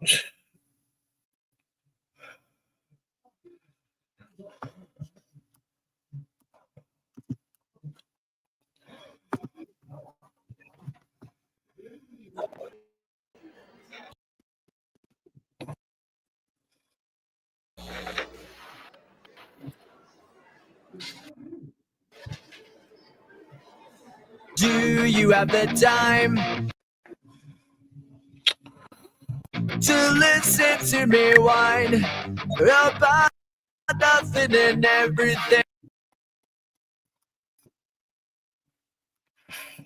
Do you have the time to listen to me whine about nothing and everything?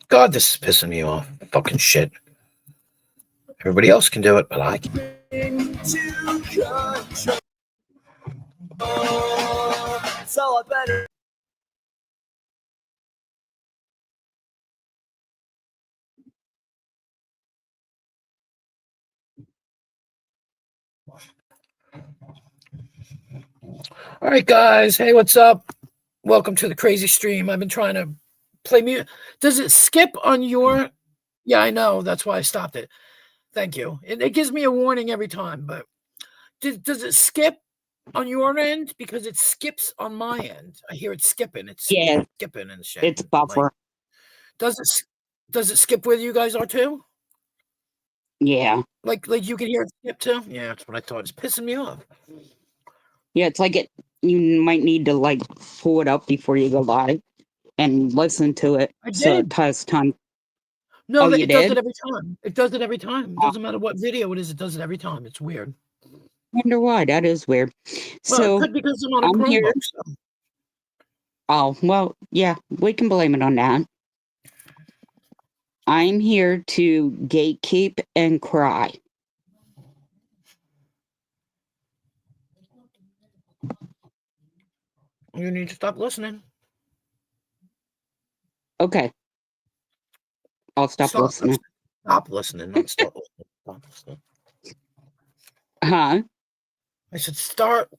God, this is pissing me off. Fucking shit. Everybody else can do it, but I can't. So I better. All right, guys. Hey, what's up? Welcome to the crazy stream. I've been trying to play music. Does it skip on your? Yeah, I know. That's why I stopped it. Thank you. It gives me a warning every time, but does it skip on your end? Because it skips on my end. I hear it skipping. It's skipping and shit. It's buffer. Like, does it skip where you guys are too? Yeah. Like you can hear it skip too? Yeah, that's what I thought. It's pissing me off. Yeah, it's like you might need to like pull it up before you go live and listen to it. So it has time. No, it does it every time. It does it every time. It doesn't matter what video it is, it does it every time. It's weird. Wonder why. That is weird. Well, it could because I'm on a Chromebook. So. Oh, well, yeah, we can blame it on that. I'm here to gatekeep and cry. You need to stop listening. Okay. I'll stop listening. Stop listening, not stop listening. Stop listening. Huh? I said stop.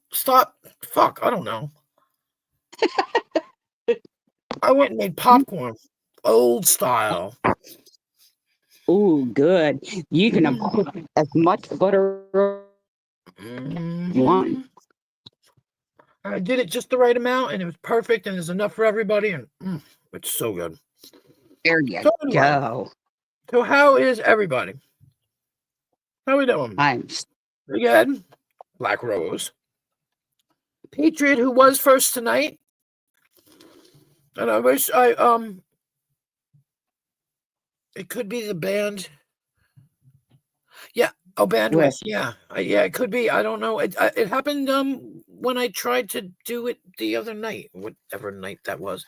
Fuck, I don't know. I went and made popcorn. Old style. Ooh, good. You can have as much butter you want. I did it just the right amount, and it was perfect, and there's enough for everybody, and it's so good. There you go. So how is everybody? How are we doing? I'm pretty good. Black Rose. Patriot, who was first tonight. And I wish it could be the band. Yeah. Oh, bandwidth. Yeah. Yeah, it could be. I don't know. It happened when I tried to do it the other night, whatever night that was,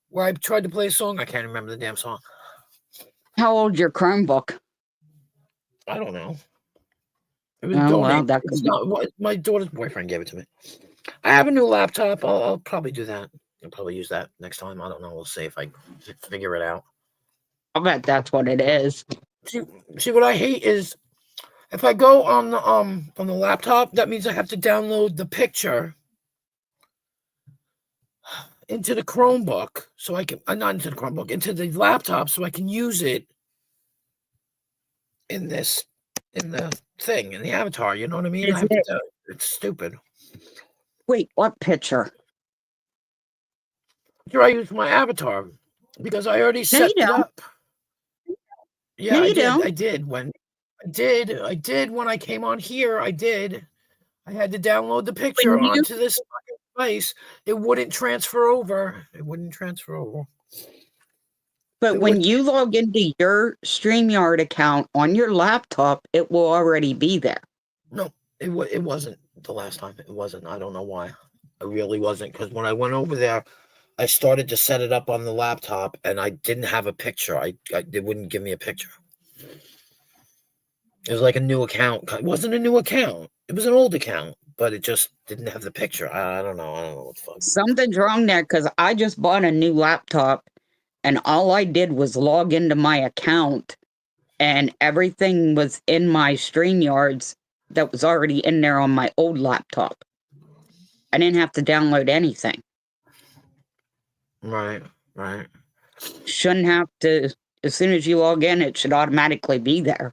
where I tried to play a song. I can't remember the damn song. How old's your Chromebook? I don't know. It was donated. My daughter's boyfriend gave it to me. I have a new laptop. I'll probably do that. I'll probably use that next time. I don't know. We'll see if I figure it out. I bet that's what it is. See, what I hate is if I go on the laptop, that means I have to download the picture into the Chromebook, so I can not into the Chromebook, into the laptop, so I can use it in the thing, in the avatar. You know what I mean? It's stupid. Wait, what picture? Picture I use for my avatar because I already set it up. Yeah, I did when I came on here. I had to download the picture onto this device. It wouldn't transfer over. But when you log into your StreamYard account on your laptop, it will already be there. No, it wasn't the last time. It wasn't. I don't know why. It really wasn't, because when I went over there, I started to set it up on the laptop, and I didn't have a picture. They wouldn't give me a picture. It was like a new account. It wasn't a new account. It was an old account, but it just didn't have the picture. I don't know. I don't know what the fuck. Something's wrong there, because I just bought a new laptop, and all I did was log into my account, and everything was in my StreamYards that was already in there on my old laptop. I didn't have to download anything. Right. Shouldn't have to. As soon as you log in, it should automatically be there.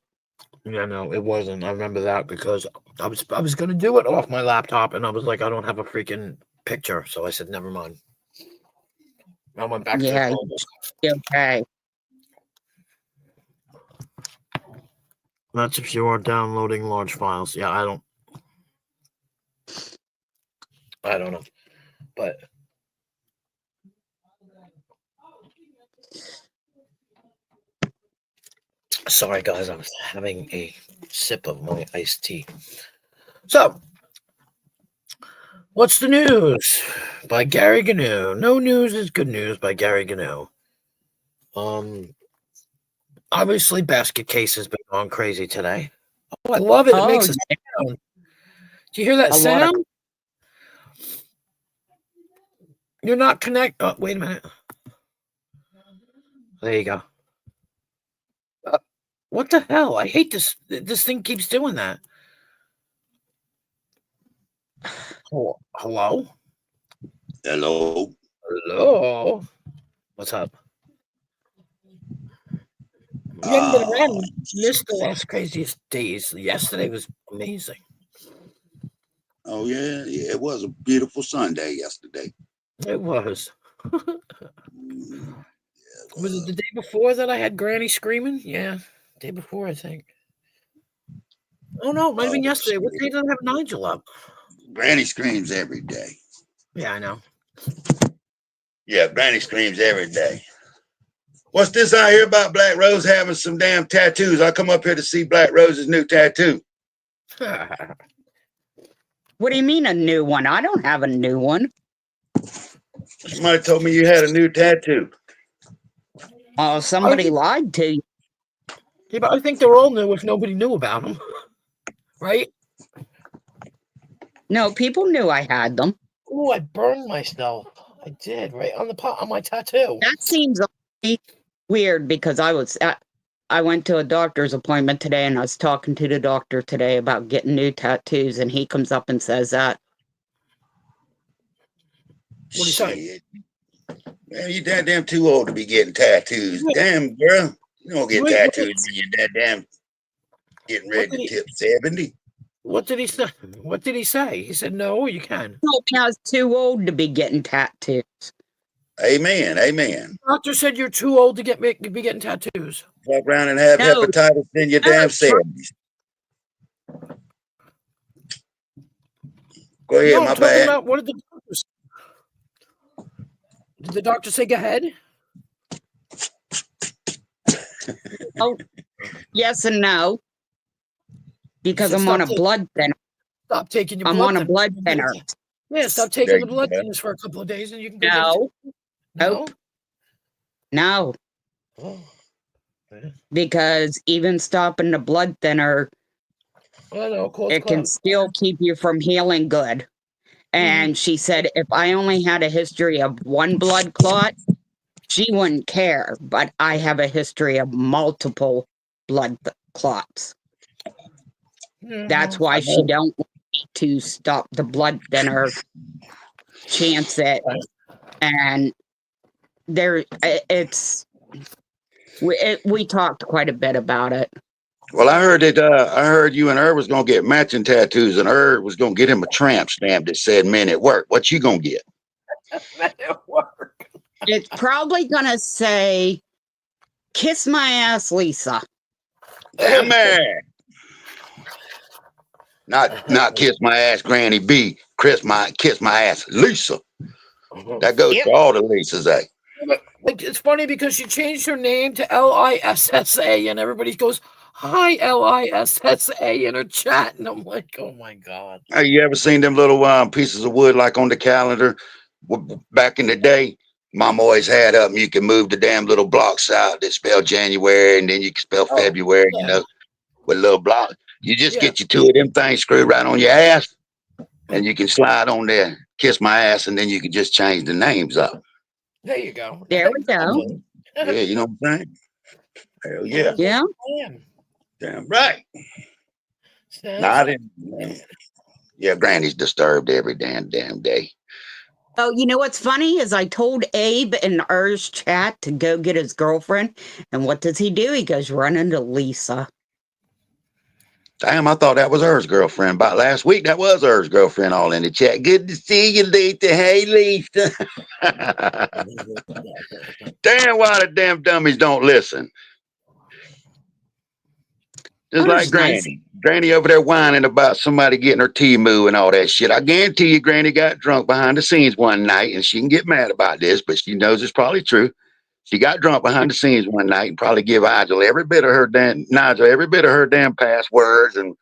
Yeah, no, it wasn't. I remember that because I was gonna do it off my laptop, and I was like, I don't have a freaking picture, so I said, never mind. I went back to the Yeah, Chromebook. okay. That's if you are downloading large files. Yeah, I don't know, but sorry, guys, I was having a sip of my iced tea. So, what's the news? By Gary Gnu. No news is good news by Gary Gnu. Obviously, Basket Case has been going crazy today. Oh, I love it. It makes a sound. Do you hear that sound? You're not connect. Oh, wait a minute. There you go. What the hell? I hate this. This thing keeps doing that. Oh, hello? Hello. Hello? What's up? You haven't been around. Missed the last craziest days. Yesterday was amazing. Oh yeah, it was a beautiful Sunday yesterday. It was. Yeah, Was it the day before that I had Granny screaming? Yeah, day before, I think. Oh no, it might have been yesterday. What day did I have Nigel up? Granny screams every day. Yeah, I know. Yeah, Granny screams every day. What's this I hear about Black Rose having some damn tattoos? I come up here to see Black Rose's new tattoo. What do you mean a new one? I don't have a new one. Somebody told me you had a new tattoo. Oh, somebody lied to you. Yeah, but I think they're all new if nobody knew about them. Right? No, people knew I had them. Oh, I burned myself. I did, right on my tattoo. That seems weird because I went to a doctor's appointment today and I was talking to the doctor today about getting new tattoos, and he comes up and says that. What do you say? Man, you that damn too old to be getting tattoos. Damn, girl. You don't get tattoos when you're that damn getting ready to tip 70. What did he say? What did he say? He said, no, you can. He told me I was too old to be getting tattoos. Amen. Amen. The doctor said you're too old to be getting tattoos. Walk around and have hepatitis in your damn 70s. Go ahead, my bad. What did the doctor say? Did the doctor say go ahead? Oh, yes and no. Because I'm on a blood thinner. Stop taking your I'm on a blood thinner. Yeah, stop taking the blood thinners for a couple of days and you can go. No. No. Oh. Because even stopping the blood thinner, it can still keep you from healing good. And she said if I only had a history of one blood clot, she wouldn't care. But I have a history of multiple blood clots. That's why she don't want me to stop the blood thinner, chance it. And we talked quite a bit about it. Well, I heard that I heard you and her was gonna get matching tattoos, and her was gonna get him a tramp stamp that said "Men at Work." What you gonna get? Men at Work. It's probably gonna say "Kiss my ass, Lisa." Man. Not kiss my ass, Granny B. Kiss my ass, Lisa. That goes to all the Lisas, eh? Like, it's funny because she changed her name to Lissa, and everybody goes, "Hi, Lissa," in her chat, and I'm like, "Oh my god!" Hey, you ever seen them little pieces of wood like on the calendar? Back in the day, Mom always had up. You can move the damn little blocks out that spell January, and then you can spell February. You know, with little blocks. You just get your two of them things screwed right on your ass, and you can slide on there, kiss my ass, and then you can just change the names up. There you go. There we go. Yeah, you know what I'm saying? Hell yeah. Yeah. Damn right. Yeah, Granny's disturbed every damn day. Oh, you know what's funny is I told Abe in Ur's chat to go get his girlfriend, and what does he do? He goes running to Lisa. Damn, I thought that was Earth's girlfriend. About last week, that was Earth's girlfriend all in the chat. Good to see you, Lisa. Hey, Lisa. Damn, why the damn dummies don't listen. Just like Granny. Nice. Granny over there whining about somebody getting her tea moo and all that shit. I guarantee you, Granny got drunk behind the scenes one night, and she can get mad about this, but she knows it's probably true. She got drunk behind the scenes one night and probably give Nigel every bit of her damn passwords and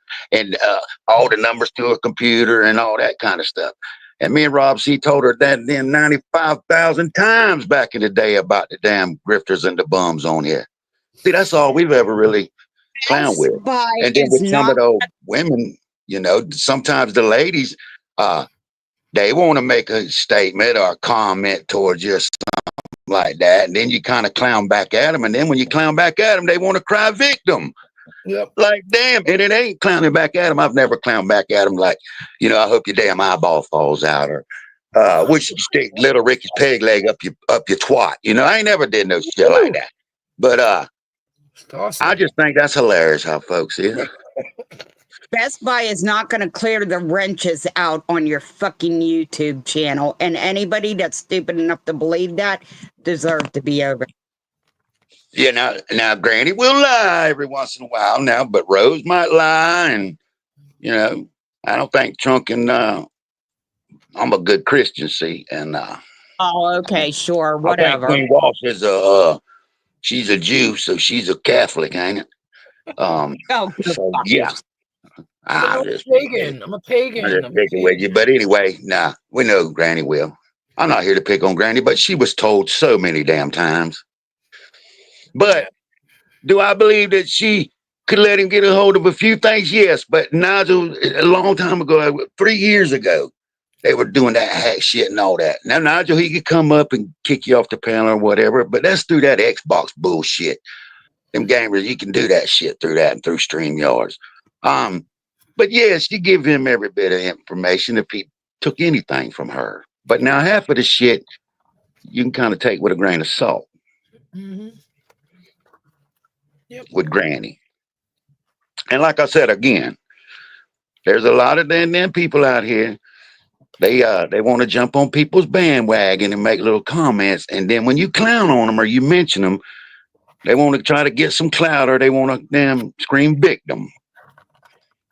all the numbers to her computer and all that kind of stuff. And me and Rob C told her that then 95,000 times back in the day about the damn grifters and the bums on here. See, that's all we've ever really clown with. And then with some of those women, you know, sometimes the ladies, they want to make a statement or a comment towards you, like that, and then you kind of clown back at them, and then when you clown back at them, they want to cry victim. Yep. Like, damn, and it ain't clowning back at them. I've never clowned back at them like, you know, I hope your damn eyeball falls out, or wish you stick little Ricky's peg leg up your twat. You know, I ain't never did no shit like that. But Awesome. I just think that's hilarious how folks is. Best Buy is not going to clear the wrenches out on your fucking YouTube channel. And anybody that's stupid enough to believe that deserves to be over. Yeah, now Granny will lie every once in a while now, but Rose might lie, and you know, I don't think Chunkin, I'm a good Christian, see, and oh, okay, sure, whatever. I think Queen Walsh is she's a Jew, so she's a Catholic, ain't it? Oh, So yeah. I'm a pagan. I'm just picking with you. But anyway, nah, we know Granny will. I'm not here to pick on Granny, but she was told so many damn times. But do I believe that she could let him get a hold of a few things? Yes. But Nigel, a long time ago, 3 years ago, they were doing that hack shit and all that. Now, Nigel, he could come up and kick you off the panel or whatever, but that's through that Xbox bullshit. Them gamers, you can do that shit through that and through StreamYards. But yes, you give him every bit of information if he took anything from her. But now half of the shit you can kind of take with a grain of salt. Mm-hmm. Yep. With Granny. And like I said again, there's a lot of them people out here. They want to jump on people's bandwagon and make little comments, and then when you clown on them or you mention them, they want to try to get some clout, or they want to damn scream victim.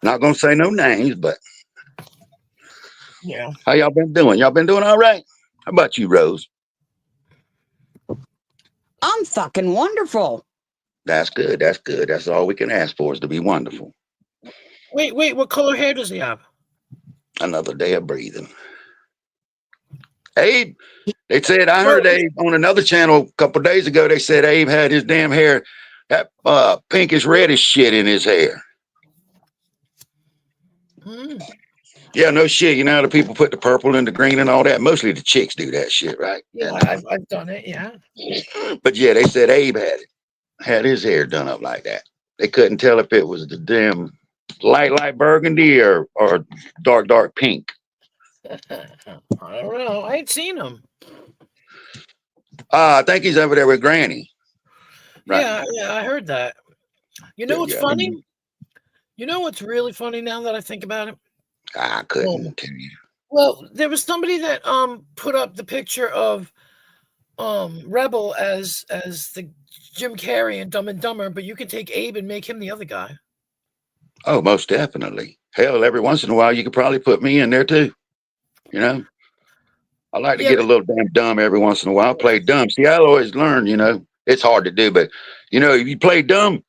Not gonna say no names, but yeah. How y'all been doing? Y'all been doing all right? How about you, Rose? I'm fucking wonderful. That's good. That's good. That's all we can ask for, is to be wonderful. Wait, what color hair does he have? Another day of breathing. Abe, they said, I heard Abe on another channel a couple of days ago, they said Abe had his damn hair, that pinkish reddish shit in his hair. Mm. Yeah, no shit. You know how the people put the purple and the green and all that? Mostly the chicks do that shit, right? Yeah, I've done it, yeah. But yeah, they said Abe had his hair done up like that. They couldn't tell if it was the damn light burgundy or dark pink. I don't know. I ain't seen him. I think he's over there with Granny. Right. Yeah, I heard that. You know what's funny? You know what's really funny now that I think about it? I couldn't tell you. Well, there was somebody that put up the picture of Rebel as the Jim Carrey in Dumb and Dumber, but you could take Abe and make him the other guy. Oh, most definitely. Hell, every once in a while you could probably put me in there too. You know? I like to get a little damn dumb every once in a while. Play dumb. See, I always learn, you know, it's hard to do, but you know, if you play dumb,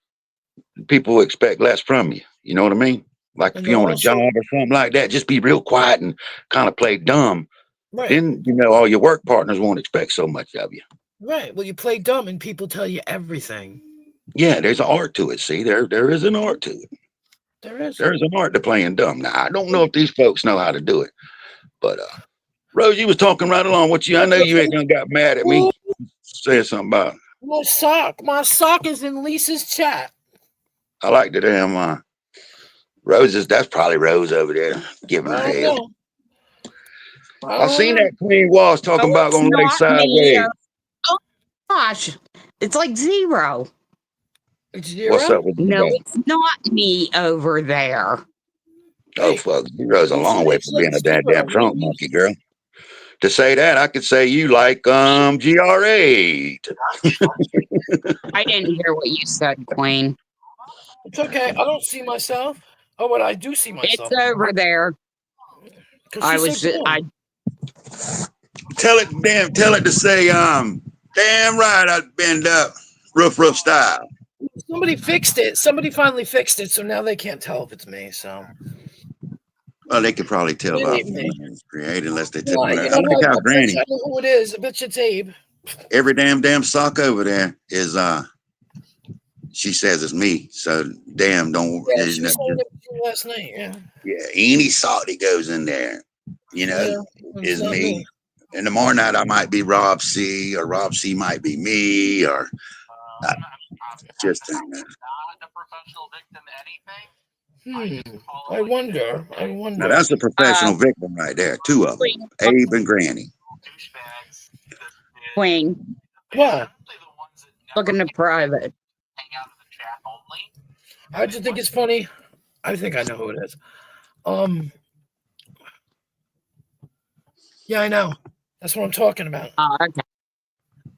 people expect less from you. You know what I mean? Like if you're on a job or something like that, just be real quiet and kind of play dumb. Right. Then, you know, all your work partners won't expect so much of you. Right. Well, you play dumb and people tell you everything. Yeah, there's an art to it. See, there is an art to it. There's an art to playing dumb. Now, I don't know if these folks know how to do it, but Rose, you was talking right along with you. I know you ain't gonna got mad at me saying something about it. My sock is in Lisa's chat. I like the damn Roses. That's probably Rose over there giving her hell. I seen that Queen Walsh talking about gonna lay sideways. Oh gosh, it's like zero. It's zero. What's up with you? No, today? it's not me over there. Oh, Hey, fuck. Zero's a you long said way it's from like being a zero. goddamn What do you trunk mean? monkey, girl. To say that, I could say you like GR8. I didn't hear what you said, Queen. It's okay. I don't see myself. Oh, but I do see It's myself. over there. Because I she's was so just, dumb. Tell it to say, damn right, I'd bend up, roof style. Somebody fixed it. Somebody finally fixed it, so now they can't tell if it's me. So Well, they could probably tell it by ain't me. it's created unless they tell. No, I you know like what? how I bet you Granny, I know who it is. I bet you it's Abe. every damn sock over there is she says it's me. So damn, don't Yeah, you she know? was saying it was you last night. Yeah. Yeah, any sock that goes in there, you know, Yeah. It's is not me. In the morning night, I might be Rob C, or Rob C might be me, or just I wonder. I now wonder. that's a professional victim right there. Two of them, Abe and Granny. Queen, What? look in the private. I just think it's funny. I think I know who it is. Yeah, I know. That's what I'm talking about. Oh, okay.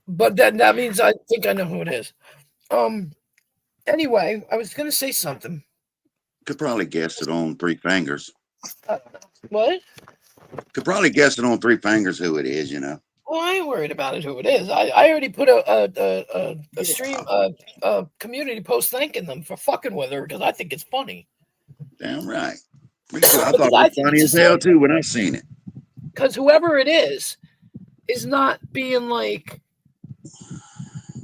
But then that means I think I know who it is. Anyway, I was gonna say something. Could probably guess it on three fingers. What? Could probably guess it on three fingers who it is, you know. Well, I ain't worried about it who it is. I already put a stream a community post thanking them for fucking with her because I think it's funny. Damn right. Me too. I thought Because it I was think funny it's as hell hysterical. too when I seen it. Because whoever it is not being like,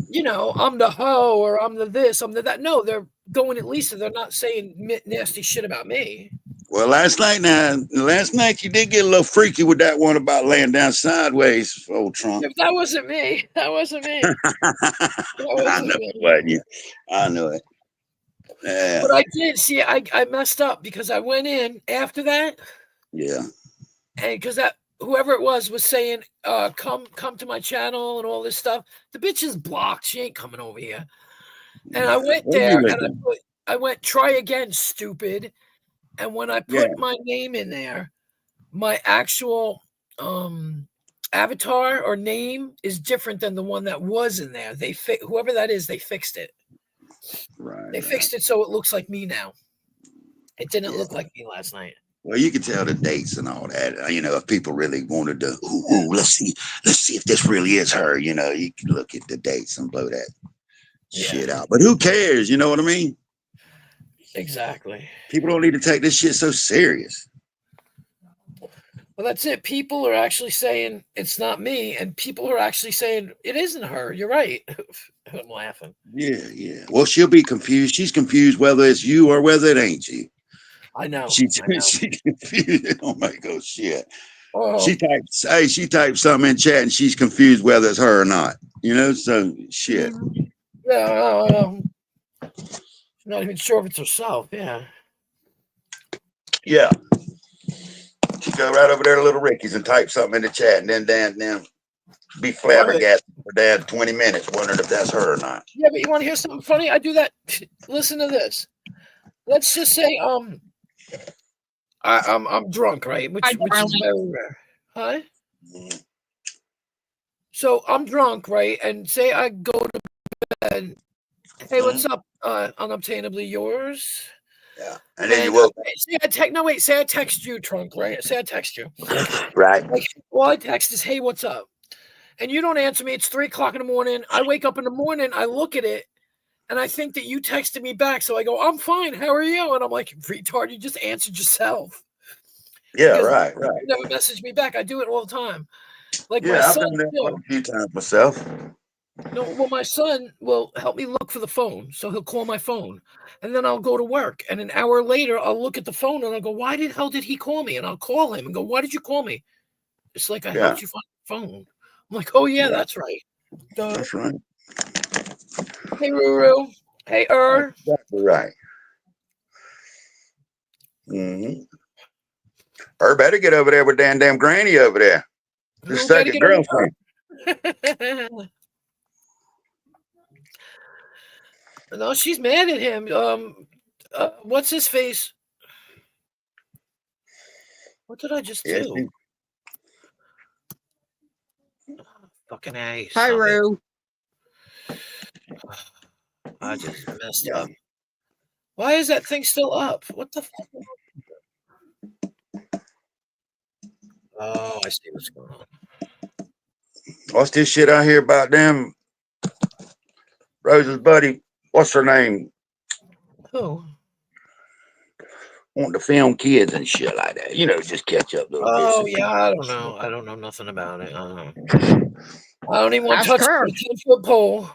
you know, I'm the hoe or I'm the this, I'm the that. No, they're going at least. They're not saying nasty shit about me. Well, last night you did get a little freaky with that one about laying down sideways, old Trump. If that wasn't me. That wasn't me. That I wasn't know me. it wasn't you. I know it. Yeah. But I did see. I messed up because I went in after that, Yeah. and because that whoever it was saying, come to my channel and all this stuff. The bitch is blocked. She ain't coming over here. And I went Where there you and looking? I went try again, stupid. And when I Yeah. put my name in there, my actual avatar or name is different than the one that was in there. They whoever that is, they fixed it. Right. They right. fixed it so it looks like me now. It didn't Yeah. look like me last night. Well, you can tell the dates and all that. You know, if people really wanted to, ooh, let's see if this really is her. You know, you can look at the dates and blow that shit out. But who cares? You know what I mean? Exactly. People don't need to take this shit so serious. Well, that's it. People are actually saying it's not me, and people are actually saying it isn't her. You're right. I'm laughing. Yeah. Well, she'll be confused. She's confused whether it's you or whether it ain't you. I know. She's I know. confused. Oh my god, shit. Oh, She typed something in chat and she's confused whether it's her or not. You know, so shit. yeah. She's not even sure if it's herself. Yeah. Yeah. She go right over there to Little Ricky's and type something in the chat and then be flabbergasted for dad 20 minutes wondering if that's her or not. Yeah, but you want to hear something funny? I do that. Listen to this. Let's just say I'm drunk, right? Which is very rare. Huh? So I'm drunk, right? And say I go to bed. Hey, what's up? Unobtainably yours. Yeah. And then you woke up. Say I text you, drunk, right? Say I text you. Right. Like, all I text is, hey, what's up? And you don't answer me. It's 3:00 in the morning. I wake up in the morning, I look at it, and I think that you texted me back. So I go, I'm fine. How are you? And I'm like, retard, you just answered yourself. Yeah, Because right. you never message me back. I do it all the time. Like my Yeah, I've son, done that too. a few times myself. No, well, my son will help me look for the phone. So he'll call my phone. And then I'll go to work. And an hour later, I'll look at the phone and I'll go, why the hell did he call me? And I'll call him and go, why did you call me? It's like I helped you find the phone. I'm like, oh, yeah, that's right. That's right. Hey, Ruru. Hey, Exactly right. Mm-hmm. Better get over there with damn Granny over there. His second girlfriend. No, she's mad at him. What's his face? What did I just Yeah, do? Fucking A. Hi, stop it. Rue. I just messed Yeah. up. Why is that thing still up? What the fuck? Oh, I see what's going on. What's this shit I hear about them? Rose's buddy, what's her name? Who? Want to film kids and shit like that. You know, just catch up little bits. Oh yeah, I don't know. I don't know nothing about it. I don't even want to Ask touch her. the 10-foot pole.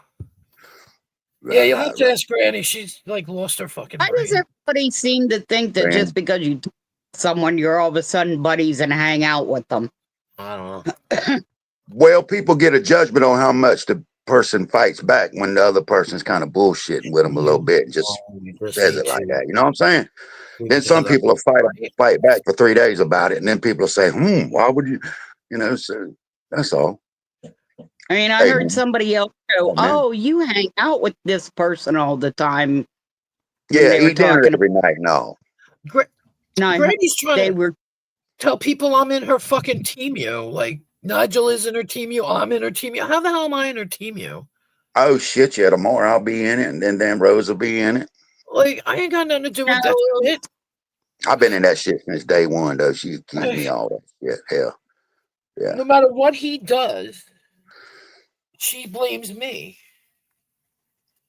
Yeah, you'll have to Right. ask Granny. She's like lost her fucking Why does brain. everybody seem to think that Brand. just because you talk to someone, you're all of a sudden buddies and hang out with them? I don't know. Well, people get a judgment on how much the person fights back when the other person's kind of bullshitting with them a little bit and just You just says need it like to that. You know what I'm saying? do Then some together. people will fight back for 3 days about it, and then people will say, why would you? You know, so that's all. I mean, I Hey, heard man. somebody else go, Oh, man. "Oh, you hang out with this person all the time." when Yeah, they were eat dinner talking. every night and all. And I heard Granny's trying they to were tell people I'm in her fucking team. Like Nigel is in her team. I'm in her team. How the hell am I in her team? Oh shit, yeah, tomorrow I'll be in it, and then damn Rose will be in it. Like I ain't got nothing to do with that shit. I've been in that shit since day one, though. She accused me all that shit. Hell, yeah. No matter what he does, she blames me,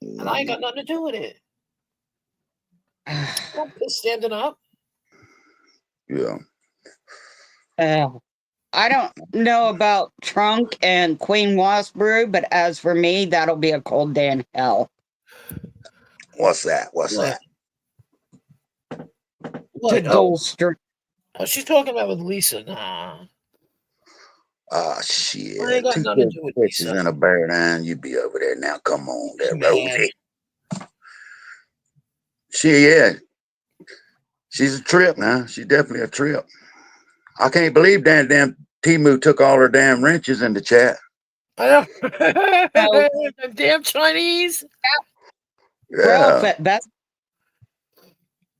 and I ain't got nothing to do with it. I'm pissed standing up. Yeah. I don't know about Trunk and Queen Wasp Brew, but as for me, that'll be a cold day in hell. What's that? What's What? that? To What? Gold Street. Oh, she's talking about with Lisa. Nah. Oh shit. I ain't got 2 nothing to do with bitches Lisa. and a bear down. You be over there now. Come on, there, Man. Rosie. Yeah. She's a trip now. She's definitely a trip. I can't believe damn Timu took all her damn wrenches in the chat. I know. No. Them damn Chinese. Ralph Yeah. at Best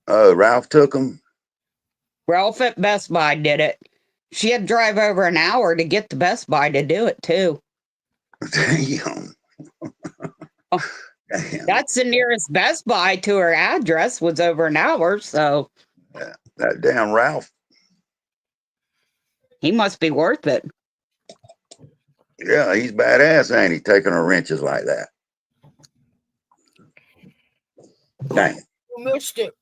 Oh, Ralph took them. Buy did it. She had to drive over an hour to get to Best Buy to do it too. Damn. Oh, Damn. that's the nearest Best Buy to her address was over an hour, so That damn Ralph. he must be worth it. Yeah, he's badass, ain't he? Taking her wrenches like that. Dang. You missed it.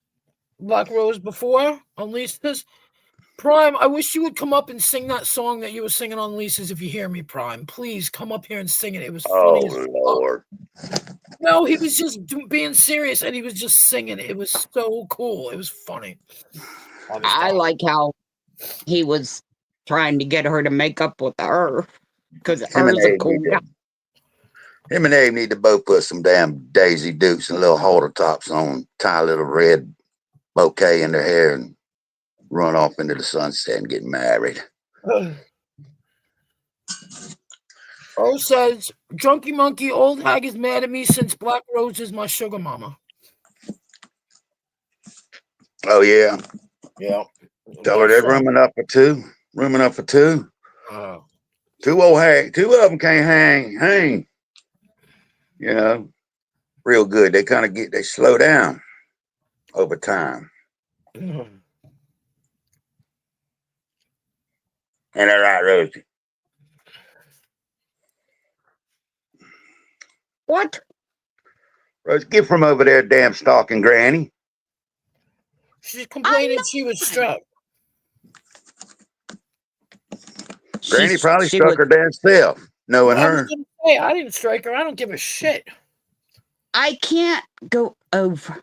Black Rose before on Lisa's. Prime, I wish you would come up and sing that song that you were singing on Lisa's. If you hear me, Prime, please come up here and sing it. It was Oh funny as fuck. Lord. No, he was just being serious and he was just singing. It was so cool. It was funny. I like how he was trying to get her to make up with her because Him and Er's a Abe cool guy. need to both put some damn Daisy Dukes and little halter tops on, tie a little red bouquet in their hair, and run off into the sunset and get married. O says, Junkie Monkey, old hag is mad at me since Black Rose is my sugar mama. Oh yeah. Yeah. Tell her they're rooming up for two. Rooming up for two. Two old hang. Two of them can't hang. You know, real good. They kind of they slow down over time. Ain't that right, Rosie? What? Rose, get from over there, damn stalking granny. She's complaining she was struck. Granny probably struck her damn self, knowing her. Hey, I didn't strike her. I don't give a shit. I can't go over.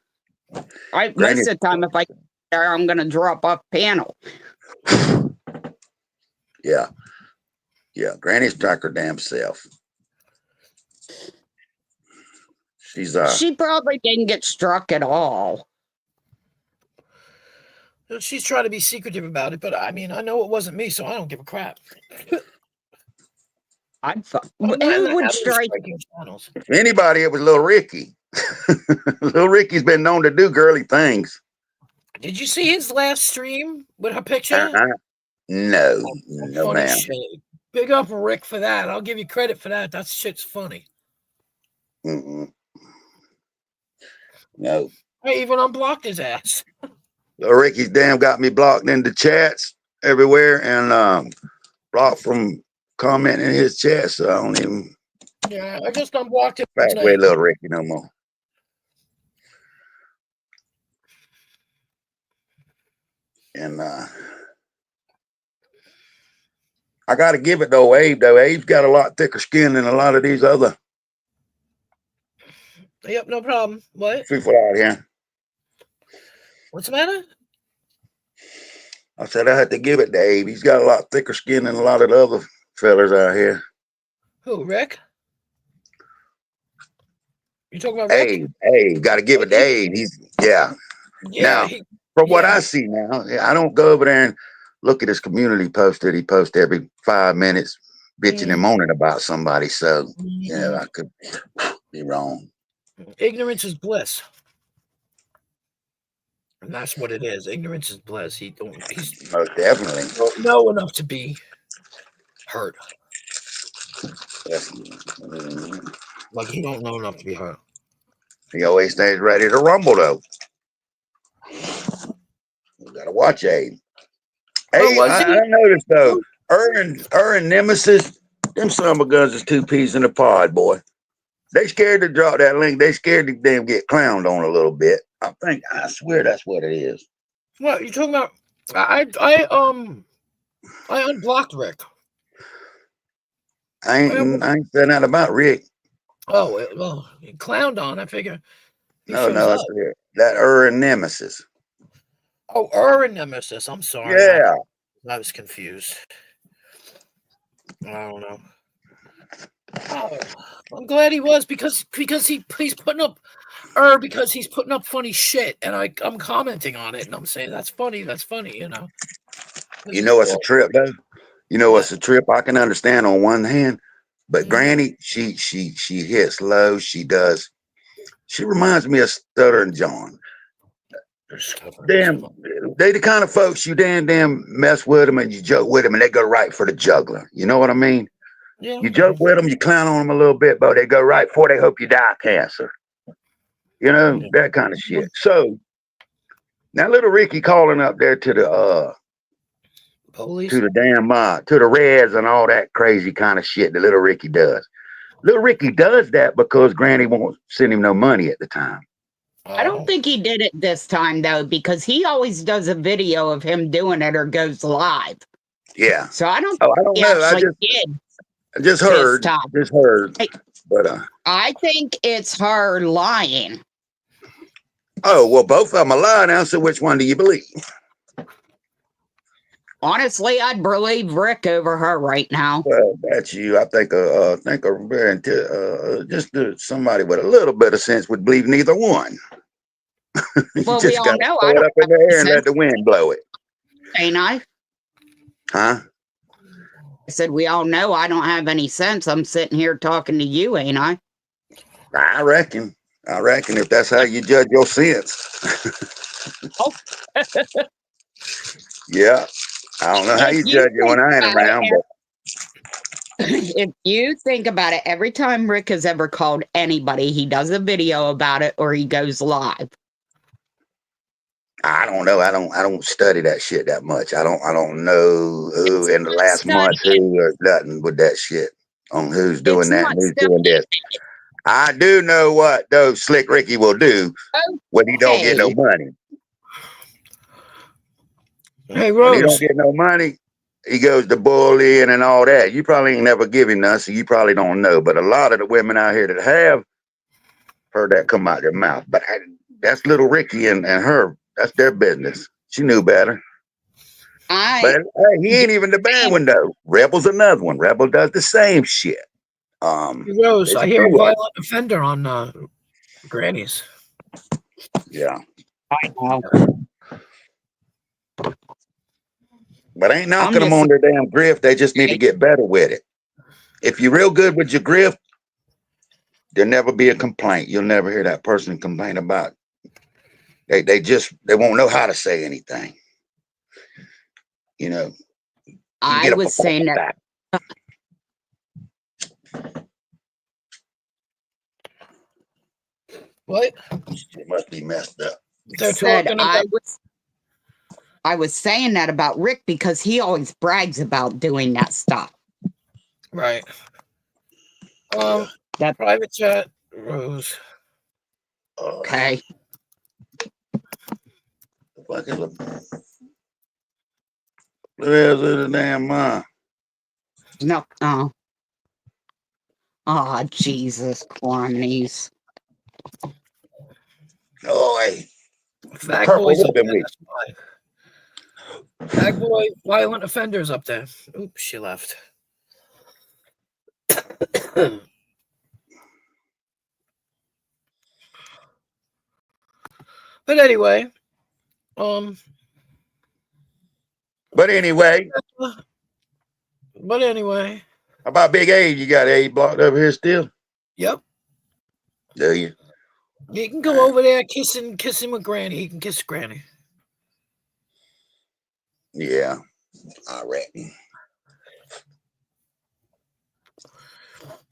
Most of the time, if I get there, I'm going to drop off panel. Yeah. Yeah, Granny struck her damn self. She probably didn't get struck at all. She's trying to be secretive about it, but I mean, I know it wasn't me, so I don't give a crap. Who would strike? If anybody, it was little Ricky. Little Ricky's been known to do girly things. Did you see his last stream with her picture? Uh-huh. No, no, Funny ma'am. shit. Big up Rick for that. I'll give you credit for that. That shit's funny. Mm-mm. No. I even unblocked his ass. Little Ricky's damn got me blocked in the chats everywhere and blocked from commenting in his chat, so I don't even Yeah, I just unblocked him back tonight. way Little Ricky no more. And I gotta give it though, Abe though. Abe's got a lot thicker skin than a lot of these other Yep, no problem. What? people out here. What's the matter? I said I had to give it to Abe. He's got a lot thicker skin than a lot of the other fellas out here. Who, Rick? You talking about Rick? Abe, gotta give it to Abe. Yeah. Now, from what I see now, I don't go over there and look at his community post that he posts every 5 minutes, bitching and moaning about somebody. So, I could be wrong. Ignorance is bliss. And that's what it is. Ignorance is bliss. He's Most definitely don't know enough to be hurt. Yes. Like he don't know enough to be hurt. He always stays ready to rumble though. You gotta watch Abe. Hey, I noticed though, and Nemesis, them son of a guns is 2 peas in a pod, boy. They scared to drop that link. They scared to damn get clowned on a little bit. I swear that's what it is. What you talking about? I unblocked Rick. I ain't said that about Rick. Oh well, he clowned on. I figure. No, I said that and Nemesis. Oh, and Nemesis. I'm sorry. Yeah, I was confused. I don't know. Oh, I'm glad he was because he's putting up because he's putting up funny shit and I'm commenting on it and I'm saying that's funny, you know. You know what's a trip though? You know what's a trip? I can understand on one hand, but Granny, she hits low, she does. She reminds me of Stuttering John. Damn, they the kind of folks you damn mess with them and you joke with them and they go right for the juggler. You know what I mean? Yeah. You joke with them, you clown on them a little bit, but they go right for. They hope you die of cancer. You know, that kind of shit. So now little Ricky calling up there to the police, to the damn to the Reds and all that crazy kind of shit that little Ricky does. Little Ricky does that because Granny won't send him no money at the time. I don't think he did it this time though, because he always does a video of him doing it or goes live. Yeah. So I don't. I don't know. I just heard. But I think it's her lying. Oh well, both of them are lying now. So which one do you believe? Honestly, I'd believe Rick over her right now. Well, that's you. I think somebody with a little bit of sense would believe neither one. Well, we all know I don't up in the air and let the wind blow it. Ain't I? Huh? I said we all know I don't have any sense. I'm sitting here talking to you, ain't I? I reckon if that's how you judge your sense. Oh. Yeah. I don't know how you judge it when I ain't around, but if you think about it, every time Rick has ever called anybody, he does a video about it or he goes live. I don't know. I don't study that shit that much. I don't know who in the last month who or nothing with that shit on who's doing that and who's doing this. I do know what though Slick Ricky will do when he don't get no money. Hey, Rose. When he don't get no money, he goes to bullying and all that. You probably ain't never given none, so you probably don't know. But a lot of the women out here that have heard that come out their mouth. But that's little Ricky and her. That's their business. She knew better. But he ain't even the bad one though. Rebel's another one. Rebel does the same shit. Rose, I hear a violent offender on Granny's. Yeah. I know. But ain't knocking them on their damn grift. They just need to get better with it. If you're real good with your grift, There'll never be a complaint. You'll never hear that person complain about. They won't know how to say anything. You know. You I was saying that. What? It must be messed up. They're talking about. I was saying that about Rick because he always brags about doing that stuff. Right. That private chat, Rose. Okay. Fucking look. Where's the damn mom? No. Oh, Jesus Christ. Oh, hey. Fag boys up there. That's why. Fag boy, violent offenders up there. Oops, she left. But anyway, But anyway. How about Big A? You got A blocked over here still? Yep. Do you? He can go over there kissing with Granny. He can kiss Granny. Yeah, I reckon.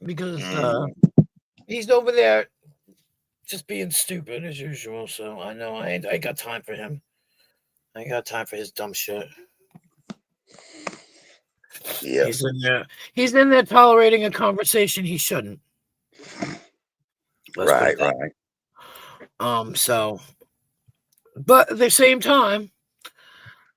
Because he's over there just being stupid as usual. So I know I ain't got time for him. I ain't got time for his dumb shit. Yeah. He's in there tolerating a conversation he shouldn't. Right. So, but at the same time,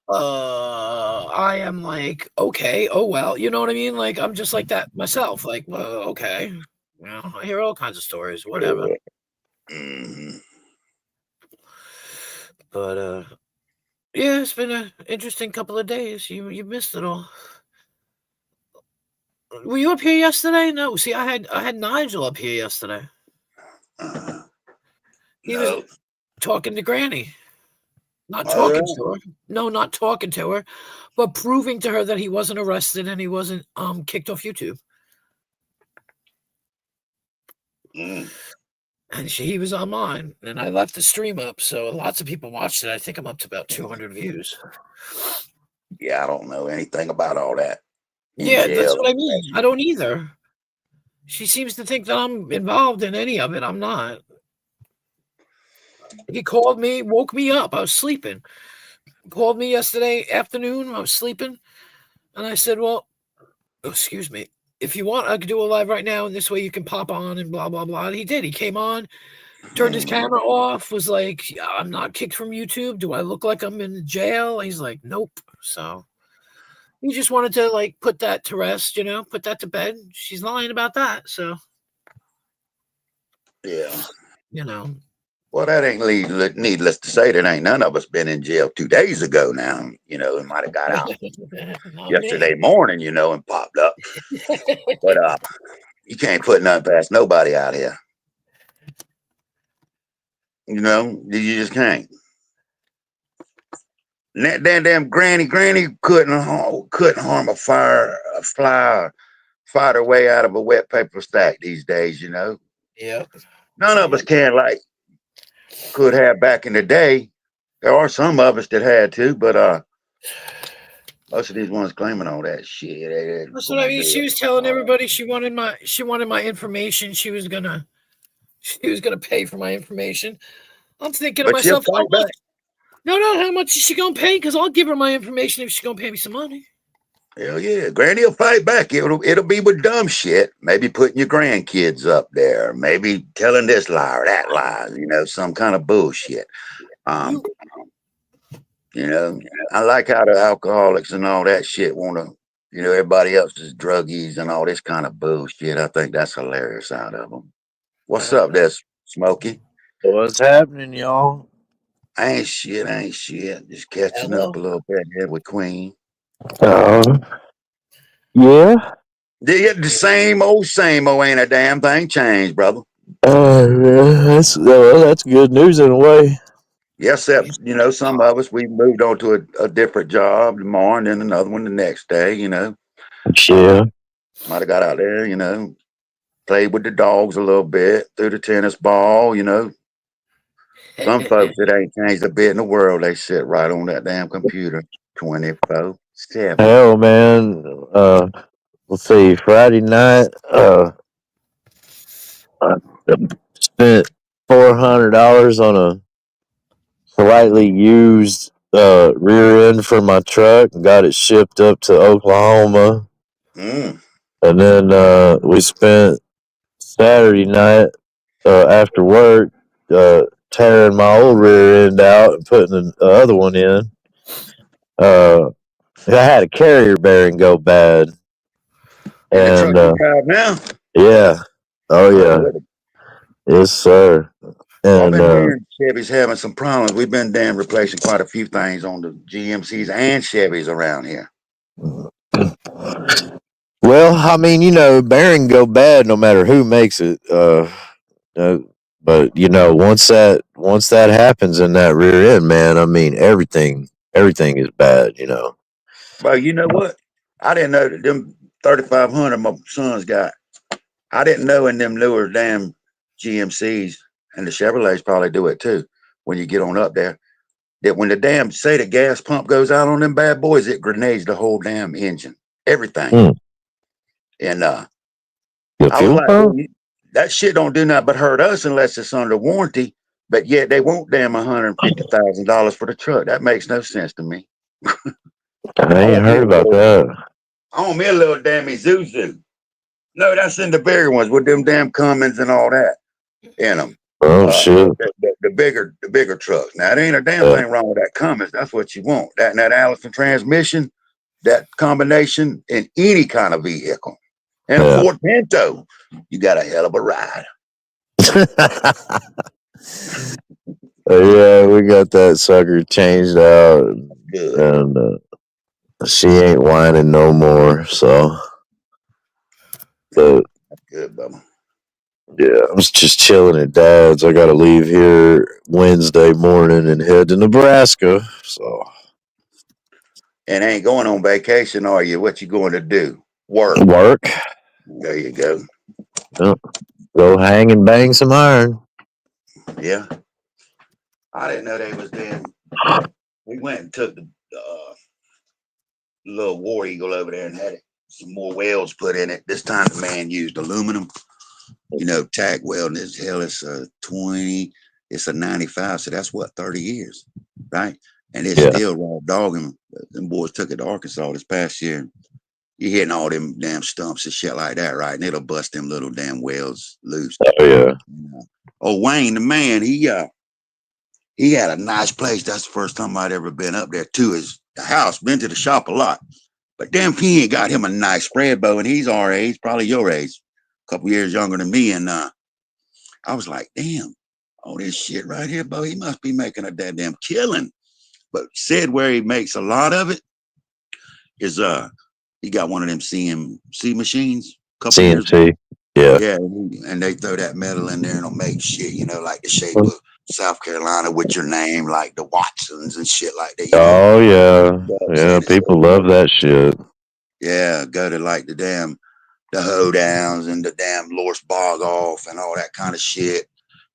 I am like, okay, oh well, you know what I mean? Like, I'm just like that myself. Like, well, okay, well, I hear all kinds of stories, whatever. Mm-hmm. But yeah, it's been an interesting couple of days. You missed it all. Were you up here yesterday? No. See, I had Nigel up here yesterday. He was talking to Granny. Not talking to her. No, not talking to her, but proving to her that he wasn't arrested and he wasn't kicked off YouTube. And he was on mine, and I left the stream up, so lots of people watched it. I think I'm up to about 200 views. Yeah, I don't know anything about all that. Yeah, that's what I mean. I don't either. She seems to think that I'm involved in any of it. I'm not. He called me, woke me up. I was sleeping. Called me yesterday afternoon. I was sleeping. And I said, well, excuse me. If you want, I could do a live right now. And this way you can pop on and blah, blah, blah. And he did. He came on, turned his camera off, was like, I'm not kicked from YouTube. Do I look like I'm in jail? He's like, nope. So he just wanted to like put that to rest, put that to bed. She's lying about that. So, yeah. Well, that ain't needless to say that ain't none of us been in jail 2 days ago now. It might have got out yesterday morning, and popped up. But you can't put nothing past nobody out here. You just can't. And that damn Granny couldn't harm a fly fight her way out of a wet paper stack these days, Yep. None of us can could have back in the day. There are some of us that had to, but most of these ones claiming all that shit. That's what I mean. She was telling everybody she wanted my information. She was gonna pay for my information. I'm thinking to myself, how much? No, how much is she gonna pay? Because I'll give her my information if she's gonna pay me some money. Hell yeah, Granny will fight back. It'll be with dumb shit. Maybe putting your grandkids up there. Maybe telling this lie or that lie. Some kind of bullshit. I like how the alcoholics and all that shit want to, everybody else is druggies and all this kind of bullshit. I think that's hilarious out of them. What's up there, Smokey? What's happening, y'all? Ain't shit. Just catching up a little bit here with Queen. Yeah. The same old, ain't a damn thing changed, brother. That's good news in a way. Yes, some of us, we moved on to a different job tomorrow and then another one the next day, Yeah. Might have got out there, played with the dogs a little bit, threw the tennis ball, you know. Some folks, it ain't changed a bit in the world. They sit right on that damn computer 24/7. Hell, man. Let's see. Friday night, I spent $400 on a slightly used rear end for my truck. Got it shipped up to Oklahoma, Mm. and then we spent Saturday night after work tearing my old rear end out and putting the other one in. I had a carrier bearing go bad, In the truck and you drive now? yeah, oh yeah, Really? yes sir. Well, I've And been hearing Chevy's having some problems. We've been damn replacing quite a few things on the GMCs and Chevys around here. well, I mean, bearing go bad no matter who makes it. But once that happens in that rear end, man, I mean everything is bad. But you know what? I didn't know that them 3500 my sons got. I didn't know in them newer damn GMCs, and the Chevrolets probably do it too, when you get on up there, that when the damn, say the gas pump goes out on them bad boys, it grenades the whole damn engine, everything. Mm. And The I was fuel like, pump? well, that shit don't do nothing but hurt us unless it's under warranty. But yet they won't damn $150,000 for the truck. That makes no sense to me. I ain't heard about that. I want me a little damn Isuzu. No, that's in the bigger ones with them damn Cummins and all that in them. Oh shit! The bigger trucks. Now, there ain't a damn thing wrong with that Cummins. That's what you want. That and that Allison transmission, that combination in any kind of vehicle. And a Ford Pinto, you got a hell of a ride. Yeah, we got that sucker changed out, Good. and she ain't whining no more. So, but Good, Bubba. yeah, I was just chilling at Dad's. I got to leave here Wednesday morning and head to Nebraska. So, And ain't going on vacation, are you? What you going to do? Work. There you go. Yep. Go hang and bang some iron. Yeah. I didn't know they was damn. We went and took the little War Eagle over there and had some more welds put in it. This time the man used aluminum, tack welding. It's a 20, it's a 95. So that's what, 30 years, right? And it's still raw dogging. Them boys took it to Arkansas this past year. You're hitting all them damn stumps and shit like that, right? And it'll bust them little damn welds loose. Oh yeah. Oh, Wayne, the man, he had a nice place. That's the first time I'd ever been up there to his house. Been to the shop a lot, but damn, he ain't got him a nice spread bow, and he's our age, probably your age, a couple years younger than me. And I was like, damn, all this shit right here, Bo, he must be making a damn killing. But said where he makes a lot of it is he got one of them CNC machines. CNC. Yeah. Yeah, and they throw that metal in there and it'll make shit, like the shape of South Carolina with your name, like the Watsons and shit like that. Oh yeah. People love that shit. Yeah, go to like the hoedowns and the damn Lors Bog Off and all that kind of shit,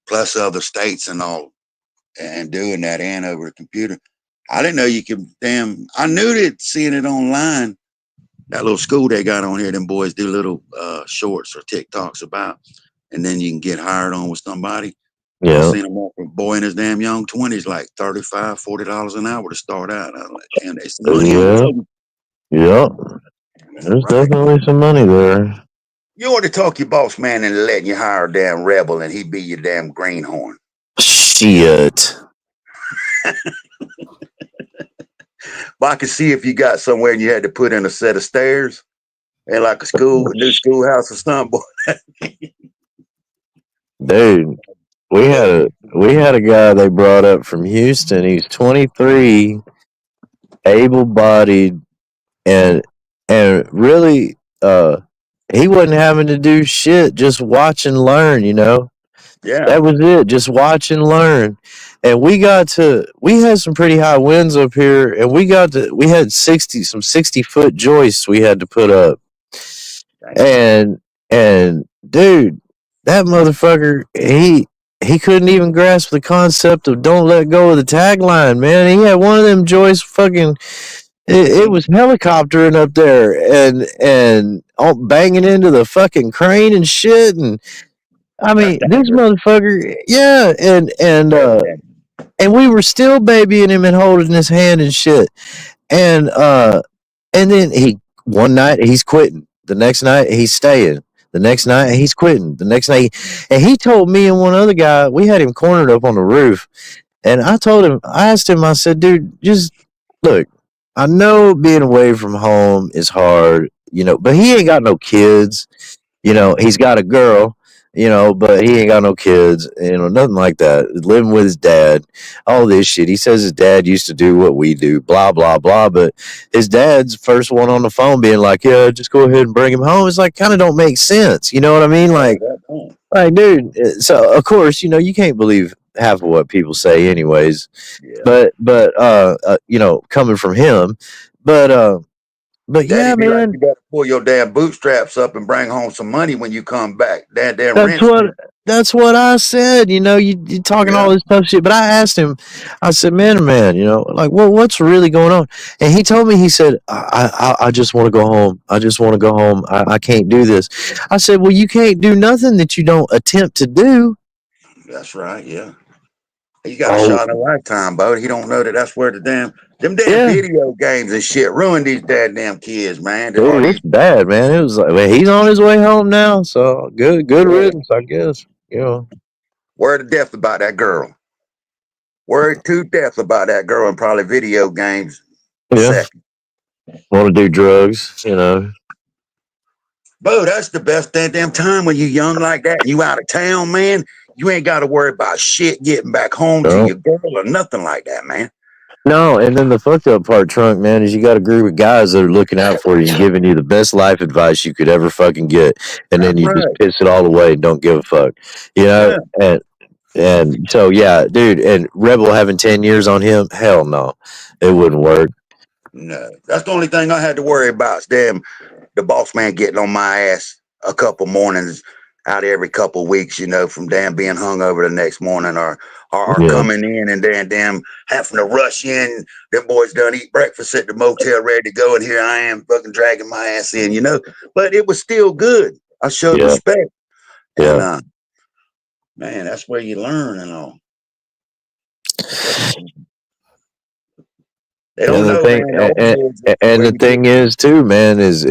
plus other states and all, and doing that and over a computer. I didn't know you could I knew that seeing it online. That little school they got on here, them boys do little shorts or TikToks about, and then you can get hired on with somebody. Yeah. I've seen them up with a boy in his damn young 20s, like $35, $40 an hour to start out. I was like, damn, there's some money on it. Yeah. There's definitely some money there. You ought to talk your boss man and letting you hire a damn rebel and he be your damn greenhorn. Shit. But I could see if you got somewhere and you had to put in a set of stairs and like a new schoolhouse or something. Dude, we had a guy they brought up from Houston. He's 23, able-bodied, and really he wasn't having to do shit, just watch and learn, Yeah. That was it, just watch and learn. And we had some pretty high winds up here, and we had 60-foot joists we had to put up. And And dude, that motherfucker, he couldn't even grasp the concept of "don't let go of the tagline." Man, he had one of them joys fucking. It was helicoptering up there and banging into the fucking crane and shit. And I mean, this motherfucker, yeah, and we were still babying him and holding his hand and shit. And then one night he's quitting. The next night he's staying. The next night he's quitting. The next night, and he told me and one other guy, we had him cornered up on the roof. And I asked him, I said, dude, just look, I know being away from home is hard, but he ain't got no kids. He's got a girl, but he ain't got no kids, nothing like that. Living with his dad, all this shit. He says his dad used to do what we do, blah, blah, blah. But his dad's first one on the phone being like, yeah, just go ahead and bring him home. It's like, kind of don't make sense. You know what I mean? Like, dude, so of course, you can't believe half of what people say anyways. Yeah. But coming from him, but Daddy yeah, be like, man, you better pull your damn bootstraps up and bring home some money when you come back. That's what I said. You talking all this tough shit, but I asked him. I said, man, like, what's really going on? And he told me. He said, I just want to go home. I just want to go home. I can't do this. I said, well, you can't do nothing that you don't attempt to do. That's right. Yeah. He got a shot in a lifetime, but he don't know that's where them video games and shit ruined these damn kids, man. Dude, it's bad, man. It was like, he's on his way home now, so good riddance, I guess. Word to death about that girl. Word to death about that girl and probably video games. Yeah. Want to do drugs, Bo, that's the best damn time when you young like that and you out of town, man. You ain't got to worry about shit getting back home to your girl or nothing like that, man. No, and then the fucked up part, Trunk, man, is you got a group of guys that are looking out for you and giving you the best life advice you could ever fucking get, and then you just piss it all away and don't give a fuck, and so yeah, dude, and Rebel having 10 years on him, hell no, it wouldn't work. No, that's the only thing I had to worry about. Damn, the boss man getting on my ass a couple mornings out every couple of weeks, from damn being hung over the next morning or coming in and then damn having to rush in. Them boys done eat breakfast at the motel ready to go, and here I am fucking dragging my ass in, But it was still good. I showed respect. Yeah. And, man, that's where you learn and all. They don't know, and the thing is too, man, is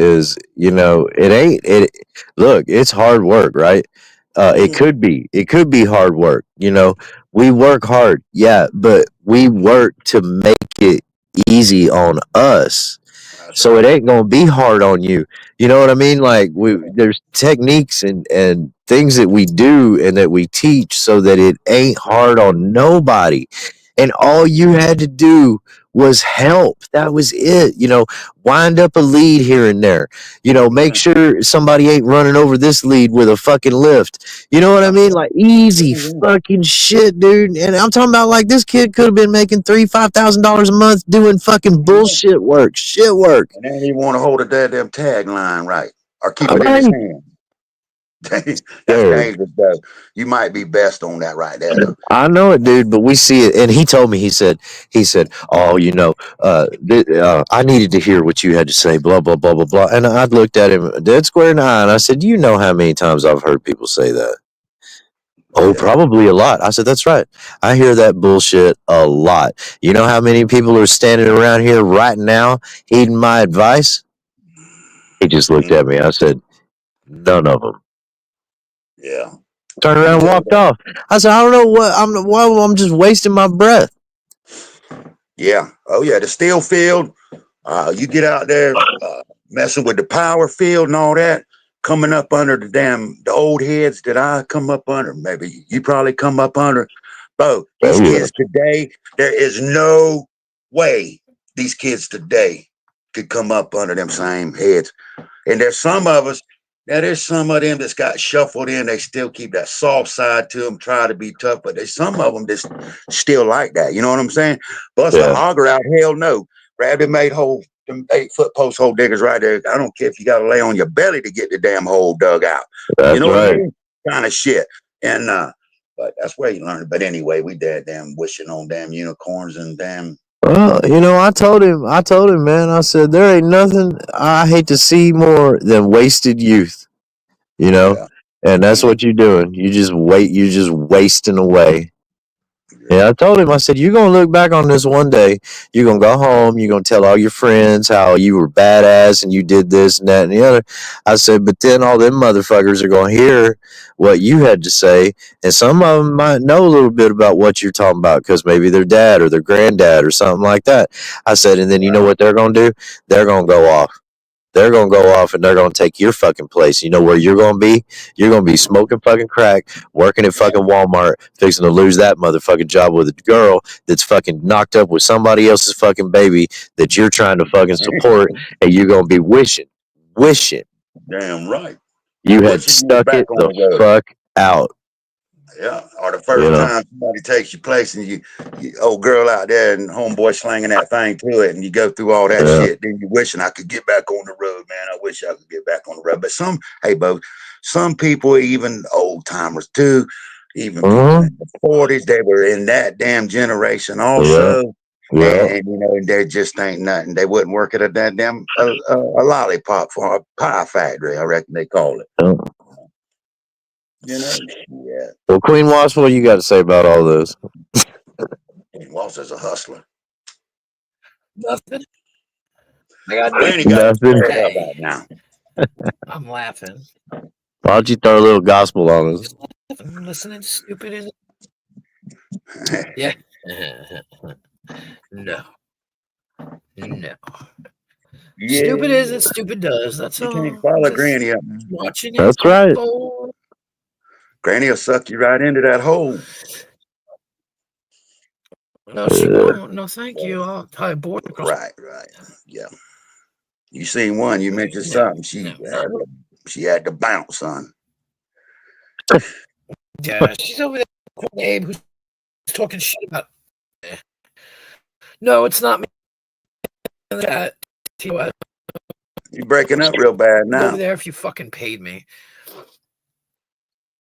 look, it's hard work, right? It could be hard work. We work hard, yeah, but we work to make it easy on us. So it ain't gonna be hard on you. You know what I mean? Like there's techniques and things that we do and that we teach so that it ain't hard on nobody. And all you had to do was help. That was it. Wind up a lead here and there. Make sure somebody ain't running over this lead with a fucking lift. You know what I mean? Like easy fucking shit, dude. And I'm talking about like this kid could have been making $3,000-$5,000 a month doing fucking bullshit work, shit work. And then he want to hold a damn tagline right or keep it in his hand. That's dangerous, though. You might be best on that right there, though. I know it, dude, but we see it. And he told me, he said, oh, I needed to hear what you had to say, blah, blah, blah, blah, blah. And I looked at him dead square in the eye and I said, you know how many times I've heard people say that? Oh, probably a lot. I said, that's right. I hear that bullshit a lot. You know how many people are standing around here right now heeding my advice? He just looked at me. I said, none of them. Yeah. Turned around and walked off. I said, I don't know why I'm just wasting my breath. Yeah. Oh, yeah. The steel field. You get out there messing with the power field and all that, coming up under the old heads that I come up under. Maybe you probably come up under. Bro, these kids today, there is no way these kids today could come up under them same heads. And there's some of us. Now, there's some of them that's got shuffled in. They still keep that soft side to them, try to be tough. But there's some of them that's still like that. You know what I'm saying? Bust a hogger out, hell no. Grab the mate hole, them 8-foot post hole diggers right there. I don't care if you got to lay on your belly to get the damn hole dug out. That's You know what I right. mean? Kind of shit. And but that's where you learn it. But anyway, we damn wishing on damn unicorns and damn. Well, I told him, man, I said, there ain't nothing I hate to see more than wasted youth, Yeah. and that's what you're doing. You're just wasting away. Yeah, I told him, I said, you're going to look back on this one day. You're going to go home. You're going to tell all your friends how you were badass and you did this and that and the other. I said, but then all them motherfuckers are going to hear what you had to say. And some of them might know a little bit about what you're talking about because maybe their dad or their granddad or something like that. I said, and then you know what they're going to do? They're going to go off. They're going to go off and they're going to take your fucking place. You know where you're going to be? You're going to be smoking fucking crack, working at fucking Walmart, fixing to lose that motherfucking job with a girl that's fucking knocked up with somebody else's fucking baby that you're trying to fucking support, and you're going to be wishing Damn right. you had Wishing you were stuck it back on the the road. fuck out. Yeah. Or the first time somebody takes your place and you old girl out there and homeboy slanging that thing to it and you go through all that shit, then you're wishing I could get back on the road, man. I wish I could get back on the road. But some people, even old timers too, even people in the 40s, they were in that damn generation also. And there just ain't nothing. They wouldn't work at a damn a lollipop for a pie factory, I reckon they call it. Yeah. Well, Queen Wasp, what you got to say about all this? Queen Wasp is a hustler. Nothing. I got Nothing. About now. I'm laughing. Why don't you throw a little gospel on us? I'm listening to stupid is yeah. No. Yeah. Stupid is and stupid does. That's You all. can't follow Just Granny up. watching it. That's right. Granny will suck you right into that hole. No, she won't. No, thank you. I'll tie a board across. Right. Yeah. You seen one, you mentioned something. She had to bounce, son. Yeah, she's over there with Abe who's talking shit about. No, it's not me. You're breaking up real bad now. Over there if you fucking paid me.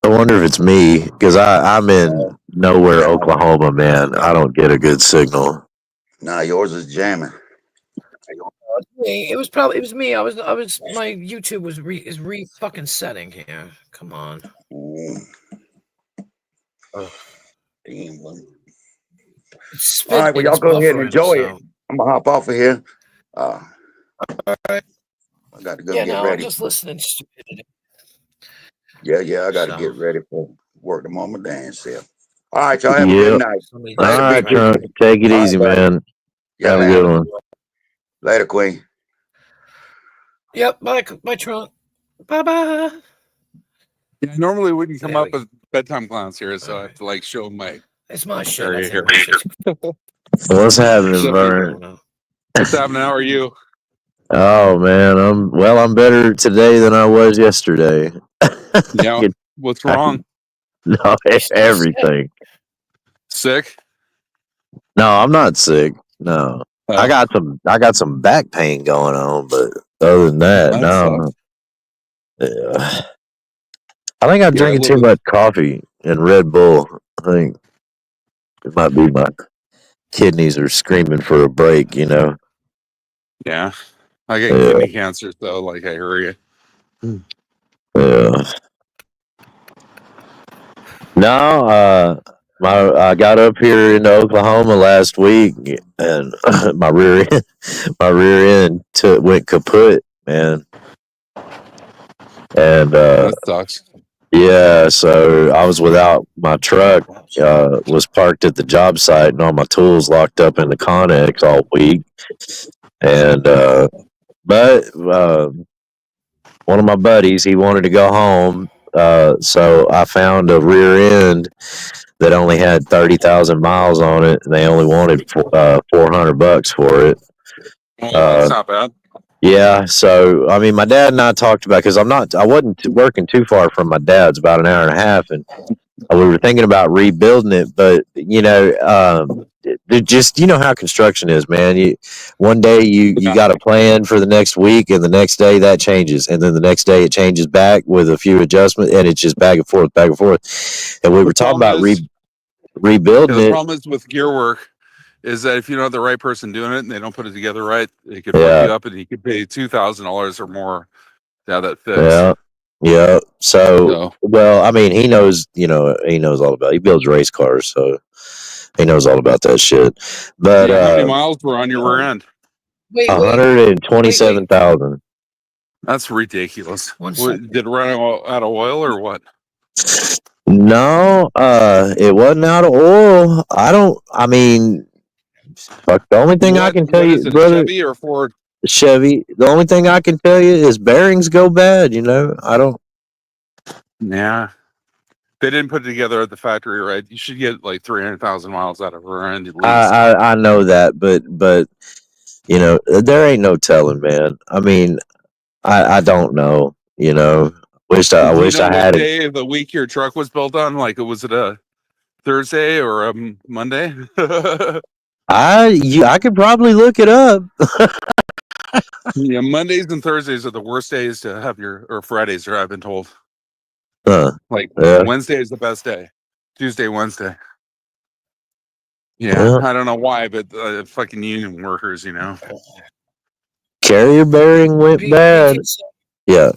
I wonder if it's me because I'm in nowhere, Oklahoma, man. I don't get a good signal. Nah, yours is jamming. It was me. I was my YouTube is re fucking setting here. Come on. All right, well y'all go ahead and enjoy it. I'm gonna hop off of here. All right. I got to go get ready. I'm just listening to stupidity. Yeah, I got to get ready for work tomorrow. My dance here. All right, y'all have a good night. All right, Trump. Take it easy, man. Yeah, have a good one. Later, Queen. Yep, bye, Trump. Bye. Yeah, I normally wouldn't come up with bedtime clowns here, so I have to show them my. It's my shit. Right here. What's happening, Vern? What's happening? How are you? Oh man, I'm better today than I was yesterday. Yeah. What's wrong? No, everything. Sick? No, I'm not sick. No. Oh. I got some back pain going on, but other than that, no. Yeah. I think I'm drinking too much coffee and Red Bull. I think it might be my kidneys are screaming for a break, Yeah. I get kidney cancer, so I hear you. Yeah. No, I got up here into Oklahoma last week, and my rear end went kaput, man. And that sucks. Yeah, so I was without my truck. Was parked at the job site, and all my tools locked up in the Connex all week. And but one of my buddies, he wanted to go home, so I found a rear end that only had 30,000 miles on it, and they only wanted $400 for it. That's not bad. Yeah, so I mean, my dad and I talked about because I wasn't working too far from my dad's, about an hour and a half, and We were thinking about rebuilding it, but just how construction is, man. One day you got a plan for the next week, and the next day that changes, and then the next day it changes back with a few adjustments, and it's just back and forth, back and forth. And we were talking about rebuilding the it. problem is with gear work is that if you don't have the right person doing it and they don't put it together right, it could fuck you up, and you could pay $2,000 or more to have that fixed. Yeah. So, well, I mean, he knows, he knows all about it. He builds race cars, so he knows all about that shit. But how many miles were on your rear end? 127,000. That's ridiculous. Did it run out of oil or what? No, it wasn't out of oil. Fuck, the only thing I can tell you, brother, Chevy or Ford? Chevy. The only thing I can tell you is bearings go bad. I don't. Yeah, they didn't put it together at the factory, right? You should get like 300,000 miles out of her end at least. I know that, but there ain't no telling, man. I mean, I don't know. Wish I had it. Day of the week your truck was built on, like was it a Thursday or a Monday? I could probably look it up. Yeah, Mondays and Thursdays are the worst days to have or Fridays, or I've been told. Wednesday is the best day. Tuesday, Wednesday. Yeah, I don't know why, but fucking union workers, Carrier bearing went bad. Yeah.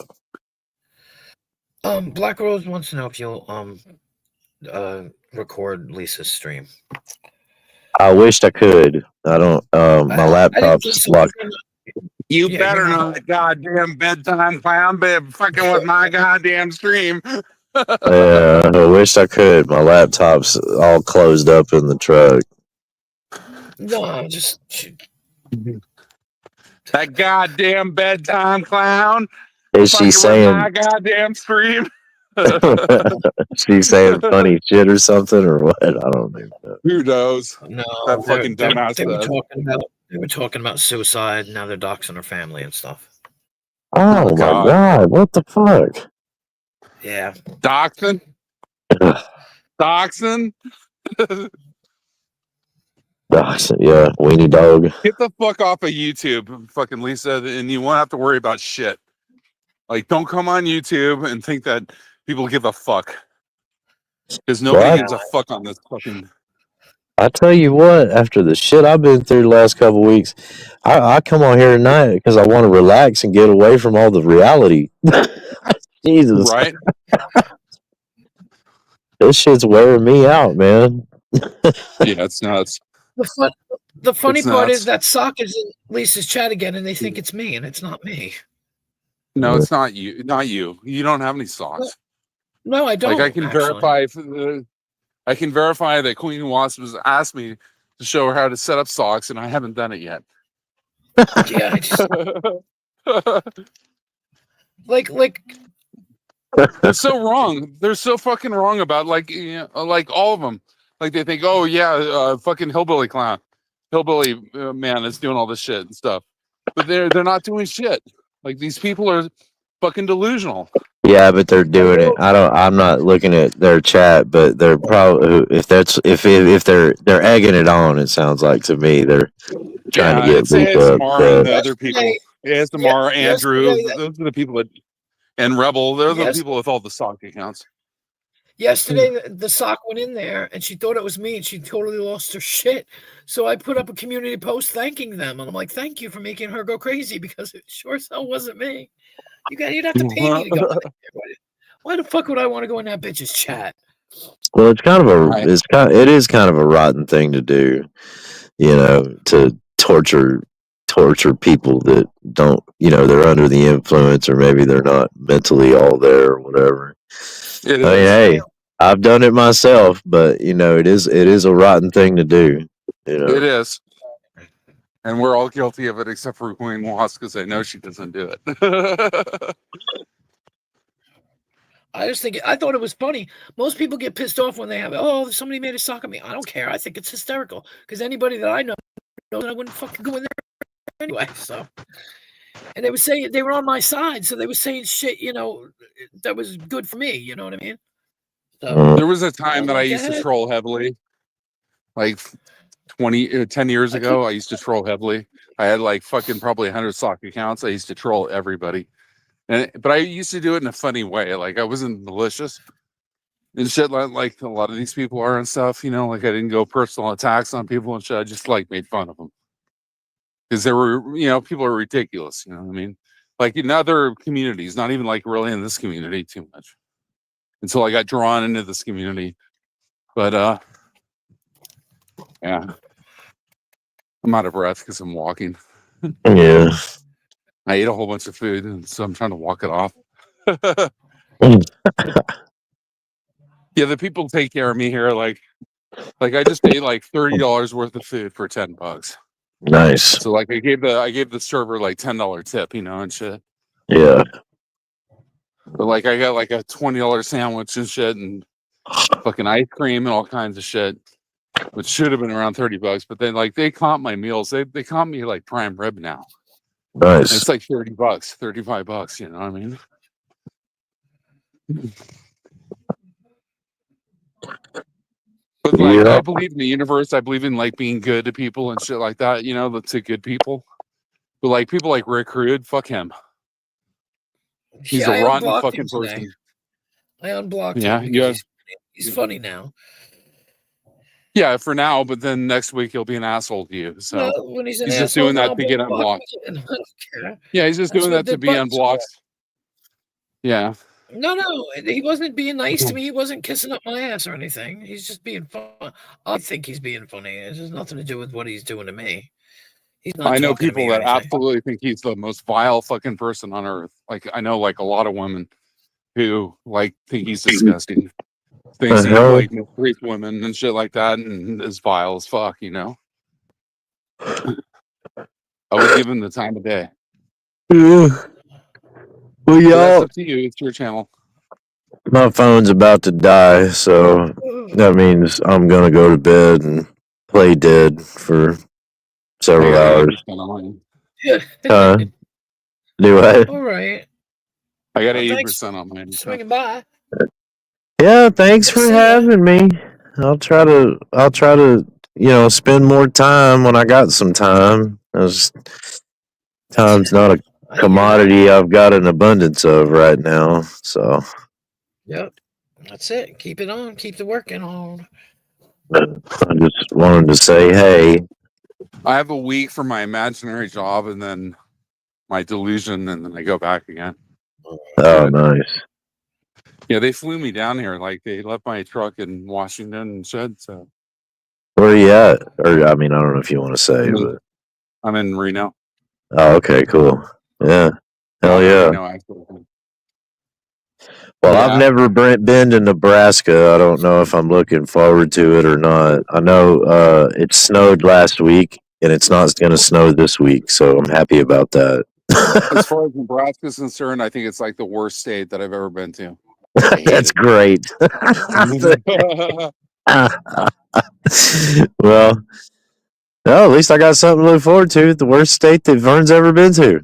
Black Rose wants to know if you'll record Lisa's stream. I wished I could. I don't. My laptop's locked. You better not, goddamn bedtime clown, be fucking with my goddamn stream. Yeah, I wish I could. My laptop's all closed up in the truck. No, just that goddamn bedtime clown. Is she saying my goddamn stream? She's saying funny shit or something or what? I don't know. Who knows? No, that fucking dumbass. They were talking about suicide. Now they're doxing her family and stuff. Oh my god! What the fuck? Yeah, doxing. Doxing. Yeah, weenie dog. Get the fuck off of YouTube, fucking Lisa, and you won't have to worry about shit. Like, don't come on YouTube and think that people give a fuck. Because nobody gives a fuck on this fucking. I tell you what, after the shit I've been through the last couple of weeks, I come on here tonight because I want to relax and get away from all the reality. Jesus. Right? This shit's wearing me out, man. Yeah, it's nuts. The funny part is that Sock is in Lisa's chat again, and they think it's me, and it's not me. No, it's not you. Not you. You don't have any socks. No, I don't. Like I can verify. I can verify that Queen Wasp has asked me to show her how to set up socks, and I haven't done it yet. Yeah, I just like they're so wrong. They're so fucking wrong about like all of them. Like they think, oh yeah, fucking hillbilly clown, hillbilly man is doing all this shit and stuff, but they're not doing shit. Like these people are fucking delusional. Yeah, but they're doing it. I'm not looking at their chat, but they're probably if they're egging it on. It sounds like to me they're trying to get people up. And the other people, ASMR, Andrew, those are the people that, and Rebel. They're the people with all the sock accounts. Yesterday, the sock went in there, and she thought it was me, and she totally lost her shit. So I put up a community post thanking them, and I'm like, "Thank you for making her go crazy because it sure as hell wasn't me. You'd have to pay me to go in there. Why the fuck would I want to go in that bitch's chat?" Well, it is kind of a rotten thing to do, to torture people that don't, they're under the influence, or maybe they're not mentally all there or whatever. Hey, I've done it myself, but it is a rotten thing to do. It is, and we're all guilty of it except for Queen Wasp because I know she doesn't do it. I thought it was funny. Most people get pissed off when they have, somebody made a sock of me. I don't care. I think it's hysterical because anybody that I know knows I wouldn't fucking go in there anyway. So, and they were saying they were on my side, so they were saying shit, that was good for me. You know what I mean? So There was a time that I Go used to ahead. troll heavily, like 10 years ago. I used to troll heavily. I had like fucking probably 100 sock accounts. I used to troll everybody, but I used to do it in a funny way. Like I wasn't malicious and shit like a lot of these people are and stuff. You know, like I didn't go personal attacks on people and shit. I just like made fun of them because they were, people are ridiculous. You know what I mean? Like in other communities, not even like really in this community too much. Until I got drawn into this community. But yeah. I'm out of breath because I'm walking. Yeah. I ate a whole bunch of food, and so I'm trying to walk it off. Yeah, the people take care of me here. Like I just ate like $30 worth of food for $10. Nice. So like I gave the server like $10 tip, and shit. Yeah. But like I got like a $20 sandwich and shit, and fucking ice cream and all kinds of shit, which should have been around $30. But then like they comp my meals. They comp me like prime rib now. Nice. It's like $30, $35. You know what I mean? But like, Yeah. I believe in the universe. I believe in like being good to people and shit like that. To good people. But like people like Rick Rude, fuck him. He's Yeah, a I rotten unblocked fucking him today. person. I unblocked Yeah, him because he's funny now. Yeah, for now. But then next week he'll be an asshole to you. So Well, when he's an he's just asshole, doing then that I'll to get block him unblocked. again. I don't care. Yeah, he's just That's doing what that the to be button's for. unblocked. Yeah. No, he wasn't being nice to me. He wasn't kissing up my ass or anything. He's just being fun. I think he's being funny. It has nothing to do with what he's doing to me. He's not I know talking to people me or that anything. absolutely think he's the most vile fucking person on earth. Like I know like a lot of women who like think he's disgusting. Thinks he hell? like mistreats women and shit like that and is vile as fuck, I would give him the time of day. Yeah. Well, But that's y'all, up to you. It's your channel. my phone's about to die, so that means I'm gonna go to bed and play dead for I several got hours. 80% on mine. Do I? All right. I got Well, 80% thanks on mine. swinging by. Yeah, thanks I'll for see ya. having me. I'll try to, spend more time when I got some time. Time's not a I hear ya. commodity I've got an abundance of right now. So Yep. That's it. Keep it on. Keep the working on. I just wanted to say, hey, I have a week for my imaginary job and then my delusion, and then I go back again. oh, nice. Yeah, they flew me down here. Like they left my truck in Washington and shit. So Where are you at? Or, I mean, I don't know if you want to say, but. I'm in Reno. Oh, okay, cool. Yeah. Hell I'm in yeah. Reno, actually. Well, Yeah. I've never been to Nebraska. I don't know if I'm looking forward to it or not. I know it snowed last week, and it's not going to snow this week, so I'm happy about that. As far as Nebraska's concerned, I think it's like the worst state that I've ever been to. That's great. Well, at least I got something to look forward to. The worst state that Vern's ever been to.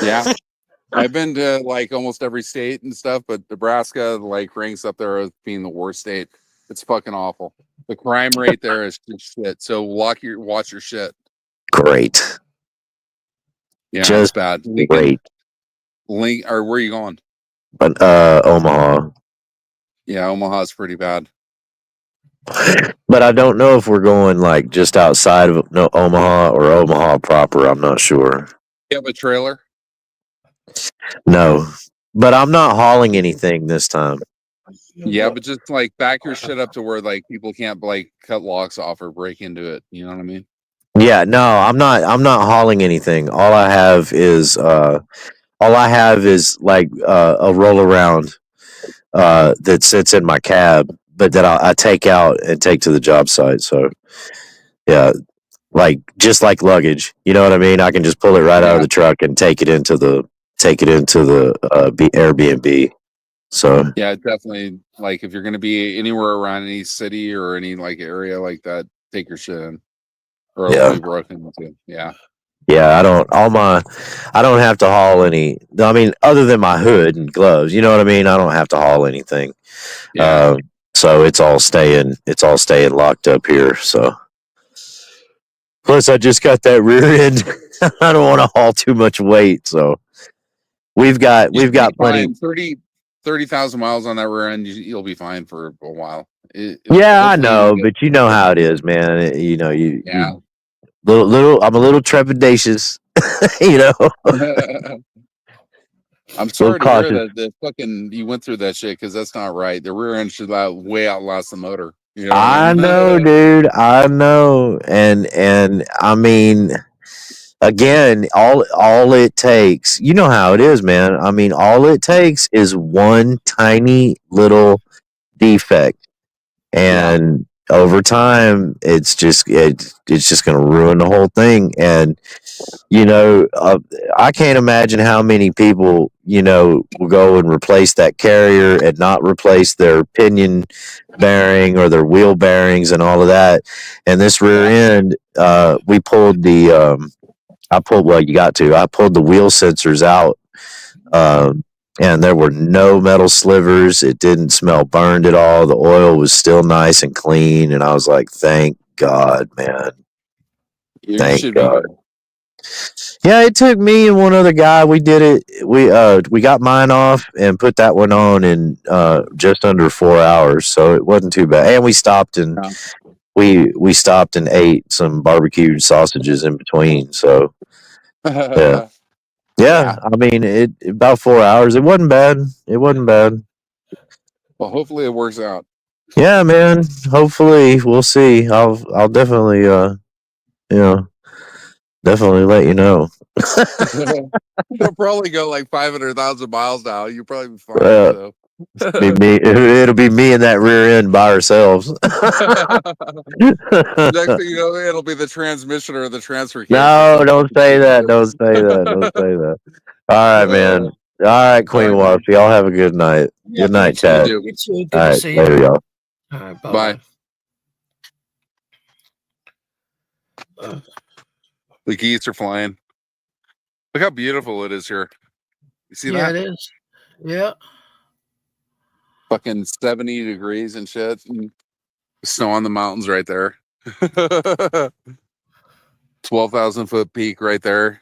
Yeah. I've been to like almost every state and stuff, but Nebraska like ranks up there as being the worst state. It's fucking awful. The crime rate there is just shit. So watch your shit. Great. Yeah, Just it's bad. great. Or where are you going? But Omaha. Yeah, Omaha's pretty bad. But I don't know if we're going like just outside of Omaha or Omaha proper. I'm not sure. You have a trailer? No, but I'm not hauling anything this time. Yeah, but just like back your shit up to where like people can't like cut locks off or break into it. You know what I mean? Yeah, no, I'm not hauling anything. All I have is like a roll around that sits in my cab, but that I take out and take to the job site. So yeah, like just like luggage. You know what I mean? I can just pull it right out of the truck and take it into the Airbnb. So yeah, definitely. Like if you're gonna be anywhere around any city or any like area like that, take your shit in, or it'll be broken into. Yeah. Yeah, I don't have to haul any. I mean, other than my hood and gloves, you know what I mean. I don't have to haul anything. Yeah. So it's all staying locked up here. So plus, I just got that rear end. I don't want to haul too much weight. So You'll we've be got plenty. fine. 30,000 miles on that rear end. You'll be fine for a while. Yeah, I Hopefully you know, get. but you know how it is, man. You know, Yeah. you I'm a little trepidatious. You know, I'm a little sorry to hear cautious. that the fucking you went through that shit because that's not right. The rear end should way outlast the motor. You know what I I mean? know, dude. I know, and I mean, again, all it takes, you know how it is, man. I mean, all it takes is one tiny little defect, Yeah. and over time, it's just going to ruin the whole thing. And you know, I can't imagine how many people, you know, will go and replace that carrier and not replace their pinion bearing or their wheel bearings and all of that. And this rear Yeah. end, we pulled I pulled the wheel sensors out. And there were no metal slivers. It didn't smell burned at all. The oil was still nice and clean. And I was like, thank God, man. You Thank should be God. good. Yeah, it took me and one other guy. We did it. We got mine off and put that one on in just under 4 hours, so it wasn't too bad. And Yeah. we stopped and ate some barbecued sausages in between. So yeah, Yeah. yeah. I mean, it about 4 hours. It wasn't bad. It wasn't bad. Well, hopefully it works out. Yeah, man. Hopefully, we'll see. I'll definitely you know definitely let you know. It'll probably go like 500,000 miles now. You'll probably be fine. Uh, So. be me. It'll be me and that rear end by ourselves. Next thing you know, it'll be the transmission or the transfer case or No, some don't fucking say shit. that. Don't say that. Don't say that. All right, man. All All right, Queen right, man. Waspy. Y'all have a good night. Yeah, Good you night, You too. Chad. too. You too. All Good to right, see you. later, y'all. All right, bye Bye. bye. The geese are flying. Look how beautiful it is here. You see Yeah, that? it is. Yeah. Fucking 70 degrees and shit. And snow on the mountains right there. 12,000 foot peak right there.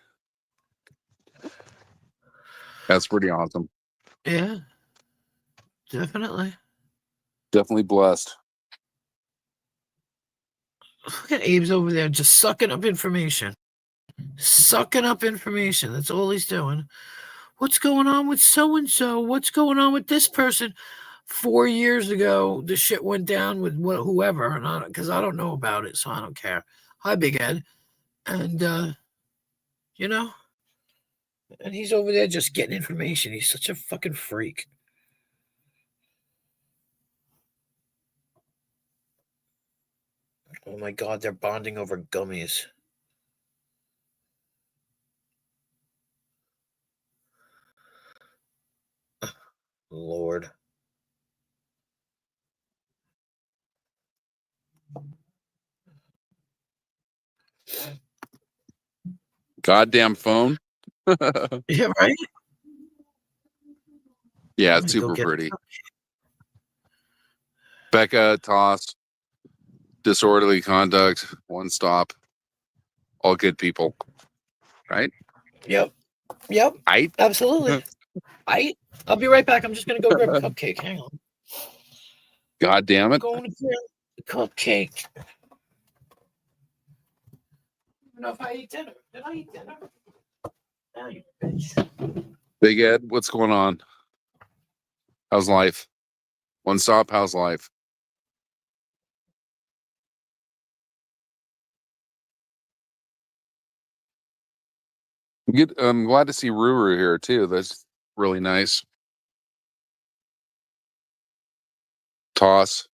That's pretty awesome. Yeah. Definitely. Definitely blessed. Look at Abe's over there just sucking up information. Sucking up information. That's all he's doing. What's going on with so and so? What's going on with this person? 4 years ago, the shit went down with whoever, and because I don't know about it, so I don't care. Hi, Big Ed, and you know, and he's over there just getting information. He's such a fucking freak. Oh my god, they're bonding over gummies. Lord. Goddamn phone. Yeah, right. Yeah, I'm it's gonna go super get. pretty. Becca, Toss, disorderly conduct, one stop. All good people. Right? Yep. Yep. I Absolutely. I'll be right back. I'm just gonna go grab a cupcake. Hang on. God damn it. Going to grab a cupcake. I don't know if I ate dinner. Did I eat dinner? Oh, you bitch. Big Ed, what's going on? How's life? One stop, how's life? I'm glad to see Ruru here too. That's really nice. Toss.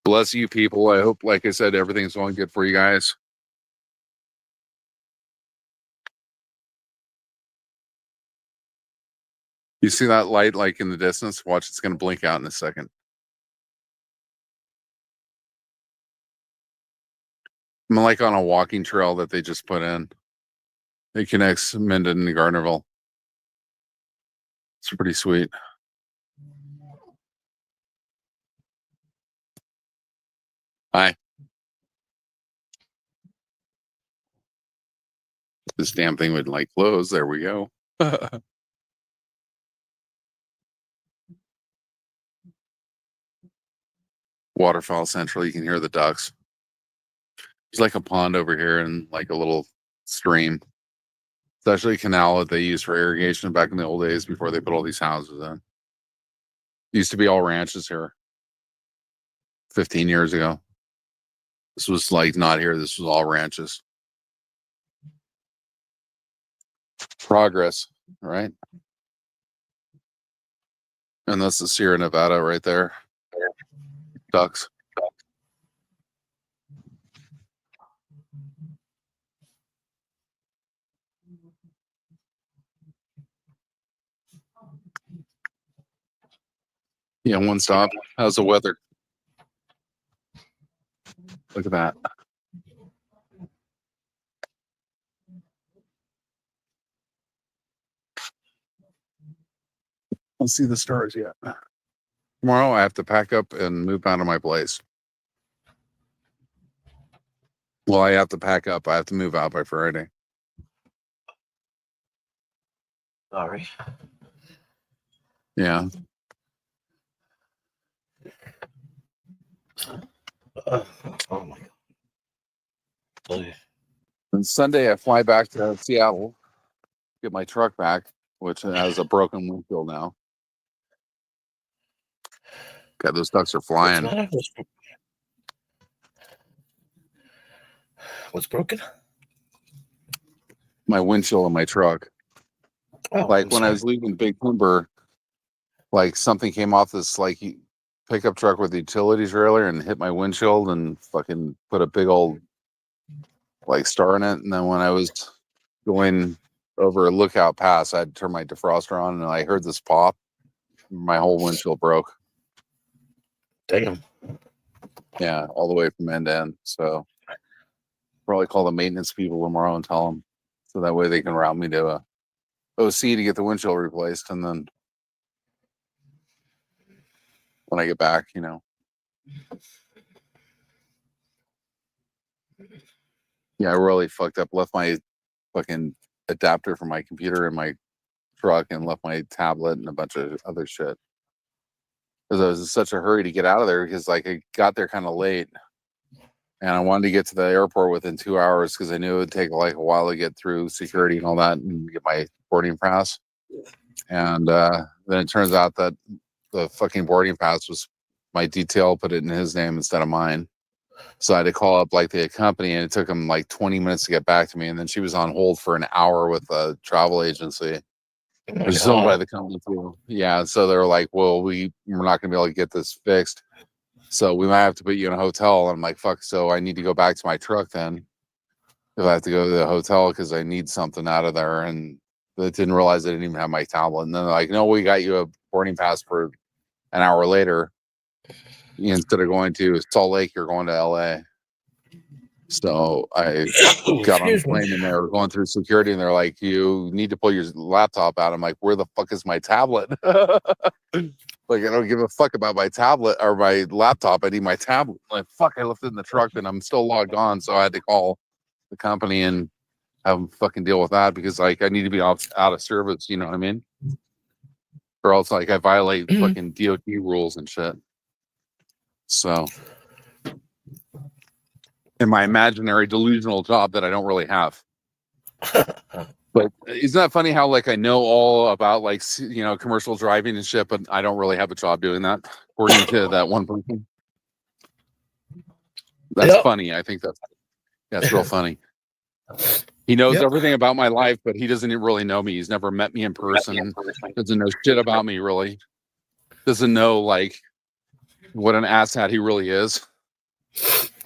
Bless you people. I hope, like I said, everything's going good for you guys. You see that light like in the distance? Watch, it's going to blink out in a second. I'm like on a walking trail that they just put in. It connects Minden and Gardnerville. It's pretty sweet. Hi. This damn thing would like close. There we go. Waterfowl Central. You can hear the ducks. There's like a pond over here and like a little stream. It's actually a canal that they used for irrigation back in the old days before they put all these houses in. Used to be all ranches here 15 years ago. This was like not here. This was all ranches. Progress, right? And that's the Sierra Nevada right there. Ducks. Yeah, one stop. How's the weather? Look at that. I'll see the stars yet. Tomorrow I have to pack up and move out of my place. Well, I have to pack up. I have to move out by Friday. Sorry. Yeah. Oh my God. And Sunday I fly back to Seattle, get my truck back, which has a broken windshield now. God, those ducks are flying. What's broken? My windshield in my truck. Oh, Like I'm when I sorry. was leaving Big Timber, like something came off this like pickup truck with a utility trailer and hit my windshield and fucking put a big old like star in it. And then when I was going over a Lookout Pass, I'd turn my defroster on and I heard this pop. My whole windshield broke. Damn. Yeah, all the way from end to end. So probably call the maintenance people tomorrow and tell them, so that way they can route me to a OC to get the windshield replaced, and then when I get back, you know. Yeah, I really fucked up. Left my fucking adapter for my computer in my truck and left my tablet and a bunch of other shit. Because I was in such a hurry to get out of there because like I got there kind of late. And I wanted to get to the airport within 2 hours because I knew it would take like a while to get through security and all that and get my boarding pass. And then it turns out that the fucking boarding pass was my detail put it in his name instead of mine. So I had to call up like the company and it took them like 20 minutes to get back to me. And then she was on hold for an hour with a travel agency, which is owned by the company too. Yeah. So they were like, well, we're not going to be able to get this fixed. So we might have to put you in a hotel. I'm like, fuck. So I need to go back to my truck then. If I have to go to the hotel because I need something out of there. And they didn't realize I didn't even have my tablet. And then they're like, no, we got you a boarding pass for an hour later. Instead of going to Salt Lake, you're going to LA. So I got on the plane and they were going through security and they're like, you need to pull your laptop out. I'm like, where the fuck is my tablet? Like, I don't give a fuck about my tablet or my laptop. I need my tablet. Like, fuck, I left it in the truck and I'm still logged on. So I had to call the company and have them fucking deal with that because, like, I need to be out of service. You know what I mean? Or else, like, I violate fucking DOT rules and shit. So, in my imaginary delusional job that I don't really have. But isn't that funny how like I know all about like you know commercial driving and shit, but I don't really have a job doing that, according to that one person. That's funny. I think that's real funny. He knows everything about my life, but he doesn't really know me. He's never met me in person. Doesn't know shit about me really. Doesn't know like what an asshat he really is.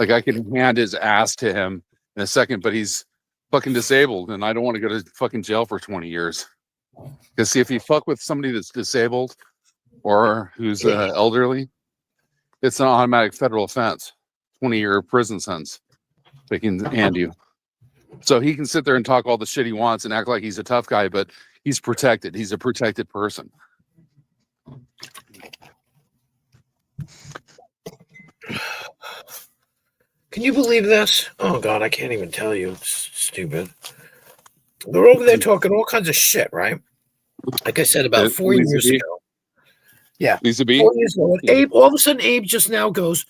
Like I can hand his ass to him in a second, but he's fucking disabled and I don't want to go to fucking jail for 20 years. Because see, if you fuck with somebody that's disabled or who's elderly, it's an automatic federal offense, 20-year prison sentence. They can hand you. So he can sit there and talk all the shit he wants and act like he's a tough guy, but he's protected. He's a protected person. Can you believe this? Oh God, I can't even tell you. It's stupid. They're over there talking all kinds of shit, right? Like I said, about 4 Lisa years B? ago. Yeah, Lisa B? 4 years ago. And Abe, all of a sudden, Abe just now goes,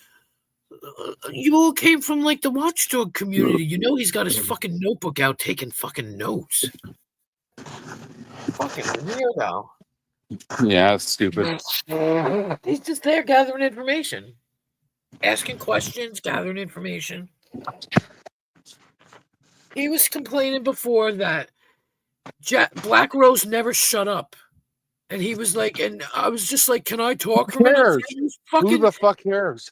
"You all came from like the watchdog community. You know, he's got his fucking notebook out taking fucking notes. Fucking weirdo. Yeah, it's stupid. He's just there gathering information, asking questions, gathering information. He was complaining before that Black Rose never shut up. And he was like, and I was just like, can I talk for a minute? Who the fuck cares?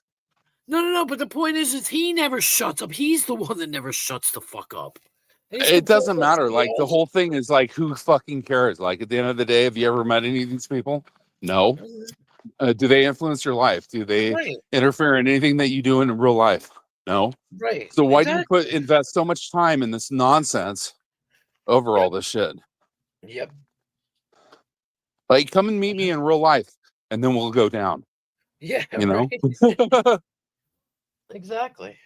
No. But the point is he never shuts up. He's the one that never shuts the fuck up. It doesn't matter. Like the whole thing is like, who fucking cares? Like at the end of the day, have you ever met any of these people? No. Do they influence your life? Do they interfere in anything that you do in real life? No. Right. So why do you invest so much time in this nonsense over all this shit? Yep. Like, come and meet me in real life, and then we'll go down. Yeah. You know. Right. Exactly.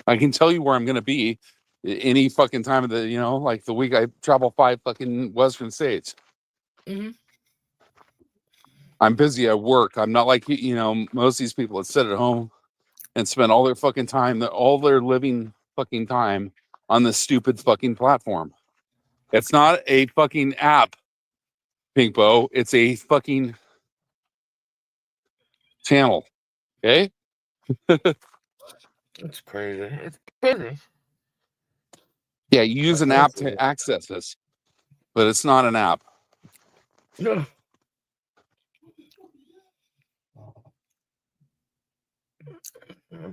I can tell you where I'm gonna be any fucking time of the, like the week I travel 5 fucking Western states. Mm-hmm. I'm busy at work. I'm not like, most of these people that sit at home and spend all their fucking time, all their living fucking time on this stupid fucking platform. It's not a fucking app, Pinkbo. It's a fucking channel. Okay? It's crazy. It's crazy. Yeah, you use an app to access this, but it's not an app. No.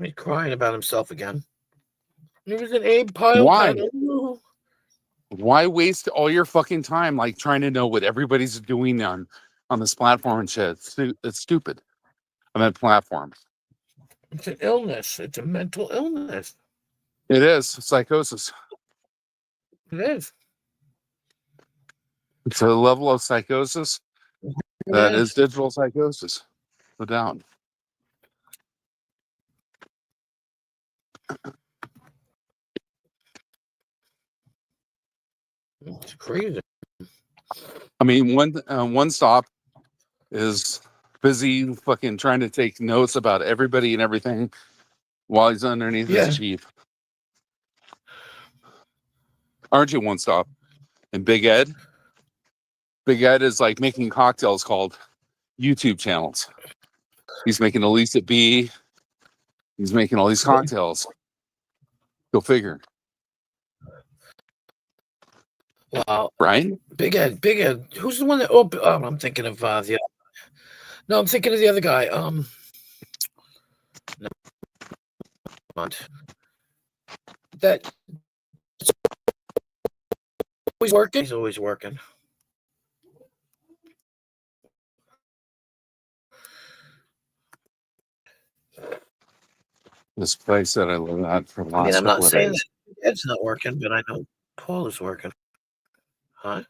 He's crying about himself again. He was an Abe Pile. Why? Why waste all your fucking time like trying to know what everybody's doing on this platform and shit? It's stupid. I meant platform. It's an illness. It's a mental illness. It is psychosis. It is. It's a level of psychosis that is digital psychosis. No doubt. It's crazy. I mean, one stop is busy fucking trying to take notes about everybody and everything while he's underneath his chief. Aren't you one stop? And Big Ed is like making cocktails called YouTube channels. He's making Elisa B. He's making all these cocktails. Go figure. Wow. Right? Big Ed. Who's the one that? Oh, I'm thinking of the. No, I'm thinking of the other guy. No. That. He's working. He's always working. This place that I live at for the last. I mean, I'm not saying that Ed's not working, but I know Paul is working. Huh?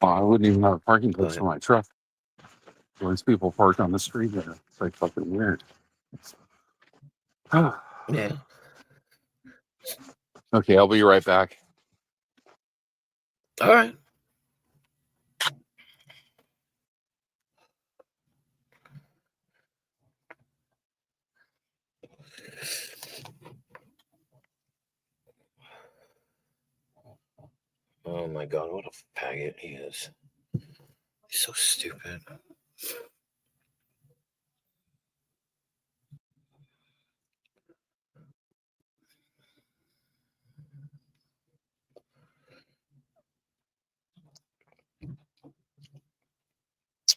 Well, I wouldn't even have a parking place for my truck. There's people parked on the street there. It's like fucking weird. Yeah. Okay, I'll be right back. All right. Oh my God, what a faggot he is. He's so stupid.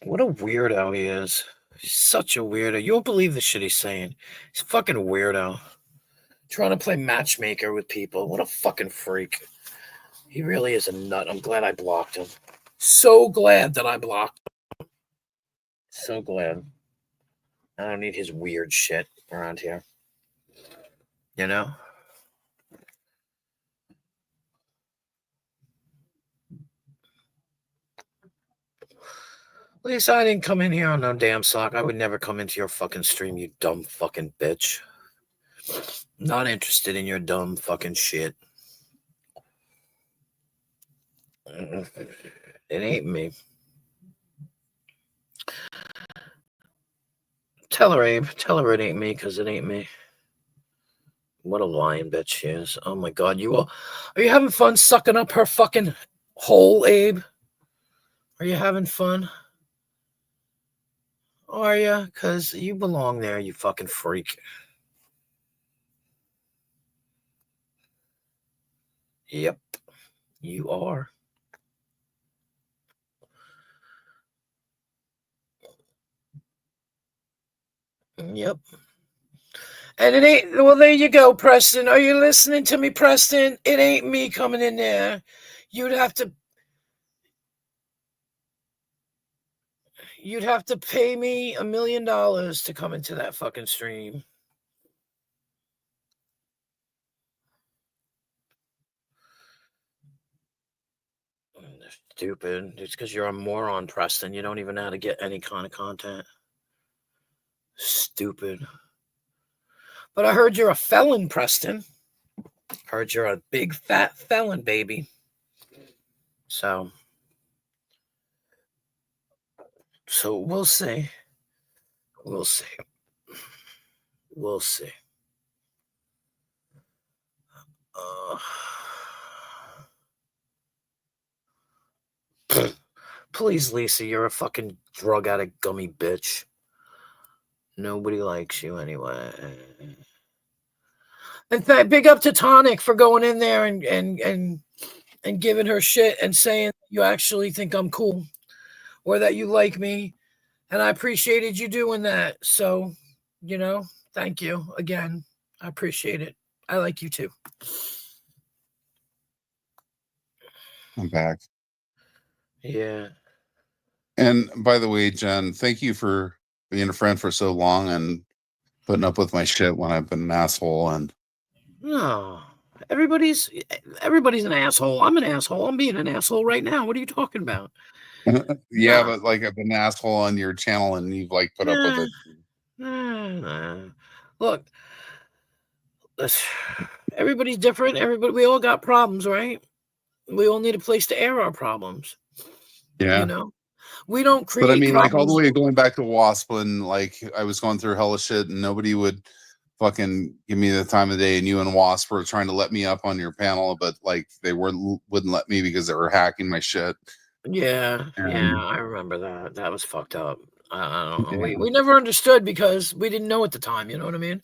What a weirdo he is. He's such a weirdo. You won't believe the shit he's saying. He's a fucking weirdo. Trying to play matchmaker with people. What a fucking freak. He really is a nut. I'm glad I blocked him. So glad that I blocked him. So glad. I don't need his weird shit around here. You know? At least I didn't come in here on no damn sock. I would never come into your fucking stream, you dumb fucking bitch. Not interested in your dumb fucking shit. It ain't me. Tell her, Abe. Tell her it ain't me, because it ain't me. What a lying bitch she is. Oh my god, you all. Are you having fun sucking up her fucking hole, Abe? Are you having fun? Are you? Because you belong there, you fucking freak. Yep, you are. Yep. And it ain't, well, there you go, Preston. Are you listening to me, Preston? It ain't me coming in there. You'd have to pay me $1 million to come into that fucking stream. Stupid. It's because you're a moron, Preston. You don't even know how to get any kind of content. Stupid. But I heard you're a felon, Preston. Heard you're a big fat felon, baby. So we'll see. We'll see. We'll see. Please, Lisa, you're a fucking drug addict gummy bitch. Nobody likes you anyway. In fact, big up to Tonic for going in there and giving her shit and saying you actually think I'm cool or that you like me. And I appreciated you doing that. So, thank you again. I appreciate it. I like you too. I'm back. Yeah. And by the way, Jen, thank you for being a friend for so long and putting up with my shit when I've been an asshole. And No, everybody's an asshole. I'm an asshole. I'm being an asshole right now. What are you talking about? yeah, Nah. but like I've been an asshole on your channel and you've like put up with it. Nah. Look, everybody's different. We all got problems, right? We all need a place to air our problems. Yeah. We don't create. But I mean, like all the problems. way going back to Wasp when like I was going through hella shit and nobody would fucking give me the time of day, and you and Wasp were trying to let me up on your panel, but like they wouldn't let me because they were hacking my shit. Yeah, I remember that. That was fucked up. I don't know. We never understood because we didn't know at the time. You know what I mean?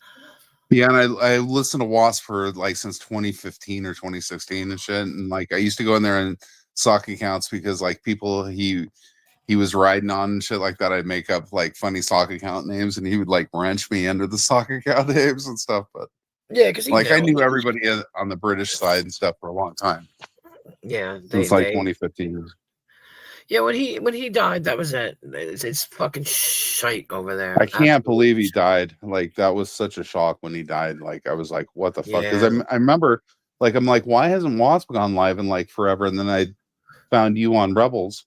Yeah, and I listened to Wasp for like since 2015 or 2016 and shit, and like I used to go in there and sock accounts because like people he was riding on and shit like that. I'd make up like funny sock account names, and he would like wrench me under the sock account names and stuff. But yeah, because like I knew everybody on the British side and stuff for a long time. Yeah, since like 2015. Yeah, when he died, that was it. It's fucking shite over there. I can't believe he died. Like that was such a shock when he died. Like I was like, what the fuck? Because I remember, like, I'm like, why hasn't Wasp gone live in like forever? And then I found you on Rebels,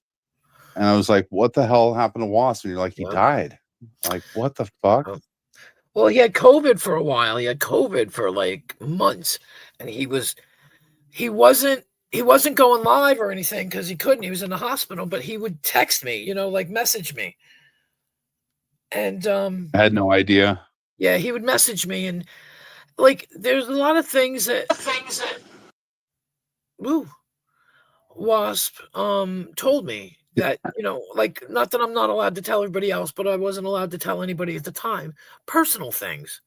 and I was like, what the hell happened to Wasp? And you're like, he died. Like, what the fuck? Well, he had COVID for a while. He had COVID for like months, and he wasn't going live or anything because he couldn't. He was in the hospital, but he would text me, like message me. And I had no idea. Yeah, he would message me, and like there's a lot of things that Wasp told me that, like, not that I'm not allowed to tell everybody else, but I wasn't allowed to tell anybody at the time. Personal things.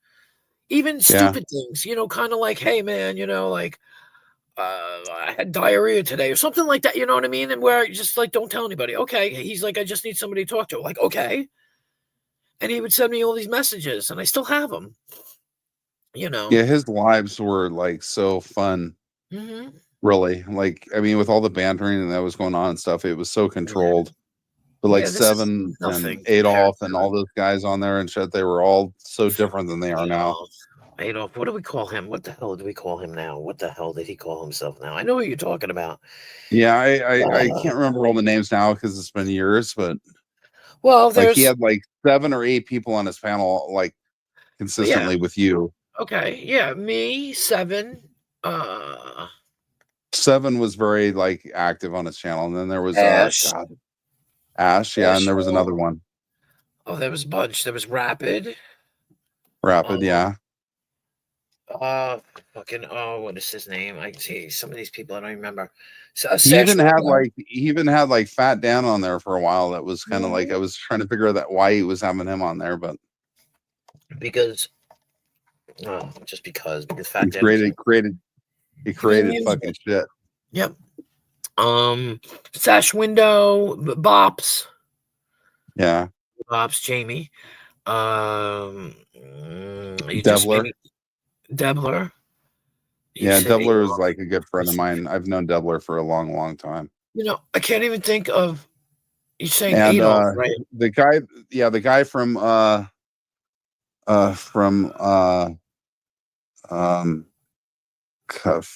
Even stupid things, kind of like, hey man, like I had diarrhea today or something like that, you know what I mean? And where just like, don't tell anybody. Okay. He's like, I just need somebody to talk to. Like, okay. And he would send me all these messages, and I still have them. Yeah, his lives were like so fun. Mm-hmm. Really. Like, I mean, with all the bantering that was going on and stuff, it was so controlled. But like Yeah, this is Seven nothing and compared Adolf to and all those guys on there and shit, they were all so different than they are now. Adolf, what do we call him? What the hell do we call him now? What the hell did he call himself now? I know what you're talking about. Yeah, I can't remember all the names now because it's been years, but Well, like there's he had like 7 or 8 people on his panel, like consistently with you. okay, yeah, me, Seven, 7 was very like active on his channel, and then there was Ash. Ash, yeah, and there was Ash another Wall. one. Oh, there was a bunch. There was Rapid. Rapid, yeah. Fucking what is his name? I see some of these people I don't remember. So, He even had like Fat Dan on there for a while. That was kind of like I was trying to figure out that why he was having him on there, but because because Fat he Dan created fucking shit. Yep. Sash Window, Bops, Yeah. Jamie. Debler. Yeah, Debler is like a good friend of mine. I've known Debler for a long, long time. You know, I can't even think of you saying And Adolf, right? the guy from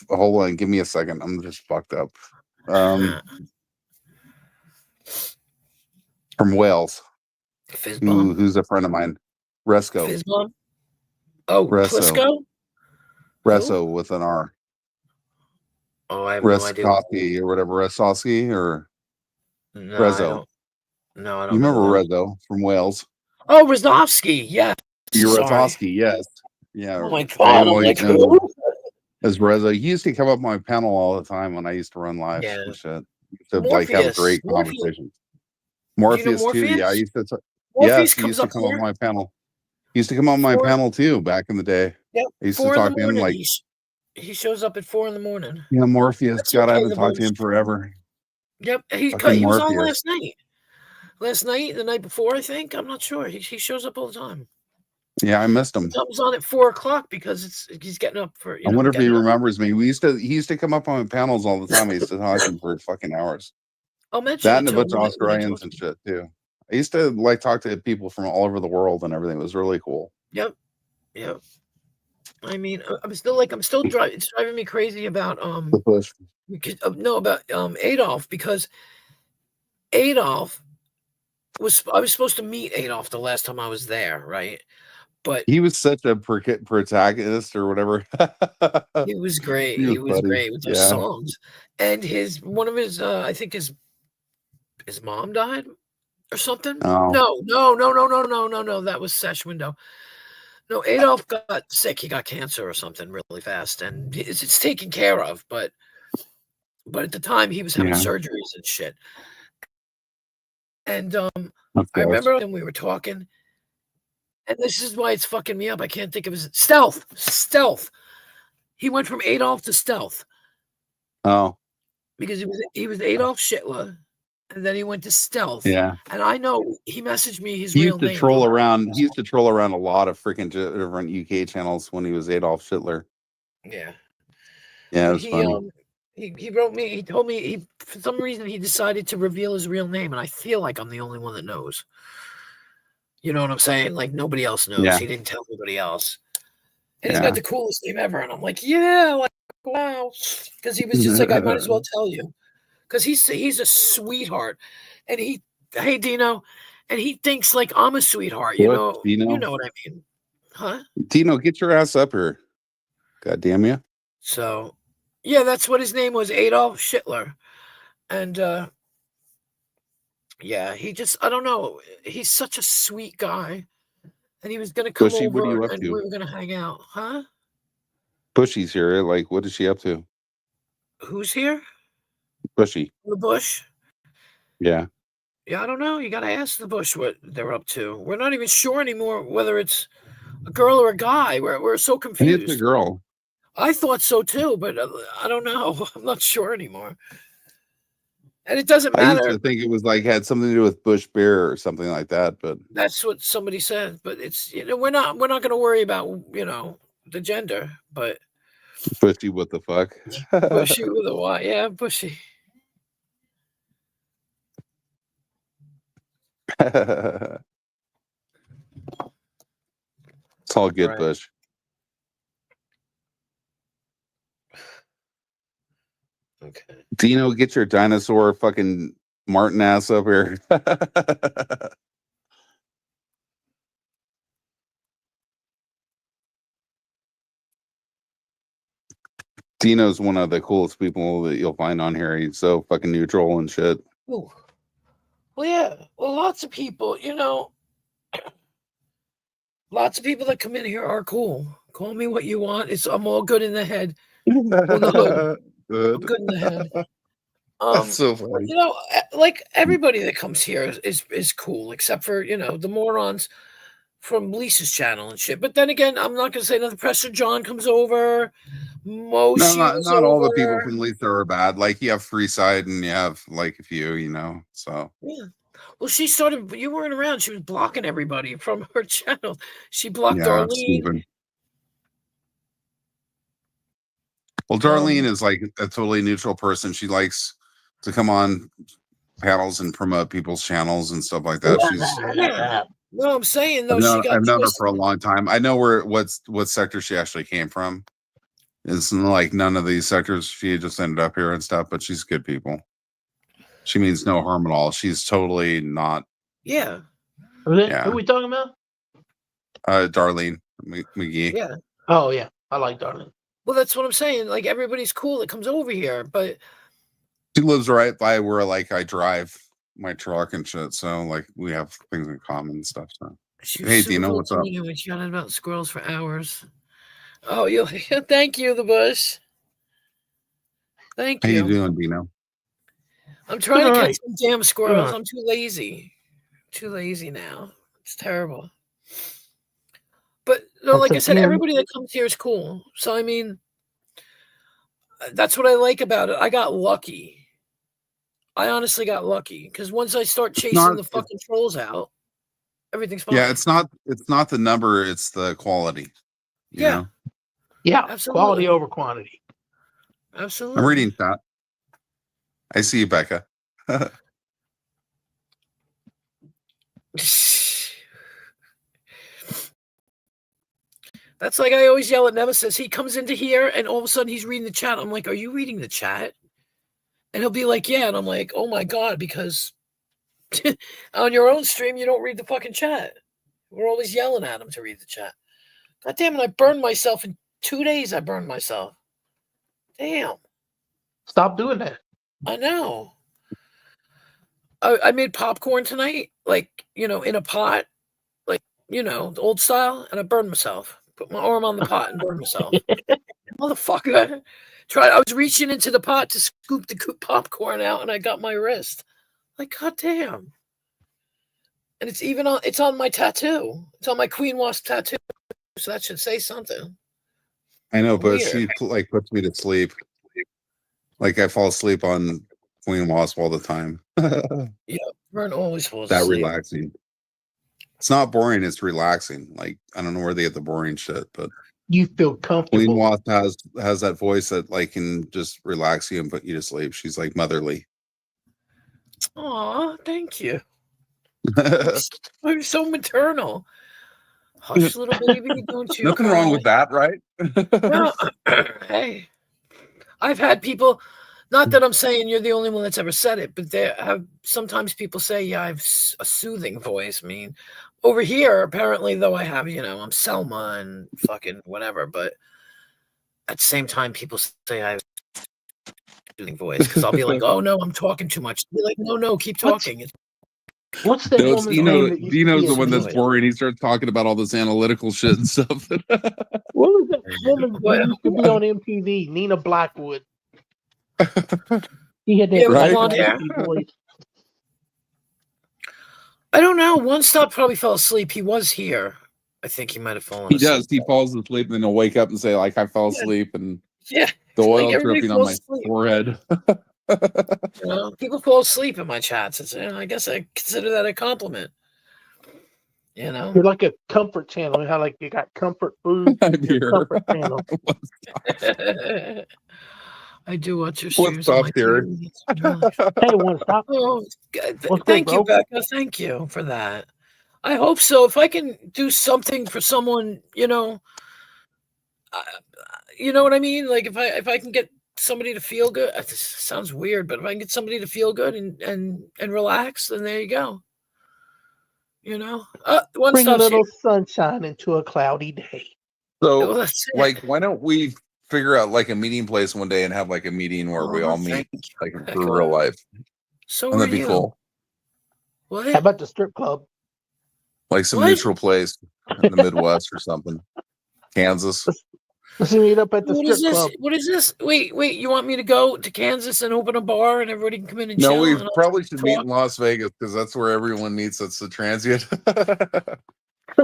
hold on, give me a second. I'm just fucked up. From Wales. Who's a friend of mine. Resco. Fizzbomb? Oh, Resso. Plisco? Resso with an R. Oh, I have no idea. Reskoski or whatever. Resoski or No, Rezo. I don't You remember know. Rezo from Wales? Oh, Rozovsky, yes. Rosowski, yes. Yeah. Oh my god, I'm like, who? As Rezo. He used to come up my panel all the time when I used to run lives and shit. To like have a great conversation. Morpheus too. Yeah, I used to he used to come on my panel. He used to come on my panel too back in the day. Yep. I used to talk to him like he shows up at 4 a.m. Yeah, Morpheus. God, I haven't talked to him forever. Yep. He was on last night. The night before, I think. I'm not sure. He shows up all the time. Yeah, I missed him. I was on at 4 o'clock because he's getting up for. I wonder if he remembers me. He used to come up on my panels all the time. I used to talk to him for fucking hours. I'll mention that and a bunch of Australians and shit too. I used to like talk to people from all over the world and everything. It was really cool. Yep. I mean, I'm still driving. It's driving me crazy about the push. About Adolf, because Adolf I was supposed to meet Adolf the last time I was there, right? But he was such a protagonist or whatever. He was great. He was great with those songs. And one of his I think his mom died or something. Oh. No. That was Sash Window. No, Adolf got sick. He got cancer or something really fast, and it's taken care of. But at the time, he was having surgeries and shit. And I remember when we were talking, and this is why it's fucking me up. I can't think of his Stealth. He went from Adolf to Stealth. Oh, because he was Adolf Schittler. And then he went to Stealth. Yeah. And I know he messaged me his real name. He used to troll around a lot of freaking different UK channels when he was Adolf Schittler. Yeah. Yeah, it was funny. He wrote me, he told me for some reason he decided to reveal his real name, and I feel like I'm the only one that knows. You know what I'm saying? Like nobody else knows. Yeah. He didn't tell anybody else. And he's got the coolest name ever. And I'm like, yeah, like wow. Because he was just like, I might as well tell you. Because he's a sweetheart, and hey Dino, and he thinks like I'm a sweetheart. You know what I mean, huh? Dino, get your ass up here! God damn you! So, yeah, that's what his name was, Adolf Schittler, and yeah, I don't know. He's such a sweet guy, and he was gonna come Bushy, over what are you up and to? we were gonna hang out, huh? Bushy's here. Like, what is she up to? Who's here? Bushy. The Bush. Yeah. Yeah, I don't know. You got to ask the Bush what they're up to. We're not even sure anymore whether it's a girl or a guy. We're so confused. It's a girl. I thought so too, but I don't know. I'm not sure anymore. And it doesn't matter. I used to think it was like had something to do with Bush Bear or something like that, but that's what somebody said. But it's we're not going to worry about the gender, but Bushy, what the fuck? Bushy with a Y. Yeah, bushy. It's all good, Right. Bush. Okay. Dino, get your dinosaur fucking Martin ass up here. Dino's one of the coolest people that you'll find on here. He's so fucking neutral and shit. Ooh. Well, yeah. Well, lots of people, lots of people that come in here are cool. Call me what you want. I'm all good in the head. the hood. I'm Good. good in the head. That's so But, funny. like everybody that comes here is cool, except for the morons from Lisa's channel and shit. But then again, I'm not gonna say nothing. Pressure John comes over. No, Moshi was not all the people over. from Lisa are bad. Like you have Freeside and you have like a few, so Yeah. Well, she started. You weren't around. She was blocking everybody from her channel. She blocked yeah, Darlene. Steven. Well, Darlene is like a totally neutral person. She likes to come on panels and promote people's channels and stuff like that. Yeah. No, I'm saying though, she got I've known her for a twisted. long time. I know what sector she actually came from. It's like none of these sectors. She just ended up here and stuff, but she's good people. She means no harm at all. She's totally not. Yeah. Yeah. Who we talking about? Darlene McGee. Yeah. Oh yeah, I like Darlene. Well, that's what I'm saying. Like everybody's cool that comes over here, but She lives right by where like I drive my truck and shit. So like we have things in common and stuff. So hey, Dino, what's up? We chatted about squirrels for hours. Oh, you thank you, the bush. Thank How you. you doing, Dino? I'm trying to All catch right. some damn squirrels. Good. I'm too lazy. Too lazy now. It's terrible. But no, like I said, everybody that comes here is cool. So I mean, that's what I like about it. I got lucky. I honestly got lucky because once I start chasing the fucking trolls out, everything's fine. Yeah, it's not the number, it's the quality. You know? Yeah, absolutely. quality over quantity. Absolutely. I'm reading that. I see you, Becca. That's like I always yell at Nemesis. He comes into here and all of a sudden he's reading the chat. I'm like, are you reading the chat? And he'll be like, yeah. And I'm like, oh my God, because on your own stream, you don't read the fucking chat. We're always yelling at him to read the chat. God damn it, I burned myself in 2 days. I burned myself. Damn. Stop doing that. I know. I made popcorn tonight, like, in a pot, like, the old style, and I burned myself. Put my arm on the pot and burned myself. Motherfucker. I was reaching into the pot to scoop the popcorn out, and I got my wrist. Like, God damn. And it's on my tattoo. It's on my Queen Wasp tattoo. So that should say something. I know, but Weird. she like puts me to sleep. Like I fall asleep on Queen Wasp all the time. Yeah, Vern always falls that asleep. relaxing. It's not boring, it's relaxing. Like I don't know where they get the boring shit, but you feel comfortable. Queen Wasp has that voice that like can just relax you and put you to sleep. She's like motherly. Aw, thank you. I'm so maternal. Hush, little baby, don't you Nothing wrong with that, right? No. Hey, I've had people, not that I'm saying you're the only one that's ever said it, but sometimes people say, yeah, I have a soothing voice. I mean, over here, apparently, though I have, I'm Selma and fucking whatever, but at the same time, people say I have a soothing voice because I'll be like, oh no, I'm talking too much. They'll be like, no, keep talking. What's that woman's name? That Dino's the one that's boring. He starts talking about all this analytical shit and stuff. What was that woman who used to be on MTV? Nina Blackwood. He had that blonde hair. voice. I don't know. One Stop probably fell asleep. He was here. I think he might have fallen asleep. He does. He falls asleep and then he'll wake up and say, like, I fell asleep and the oil dripping on my forehead. People fall asleep in my chats. I guess I consider that a compliment. You know. You're like a comfort channel. How like you got comfort food. Your comfort channel. I do watch your What's streams on up, my Derek? TV. It's really- Hey, one stop. Oh, What's thank good, you, bro? Becca. Thank you for that. I hope so. If I can do something for someone, you know what I mean? Like if I can get somebody to feel good, this sounds weird, but if I can get somebody to feel good and relax, then there you go. You know, one Bring a stop little shop. sunshine into a cloudy day. So, Well, that's it. like, why don't we figure out like a meeting place one day and have like a meeting where we Oh, all meet, thank you, like Becca. for real life? So And are that'd be you. cool. What? How about the strip club? Like some What? neutral place in the Midwest or something. Kansas. Let's meet up at the What strip is this? club. What is this? Wait. You want me to go to Kansas and open a bar and everybody can come in and No, chill? we And I'll probably should meet talk? in Las Vegas because that's where everyone meets. That's the transient.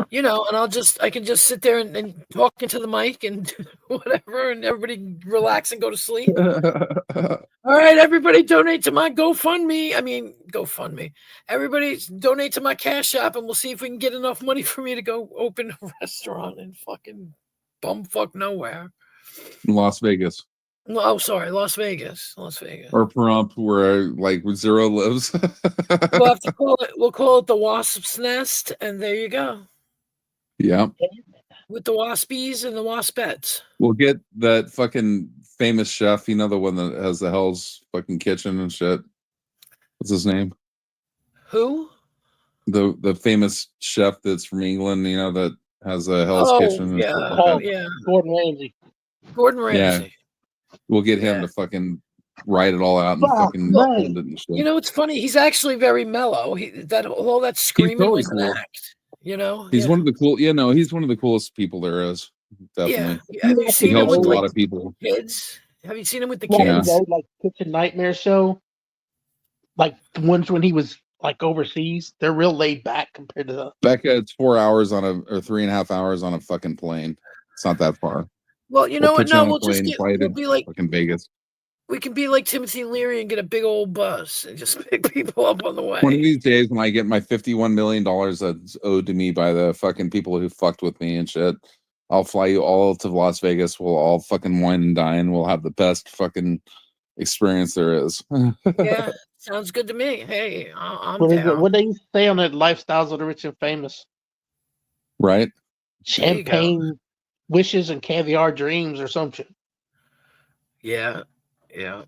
You know, and I can just sit there and talk into the mic and do whatever, and everybody relax and go to sleep. All right, everybody donate to my GoFundMe. I mean, GoFundMe. Everybody donate to my Cash App, and we'll see if we can get enough money for me to go open a restaurant in fucking bumfuck nowhere. Las Vegas No, oh, sorry, Las Vegas. Las Vegas. or Pahrump, where like Zero lives. We'll have to call it. We'll call it the Wasp's Nest, and there you go. Yeah, With the Waspies and the Waspettes. we'll get that fucking famous chef. You know, the one that has the Hell's fucking Kitchen and shit. What's his name? Who? The famous chef that's from England. You know, that has a Hell's Oh, Kitchen. And yeah. stuff like Oh, that. Yeah. Gordon Ramsay. Gordon Yeah. Ramsay. We'll get him Yeah. to fucking write it all out and Fuck, fucking right. send it and shit. You know, it's funny. He's actually very mellow. All that screaming totally was an cool. act. You know, He's yeah. one of the cool. Yeah, no, he's one of the coolest people there is. Definitely, Yeah. Have you he seen him helps a with lot like of people. kids? Have you seen him with the Long Yeah. kids? ago, like Kitchen Nightmare show. Like the ones when he was like overseas, they're real laid back compared to the. Becca, it's 4 hours on or 3.5 hours on a fucking plane. It's not that far. Well, you We'll know what? put you No, on a we'll just plane, fly we'll to be like fucking Vegas. we can be like Timothy Leary and get a big old bus and just pick people up on the way. One of these days, when I get my $51 million that's owed to me by the fucking people who fucked with me and shit, I'll fly you all to Las Vegas. We'll all fucking wine and dine. We'll have the best fucking experience there is. Yeah, sounds good to me. Hey, I'm What is it? down. What they used to say on that Lifestyles of the Rich and Famous? Right? There you go. Champagne wishes and caviar dreams or some shit. Yeah, yeah.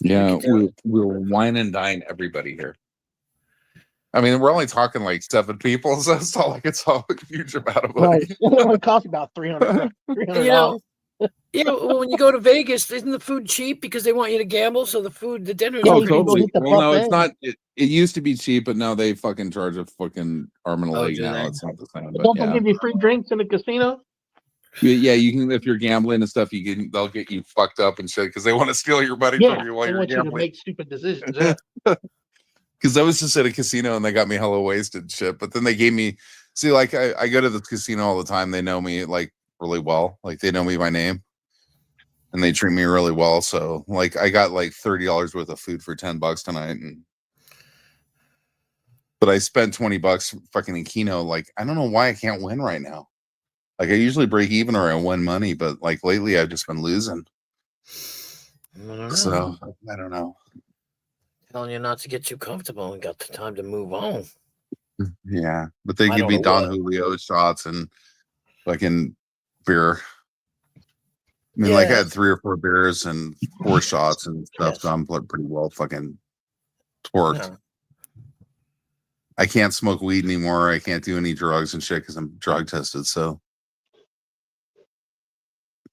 Yeah, can do we'll wine and dine everybody here. I mean, we're only talking like 7 people, so it's not like it's all a huge amount of money. Right. It only costs about $300. You know, yeah. Well, when you go to Vegas, isn't the food cheap because they want you to gamble? So the dinner. Yeah, Oh, you can go totally. hit the Well, no, it's buffet. not. It used to be cheap, but now they fucking charge a fucking arm and a Oh, leg do now. they? It's not the same. But But don't they yeah. give you free drinks in the casino? Yeah, you can if you're gambling and stuff. They'll get you fucked up and shit because they want to steal your money Yeah, from you while they you're want you to gambling. make stupid decisions. Yeah. Because I was just at a casino and they got me hella wasted and shit. But then they gave me like I go to the casino all the time. They know me like really well. Like they know me by name. And they treat me really well. So like I got like $30 worth of food for $10 tonight. But I spent $20 fucking in Keno. Like, I don't know why I can't win right now. Like I usually break even or I win money, but like lately I've just been losing. I don't know. So I don't know. Telling you not to get too comfortable and got the time to move on. Yeah. But they I give don't me know Don what. Julio shots and fucking beer. I mean, like I Yeah. had 3 or 4 beers and 4 shots and stuff. Yes. So I'm pretty well fucking torqued. No. I can't smoke weed anymore. I can't do any drugs and shit because I'm drug tested. So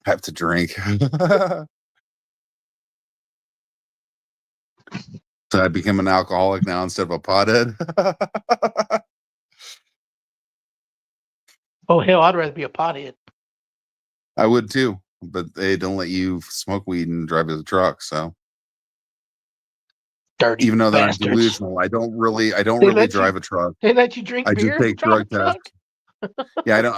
I have to drink. So I become an alcoholic now instead of a pothead. Oh hell, I'd rather be a pothead. I would too, but they don't let you smoke weed and drive a truck. So Dirty. even though that I'm bastards. delusional, I don't really They really let you- drive a truck. They let you drink I just beer. take drive a drug tests. Yeah, I don't.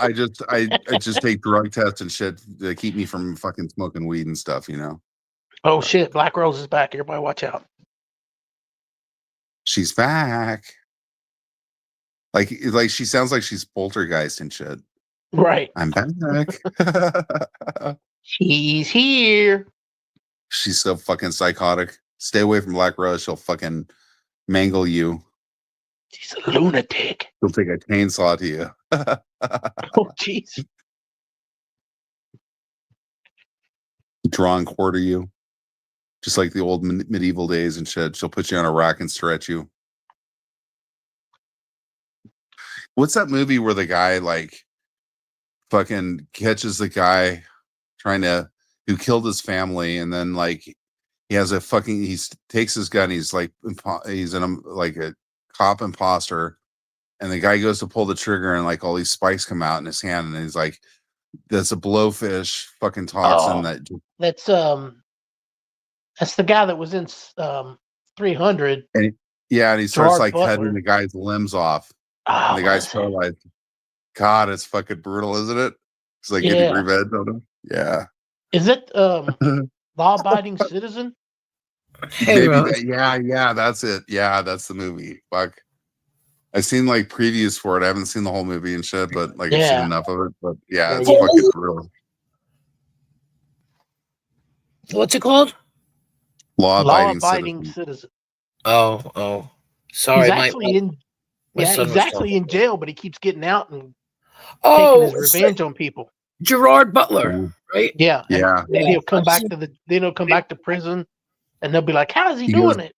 I just take drug tests and shit to keep me from fucking smoking weed and stuff. You know. Oh shit, Black Rose is back. Everybody watch out. She's back. Like she sounds like she's poltergeist and shit. Right. I'm back. She's here. She's so fucking psychotic. Stay away from Black Rose. She'll fucking mangle you. She's a lunatic. She'll take a chainsaw to you. Oh, jeez. Draw and quarter you. Just like the old medieval days and shit. She'll put you on a rack and stretch you. What's that movie where the guy like fucking catches the guy who killed his family, and then like he has a fucking takes his gun, he's like he's in like a cop imposter, and the guy goes to pull the trigger and like all these spikes come out in his hand, and he's like, that's a blowfish fucking toxin that's the guy that was in 300. and he starts Gerard like Butler. cutting the guy's limbs off. Oh, And the guy's paralyzed. God, it's fucking brutal, isn't it? It's like getting revenge on him. Yeah. Is it Law-Abiding Citizen? Hey, Ron. Yeah, that's it. Yeah, that's the movie. Fuck. I've seen like previews for it. I haven't seen the whole movie and shit, but like I've seen enough of it. But yeah, it's fucking brutal. What's it called? Law-Abiding Citizen. Oh. Sorry. He's actually in my son he's was actually in jail, but he keeps getting out and Oh, taking his revenge on people. Gerard Butler, right? Yeah. Yeah. Then he'll come back I've to he'll come back to prison, and they'll be like, "How is he He doing goes- it?"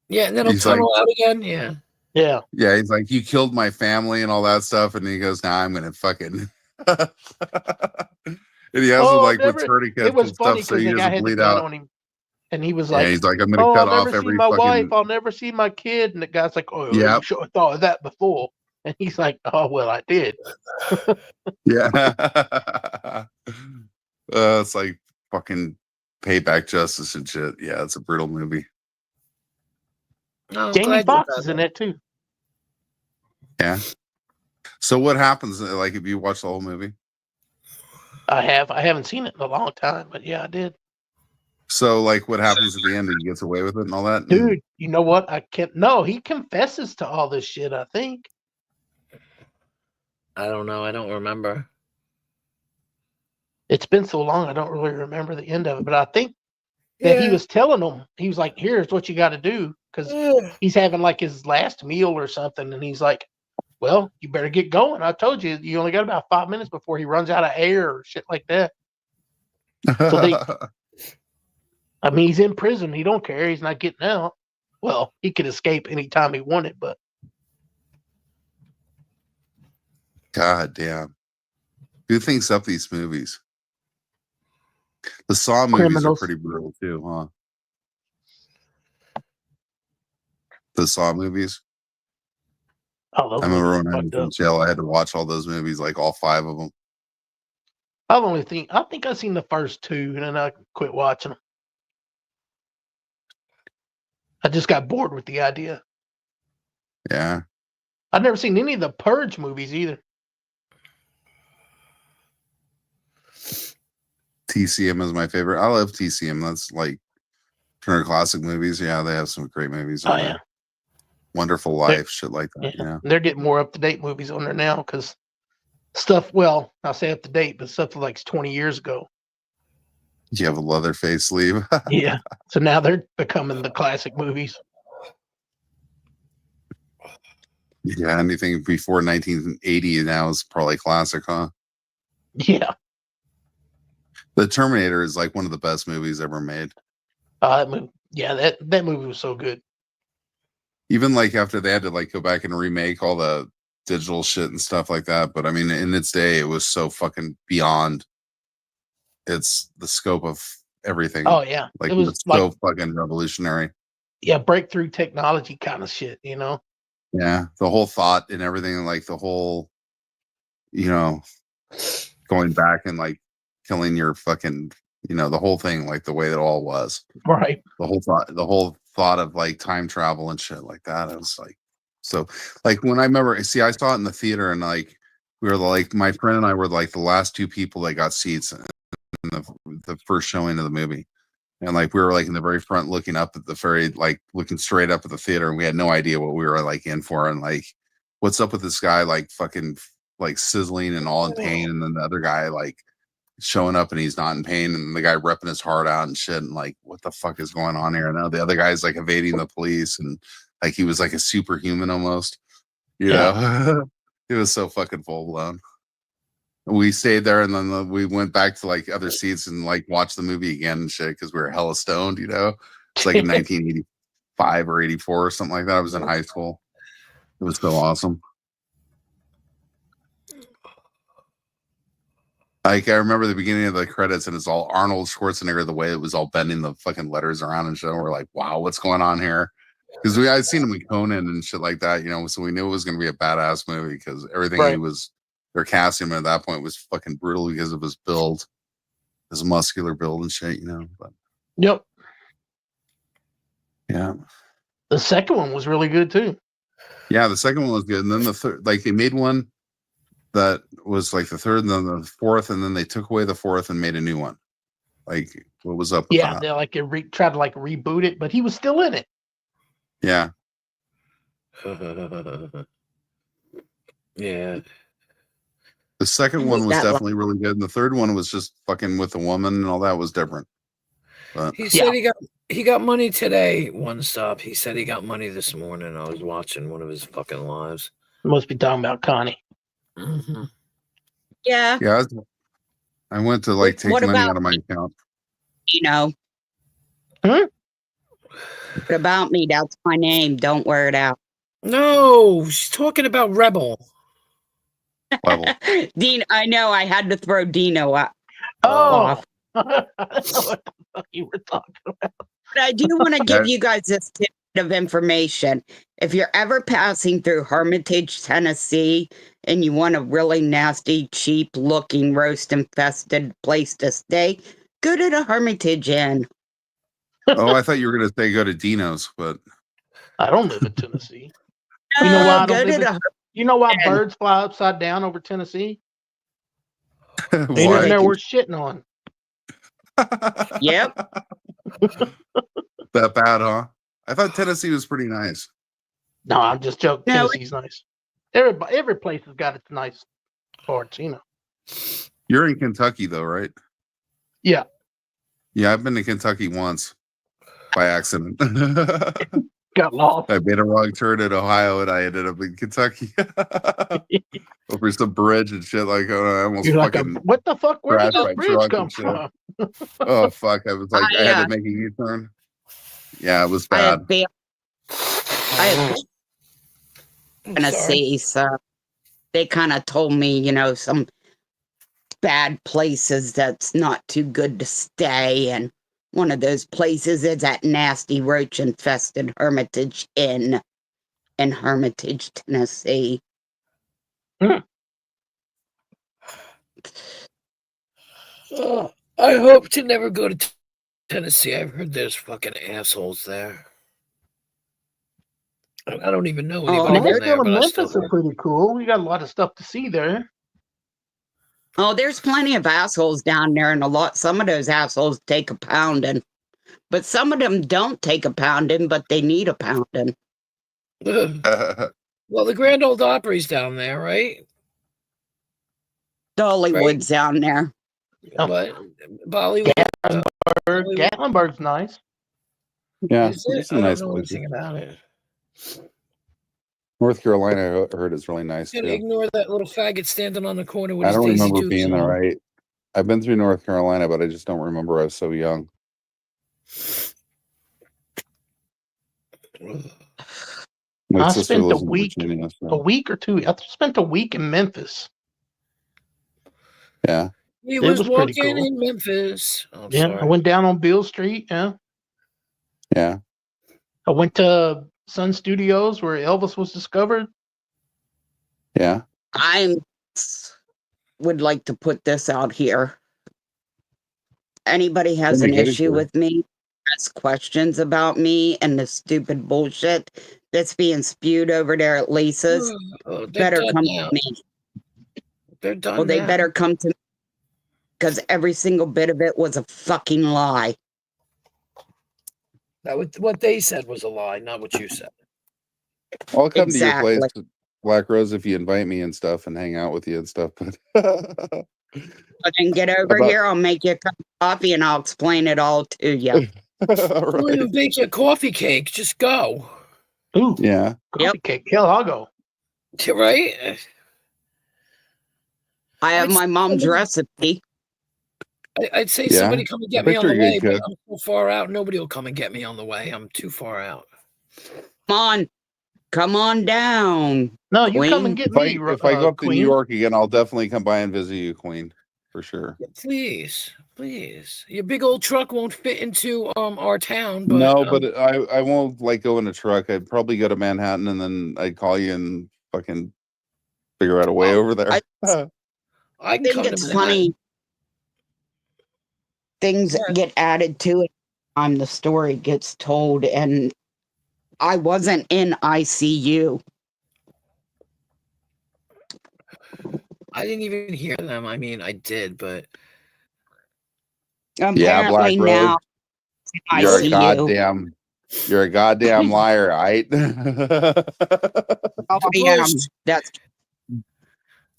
Yeah, and then he'll He's tunnel out again. Yeah. Yeah. Yeah, he's like, you killed my family and all that stuff. And he goes, nah, I'm going to fucking. And he has Oh, like never- with tourniquets It was and funny stuff so because he the guy doesn't had the bleed gun out. on him, and he was Yeah, like, he's like, I'm going to "Oh, cut I'll off never see every my fucking. wife. I'll never see my kid." And the guy's like, "Oh, Yep. you should have thought of that before." And he's like, "Oh, well, I did." Yeah. It's like fucking payback justice and shit. Yeah, it's a brutal movie. Oh, Jamie glad you Foxx got is in that. it too. Yeah. So what happens? Like, if you watch the whole movie? I haven't seen it in a long time, but yeah, I did. So, like, what happens at the end? He gets away with it and all that? Dude, you know what? I can't. No, he confesses to all this shit. I think. I don't know. I don't remember. It's been so long, I don't really remember the end of it. But I think that he was telling them, he was like, "Here's what you got to do," because he's having like his last meal or something, and he's like, "Well, you better get going. I told you, you only got about 5 minutes before he runs out of air or shit like that." I mean, he's in prison. He don't care. He's not getting out. Well, he could escape anytime he wanted, but God damn. Who thinks up these movies? The Saw movies Criminals. are pretty brutal too, huh? The Saw movies. all those I remember movies when I was fucked in up. jail, I had to watch all those movies, like all 5 of them. I think I've seen the first 2, and then I quit watching them. I just got bored with the idea. Yeah. I've never seen any of the Purge movies either. TCM is my favorite. I love TCM. That's like Turner Classic Movies. Yeah, they have some great movies on Oh, there. yeah. Wonderful Life, shit like that. Yeah. They're getting more up to date movies on there now because stuff. Well, I'll say up to date, but stuff like 20 years ago. You have a Leatherface sleeve. Yeah. So now they're becoming the classic movies. Yeah, anything before 1980 now is probably classic, huh? Yeah. The Terminator is like one of the best movies ever made. That movie. Yeah, that movie was so good. Even like after they had to like go back and remake all the digital shit and stuff like that. But I mean, in its day, it was so fucking beyond it's the scope of everything. Oh yeah, Like it was it's like so fucking revolutionary. breakthrough technology kind of shit. You know. Yeah, the whole thought and everything, like the whole, going back and like killing your fucking, the whole thing, like the way that all was. Right. The whole thought of like time travel and shit like that. I was like, so like when I remember, see, I saw it in the theater and like we were like, my friend and I were like the last 2 people that got seats in the first showing of the movie. And like we were like in the very front looking up at the very like looking straight up at the theater and we had no idea what we were like in for. And like what's up with this guy like fucking like sizzling and all in pain, and then the other guy like showing up and he's not in pain, and the guy ripping his heart out and shit, and like what the fuck is going on here? And now the other guy's like evading the police, and like he was like a superhuman almost, you know. It was so fucking full blown. We stayed there, and then we went back to like other seats and like watched the movie again and shit because we were hella stoned, you know. It's like in 1985 or 84 or something like that. I was in high school. It was so awesome. Like I remember the beginning of the credits, and it's all Arnold Schwarzenegger. The way it was all bending the fucking letters around and shit. We're like, wow, what's going on here? Because I'd seen him in Conan and shit like that, you know. So we knew it was going to be a badass movie because everything he was. Their casting at that point was fucking brutal because of his build, his muscular build and shit, you know. But Yep. yeah, The second one was really good too. yeah, the second one was good, and then the third, like they made one that was like the third, and then the fourth, and then they took away the fourth and made a new one. Like, what was up with Yeah, that? they like tried to like reboot it, but he was still in it. Yeah, Yeah. the second one was definitely really good, and the third one was just fucking with a woman and all that was different. But He said he got money today. One stop. He said he got money this morning. I was watching one of his fucking lives. Must be talking about Connie. Mm-hmm. Yeah. yeah, I went to like take What money about out of my account. You know. Huh? What about me? That's my name. Don't wear it out. No, she's talking about Rebel. Level. Dean, I know I had to throw Dino up. Oh, I don't know what the fuck you were talking about. But I do want to give you guys this tip of information. If you're ever passing through Hermitage, Tennessee, and you want a really nasty, cheap looking, roast infested place to stay, go to the Hermitage Inn. Oh, I thought you were gonna say go to Dino's, but I don't live in Tennessee. You know why I don't Go to live in- the You know why And- birds fly upside down over Tennessee? They why? didn't know we're shitting on. Yep. That bad, huh? I thought Tennessee was pretty nice. No, I'm just joking. No, Tennessee's nice. Every place has got its nice parts, you know. You're in Kentucky though, right? Yeah. Yeah, I've been to Kentucky once by accident. Got lost. I made a wrong turn in Ohio and I ended up in Kentucky over some bridge and shit. Like, I almost You're like, fucking. what the fuck? Where did crashed this my bridge truck come and shit. from? Oh fuck! I was like, I had Yeah. to make a U-turn. Yeah, it was I bad. have been Tennessee, so they kind of told me, you know, some bad places that's not too good to stay, and one of those places is that nasty roach infested Hermitage Inn in Hermitage, Tennessee. I hope to never go to Tennessee. I've heard there's fucking assholes there. I don't even know Oh, anybody from Nashville there, and but I Memphis still. are pretty cool. You got a lot of stuff to see there. Oh, there's plenty of assholes down there, and some of those assholes take a pounding. But some of them don't take a pounding, but they need a pounding. Well, the Grand Old Opry's down there, right? Dollywood's down there. Oh. But Bollywood. Gatlinburg's nice. Yeah, Is it? there's some I don't nice know places. anything about it. North Carolina, I heard, is really nice Can't too. ignore that little faggot standing on the corner with I his don't Daisy remember Dukes being there. on. Right, I've been through North Carolina, but I just don't remember. I was so young. My I sister spent lives a in week- Virginia, so- A week or two. I spent a week in Memphis. Yeah, He It was was pretty walking cool. in Memphis. Oh, I'm Yeah, sorry. I went down on Beale Street. Yeah, yeah. I went to Sun Studios where Elvis was discovered. Yeah. I would like to put this out here. Anybody has Let an me get it issue here. with me, has questions about me and the stupid bullshit that's being spewed over there at Lisa's, Oh, they're better done come now. to me. They're done. Well, they now. better come to me because every single bit of it was a fucking lie. That what they said was a lie, not what you said. I'll come to your Exactly. place Black Rose, if you invite me and stuff and hang out with you and stuff. But But then get over About- here. I'll make you a cup of coffee and I'll explain it all to you. Don't right. even bake you a coffee cake. Just go. Ooh, Yeah. coffee cake. Hell, I'll go. Right? I have I'd my mom's somebody- recipe. I'd say Yeah, somebody come and get I me on the picture you'd way, but cook. I'm so far out. Nobody will come and get me on the way. I'm too far out. Come on down. No, you come Queen. and get If I me, if I go up to Queen. New York again, I'll definitely come by and visit you, Queen, for sure. Yeah, please. Your big old truck won't fit into our town, but No, but I won't like go in a truck. I'd probably go to Manhattan and then I'd call you and fucking figure out a way over there. I I can think come it's to funny. Things Yeah. get added to it. The story gets told, and I wasn't in ICU. I didn't even hear them. I mean, I did, but Yeah, Apparently Black Rose. now You're ICU. you're a goddamn liar, right? Oh, The I am. Bush. That's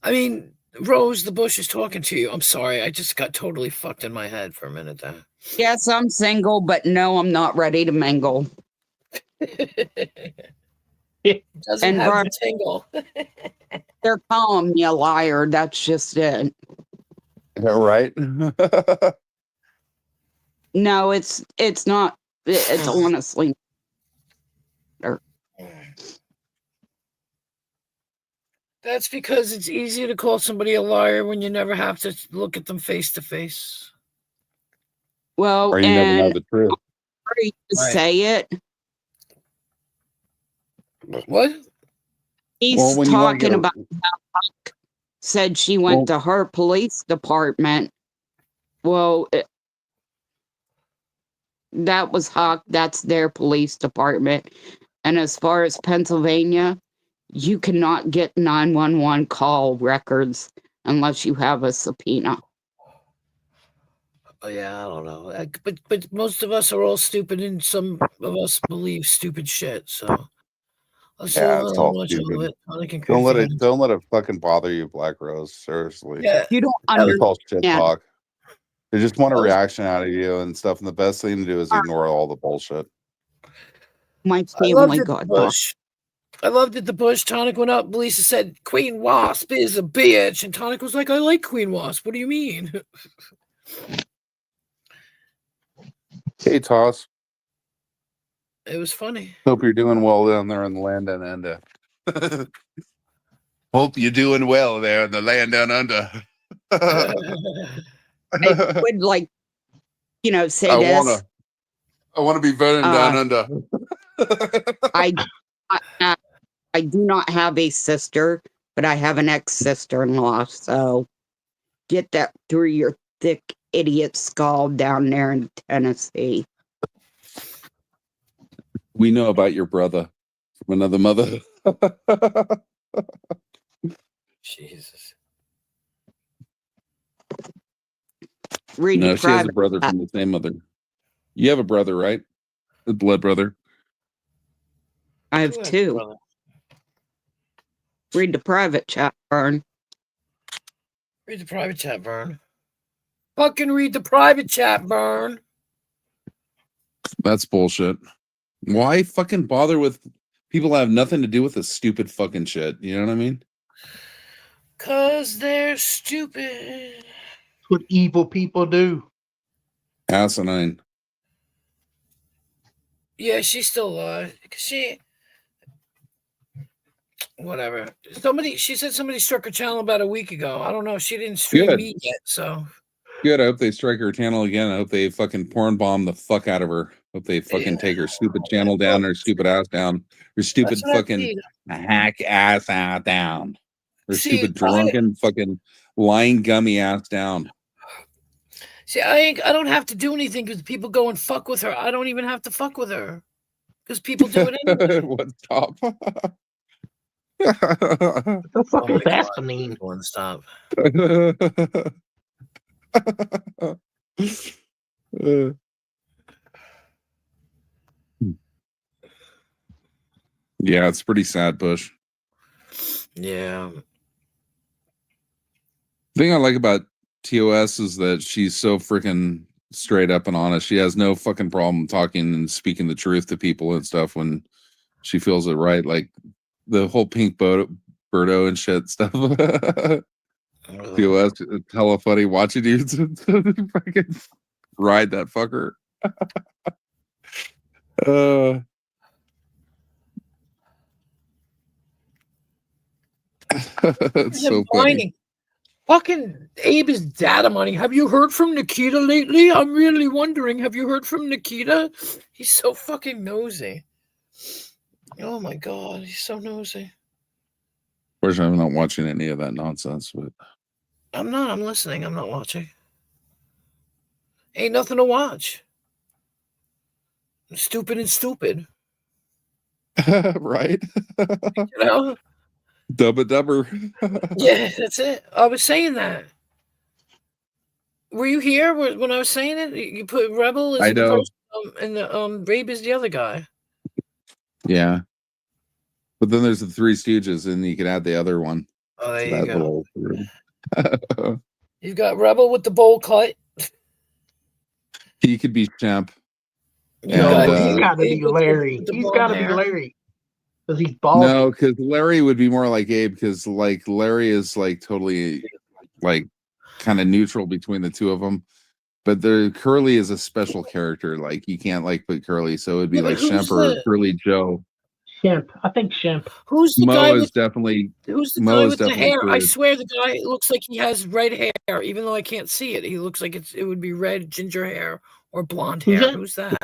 I mean, Rose, the Bush is talking to you. I'm sorry. I just got totally fucked in my head for a minute there. yes, I'm single, but no, I'm not ready to mingle. Doesn't And have Ron- the tingle. They're calling me a liar. That's just it. Yeah, right. No, it's not. It's honestly. That's because it's easier to call somebody a liar when you never have to look at them face to face. Well, Or you never know and the truth. sorry to Right. say it. What? He's Well, when you wanna get talking a- about how Huck said she went to her police department. Well, that was Huck. That's their police department. And as far as Pennsylvania, you cannot get 911 call records unless you have a subpoena. Oh, yeah, I don't know. But most of us are all stupid, and some of us believe stupid shit. So let's Yeah, do it's a all much stupid. of it. Sonic and Don't let Crazy. it fucking bother you, Black Rose. Seriously. Yeah, You don't It's understand. all shit talk. They just want a Those- reaction out of you and stuff. And the best thing to do is ignore all the bullshit. My I loved family it. The got Bush. I loved it. The Bush. Tonic went up. Lisa said, "Queen Wasp is a bitch," and Tonic was like, "I like Queen Wasp. What do you mean?" Hey, Toss. It was funny. Hope you're doing well down there in the land down under. Hope you're doing well there in the land down under. I would like, say I this. wanna be burning down under. I do not have a sister, but I have an ex-sister-in-law. So get that through your thick idiot skull down there in Tennessee. We know about your brother from another mother. Jesus. Read No, the she has a private. brother from the same mother. You have a brother, right? A blood brother. I have Go ahead, two. brother. Read the private chat, Vern. Read the private chat, Vern. Fucking read the private chat, Vern. That's bullshit. Why fucking bother with people that have nothing to do with this stupid fucking shit? You know what I mean? 'Cause they're stupid. That's what evil people do. Asinine. Yeah, she's still alive. Whatever. She said somebody struck her channel about a week ago. I don't know. She didn't stream Good. me yet, so. Good. I hope they strike her channel again. I hope they fucking porn bomb the fuck out of her. Hope they fucking take her stupid channel down, her stupid ass down, her stupid That's what I fucking need. hack ass out down, her See, stupid drunken fucking lying gummy ass down. See, I don't have to do anything because people go and fuck with her. I don't even have to fuck with her because people do it anyway. What stop? What the fuck Oh is my God. that mean? One stop. Yeah, it's pretty sad, Bush. Yeah. The thing I like about TOS is that she's so freaking straight up and honest. She has no fucking problem talking and speaking the truth to people and stuff when she feels it right. Like the whole pink Birdo and shit stuff. TOS, it's hella funny watching you fucking ride that fucker. It's so funny. Mining. Fucking Abe is data mining. Have you heard from Nikita lately? I'm really wondering. Have you heard from Nikita? He's so fucking nosy. Oh my god, he's so nosy. Fortunately, I'm not watching any of that nonsense, but I'm not. I'm listening. I'm not watching. Ain't nothing to watch. Stupid and stupid. right? You know? Dubba dubber. Yeah, that's it. I was saying that. Were you here when I was saying it? You put Rebel as I the know. person, and the Rabe is the other guy. Yeah. But then there's the Three Stooges, and you can add the other one. Oh, there to you that go. little- You've got Rebel with the bowl cut. He could be Champ. You And, got He's Abe got to be with Larry. the He's blonde got to be hair. Larry because he's bald. No, because Larry would be more like Abe, because like Larry is like totally like kind of neutral between the two of them. But the Curly is a special character. Like you can't like put Curly, so it'd be Yeah, but like who's Shemp or the- Curly Joe. Shemp. I think Shemp. Who's the guy Mo is with definitely Who's the Mo guy is with the definitely hair? I good. swear the guy looks like he has red hair, even though I can't see it. He looks like it would be red ginger hair or blonde Who's hair. that? Who's that?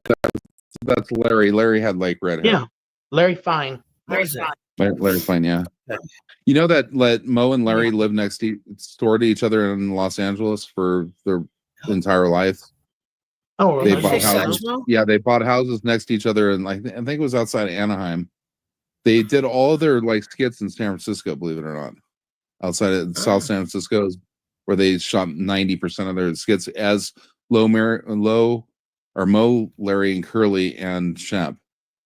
That's Larry. Larry had like red hair. Yeah, Larry Fine. Where's it? Larry Fine, yeah. Yeah. You know that let Mo and Larry live next door to each other in Los Angeles for their entire life. Oh, They really? bought Say houses. Satchmo? Yeah, they bought houses next to each other, and like I think it was outside of Anaheim. They did all their like skits in San Francisco, believe it or not. Outside of South San Francisco, is where they shot 90% of their skits as Mo, Larry, and Curly and Shemp.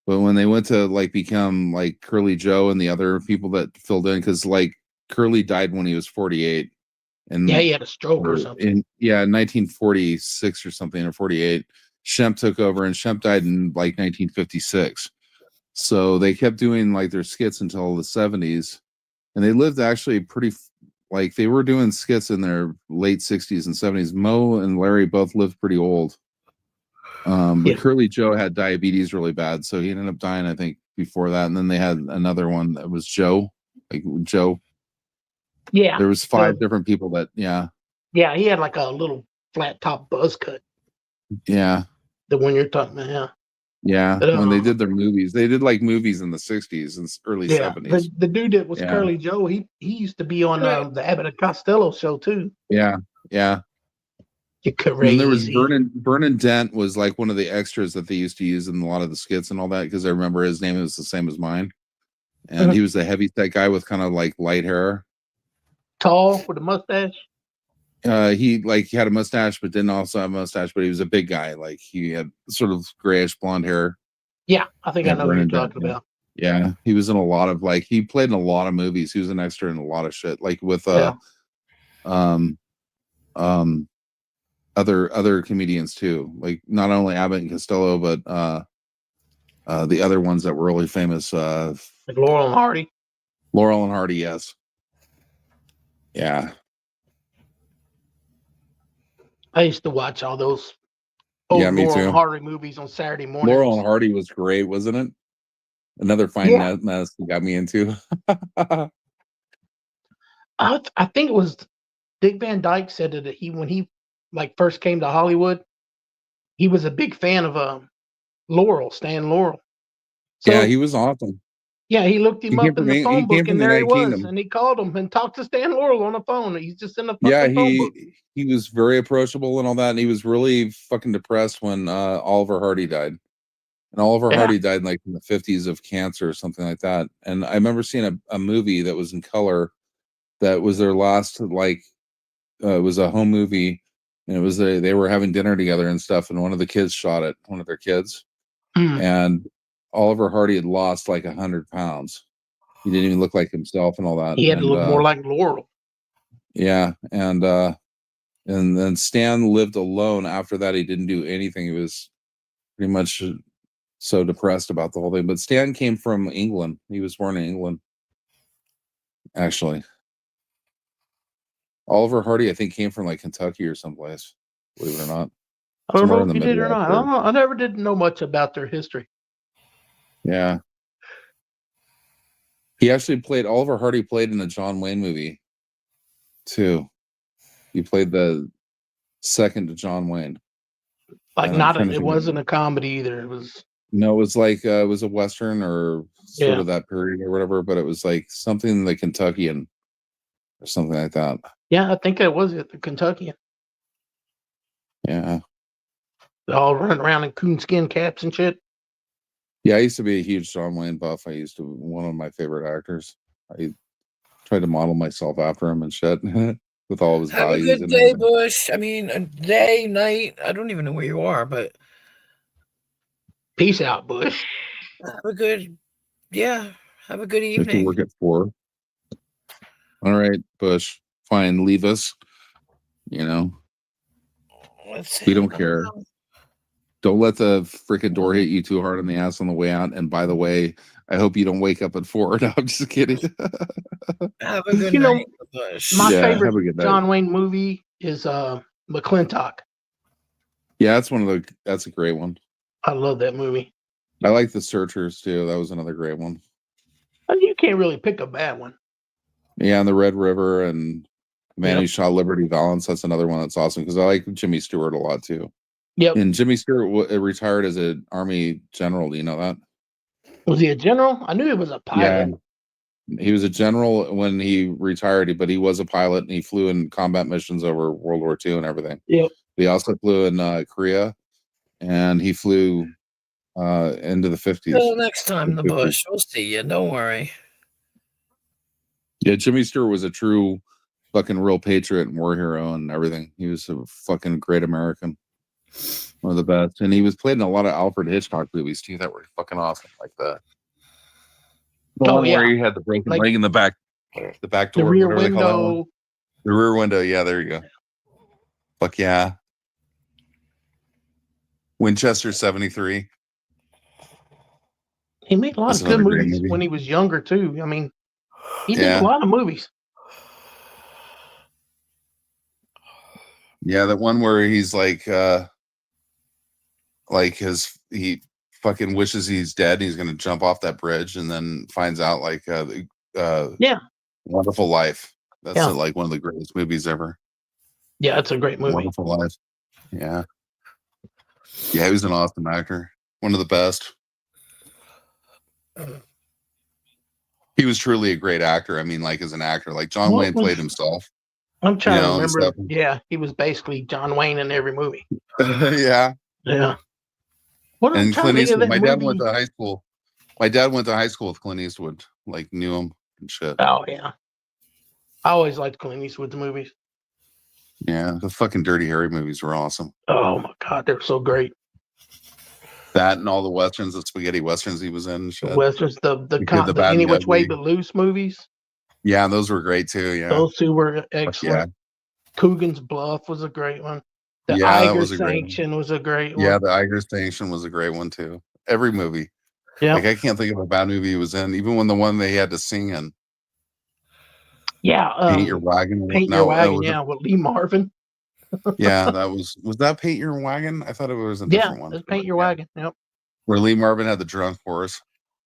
But when they went to like become like Curly Joe and the other people that filled in, because like Curly died when he was 48, and Yeah, he had a stroke or something. in 1946 or something, or 48. Shemp took over, and Shemp died in like 1956. So they kept doing like their skits until the 70s, and they lived actually pretty like they were doing skits in their late 60s and 70s. Mo and Larry both lived pretty old. But Yeah. Curly Joe had diabetes really bad, so he ended up dying, I think, before that. And then they had another one that was Joe, like Joe. Yeah, There was 5 different people that, yeah, he had like a little flat top buzz cut. yeah. The one you're talking about. Yeah. Yeah, But, when they did their movies, they did like movies in the 60s and early Yeah, 70s. the dude that was Yeah. Curly Joe, he used to be on Right. the Abbott and Costello show too. Yeah, yeah. You're And crazy. then there was Vernon Dent was like one of the extras that they used to use in a lot of the skits and all that, because I remember his name was the same as mine. And he was the heavy set guy with kind of like light hair. Tall with a mustache. He had a mustache, but didn't also have a mustache, but he was a big guy. Like he had sort of grayish blonde hair. Yeah, I think Yeah, I know what you're Vernon Dent, talking about. Yeah, he was in a lot of like he played in a lot of movies. He was an extra in a lot of shit, like with other comedians too, like not only Abbott and Costello, but the other ones that were really famous. Like Laurel and Hardy. Laurel and Hardy, yes. Yeah. I used to watch all those old Yeah, me Laurel too. and Hardy movies on Saturday mornings. Laurel and Hardy was great, wasn't it? Another fine Yeah. mess that got me into. I think it was Dick Van Dyke said that when he like first came to Hollywood, he was a big fan of Laurel, Stan Laurel. So, Yeah, he was awesome. yeah, he looked him he up came in from the Eng- he phone came book, from and the there he United was, Kingdom. and he called him and talked to Stan Laurel on the phone. He's just in the fucking Yeah, phone book. he was very approachable and all that, and he was really fucking depressed when Oliver Hardy died. And Oliver Yeah. Hardy died like in the 50s of cancer or something like that. And I remember seeing a movie that was in color that was their last it was a home movie, and it was they were having dinner together and stuff, and one of the kids shot it, one of their kids. Mm. And Oliver Hardy had lost like 100 pounds. He didn't even look like himself and all that. He had to And, look more like Laurel. yeah, and then Stan lived alone. After that, he didn't do anything. He was pretty much so depressed about the whole thing. But Stan came from England. He was born in England, actually. Oliver Hardy, I think, came from like Kentucky or someplace. Believe it or not. I don't Somewhere know in if the he did or Midwest not. I don't know. I never did know much about their history. Yeah. He actually played, Oliver Hardy played in a John Wayne movie too. He played the second to John Wayne. Like, And I'm trying to it think wasn't a comedy either. It was, No, it was like it was a Western or sort Yeah. of that period or whatever, but it was like something the Kentuckian or something like that. yeah, I think that was it, the Kentuckian. Yeah. They all running around in coonskin caps and shit. Yeah, I used to be a huge John Wayne buff. One of my favorite actors. I tried to model myself after him and shit with all of his Have a values. good And day, everything. Bush. I mean, a day, night. I don't even know where you are, but Peace out, Bush. have a good, yeah, have a good You have to evening. work at 4. All right, Bush. Fine, leave us. You know, Let's see. we don't care. Don't let the freaking door hit you too hard on the ass on the way out. And by the way, I hope you don't wake up at 4. No, I'm just kidding. Have a good You know, night, Bush. My Yeah, favorite have a good night. John Wayne movie is McClintock. Yeah, that's a great one. I love that movie. I like The Searchers too. That was another great one. And you can't really pick a bad one. Yeah, and The Red River and Man Who Yep. Shot Liberty Valance. That's another one that's awesome because I like Jimmy Stewart a lot too. Yep. And Jimmy Stewart retired as an Army general. Do you know that? Was he a general? I knew he was a pilot. Yeah, he was a general when he retired, but he was a pilot and he flew in combat missions over World War II and everything. Yep. He also flew in Korea, and he flew into the 50s. Till next time, the Bush. We'll see you. Don't worry. Yeah, Jimmy Stewart was a true fucking real patriot and war hero and everything. He was a fucking great American. One of the best. And he was played in a lot of Alfred Hitchcock movies too that were fucking awesome. Like the one yeah. where he had the broken Like leg in the back door. The Rear whatever they call that one. Window. The Rear Window, yeah, there you go. Fuck yeah. Winchester 73. He made a lot That's of good another great movies movie. when he was younger too. I mean, he did Yeah. a lot of movies. Yeah, that one where he's like he fucking wishes he's dead and he's gonna jump off that bridge and then finds out like Yeah. Wonderful Life. That's Yeah. like one of the greatest movies ever. Yeah, it's a great movie. Wonderful Life. Yeah. Yeah, he was an awesome actor. One of the best. He was truly a great actor. I mean, like as an actor, like John What Wayne was- played himself. I'm trying You to know, and remember. stuff. Yeah, he was basically John Wayne in every movie. Yeah. Yeah. What I'm And trying Clint to think of Eastwood. that My dad movie. went to high school. My dad went to high school with Clint Eastwood. Like knew him and shit. Oh yeah. I always liked Clint Eastwood's movies. Yeah, the fucking Dirty Harry movies were awesome. Oh my god, they're so great. That and all the westerns, the spaghetti westerns he was in. And The shit. westerns, the The Good, the the Bad, Any and the Which Way Ugly. But Loose movies. Yeah, those were great too. Yeah. Those two were Fuck excellent. Coogan's Bluff was a great one. The Yeah, that Iger was a great one. Sanction was a great one. Yeah, the Iger Station was a great one too. Every movie. Yeah. Like I can't think of a bad movie he was in. Even when the one they had to sing in. Yeah. Paint Your Wagon. Paint No, Your that Wagon. was- Yeah, with Lee Marvin. Yeah, that was that Paint Your Wagon? I thought it was a Yeah, different one. that's Paint Your Yeah. Wagon. Yep. Where Lee Marvin had the drunk horse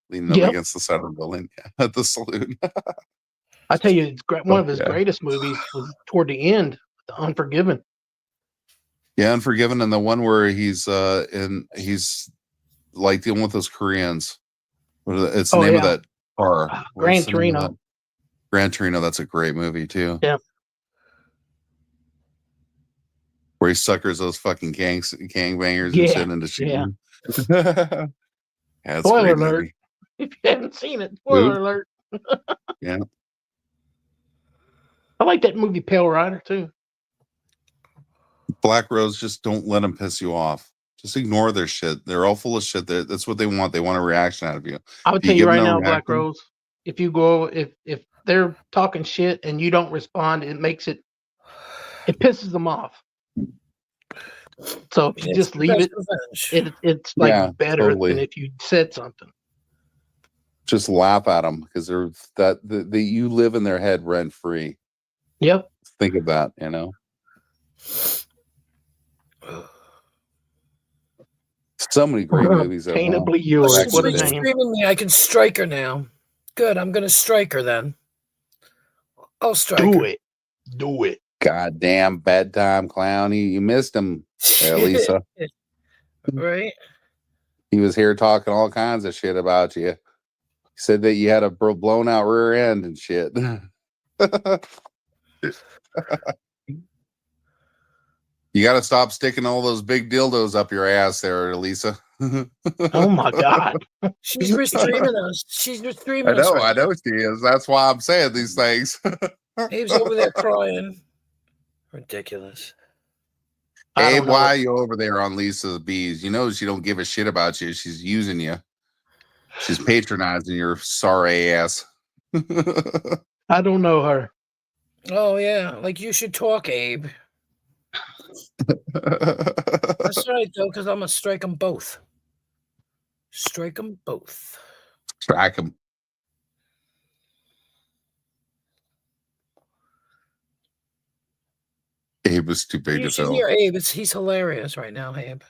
leaning up Yep. against the side of the building at the saloon. I tell you, it's great. One of his Yeah. greatest movies was toward the end, The Unforgiven. Yeah, Unforgiven, and the one where he's like dealing with those Koreans. It's the Oh, name of yeah. that car. Gran What's the name of Torino. that? Gran Torino, that's a great movie too. Yeah. Where he suckers those fucking gangbangers and Yeah, shit into shooting. Yeah, it's a Spoiler great alert. movie. If you haven't seen it, spoiler alert. Yeah. I like that movie Pale Rider too. Black Rose, just don't let them piss you off. Just ignore their shit. They're all full of shit. That's what they want. They want a reaction out of you. I would You tell you give right them no now, Black reaction? Rose. if you go if they're talking shit and you don't respond, it pisses them off. So if you It's just the leave best it, revenge. it's like Yeah, better totally. than if you said something. Just laugh at them because they're you live in their head rent free. Yep. Think of that, you know. So many great movies. That Taintably won yours. back in What the a day. name. Streaming me, I can strike her now. Good, I'm gonna strike her then. I'll strike Do her. it. Do it. Goddamn bedtime clowny. You missed him there, Lisa. Right? He was here talking all kinds of shit about you. He said that you had a blown out rear end and shit. You got to stop sticking all those big dildos up your ass there, Lisa. Oh my God. She's restreaming us. She's restreaming I us. know, Right I know she is. That's why I'm saying these things. Abe's over there crying. Ridiculous. I Abe, don't know. why are you over there on Lisa's bees? You know she don't give a shit about you. She's using you. She's patronizing your sorry ass. I don't know her. Oh yeah, like you should talk, Abe. That's right though, because I'm gonna strike them both. Strike them both. Track him. Abe is too big You to should fail. hear Abe. He's hilarious right now, Abe.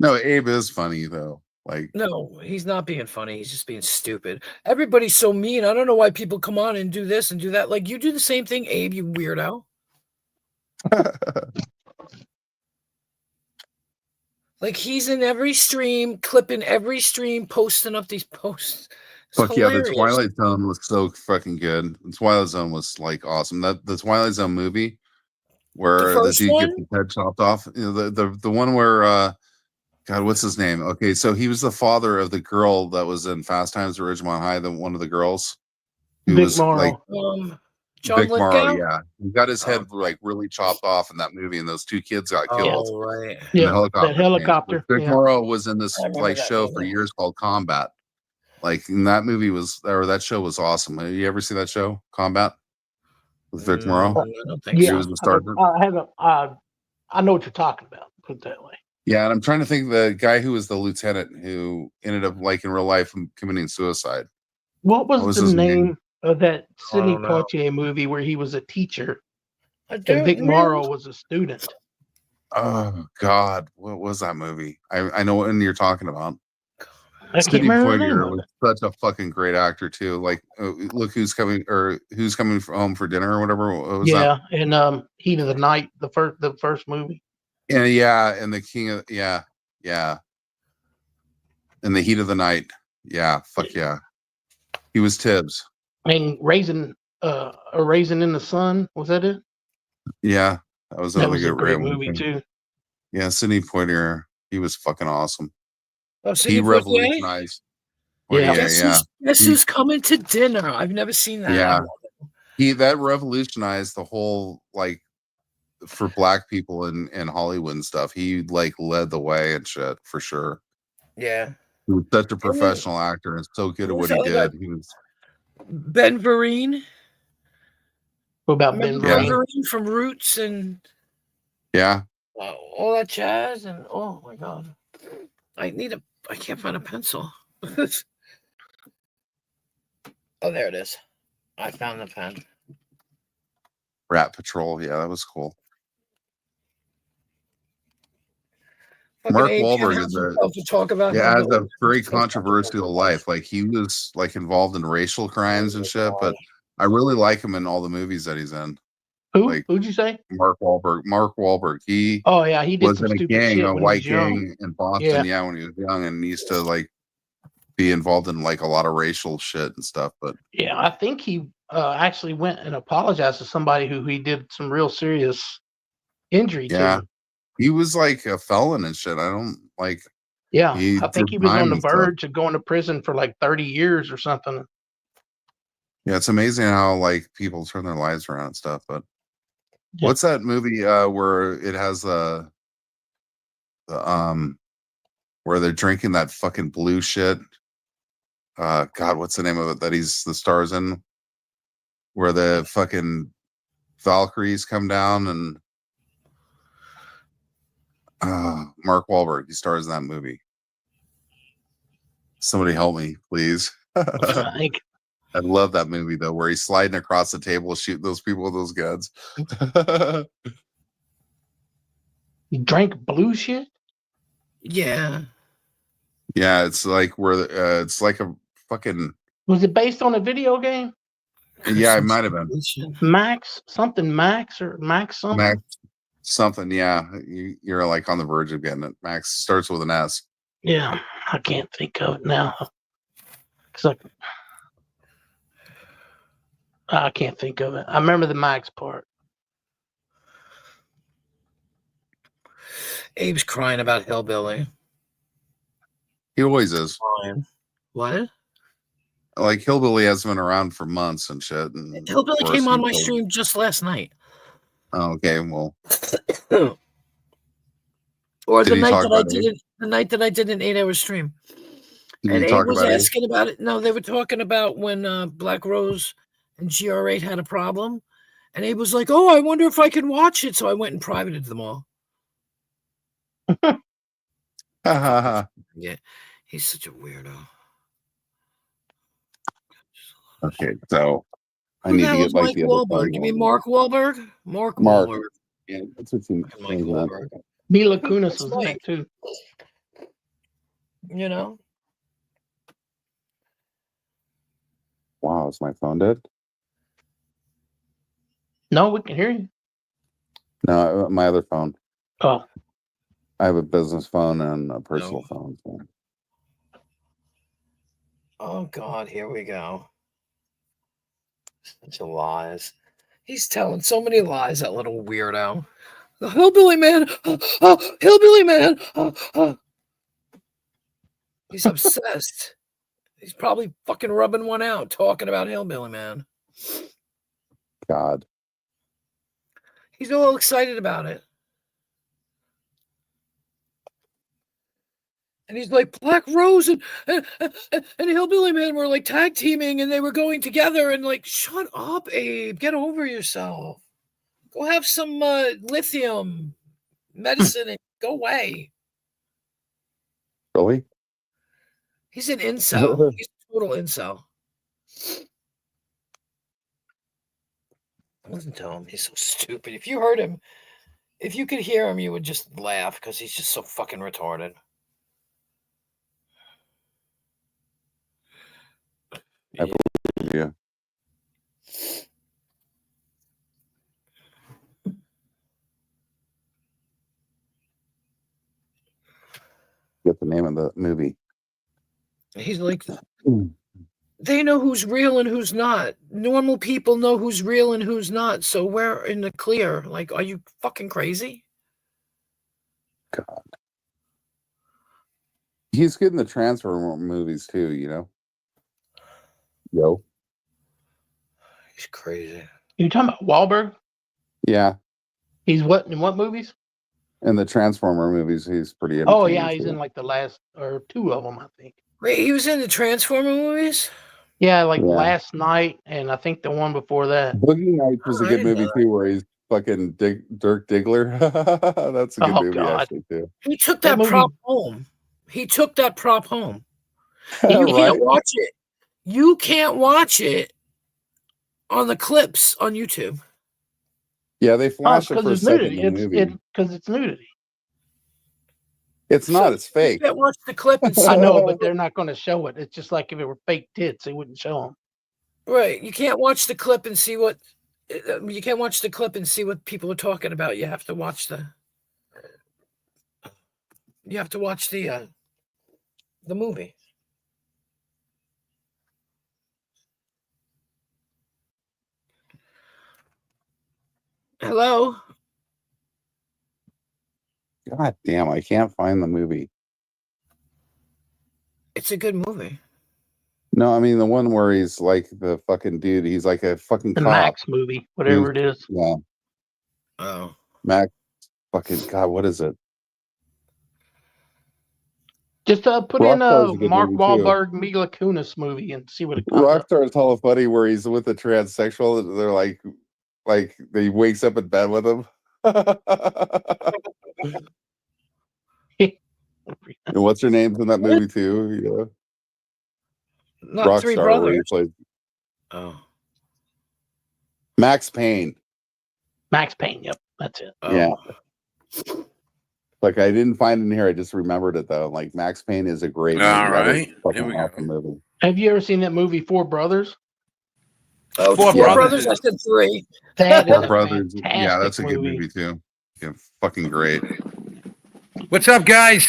No, Abe is funny though. Like, No, he's not being funny. He's just being stupid. Everybody's so mean. I don't know why people come on and do this and do that. Like you do the same thing, Abe, you weirdo. Like he's in every stream, clipping every stream, posting up these posts. It's fuck yeah, the hilarious. Twilight Zone was so fucking good. The Twilight Zone was like awesome. That the Twilight Zone movie where the first dude one? gets his head chopped off. You know, the one where God, what's his name? Okay, so he was the father of the girl that was in Fast Times at Ridgemont High, the one of the girls who Vic was Morrow. like John Vic Morrow. Lithgow? Yeah, he got his head like really chopped off in that movie, and those two kids got killed. Oh, right. in the Yeah, helicopter. that helicopter. Vic Yeah. Morrow was in this I remember like that show for movie. years called Combat. Like, and that movie was, or that show was awesome. Have you ever seen that show, Combat, with Vic Morrow? I don't think He Yeah, was the sergeant. I haven't. I know what you're talking about. Put it that way. Yeah, and I'm trying to think the guy who was the lieutenant who ended up like in real life committing suicide. What was, What was the his name name? of that Sidney don't know. Poitier movie where he was a teacher I and don't Vic know. Morrow was a student? Oh God, what was that movie? I know what you're talking about. I can't Sidney remember the name Poitier of was it. such a fucking great actor too. Like, look who's coming, or who's coming home for dinner, or whatever. What was that? Yeah, and Heat of the Night, the first movie. Yeah, and the King of yeah. In the Heat of the Night. Yeah, fuck yeah. He was Tibbs. And Raisin in the Sun, was that it? Yeah, that was That another was a good great Rambo movie thing. too. Yeah, Sidney Poitier. He was fucking awesome. Oh, He Sidney Poitier? revolutionized. Yeah. Poitier, Guess who's coming to dinner? I've never seen that. Yeah. That revolutionized the whole, like, for black people in Hollywood and stuff. He like led the way and shit for sure. Yeah. He was such a professional actor and so good at who what was he that? did. He was Ben Vereen. What about Ben Remember Ben Vereen? Vereen from Roots and yeah. all that jazz? And oh my God. I can't find a pencil. Oh, there it is. I found the pen. Rat Patrol. Yeah, that was cool. Fucking Mark Abe can't Wahlberg help is a himself to talk about Yeah, how has the- a very controversial life. Like he was like involved in racial crimes and shit, but I really like him in all the movies that he's in. Who? Like Who'd you say? Mark Wahlberg. He Oh yeah, he did was some in a stupid gang, shit a when he white was young. gang in Boston. Yeah, when he was young, and he used to like be involved in like a lot of racial shit and stuff. But Yeah, I think he actually went and apologized to somebody who he did some real serious injury yeah, to. he was like a felon and shit. I don't like. Yeah, He I think did he was on time the and stuff. verge of going to prison for like 30 years or something. Yeah, it's amazing how like people turn their lives around and stuff. But Yeah. what's that movie where it has the where they're drinking that fucking blue shit? God, what's the name of it that he's the stars in? Where the fucking Valkyries come down and Mark Wahlberg, he stars in that movie. Somebody help me, please. I think I love that movie though, where he's sliding across the table, shooting those people with those guns. he drank blue shit. Yeah. Yeah, it's like where it's like a fucking Was it based on a video game? yeah, it might have been Max something, Max or Max something. Max something. Yeah, you're like on the verge of getting it. Max starts with an S. Yeah, I can't think of it now. It's like I can't think of it. I remember the Max part. Abe's crying about Hillbilly. He always is. Crying. What? Like Hillbilly hasn't been around for months and shit. And Hillbilly of course came on he my told- stream just last night. Oh, okay, well, Or Did the he night talk that I about Abe? did it, the night that I did an 8-hour stream. did And you Abe talk was about it? asking about it. No, they were talking about when Black Rose and GR8 had a problem. And Abe was like, "Oh, I wonder if I can watch it." So I went and privated them all. Yeah, he's such a weirdo. Okay, so I Who need the to hell get is like Mike the other Wahlberg? phone You mean going. Mark Wahlberg? Mark Mark. Wahlberg. Yeah, that's what you Mike Wahlberg. Mila Kunis That's was in Mike. it too. You know? Wow, is my phone dead? No, we can hear you. No, my other phone. Oh, I have a business phone and a personal phone. So. Oh God, here we go. Such a lies. He's telling so many lies, that little weirdo. The hillbilly man. Hillbilly man. He's obsessed. He's probably fucking rubbing one out, talking about hillbilly man. God. He's all excited about it. And he's like, Black Rose and Hillbilly Man were like tag teaming and they were going together. And like, shut up, Abe. Get over yourself. Go have some lithium medicine and go away. Really? He's an incel. He's a total incel. Listen to him. He's so stupid. If you heard him, if you could hear him, you would just laugh because he's just so fucking retarded. Yeah. Get the name of the movie. He's like, they know who's real and who's not. Normal people know who's real and who's not. So we're in the clear. Like, are you fucking crazy? God. He's getting the Transformer movies too, you know? Yo. He's crazy. you talking about Wahlberg? Yeah. He's what in what movies? In the Transformer movies, he's pretty Oh entertaining, yeah, he's too. in like the last or two of them, I think. Wait, he was in the Transformer movies? Yeah, like Yeah. Last Night, and I think the one before that. Boogie Nights was a Oh, I good didn't movie know too, where he's fucking Dirk Diggler. That's a good Oh, movie God. actually too. He took That that movie- prop home. He took that prop home. You Right? can't watch it. You can't watch it on the clips on YouTube. Yeah, they flash it Because for a it's second nudity. in the movie. Because it's nudity. It's not. It's You fake. can't watch the clip and see I know, but they're not going to show it. It's just like if it were fake tits, they wouldn't show them. Right. You can't watch the clip and see what you can't watch the clip and see what people are talking about. You have to watch the movie. Hello? God damn, I can't find the movie. It's a good movie. No, I mean the one where he's like the fucking dude. He's like a fucking The cop. Max movie, whatever it is. Yeah, Oh. Max. Fucking God, what is it? Just put in Rockstar's a a good Mark movie, too. Wahlberg, Mila Kunis movie and see what it comes up. Rockstar is hella funny where he's with a transsexual. They're like he wakes up in bed with him. And what's her name's in that movie too? You know, Not Three Rockstar where he Brothers. plays Oh. Max Payne. Max Payne. Yep, that's it. Oh. Yeah. Like I didn't find it in here. I just remembered it though. Like Max Payne is a great movie. All That is right. a fucking Here we go. awesome movie. Have you ever seen that movie Four Brothers? Oh, Four Four yeah. Brothers. I said three. That is Four a Brothers. Yeah, fantastic that's a good movie too. Yeah, fucking great. What's up, guys?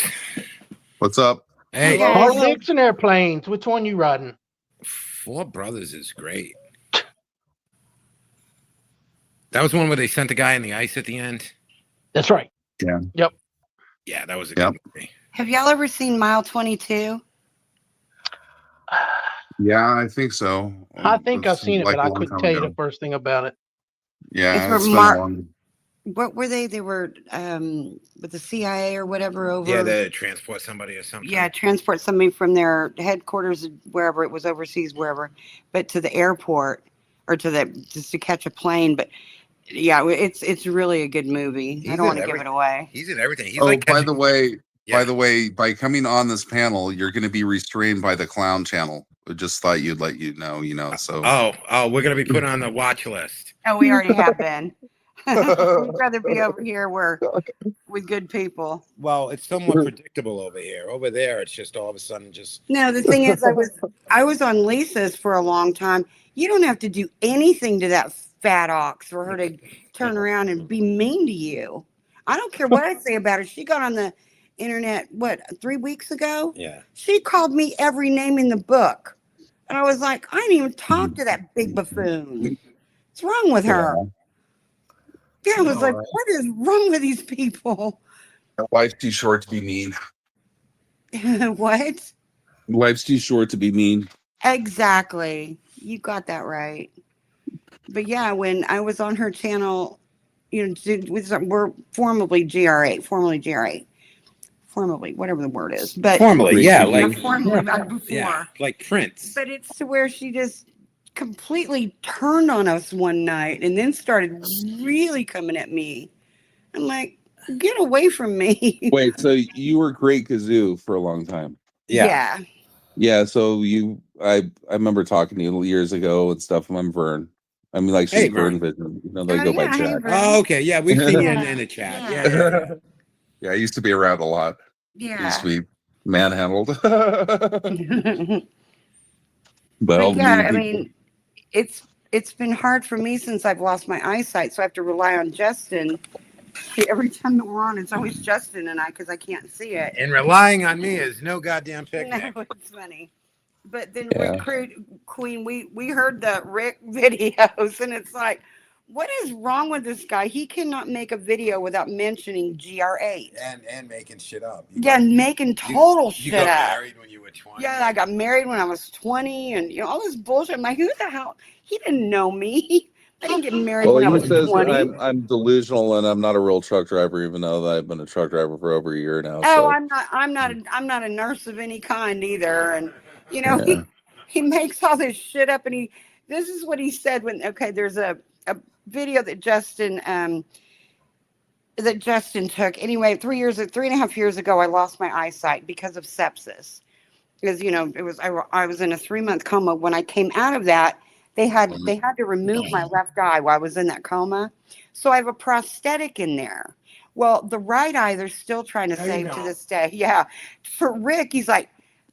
What's up? Hey, Hello. Hard Dixon Airplanes. Which one you riding? Four Brothers is great. That was one where they sent the guy in the ice at the end. That's right. Yeah, that was a Yep. good movie. Have y'all ever seen Mile 22? Yeah, I think so. I think I've It's seen it, like but a I long couldn't time tell you ago. the first thing about it. Yeah, It's where it's been a Mark- long. What were they? They were with the CIA or whatever over. Yeah, they transport somebody or something. Yeah, transport somebody from their headquarters, wherever it was, overseas, wherever, but to the airport or just to catch a plane. But yeah, it's really a good movie. He's I don't in want to give it everything. away. He's in everything. He's Oh, like by catching- the way, Yeah. by coming on this panel, you're going to be restrained by the Clown Channel. I just thought you'd let you know. So Oh, we're gonna be put on the watch list. Oh, we already have been. We'd rather be over here with good people. Well, it's somewhat predictable over here. Over there, it's just all of a sudden just. No, the thing is, I was on Lisa's for a long time. You don't have to do anything to that fat ox for her to turn around and be mean to you. I don't care what I say about her. She got on the internet, 3 weeks ago? Yeah. She called me every name in the book. And I was like, I didn't even talk to that big buffoon. What's wrong with her? Yeah, I was like, what is wrong with these people? life's too short to be mean. What? Life's too short to be mean. Exactly. You got that right. But yeah, when I was on her channel, we're formerly GR8, whatever the word is. But Formally, yeah, like formerly before. yeah, like Prince. But it's to where she just completely turned on us one night and then started really coming at me. I'm like, get away from me. Wait, so you were Great Kazoo for a long time? Yeah. Yeah. So I remember talking to you years ago and stuff. I'm Vern. I mean, like she's Hey, Vern Vern. Vision. They go by yeah, hey, Jack. Vern. Oh, okay. Yeah, we've seen you Yeah. in the chat. Yeah. Yeah. Yeah, I used to be around a lot. I used Yeah. to be manhandled. But Well, yeah, I mean, it's been hard for me since I've lost my eyesight, so I have to rely on Justin. Every time that we're on, it's always Justin and I because I can't see it. And relying on me is no goddamn picnic. No, it's funny. But then Yeah. Rick Queen, we heard the Rick videos, and it's like, what is wrong with this guy? He cannot make a video without mentioning GR8. And making shit up. Yeah, making total You shit got up. married when you were 20. Yeah, I got married when I was 20, and all this bullshit. I'm like, who the hell? He didn't know me. I didn't get married when I was 20. I'm delusional and I'm not a real truck driver, even though I've been a truck driver for over a year now. Oh, I'm not a nurse of any kind either. And Yeah. he makes all this shit up, and this is what he said when there's a video that Justin took. Anyway, 3.5 years ago, I lost my eyesight because of sepsis. Because I was in a 3-month coma. When I came out of that, they had to remove my left eye while I was in that coma. So I have a prosthetic in there. Well, the right eye, they're still trying to save to this day. Yeah. For Rick, he's like,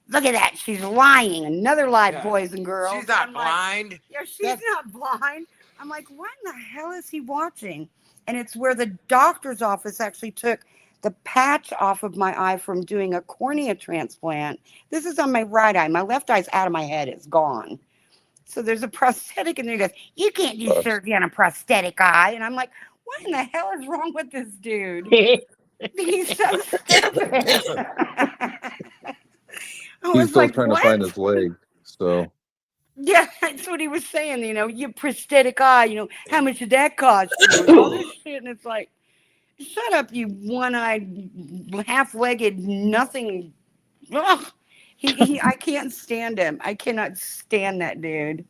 look at that. She's lying. Another lie, boys and girls. She's not I'm like, blind. yeah, she's not blind. I'm like, what in the hell is he watching? And it's where the doctor's office actually took the patch off of my eye from doing a cornea transplant. This is on my right eye. My left eye's out of my head. It's gone. So there's a prosthetic in there. He goes, you can't do surgery on a prosthetic eye. And I'm like, what in the hell is wrong with this dude? He's so stupid. He's still trying to find his leg. So Yeah, that's what he was saying. Your prosthetic eye, how much did that cost? All this shit. And it's like, shut up, you one-eyed, half-legged, nothing Ugh. I can't stand him. I cannot stand that dude.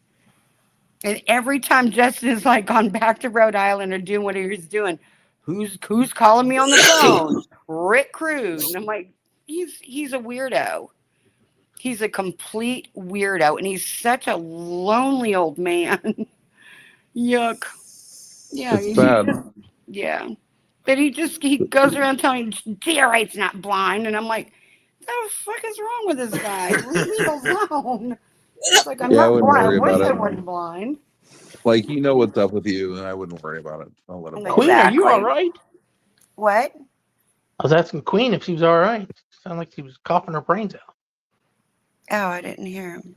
And every time Justin is like gone back to Rhode Island or doing what he was doing, who's calling me on the phone? Rick Cruz. And I'm like, he's a weirdo. He's a complete weirdo, and he's such a lonely old man. Yuck. Yeah, It's bad. yeah. But he goes around telling Derek's not blind, and I'm like, the fuck is wrong with this guy? Leave me alone. It's like, I'm Yeah, I not wouldn't blind. I worry wish about I it. wasn't blind. Like, you know what's up with you, and I wouldn't worry about it. I'll let him Like, go. Queen, are you Exactly. all right? What? I was asking Queen if she was all right. Sounded like she was coughing her brains out. Oh, I didn't hear him.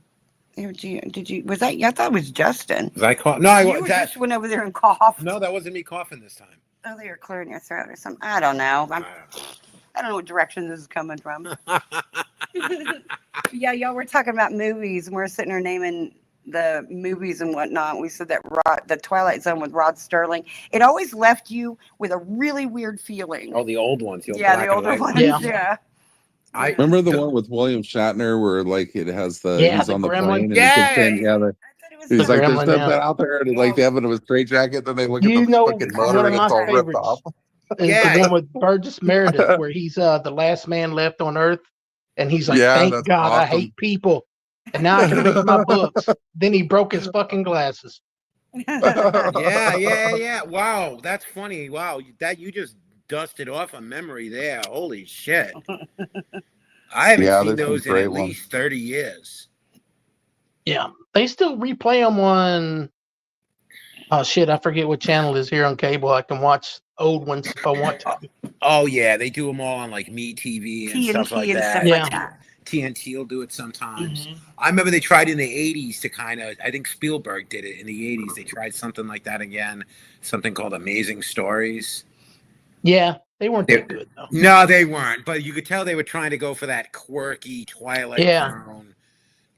Did you? Was that? I thought it was Justin. Was I cough? No, You just went over there and coughed. No, that wasn't me coughing this time. Oh, they were clearing your throat or something. I don't know. I I don't know what direction this is coming from. Yeah, y'all were talking about movies, and we're sitting there naming the movies and whatnot. We said that the Twilight Zone with Rod Sterling. It always left you with a really weird feeling. Oh, the old ones. Yeah, the black and older white ones. Yeah. Yeah. I Remember the one with William Shatner where like it has Yeah, he's the on the gremlin. plane and Yeah. he keeps saying, I thought it was he's The like, there's gremlin, something yeah. out there, and like they have it in a straight jacket, then they look at You the know, fucking one motor of and it's my all ripped favorites off. is Yeah. the one with Burgess Meredith, where he's the last man left on Earth, and he's like, Yeah, "Thank that's God, I awesome. hate people, and now I can read my books." Then he broke his fucking glasses. yeah. Wow, that's funny. Wow, that you just dusted off a memory there. Holy shit. I haven't Yeah, seen there's some those in great at ones. least 30 years. Yeah, they still replay them on. Oh shit, I forget what channel it is here on cable. I can watch old ones if I want to. Oh yeah, they do them all on like Me TV and stuff like and that. stuff Yeah. like that. TNT will do it sometimes. Mhm. I remember they tried in the 80s to kind of, I think Spielberg did it in the 80s. They tried something like that again, something called Amazing Stories. Yeah, they weren't that good though. No, they weren't, but you could tell they were trying to go for that quirky Twilight Zone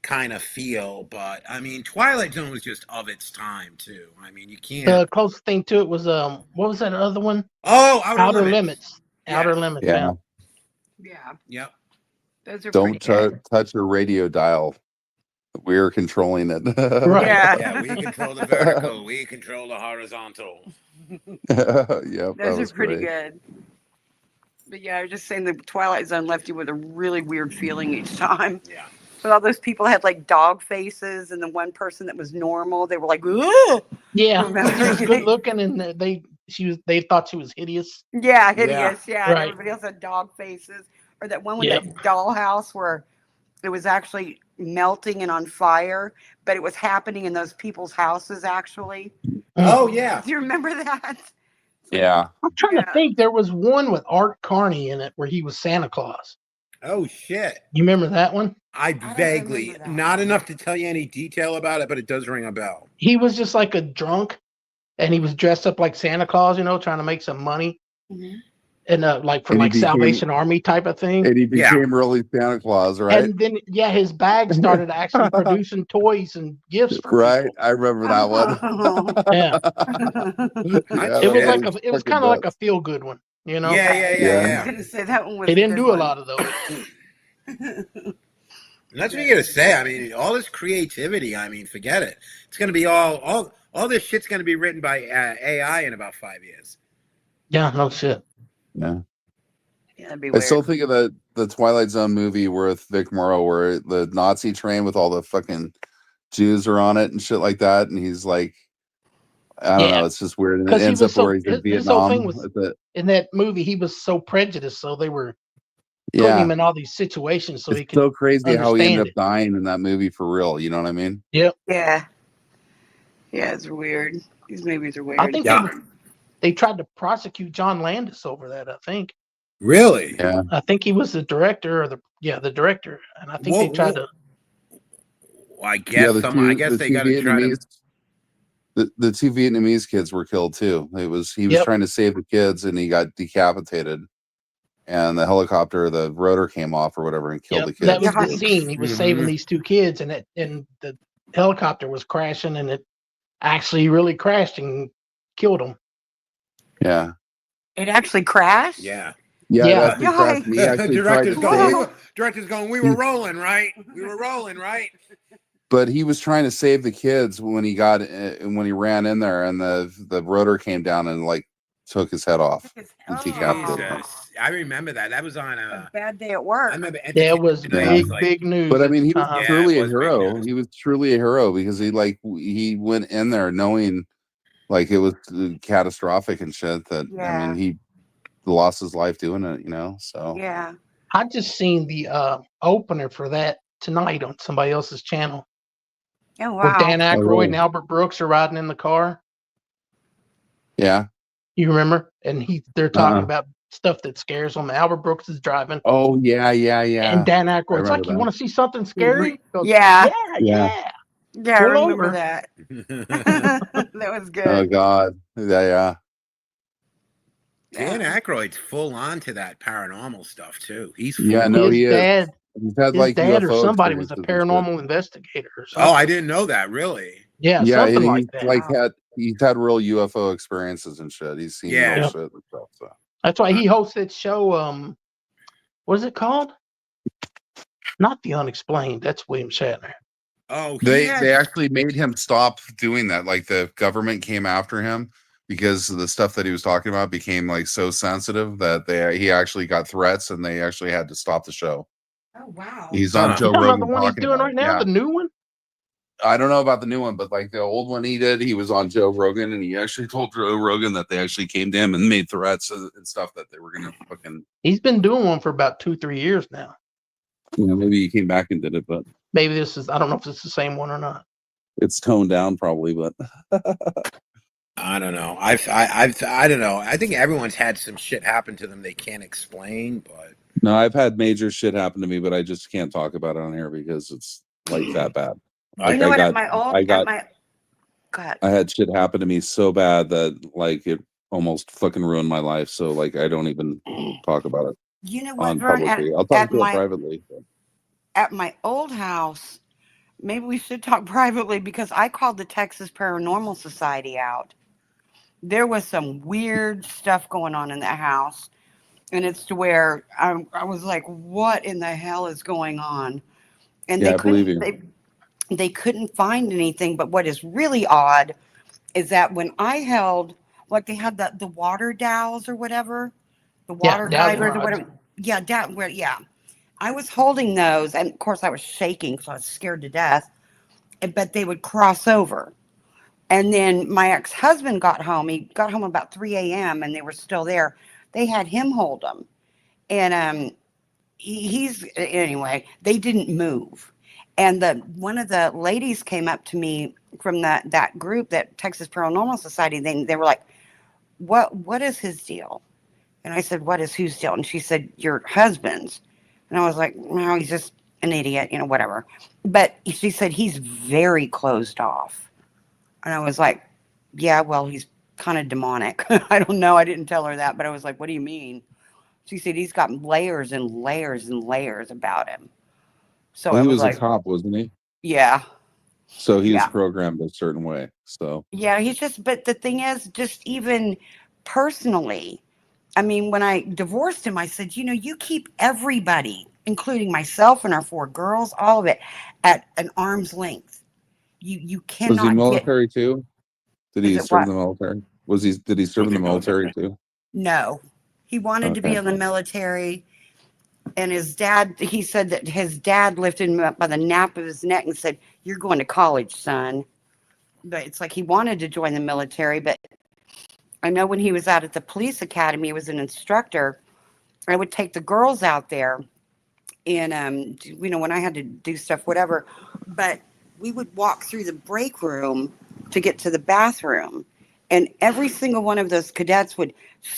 kind of feel. But I mean, Twilight Zone was just of its time too. I mean, you can't. The closest thing to it was what was that other one? Oh, Outer Limits. Yeah. Outer Limits. Yeah. Yeah. Yeah. Yep. Those are Don't pretty good. touch your radio dial. We're controlling it. Right. Yeah. Yeah, we control the vertical. We control the horizontal. Yep, that Those was are pretty great. good. But yeah, I was just saying the Twilight Zone left you with a really weird feeling each time. Yeah. But all those people had like dog faces, and the one person that was normal, they were like, "Ugh!" Yeah, Remember? she was good looking, and they thought she was hideous. Yeah, hideous. Yeah, and Right. everybody else had dog faces. Or that one with Yep. that dollhouse where it was actually melting and on fire, but it was happening in those people's houses actually. Oh yeah. Do you remember that? Yeah. I'm trying Yeah. to think. There was one with Art Carney in it where he was Santa Claus. Oh shit. You remember that one? I don't vaguely, remember that not one. enough to tell you any detail about it, but it does ring a bell. He was just like a drunk, and he was dressed up like Santa Claus, trying to make some money, Mhm. and like for And he like became- Salvation Army type of thing. And he Yeah. became really Santa Claus, right? And then his bag started actually producing toys and gifts for Right. people. I remember that one. Yeah. Yeah, It was Yeah. like it was kind of like a feel good one, Yeah, I was yeah. gonna say that one was. They didn't good do a one. lot of those. And that's what you gotta say. I mean, all this creativity, I mean, forget it. It's gonna be all this shit's gonna be written by AI in about 5 years. Yeah, no shit. Yeah. Yeah, that'd be I weird. still think of the Twilight Zone movie with Vic Morrow where the Nazi train with all the fucking Jews are on it and shit like that. And he's like, I don't Yeah. know, it's just weird. And it 'Cause he ends was up so- where he's in his whole Vietnam. thing was- with it. In that movie, he was so prejudiced, so they were putting Yeah. him in all these situations so he It's could. so crazy how he ended understand up dying in that movie for real. You know what I mean? Yeah. Yeah, it's weird. These movies are weird. I think Yeah. they tried to prosecute John Landis over that. I think. Really? Yeah. I think he was the director, or the director, and I think they Whoa, tried whoa. to. Well, I guess I guess they got to try to. The two Vietnamese kids were killed too. He was Yep. trying to save the kids and he got decapitated. And the helicopter, the rotor came off or whatever and killed Yep, the kids. that was the Yikes. scene. He was saving Mhm. these two kids, and the helicopter was crashing, and it actually really crashed and killed them. Yeah. It actually crashed. Yeah. Yeah, Yeah. that's the crap. He actually tried to Director's going. save, Director's going. We were rolling, right? We were rolling, right? but he was trying to save the kids when he got when he ran in there, and the rotor came down and like took his head off and decapitated him. Jesus, I remember that. That was on A bad day at I work. remember Yeah, it was Entertainment Tonight. big, Like, big news. But I at mean, the he was time. truly it a was big hero. news. He was truly a hero because he went in there knowing like it was catastrophic and shit. That I Yeah. mean, he lost his life doing it. So Yeah. I just seen the opener for that tonight on somebody else's channel. Oh Where wow. Dan Aykroyd really? and Albert Brooks are riding in the car. yeah. You remember? And they're talking Uh-uh. about stuff that scares them. Albert Brooks is driving. Oh yeah. And Dan Aykroyd's remember like, "You that. want to see something scary?" He goes, Yeah. yeah. Yeah, I Pull remember over. that. That was good. Oh God. Yeah. Dan Yeah. Aykroyd's full on to that paranormal stuff too. He's full Yeah, on. no, His he is. dad, He's had his like dad or UFO somebody was a experiences and shit. paranormal investigator or something. Oh, I didn't know that. Really? Yeah, Yeah, something he's like that. like Wow. he's had real UFO experiences and shit. He's seen Yeah. real Yep. shit and stuff. So That's why he hosts that show. What is it called? Not The Unexplained. That's William Shatner. Oh, they actually made him stop doing that. Like the government came after him because the stuff that he was talking about became like so sensitive that he actually got threats and they actually had to stop the show. Oh wow. He's on Huh. Joe You talking about Rogan the one he's talking doing about right it. now, Yeah. the new one? I don't know about the new one, but like the old one he did, he was on Joe Rogan and he actually told Joe Rogan that they actually came to him and made threats and stuff that they were gonna fucking, He's been doing one for about 2-3 years now. maybe he came back and did it, but Maybe this is, I don't know if it's the same one or not. it's toned down probably, but I don't know. I don't know. I think everyone's had some shit happen to them they can't explain, but no, I've had major shit happen to me, but I just can't talk about it on here because it's like that bad. Like You know I what? got, At my old, I got, at my, go ahead. I had shit happen to me so bad that like it almost fucking ruined my life. So like I don't even talk about it You know what, on Vern? publicly. I'll talk At to it my privately. But. at my old house, maybe we should talk privately because I called the Texas Paranormal Society out. There was some weird stuff going on in that house. And it's to where I was like, what in the hell is going on? And Yeah, they I believe you. they couldn't find anything. But what is really odd is that when I held, like they had the water dowels or whatever, the water dowsing hydrants or rods. whatever. Yeah. I was holding those, and of course I was shaking because I was scared to death. But they would cross over. And then my ex-husband got home. He got home about 3 a.m. and they were still there. They had him hold them. And he's anyway, they didn't move. And one of the ladies came up to me from that group, that Texas Paranormal Society. They were like, what is his deal? And I said, what is whose deal? And she said, your husband's. And I was like, no, he's just an idiot, whatever. But she said, he's very closed off. And I was like, yeah, well, he's kind of demonic. I don't know. I didn't tell her that, but I was like, what do you mean? She said, he's got layers and layers and layers about him. So Well, I he was was like, a cop, wasn't he? yeah. So he was Yeah. programmed a certain way. So Yeah, but the thing is, just even personally, I mean, when I divorced him, I said, you keep everybody, including myself and our 4 girls, all of it, at an arm's length. You was he cannot military too? Did Is he it serve what? in the military? Did he serve in the military too? No. He wanted to be Okay. in the military. And his dad, he said that his dad lifted him up by the nape of his neck and said, you're going to college, son. But it's like he wanted to join the military. But I know when he was out at the police academy, he was an instructor. I would take the girls out there and, when I had to do stuff, whatever. But we would walk through the break room to get to the bathroom. And every single one of those cadets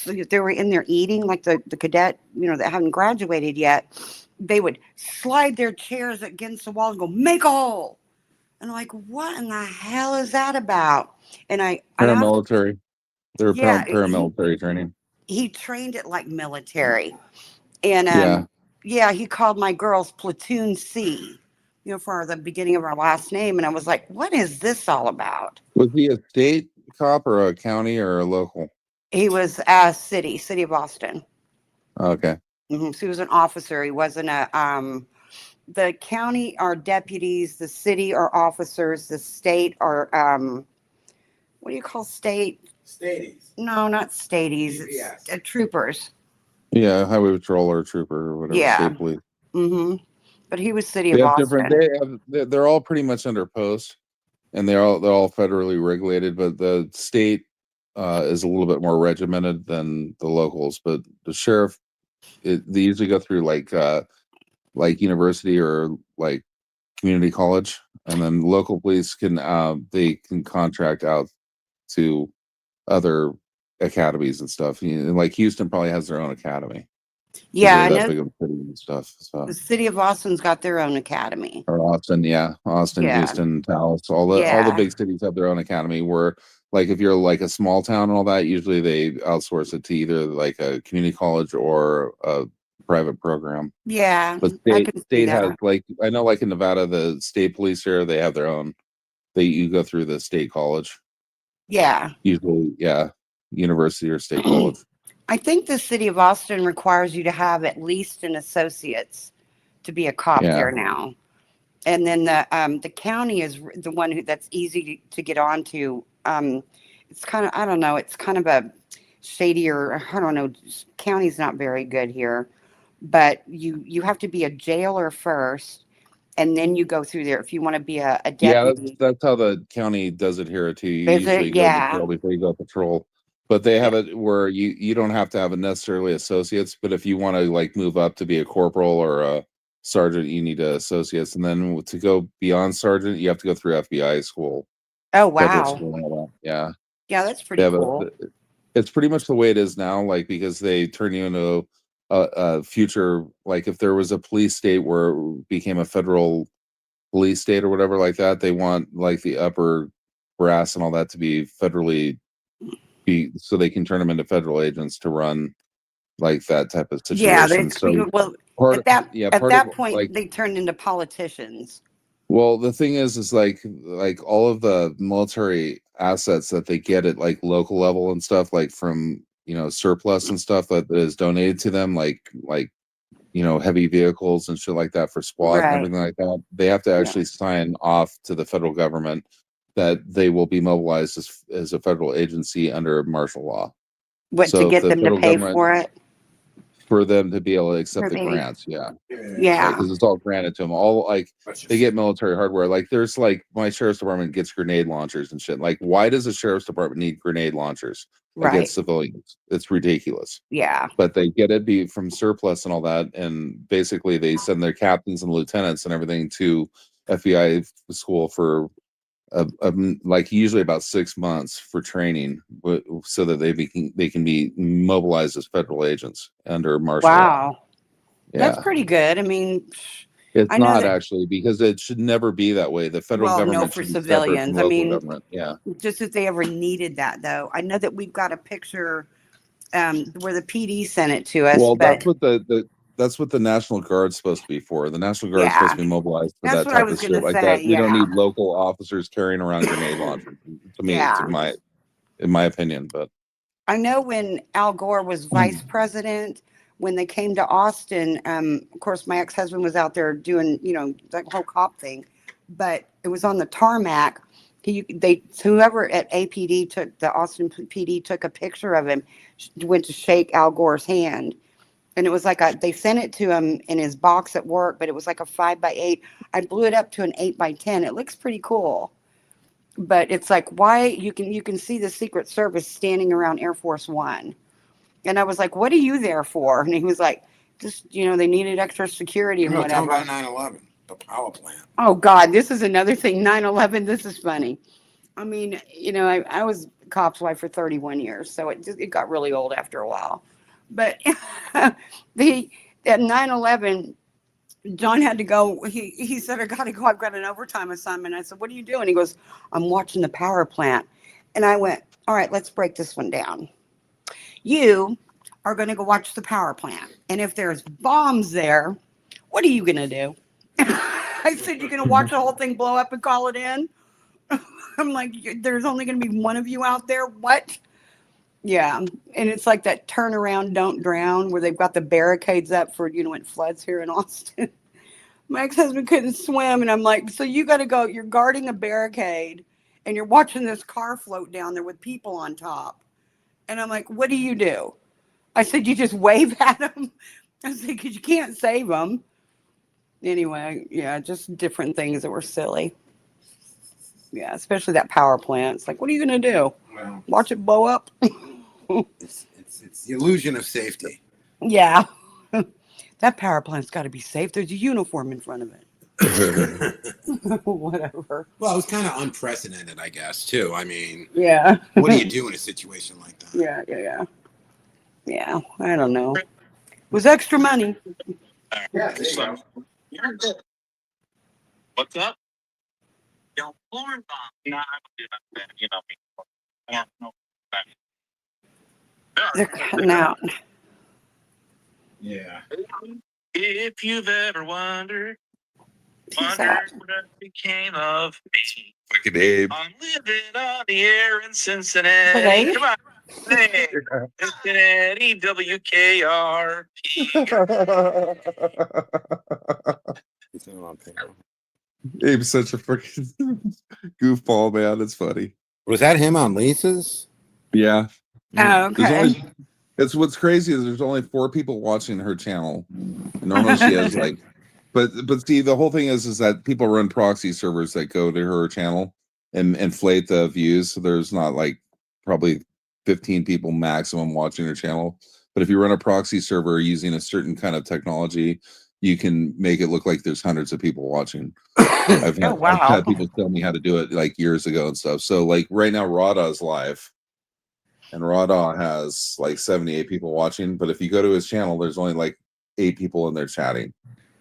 they were in there eating, like the cadet, that haven't graduated yet. They would slide their chairs against the wall and go, make a hole. And I'm like, what in the hell is that about? And I asked, Paramilitary. They were Yeah, paramilitary training. he trained it like military. And Yeah. he called my girls Platoon C, for the beginning of our last name. And I was like, what is this all about? Was he a state cop or a county or a local? He was city of Austin. Okay. So he was an officer. He wasn't the county are deputies, the city are officers, the state are, what do you call state? Stadies. No, not stadies. It's GPS. troopers. Yeah, highway patrol or trooper or whatever. Yeah. State police. But he was city They of have different. Austin. They're all pretty much under post, and they're all federally regulated. But the state is a little bit more regimented than the locals. But the sheriff, they usually go through like university or like community college, and then local police can they can contract out to other academies and stuff. And like Houston probably has their own academy. Yeah, I That know big of a city and stuff. So. the city of Austin's got their own academy. Or Austin, yeah, Austin, Yeah. Houston, Dallas, all the Yeah. big cities have their own academy. Where like if you're like a small town and all that, usually they outsource it to either like a community college or a private program. Yeah, But I can see state has that. like I know like in Nevada, the state police here they have their own. You go through the state college Yeah. usually, yeah, university or state college. I think the city of Austin requires you to have at least an associate's to be a cop Yeah. there now. And then the county is the one that's easy to get onto. It's kind of, I don't know, it's kind of a shadier, I don't know, county's not very good here, but you have to be a jailer first, and then you go through there if you want to be a Yeah, deputy. that's how the county does it here too. You Is it? usually go Yeah. patrol before you go patrol. But they have it where you don't have to have a necessarily associates, but if you want to like move up to be a corporal or a sergeant, you need associates. And then to go beyond sergeant, you have to go through FBI school. Oh, federal wow. school and all that. Yeah. Yeah, that's They pretty have cool. it's pretty much the way it is now, like because they turn you into a future, like if there was a police state where it became a federal police state or whatever like that, they want like the upper brass and all that to be federally so they can turn them into federal agents to run like that type of Yeah, situation. that's So well, part at that part of, point like, they turned into politicians. well, the thing is like all of the military assets that they get at like local level and stuff, like from surplus and stuff that is donated to them, like heavy vehicles and shit like that for SWAT and Right. everything like that. They have to actually sign off to the federal government that they will be mobilized as a federal agency under martial law. What, So to if get the them to federal pay government- for it? For them to be able to accept the For the- grants, yeah, Yeah. because it's all granted to them. All like they get military hardware. Like there's like my sheriff's department gets grenade launchers and shit. Like why does a sheriff's department need grenade launchers Right. against civilians? It's ridiculous. Yeah. But they get it from surplus and all that, and basically they send their captains and lieutenants and everything to FBI school for like usually about 6 months for training, so that they can be mobilized as federal agents under martial law. Wow. Yeah, That's pretty good. I mean, it's I know not that- actually, because it should never be that way. The federal Well, no, government for should be separate from civilians. I local mean, government. Yeah, just if they ever needed that, though. I know that we've got a picture where the PD sent it to us. well, but that's what the National Guard's supposed to be for. The National Guard's supposed to be mobilized for That's that what I type was of shit gonna like say, that. We don't yeah. need local officers carrying around grenade launchers. To me, Yeah. in my opinion, but I know when Al Gore was vice president, when they came to Austin, of course, my ex-husband was out there doing, the whole cop thing, but it was on the tarmac. Whoever at APD took the Austin PD took a picture of him, went to shake Al Gore's hand. And it was like they sent it to him in his box at work, but it was like a 5x8. I blew it up to an 8x10. It looks pretty cool. But it's like, why you can see the Secret Service standing around Air Force One. And I was like, what are you there for? And he was like, just, they needed extra security and No, tell whatever. about 9/11, the power plant. Oh God, this is another thing. 9/11. This is funny. I mean, I was a cop's wife for 31 years, so it got really old after a while. But at 9/11, John had to go. He said, I got to go. I've got an overtime assignment. I said, what are you doing? He goes, I'm watching the power plant. And I went, all right, let's break this one down. You are going to go watch the power plant. And if there's bombs there, what are you going to do? I said, you're going to watch the whole thing blow up and call it in? I'm like, there's only going to be one of you out there? What? Yeah, and it's like that turn around, don't drown, where they've got the barricades up for, you know, when it floods here in Austin. My ex-husband couldn't swim, and I'm like, so you got to go. You're guarding a barricade, and you're watching this car float down there with people on top. And I'm like, what do you do? I said, you just wave at them. I said, because you can't save them. Anyway, yeah, just different things that were silly. Yeah, especially that power plant. It's like, what are you going to do? Well, Watch it blow up? it's the illusion of safety. Yeah. That power plant's got to be safe. There's a uniform in front of it. Whatever. Well, it was kind of unprecedented, I guess, too. I mean, Yeah. what do you do in a situation like that? Yeah, I don't know. It was extra money. Yeah, So, what's up? Yo, Lauren bomb. Nah, I would do that. You know me. Yeah, no. They're cutting out. Yeah. If you've ever wondered Who's that? what became of me. Fucking Abe. I'm living on the air in Cincinnati. Hey. Come on. Hey, Cincinnati, WKRP. Abe's such a freaking goofball, man. It's funny. Was that him on Lisa's? Yeah. Oh, There's okay. only, it's what's crazy is there's only 4 people watching her channel. Normally she has like, but see, the whole thing is that people run proxy servers that go to her channel and inflate the views. So there's not like probably 15 people maximum watching her channel. But if you run a proxy server using a certain kind of technology, you can make it look like there's hundreds of people watching. I've had people tell me how to do it like years ago and stuff. So like right now, Rada's live. And Rada has like 78 people watching, but if you go to his channel, there's only like 8 people in there chatting.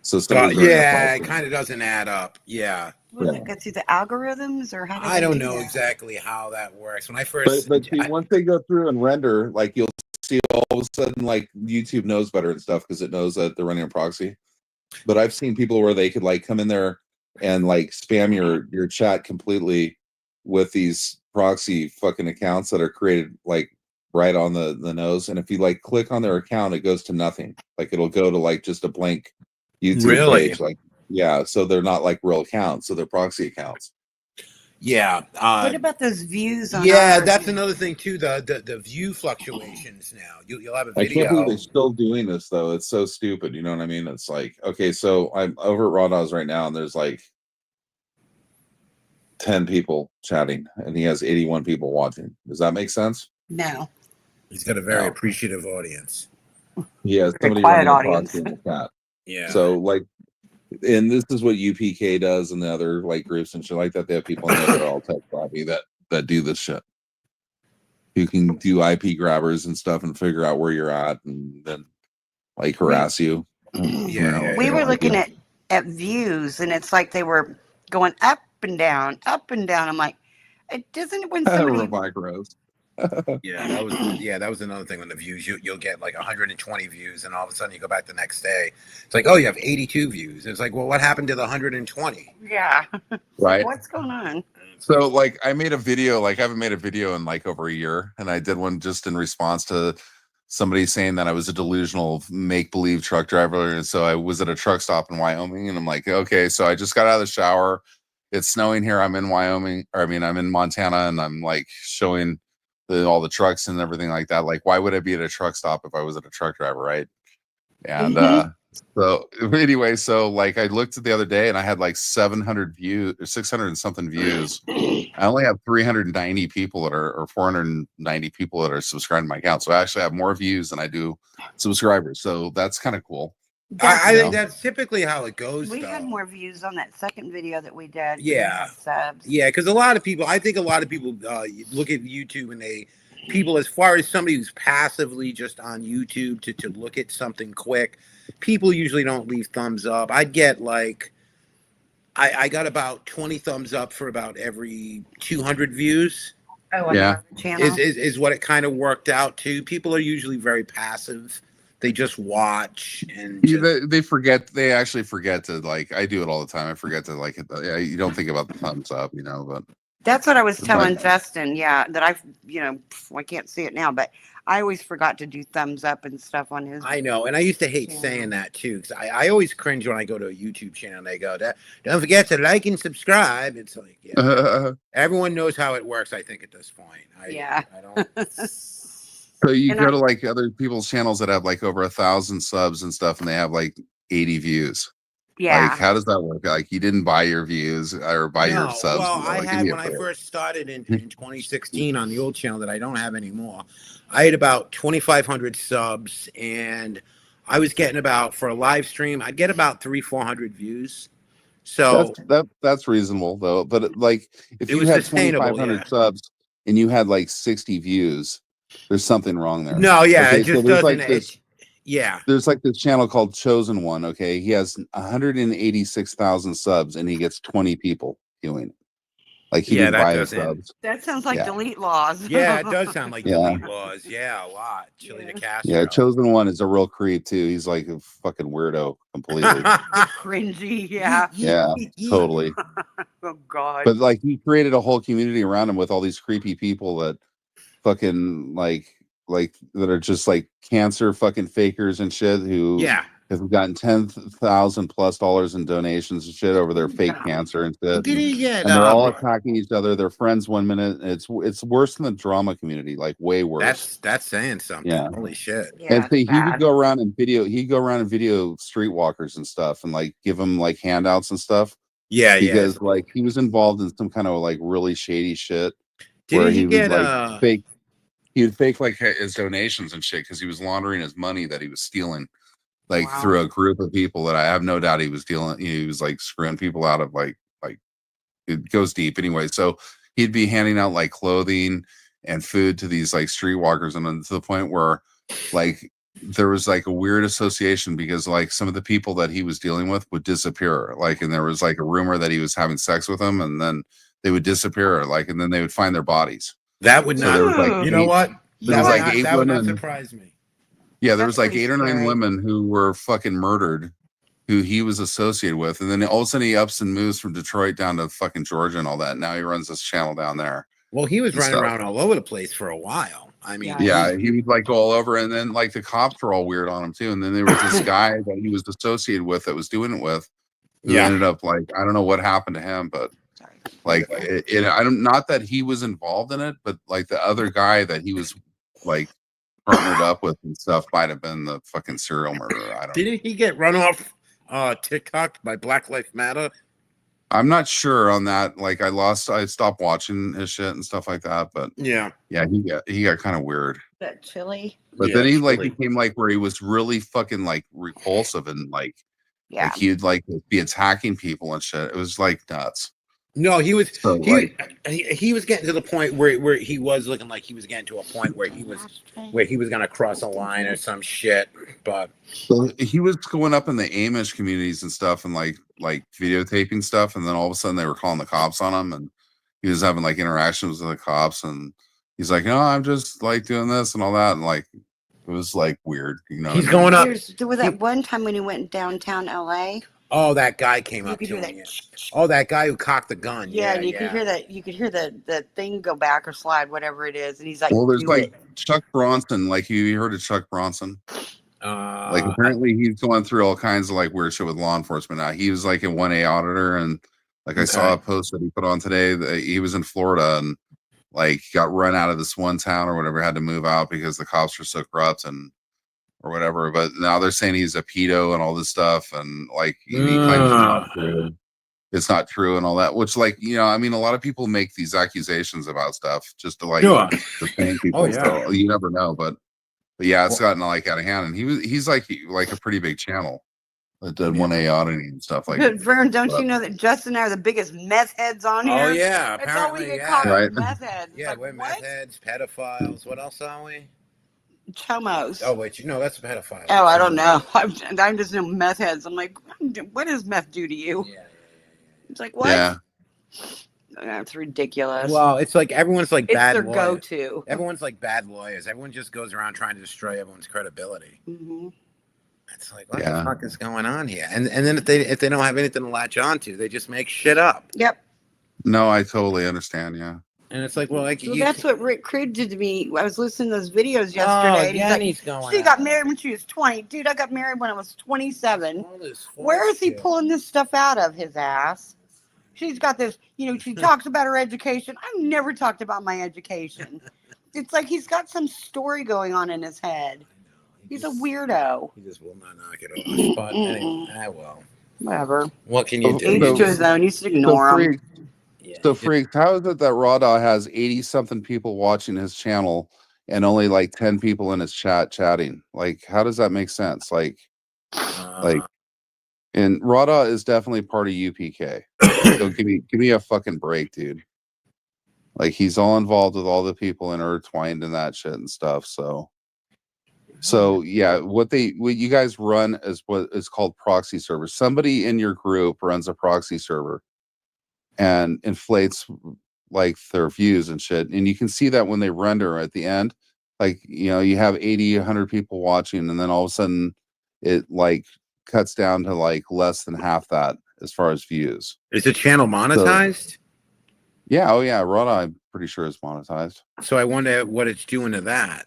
So yeah, it kind of doesn't add up. Yeah. What is it? Go through the algorithms, or how? Do I they don't do know that? exactly how that works. When I first, but see, once they go through and render, like you'll see all of a sudden, like YouTube knows better and stuff because it knows that they're running a proxy. But I've seen people where they could like come in there and like spam your chat completely with these proxy fucking accounts that are created like right on the nose. And if you like click on their account, it goes to nothing. Like it'll go to like just a blank YouTube page. Like, yeah. So they're not like real accounts. So they're proxy accounts. Yeah. What about those views on? Yeah, that's another thing too. The view fluctuations now. You'll have a I video. can't believe they're still doing this though. It's so stupid. You know what I mean? It's like, okay, so I'm over at Rada's right now and there's like 10 people chatting and he has 81 people watching. Does that make sense? No. He's got a very appreciative audience. He has somebody quiet running a audience. proxy in the chat. Yeah. So like, and this is what UPK does and the other like groups and shit like that. They have people in there that are all tech savvy that do this shit. You can do IP grabbers and stuff and figure out where you're at and then like harass you. Yeah. We were looking at views, and it's like they were going up and down, up and down. I'm like, it doesn't when somebody. Micros. that was another thing. When the views, you'll get like 120 views, and all of a sudden you go back the next day. It's like, oh, you have 82 views. It's like, well, what happened to the 120? Yeah. Right. What's going on? So like I made a video, like I haven't made a video in like over a year, and I did one just in response to somebody saying that I was a delusional make-believe truck driver. And so I was at a truck stop in Wyoming, and I'm like, okay, so I just got out of the shower. It's snowing here. I'm in Wyoming, or I mean, I'm in Montana, and I'm like showing all the trucks and everything like that. Like, why would I be at a truck stop if I was at a truck driver, right? And so anyway, so like I looked at the other day and I had like 700 views, 600 and something views. I only have 390 people that are, or 490 people that are subscribed to my account. So I actually have more views than I do subscribers. So that's kind of cool. I think that's typically how it goes. We had more views on that second video that we did. Yeah. Subs. Yeah, because I think a lot of people look at YouTube and people, as far as somebody who's passively just on YouTube to look at something quick, people usually don't leave thumbs up. I'd get like, I got about 20 thumbs up for about every 200 views. Oh, yeah. Channel. Is what it kind of worked out to. People are usually very passive. They just watch and they forget. They actually forget to like. I do it all the time. I forget to like. You don't think about the thumbs up, you know. But That's what I was telling But Justin. Yeah, that I can't see it now, but I always forgot to do thumbs up and stuff on his. I know, and I used to hate channel. saying that too, because I always cringe when I go to a YouTube channel and they go, "Don't forget to like and subscribe." It's like, yeah, everyone knows how it works. I think at this point, Yeah. I don't. so you And go I- to like other people's channels that have like over 1,000 subs and stuff, and they have like 80 views. Yeah. Like, how does that work? Like, you didn't buy your views or buy your No, subs. well, I Like, give had me a when I break. first started in 2016 on the old channel that I don't have anymore. I had about 2,500 subs, and I was getting about, for a live stream, I'd get about 300-400 views. So That's reasonable though. But like, if It you was had sustainable, 2,500 yeah. subs and you had like 60 views, there's something wrong there. no, yeah, Okay, it so just there's doesn't. like this. Yeah, There's like this channel called Chosen One. Okay, he has 186,000 subs and he gets 20 people viewing it. Like, he Yeah, didn't that buy the doesn't- subs. That sounds like Yeah. delete laws. yeah, it does sound like Yeah. delete laws. Yeah, a lot. Chili Yeah. the Castro. Yeah, Chosen One is a real creep too. He's like a fucking weirdo completely. Cringy. Yeah. Yeah, totally. Oh God. But like, he created a whole community around him with all these creepy people that fucking like that are just like cancer fucking fakers and shit who Yeah. have gotten $10,000+ in donations and shit over their fake Yeah. cancer and shit. Did he get? And they're all attacking each other. They're friends one minute. It's worse than the drama community, like way worse. That's saying something. Yeah. Holy shit. Yeah, And see, he bad. would go around and video. He'd go around and video streetwalkers and stuff, and like give them like handouts and stuff Yeah, because yeah. like he was involved in some kind of like really shady shit Did where he would get like fake. He would fake like his donations and shit because he was laundering his money that he was stealing, like Wow. through a group of people that I have no doubt he was dealing. He was like screwing people out of like it goes deep anyway. So he'd be handing out like clothing and food to these like streetwalkers, and then to the point where like there was like a weird association because like some of the people that he was dealing with would disappear, like, and there was like a rumor that he was having sex with them, and then they would disappear, like, and then they would find their bodies. That would So not. there was like You know what? there was like 8 that would not women. surprise me. Yeah, there That's was like pretty 8 or 9 scary. women who were fucking murdered, who he was associated with, and then all of a sudden he ups and moves from Detroit down to fucking Georgia and all that. Now he runs this channel down there. Well, he was And running stuff. around all over the place for a while. I mean, Yeah, he would like go all over, and then like the cops were all weird on him too. And then there was this guy that he was associated with that was doing it with, who Yeah. ended up like, I don't know what happened to him, but Sorry. like I don't, not that he was involved in it, but like the other guy that he was like partnered up with and stuff might have been the fucking serial murderer. I don't know. didn't he get run off TikTok by Black Lives Matter? I'm not sure on that. Like, I stopped watching his shit and stuff like that. But Yeah. yeah, he got kind of weird. That chili. But Yeah, then he like really. became like where he was really fucking like repulsive and like Yeah. he'd like be attacking people and shit. It was like nuts. No, he was So, he was getting to the point where he was looking like he was getting to a point where he was gonna cross a line or some shit. But So he was going up in the Amish communities and stuff and like videotaping stuff, and then all of a sudden they were calling the cops on him, and he was having like interactions with the cops, and he's like, "No, I'm just like doing this and all that," and like it was like weird, you know. he's going up. There was that one time when he went downtown LA. Oh, that guy came You up could to hear him. that. Yeah. Oh, that guy who cocked the gun. Yeah, and you could hear that. You could hear the thing go back or slide, whatever it is, and he's like, Well, there's "Do like it." Chuck Bronson. Like, you heard of Chuck Bronson? Like, Uh, apparently he's going through all kinds of like weird shit with law enforcement now. He was like a 1A auditor, and like I saw a Okay. post that he put on today that he was in Florida and like got run out of this one town or whatever, had to move out because the cops were so corrupt and or whatever. But now they're saying he's a pedo and all this stuff, and like he claims it's not true. It's not true and all that. Which, like, you know, I mean, a lot of people make these accusations about stuff just to like Sure. defame people. Oh, yeah. So you never know, but yeah, it's gotten like out of hand, and he's like a pretty big channel that did 1A auditing and stuff like But Vern, don't but- you know that Justin and I are the biggest meth heads on here? Oh yeah, That's all we apparently, get called, yeah. Right. meth heads. It's Yeah, like, we're what? meth heads, pedophiles. What else are we? Chomos. Oh wait, that's a pedophile. Oh, I don't know. I'm just no meth heads. I'm like, what does meth do to you? Yeah. It's like, what? Yeah. That's ridiculous. Well, it's like everyone's like it's bad their lawyers. go-to. Everyone's like bad lawyers. Everyone just goes around trying to destroy everyone's credibility. hmm It's like, what Yeah. the fuck is going on here? And then if they don't have anything to latch onto, they just make shit up. Yep. No, I totally understand. Yeah. And it's like, well, like Well, you. that's what Rick Crid did to me. I was listening to those videos Oh, yesterday. And he's like, Jenny's going. she got married when she was 20. Dude, I got married when I was 27. Where is he pulling this stuff out of, his ass? She's got this, she talks about her education. I've never talked about my education. It's like he's got some story going on in his head. He's a weirdo. He just will not knock it off. But anyway, well, Whatever. what can you do? Each to his own. You should ignore him. So Freaks, how is it that Rawdaw has 80 something people watching his channel and only like 10 people in his chat chatting? Like, how does that make sense? Like, and Rawdaw is definitely part of UPK. So give me a fucking break, dude. Like, he's all involved with all the people intertwined in that shit and stuff. So yeah, what you guys run is what is called proxy servers. Somebody in your group runs a proxy server and inflates like their views and shit. And you can see that when they render at the end, like, you have 80, 100 people watching, and then all of a sudden it like cuts down to like less than half that as far as views. Is the channel monetized? Yeah. Oh yeah. Rawdaw, I'm pretty sure is monetized. So I wonder what it's doing to that.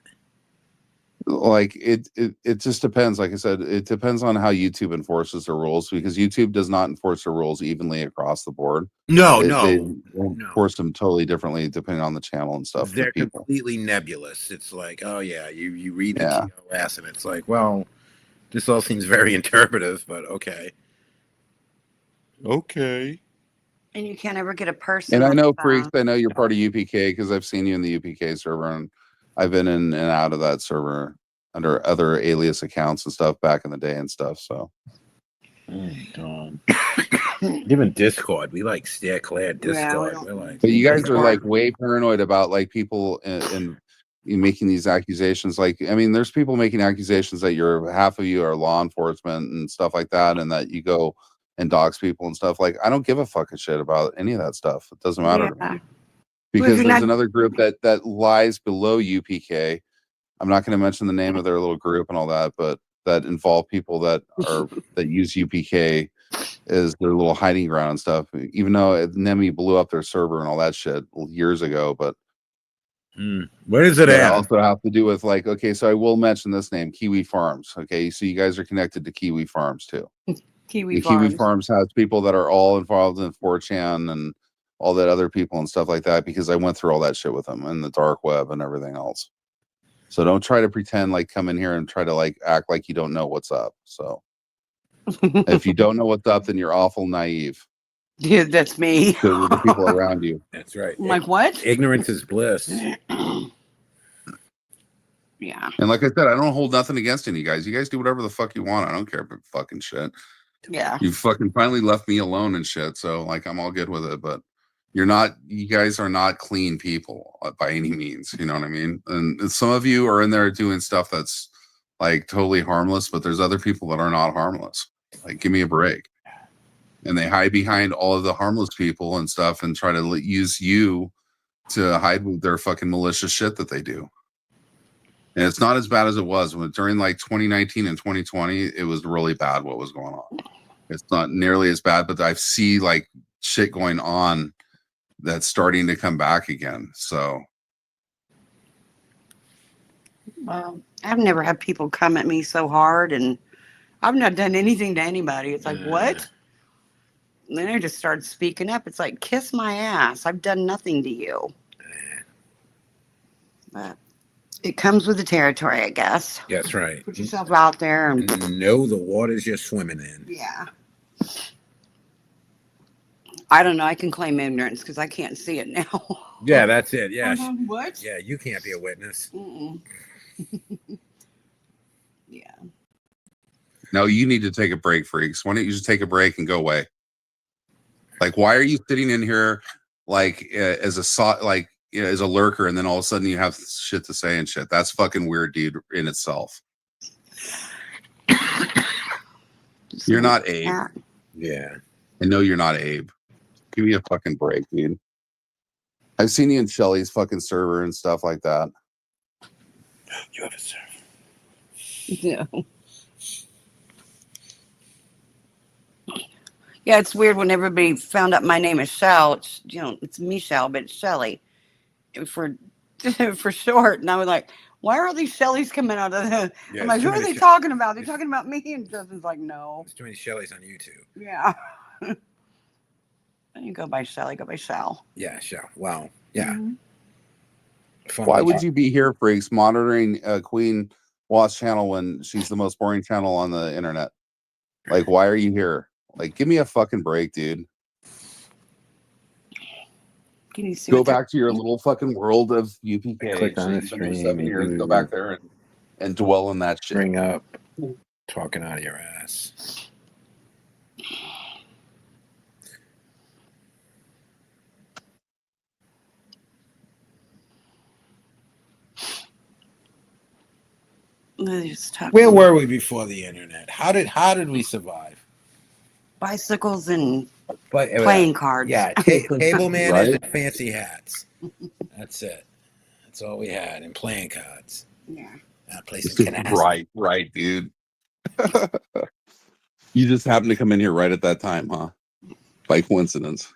Like it just depends. Like I said, it depends on how YouTube enforces their rules, because YouTube does not enforce their rules evenly across the board. They enforce them totally differently depending on the channel and stuff. They're completely nebulous. It's like, oh yeah, you read the TOS and it's like, well, this all seems very interpretive, but okay. Okay. And you can't ever get a person. And I on know, the Freaks, phone. I know you're part of UPK because I've seen you in the UPK server, and I've been in and out of that server under other alias accounts and stuff back in the day and stuff. So, oh God. Even Discord, we like stay clear Discord. We're like, but you guys are like way paranoid about like people and making these accusations. Like, I mean, there's people making accusations that half of you are law enforcement and stuff like that, and that you go and dox people and stuff. Like, I don't give a fucking shit about any of that stuff. It doesn't matter to me. Because there's another group that lies below UPK. I'm not going to mention the name of their little group and all that, but that involve people that use UPK as their little hiding ground and stuff. Even though Nemi blew up their server and all that shit years ago, but where is it at? Also have to do with like, okay, so I will mention this name, Kiwi Farms. Okay, so you guys are connected to Kiwi Farms too. Kiwi Farms has people that are all involved in 4chan and all that other people and stuff like that, because I went through all that shit with them in the dark web and everything else. So don't try to pretend like come in here and try to like act like you don't know what's up. So if you don't know what's up, then you're awful naive. Yeah, that's me. To the people around you. That's right. I'm like, what? Ignorance is bliss. Yeah. And like I said, I don't hold nothing against any of you guys. You guys do whatever the fuck you want. I don't care about fucking shit. Yeah. You fucking finally left me alone and shit. So like, I'm all good with it, but you guys are not clean people by any means. You know what I mean? And some of you are in there doing stuff that's like totally harmless, but there's other people that are not harmless. Like, give me a break. And they hide behind all of the harmless people and stuff and try to use you to hide with their fucking malicious shit that they do. And it's not as bad as it was during like 2019 and 2020. It was really bad what was going on. It's not nearly as bad, but I see like shit going on that's starting to come back again. So, Well, I've never had people come at me so hard, and I've not done anything to anybody. It's like, what? And then I just started speaking up. It's like, kiss my ass. I've done nothing to you. But it comes with the territory, I guess. That's right. Put yourself out there and know the waters you're swimming in. Yeah. I don't know. I can claim ignorance because I can't see it now. Yeah, that's it. Yeah. What? Yeah, you can't be a witness. Yeah. no, you need to take a break, Freaks. Why don't you just take a break and go away? Like, why are you sitting in here like as a lurker, and then all of a sudden you have shit to say and shit? That's fucking weird, dude, in itself. You're not Abe. Yeah. I know you're not Abe. Give me a fucking break, dude. I've seen you in Shelly's fucking server and stuff like that. You have a server. No. Yeah, it's weird when everybody found out my name is Shell. It's, it's Michelle, but it's Shelly for for short. And I was like, why are all these Shellys coming out of the? Yeah, I'm like, too who are many they She- talking about? They're talking about me. And Justin's like, no. There's too many Shellys on YouTube. Yeah. You go by Shelly. Go by Shell. Yeah, Shell. Wow. Yeah. Mhm. Fun Why with would you be here, freaks, monitoring Queen Watch channel when she's the most boring channel on the internet? Like, why are you here? Like, give me a fucking break, dude. Can you see? Go what they're- back to your little fucking world of UPK. Click on the She's been here stream 7 years. and Go back there and dwell in that shit. Bring up talking out of your ass. They just talk Where about were we before the internet? How did we survive? bicycles and But playing cards. yeah, table manners Right? and fancy hats. That's it. That's all we had. And playing cards. Yeah. That place in Canasta. Right, dude. You just happened to come in here right at that time, huh? By coincidence.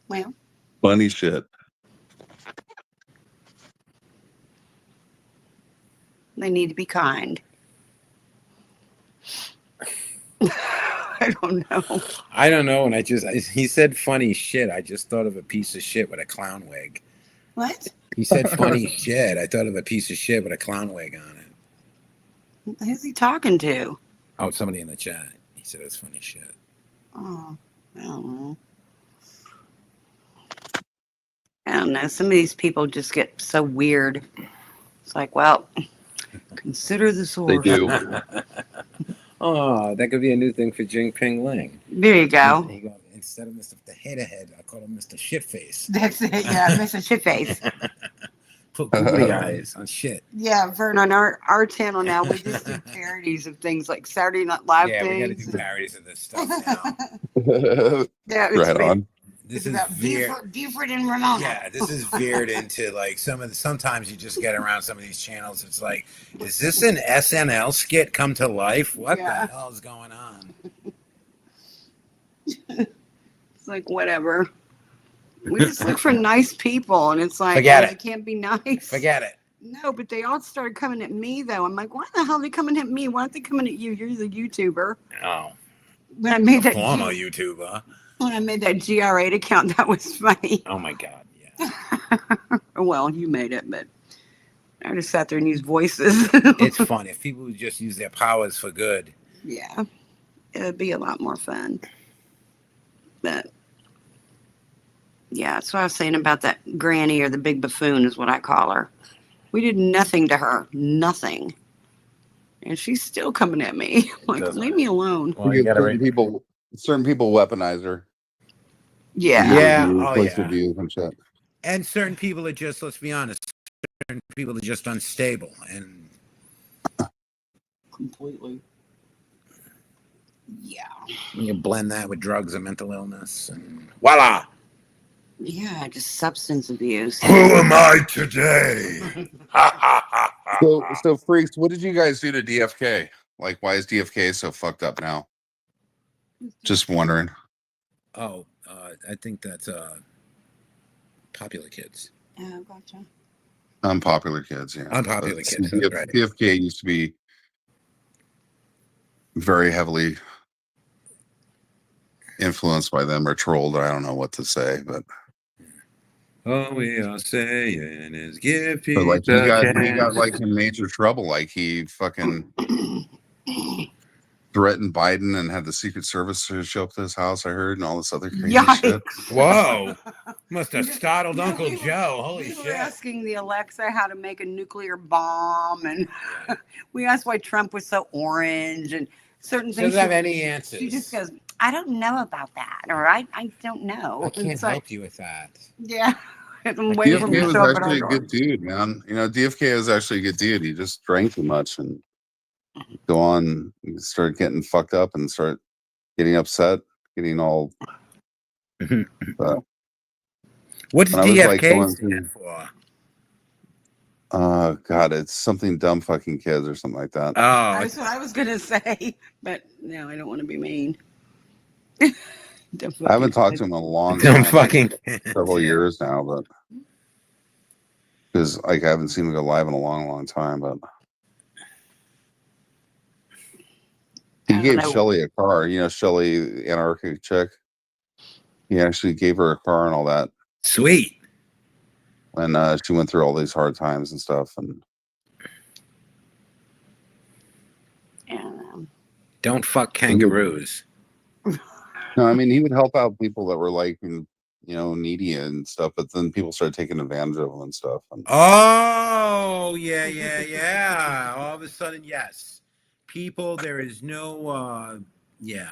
Well, Funny shit. they need to be kind. I don't know. I don't know. And he said funny shit. I just thought of a piece of shit with a clown wig. What? He said funny shit. I thought of a piece of shit with a clown wig on it. Who's he talking to? Oh, somebody in the chat. He said it was funny shit. Oh, I don't know. I don't know. Some of these people just get so weird. It's like, well, consider the source. They do. Oh, that could be a new thing for Jinping Ling. There you go. He go, instead of Mr. the Head, I call him Mr. Shitface. That's it. Yeah, Mr. Shitface. Put googly eyes on shit. Yeah, Vern, on our channel now, we just do parodies of things like Saturday Night Live Yeah, we got to things. do parodies of this stuff now. Yeah, it's Right on. This It's is about veer. Buford and Ramona. Yeah, this is veered into like sometimes you just get around some of these channels. It's like, is this an SNL skit come to life? What Yeah. the hell is going on? It's like, whatever. We just look for nice people, and it's like, Forget well, it. they can't be nice. Forget it. No, but they all started coming at me, though. I'm like, why the hell are they coming at me? Why aren't they coming at you? You're the YouTuber. Oh, When I made that former YouTuber. when I made that GR8 account, that was funny. Oh my God. Yeah. Well, you made it, but I just sat there and used voices. It's fun if people would just use their powers for good. Yeah, it'd be a lot more fun. But yeah, that's what I was saying about that granny or the big buffoon is what I call her. We did nothing to her, nothing, and she's still coming at me. Like, Doesn't leave me alone. Well, you gotta certain people weaponize her. Yeah. Yeah. Abuse, Oh, place yeah. abuse and shit. And certain people are just, let's be honest, certain people are just unstable. And Completely. Yeah. when you blend that with drugs and mental illness, and voila. Yeah, just substance abuse. Who am I today? So freaks, what did you guys do to DFK? Like, why is DFK so fucked up now? Just wondering. Oh, I think that's Popular Kids. Oh, gotcha. Unpopular kids, yeah. Unpopular But kids, that's right. DFK used to be very heavily influenced by them or trolled. I don't know what to say, but All we are saying is give but people like he got chance. like in major trouble. Like he fucking threatened Biden and had the Secret Service to show up to his house, I heard, and all this other crazy shit. Whoa. Must have startled Uncle Joe. Holy We were shit. asking the Alexa how to make a nuclear bomb, and we asked why Trump was so orange and certain She things. doesn't have any answers. She just goes, I don't know about that, or I don't know. I can't It's like, help you with that. yeah. I'm waiting for him DFK to was show up at our actually a door. good dude, man. You know, DFK was actually a good dude. He just drank too much and go on and start getting fucked up and start getting upset, getting all. What does When I was, like, DFK going stand through- for? God, it's something dumb fucking kids or something like that. Oh, That's what I was gonna say, but no, I don't want to be mean. I haven't talked to him in a long dumb time, like fucking several years now, but because like I haven't seen him go live in a long time. But he I don't gave know. Shelly a car. You know, Shelly, the anarchic chick. He actually gave her a car and all that Sweet. when she went through all these hard times and stuff. And Yeah. Don't fuck kangaroos. no, I mean he would help out people that were like, you know, needy and stuff. But then people started taking advantage of them and stuff. And Oh, yeah. All of a sudden, yes. People, there is no, yeah.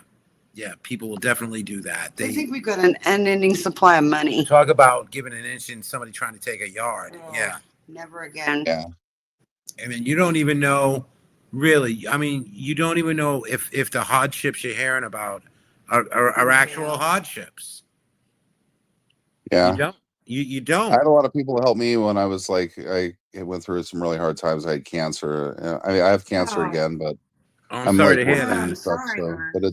People will definitely do that. I They think we've got an unending supply of money. talk about giving an inch and somebody trying to take a yard. Oh. Yeah. Never again. yeah, I mean, you don't even know, really. I mean, you don't even know if the hardships you're hearing about are actual hardships. yeah. You don't. You I don't. had a lot of people help me when I was like, I went through some really hard times. I had cancer. I mean, I have cancer Oh. again, but Oh, I'm I'm sorry like to hear working that. and stuff. Sorry, So, Vern. but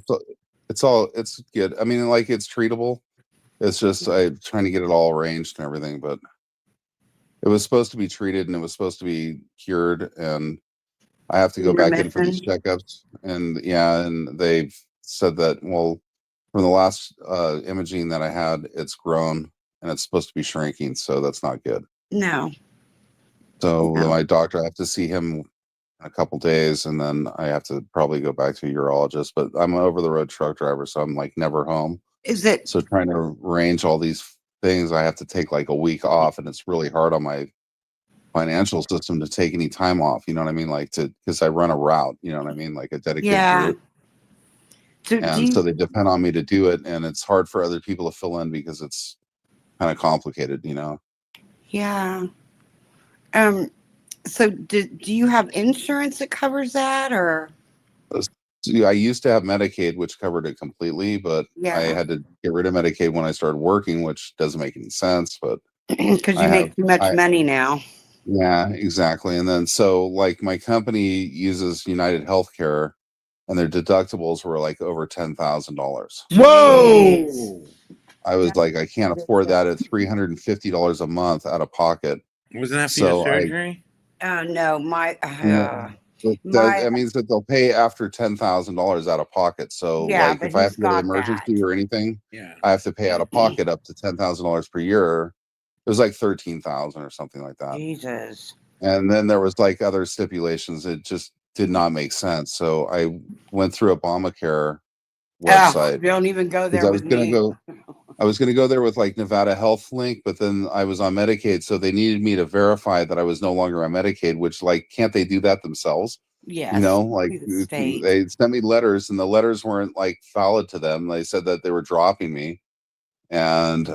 it's good. I mean, like it's treatable. It's just I'm trying to get it all arranged and everything, but it was supposed to be treated and it was supposed to be cured, and I have to go back in for these Remission. checkups. And yeah, and they've said that from the last imaging that I had, it's grown and it's supposed to be shrinking, so that's not good. No. So No. my doctor, I have to see him in a couple days, and then I have to probably go back to a urologist. But I'm an over the road truck driver, so I'm like never home. Is it? So trying to arrange all these things, I have to take like a week off, and it's really hard on my financial system to take any time off. You know what I mean? Like because I run a route. You know what I mean? Like a dedicated Yeah. route, Do and so you, they depend on me to do it, and it's hard for other people to fill in because it's kind of complicated. You know? yeah. So do you have insurance that covers that, or? I used to have Medicaid, which covered it completely, but I Yeah. had to get rid of Medicaid when I started working, which doesn't make any sense. But Because I you have, make too much money now. yeah, exactly. And then so like my company uses United Healthcare, and their deductibles were like over $10,000. Whoa! I was like, I can't afford that at $350 a month out of pocket. Wasn't that for So your surgery? No, my. Yeah. That My means that they'll pay after $10,000 out of pocket. So Yeah, like but if I have he's to go to got emergency that. or anything, Yeah. I have to pay out of pocket up to $10,000 per year. It was like 13,000 or something like that. Jesus. And then there was like other stipulations. It just did not make sense. So I went through Obamacare Oh, website don't even go because there I was with going to me. go. I was going to go there with like Nevada Health Link, but then I was on Medicaid, so they needed me to verify that I was no longer on Medicaid. Which, like, can't they do that themselves? Yes. You know, like Be the state. they sent me letters, and the letters weren't like valid to them. They said that they were dropping me, and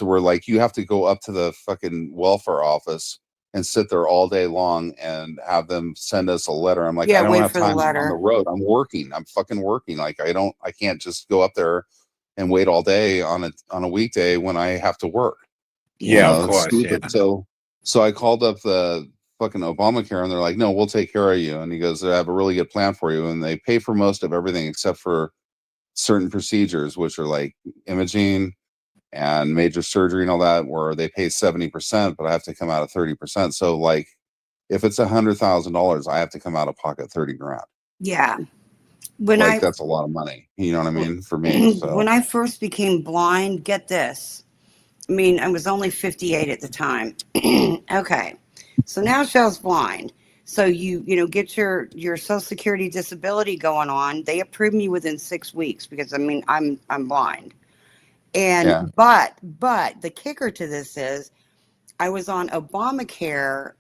were like, you have to go up to the fucking welfare office and sit there all day long and have them send us a letter. I'm like, Yeah, I don't wait have for the time on letter. the road. I'm working. I'm fucking working. Like I can't just go up there and wait all day on a weekday when I have to work. Yeah, of It's course, stupid. yeah. So I called up the fucking Obamacare, and they're like, no, we'll take care of you. And he goes, I have a really good plan for you. And they pay for most of everything except for certain procedures, which are like imaging and major surgery and all that, where they pay 70%, but I have to come out of 30%. So like if it's $100,000, I have to come out of pocket 30 grand. Yeah. When Like that's a lot of money. You know what I mean? For me. So when I first became blind, get this. I mean, I was only 58 at the time. Okay. So now Shell's blind. So you get your Social Security disability going on. They approved me within 6 weeks because I mean I'm blind. And yeah. but the kicker to this is I was on Obamacare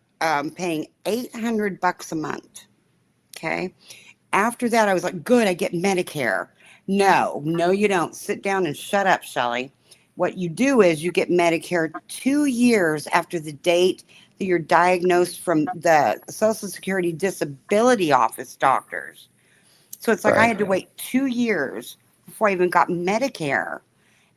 paying $800 a month. Okay. After that, I was like, good, I get Medicare. No, you don't. Sit down and shut up, Shelley. What you do is you get Medicare 2 years after the date that you're diagnosed from the Social Security Disability Office doctors. So it's like I Right. had to wait 2 years before I even got Medicare.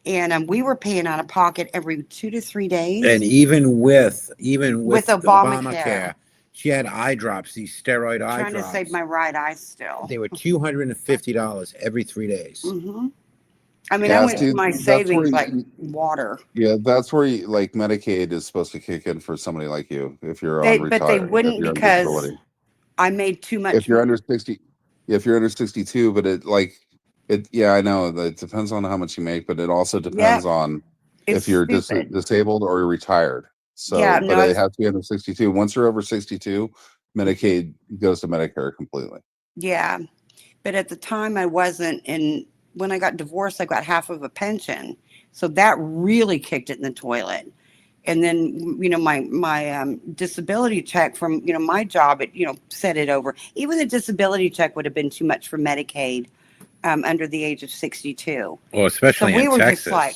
And we were paying out of pocket every 2 to 3 days. And even with With Obamacare. she had eye drops, these steroid eye trying drops. to save my right eye still. They were $250 every 3 days. Hmm. I mean, Yeah, I went see, to my that's where savings you- like water. Yeah, that's where like Medicaid is supposed to kick in for somebody like you if you're They, on but they retired, wouldn't if you're on because disability. I made too much. If you're under 60, if you're under 62, but yeah, I know that it depends on how much you make, but it also depends on it's if you're stupid. disabled or you're retired. So, Yeah, but no, it it's- has to be under 62. Once you're over 62, Medicaid goes to Medicare completely. Yeah. But at the time I wasn't. And when I got divorced, I got half of a pension. So that really kicked it in the toilet. And then, my disability check from, my job, it, set it over. Even the disability check would have been too much for Medicaid under the age of 62. Well, especially So we in were Texas. just like,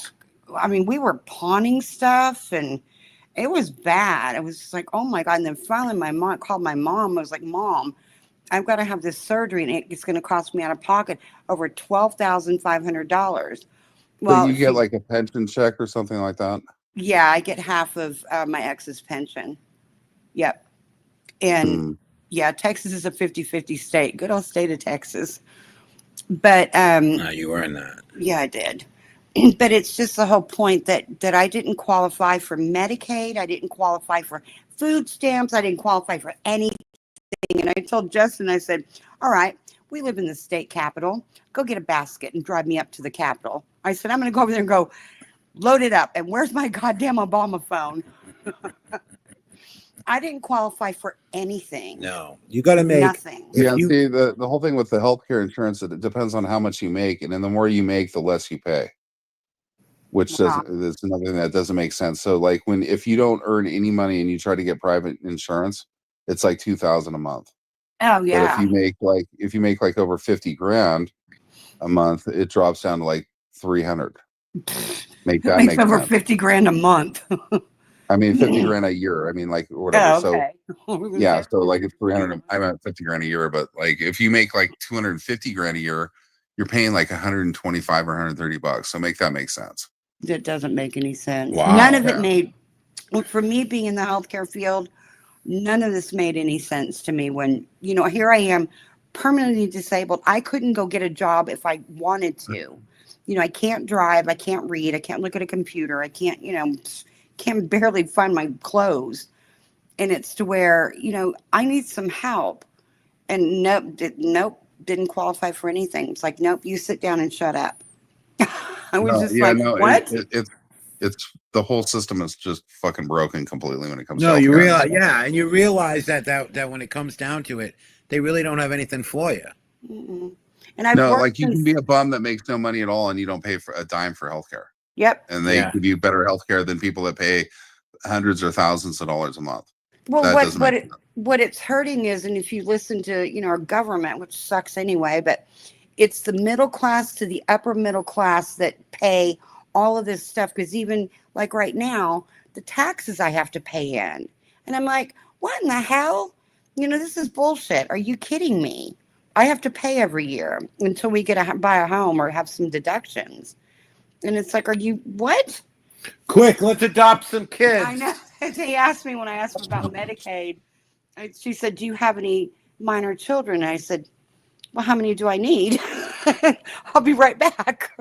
we were pawning stuff and it was bad. It was just like, oh my God. And then finally my mom called my mom. I was like, Mom, I've got to have this surgery and it's going to cost me out of pocket over $12,500. Well, Well, you get like a pension check or something like that. yeah, I get half of my ex's pension. Yep. And yeah, Texas is a 50-50 state. Good old state of Texas. But No, you were in that. yeah, I did. But it's just the whole point that I didn't qualify for Medicaid. I didn't qualify for food stamps. I didn't qualify for anything. And I told Justin, I said, all right, we live in the state capital. Go get a basket and drive me up to the Capitol. I said, I'm going to go over there and go load it up. And where's my goddamn Obama phone? I didn't qualify for anything. No, you got to make nothing. Yeah, see, the whole thing with the healthcare insurance, it depends on how much you make, and then the more you make, the less you pay. Which Wow. that's another thing that doesn't make sense. So, like, if you don't earn any money and you try to get private insurance, it's like $2,000 a month. Oh But yeah. if you make like over 50 grand a month, it drops down to like 300. Make that Makes make over sense. 50 grand a month. I mean, 50 grand a year. I mean, like, or whatever. Oh, okay. So yeah, so like it's 300. I'm at 50 grand a year, but like if you make like 250 grand a year, you're paying like 125 or $130. So make that make sense. That doesn't make any sense. Wow. None of it Yeah. made, for me being in the healthcare field, none of this made any sense to me when, here I am permanently disabled. I couldn't go get a job if I wanted to. I can't drive. I can't read. I can't look at a computer. I can't, can't barely find my clothes. And it's to where, I need some help. And nope, didn't qualify for anything. It's like, nope, you sit down and shut up. I was just like, what? It's the whole system is just fucking broken completely when it comes No, to you healthcare. realize, yeah, and you realize that when it comes down to it, they really don't have anything for you. Mm-mm. And I've No, worked like you since- can be a bum that makes no money at all and you don't pay for a dime for healthcare. Yep. And they Yeah. give you better healthcare than people that pay hundreds or thousands of dollars a month. Well, That doesn't make sense. what it's hurting is, and if you listen to, our government, which sucks anyway, but it's the middle class to the upper middle class that pay all of this stuff. Because even like right now, the taxes I have to pay in. And I'm like, what in the hell? This is bullshit. Are you kidding me? I have to pay every year until we get to buy a home or have some deductions. And it's like, are you, what? Quick, let's adopt some kids. I know. They asked me when I asked about Medicaid. She said, "Do you have any minor children?" And I said, "Well, how many do I need?" I'll be right back.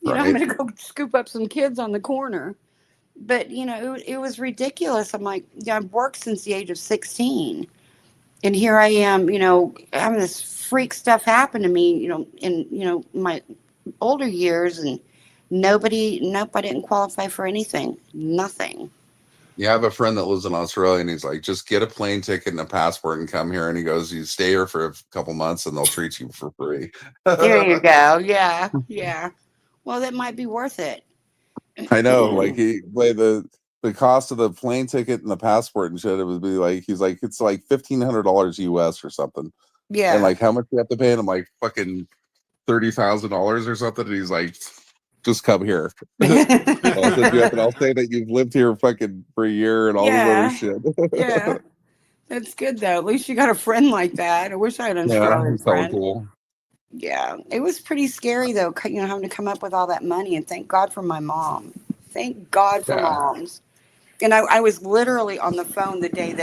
I'm Right. going to go scoop up some kids on the corner. But it was ridiculous. I'm like, I've worked since the age of 16, and here I am. Having this freak stuff happen to me. In my older years, and nope, I didn't qualify for anything. Nothing. Yeah, I have a friend that lives in Australia and he's like, just get a plane ticket and a passport and come here. And he goes, you stay here for a couple months and they'll treat you for free. There you go. Yeah. Yeah. Well, that might be worth it. I know, like the cost of the plane ticket and the passport and shit, it would be like, he's like, it's like $1,500 US or something. Yeah. And like, how much do you have to pay? And I'm like, fucking $30,000 or something. And he's like, just come here. I'll set you up and I'll say that you've lived here fucking for a year and all Yeah. this other shit. Yeah. That's good though. At least you got a friend like that. I wish I had an Yeah, Australian it's so friend. cool. Yeah, it was pretty scary though, having to come up with all that money. And thank God for my mom. Thank God for Yeah. moms. And I was literally on the phone the day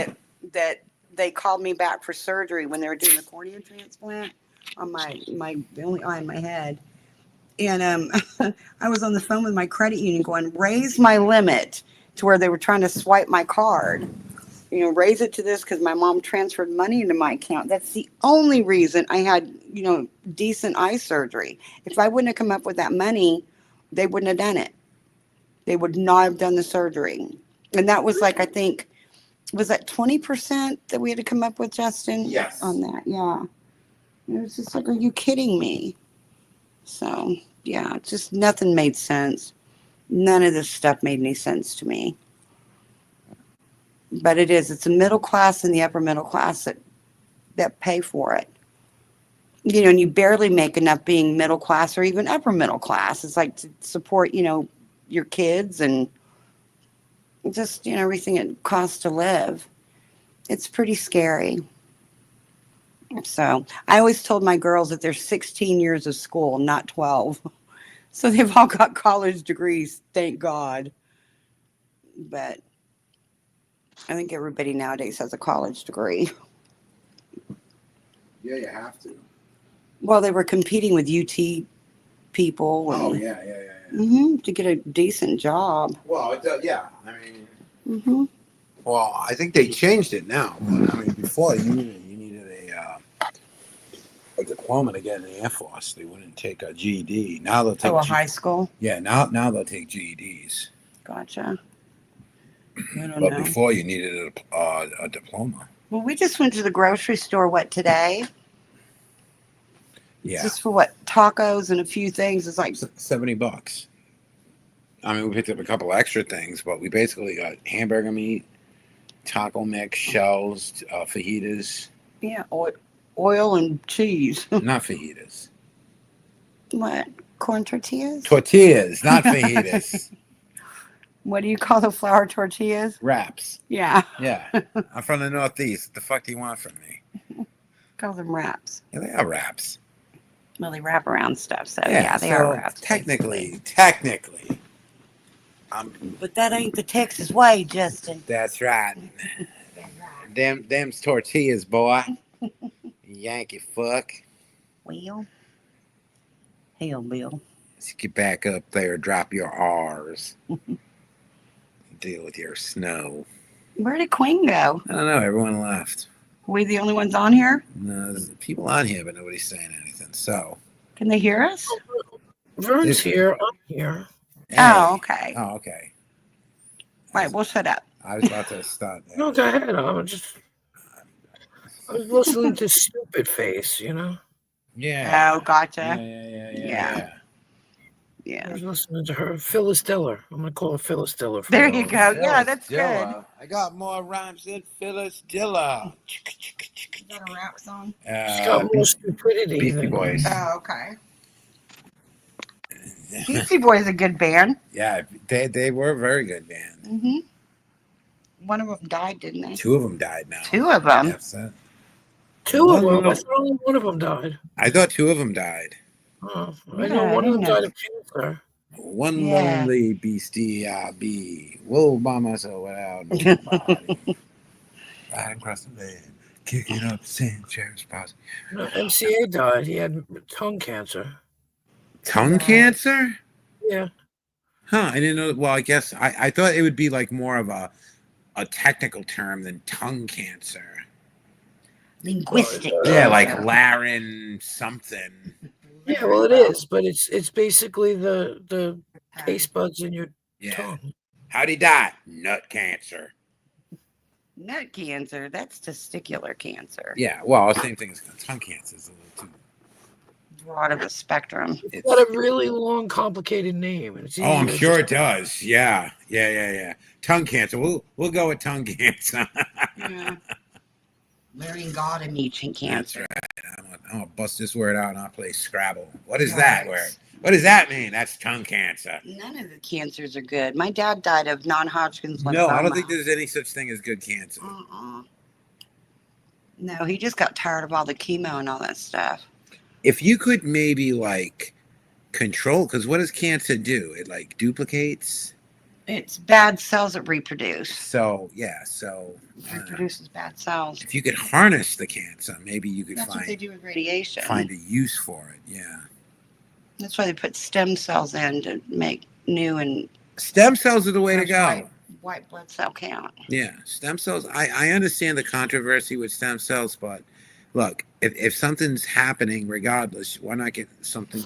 that they called me back for surgery when they were doing the cornea transplant on my the only eye in my head. And I was on the phone with my credit union going, raise my limit to where they were trying to swipe my card. Raise it to this because my mom transferred money into my account. That's the only reason I had, decent eye surgery. If I wouldn't have come up with that money, they wouldn't have done it. They would not have done the surgery. And that was like, I think, was that 20% that we had to come up with, Justin? Yes. On that, yeah. It was just like, are you kidding me? So, yeah, just nothing made sense. None of this stuff made any sense to me. But it's the middle class and the upper middle class that pay for it. And you barely make enough being middle class or even upper middle class. It's like to support, your kids and just, everything it costs to live. It's pretty scary. So I always told my girls that there's 16 years of school, not 12. So they've all got college degrees, thank God. But I think everybody nowadays has a college degree. Yeah, you have to. Well, they were competing with UT people. Oh, And, yeah. to get a decent job. Well, yeah. I mean, Well, I think they changed it now. But, I mean, before you needed a diploma to get in the Air Force. They wouldn't take a GED. Now they'll take. High school. Yeah, now they'll take GEDs. Gotcha. I don't But know. before you needed a diploma. Well, we just went to the grocery store. Today? Yeah, Just for tacos and a few things. It's like $70. I mean, we picked up a couple extra things, but we basically got hamburger meat, taco mix, shells, fajitas. yeah, oil and cheese. Not fajitas. What? Corn tortillas? Tortillas, not fajitas. What do you call the flour tortillas? Wraps. Yeah, Yeah. I'm from the Northeast. What the fuck do you want from me? call them wraps. Yeah, they are wraps. Well, they wrap around stuff, so yeah, they are wraps. Technically. But that ain't the Texas way, Justin. That's right. Them's tortillas, boy. Yankee fuck. Well, hell, Bill. Let's get back up there, drop your R's. Deal with your snow. Where did Queen go? I don't know. Everyone left. We the only ones on here? No, there's people on here, but nobody's saying anything. So. Can they hear us? Vern's here. I'm here. Hey. Oh, okay. Oh, okay. Right, we'll shut up. I was about to start. No, go ahead. I was listening to Stupid Face, Yeah. Oh, gotcha. Yeah. I Yeah. was listening to her. Phyllis Diller. I'm going to call her Phyllis Diller. from There now you on. go. Yeah, that's good. I got more rhymes than Phyllis Diller. Is that a rap song? She's got more stupidity. Beastie than- Boys. Oh, okay. Beastie Boys is a good band. Yeah, they were a very good band. Mm-hmm. One of them died, didn't they? Two of them died now. Two of them. Yes, Two of Well, them. I thought only one of them died. I thought two of them died. Oh, I know one of them Yeah. died of cancer. One Yeah. lonely beastie I be. Will by myself without nobody. Riding across the land, kicking up St. Cher's Posse. No, MCA died. He had tongue cancer. Tongue cancer? Yeah. Huh, I didn't know. Well, I guess I thought it would be like more of a technical term than tongue cancer. Linguistic. Yeah, like Laren something. Yeah, well, it is, but it's basically the taste buds in your Yeah. tongue. How'd he die? Nut cancer. Nut cancer. That's testicular cancer. Yeah, well, same thing as tongue cancer. Is a little too. Broad of a spectrum. It's got a really long, complicated name. And it's Oh, I'm easy to sure it just- does. Yeah. Tongue cancer. We'll go with tongue cancer. Yeah. Larry Godemichin cancer. That's right. I'm gonna bust this word out and I'll play Scrabble. What is that word? What does that mean? That's tongue cancer. None of the cancers are good. My dad died of non-Hodgkin's lymphoma. No, I don't think there's any such thing as good cancer. No, he just got tired of all the chemo and all that stuff. if you could maybe like control, because what does cancer do? It like duplicates. It's bad cells that reproduce. So yeah, so Reproduces bad cells. if you could harness the cancer, maybe you could That's what they find do with radiation. a use for it. Yeah, That's why they put stem cells in to make new and stem cells are the way to fresh go. white blood cell count. Yeah, stem cells. I understand the controversy with stem cells, but look, if something's happening, regardless, why not get something?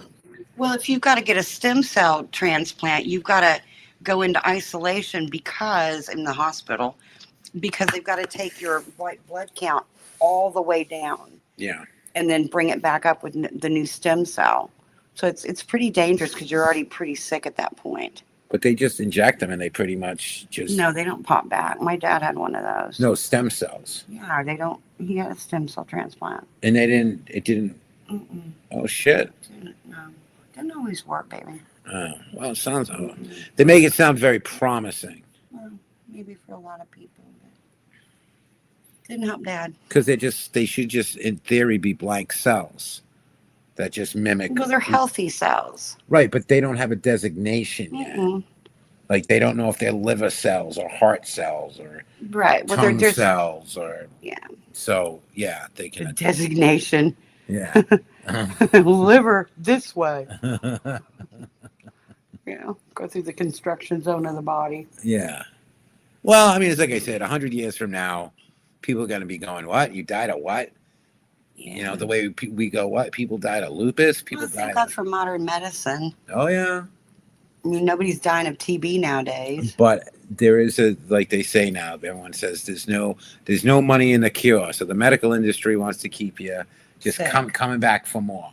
Well, if you've got to get a stem cell transplant, you've got to go into isolation because in the hospital, because they've got to take your white blood count all the way down Yeah, and then bring it back up with the new stem cell. So it's pretty dangerous because you're already pretty sick at that point. but they just inject them and they pretty much just No, they don't pop back. My dad had one of those. no stem cells, Yeah, they don't. He had a stem cell transplant. and they didn't. It didn't. Mm-mm. Oh shit. No, didn't always work, baby. Oh, well, it sounds. They make it sound very promising Well, maybe for a lot of people, but didn't help Dad. because they should just, in theory, be blank cells that just mimic. Well, they're healthy cells. Right, but they don't have a designation yet. Mm-mm. Like they don't know if they're liver cells or heart cells or Right. Well, tongue there's cells or yeah. so. Yeah, they The can. designation. Yeah. Liver this way. Go through the construction zone of the body. Yeah. Well, I mean, it's like I said, 100 years from now, people are going to be going, "What? You died of what?" Yeah. You know, the way we go, "What? People died of lupus. People Well, thank died." God for modern medicine. Oh yeah. I mean, nobody's dying of TB nowadays. But there is a, like they say now, everyone says there's no money in the cure. So the medical industry wants to keep you just Sick. coming back for more.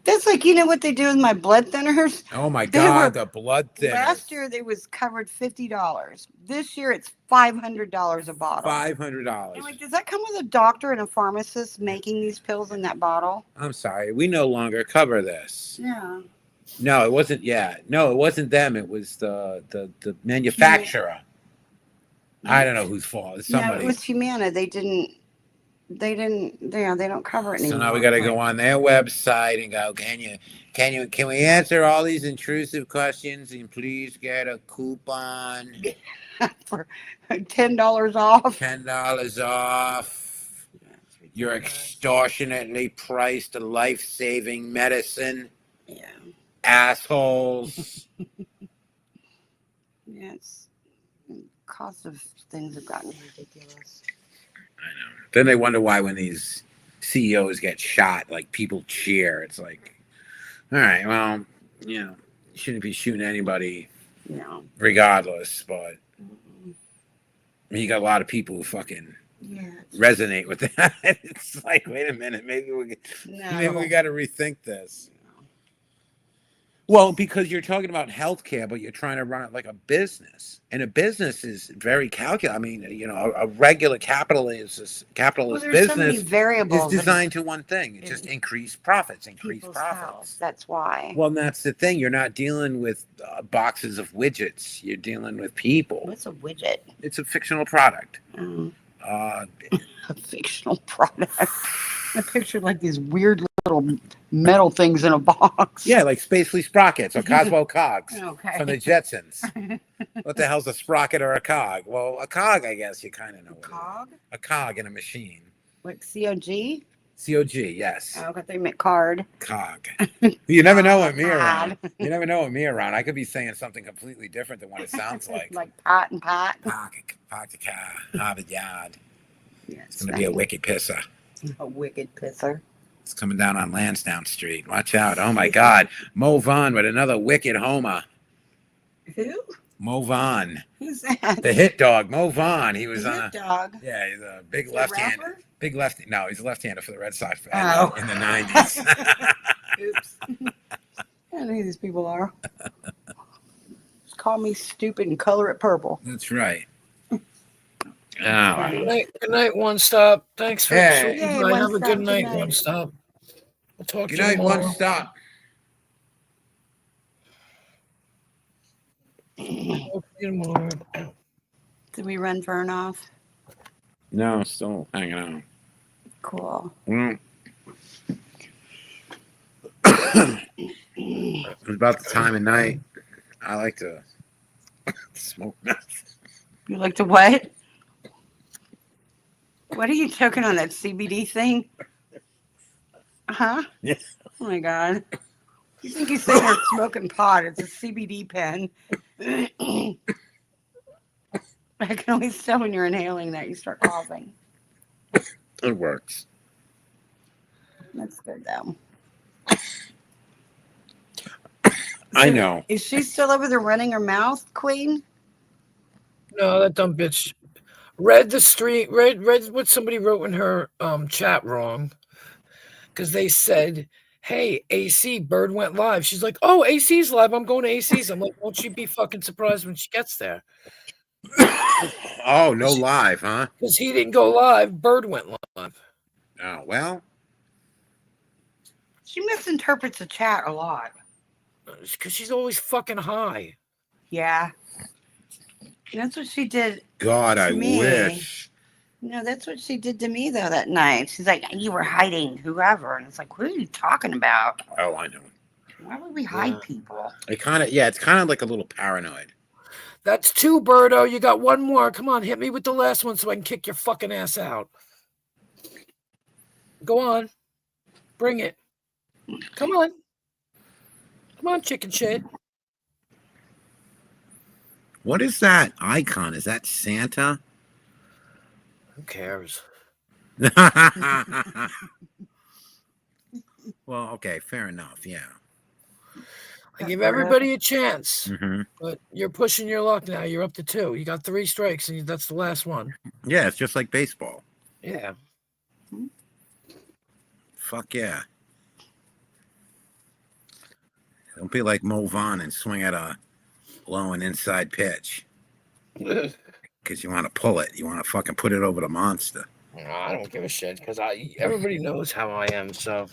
That's like, what they do with my blood thinners? Oh my They God, were- the blood thinners. Last year, they was covered $50. This year, it's $500 a bottle. $500. I'm like, does that come with a doctor and a pharmacist making these pills in that bottle? I'm sorry, we no longer cover this. Yeah. No, it wasn't. Yeah, no, it wasn't them. It was the manufacturer. I don't know whose fault. It's No, somebody. it was Humana. They don't cover it So anymore. now we got to go on their website and go, can we answer all these intrusive questions and please get a coupon? for $10 off. $10 off your extortionately priced life-saving medicine, Yeah. assholes. Yeah, cost of things have gotten ridiculous. I know. Then they wonder why when these CEOs get shot, like people cheer. It's like, all right, well, you shouldn't be shooting anybody No. regardless, but I mean, you got a lot of people who fucking Yeah. resonate with that. It's like, wait a minute, maybe we got to rethink this. Well, because you're talking about healthcare, but you're trying to run it like a business, and a business is very calculated. I mean, a regular capitalist Well, there's so many business variables. is designed to one thing: it's just increase profits, increase people's profits. health. That's why. Well, that's the thing. You're not dealing with boxes of widgets. You're dealing with people. What's a widget? It's a fictional product. A fictional product. I pictured like these weird little metal things in a box. Yeah, like Space Fleet Sprockets or Cosmo Cogs Okay. from the Jetsons. What the hell's a sprocket or a cog? Well, a cog, I guess you kind of know. What Cog? it is. A cog in a machine. Like COG? COG, yes. Oh, but they meant card. Cog. You never know with me God. around. You never know with me around. I could be saying something completely different than what it sounds like. Like pot and pot. Park the car, Harvard Yard. Yeah, It's going to be a wicked pisser. a wicked pisser. It's coming down on Lansdowne Street. Watch out. Oh, my God. Mo Vaughn with another wicked homer. Who? Mo Vaughn. Who's that? The hit dog, Mo Vaughn. He was on a... dog. Yeah, he's a big Is he a left-hander. rapper? Big left. No, he's a left-hander for the Red Sox Oh. in the 90s. Oops. I don't know who these people are. Just call me stupid and color it purple. That's right. Oh, Good night, One Stop. Thanks for Hey. swinging Yay, by. One Have a Stop, good good night, night. One Stop. We'll talk good to you night, tomorrow. One Stop. Talk to you tomorrow. Did we run Vern off? No, still hanging out. Cool. Mm. It's about the time of night. I like to smoke meth. You like to what? What are you choking on, that CBD thing? Huh? Yeah. Oh my God. You think you're sitting there smoking pot? It's a CBD pen. I can always tell when you're inhaling that you start coughing. It works. That's good though. I know. Is she still over there running her mouth, Queen? No, that dumb bitch read the street. Read what somebody wrote in her chat wrong, because they said, "Hey, AC Bird went live." She's like, "Oh, AC's live. I'm going to AC's." I'm like, "Won't she be fucking surprised when she gets there?" Oh, no live, huh? Because he didn't go live. Bird went live. Oh, well. She misinterprets the chat a lot. Because she's always fucking high. Yeah. That's what she did. God, I me. wish. No, that's what she did to me though that night. She's like, "You were hiding whoever," and it's like, "What are you talking about? Oh, I know. Why would we hide people?" It kind of, yeah, it's kind of like a little paranoid. That's 2, Birdo. You got 1 more. Come on, hit me with the last one so I can kick your fucking ass out. Go on. Bring it. Come on. Come on, chicken shit. What is that icon? Is that Santa? Who cares? Well, okay, fair enough. Yeah. I give everybody a chance, Mm-hmm. but you're pushing your luck now. You're up to 2. You got 3 strikes, and that's the last one. Yeah, it's just like baseball. Yeah. Fuck yeah. Don't be like Mo Vaughn and swing at a low and inside pitch. Because you want to pull it. You want to fucking put it over the monster. No, I don't give a shit because everybody knows how I am. So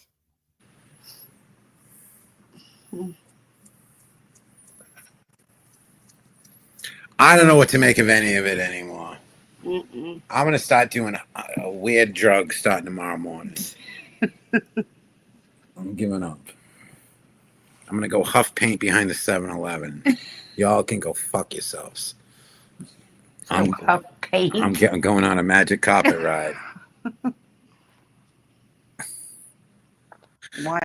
I don't know what to make of any of it anymore. Mm-mm. I'm going to start doing a weird drug starting tomorrow morning. I'm giving up. I'm going to go huff paint behind the 7-Eleven. Y'all can go fuck yourselves. I'm going on a magic carpet ride. Why?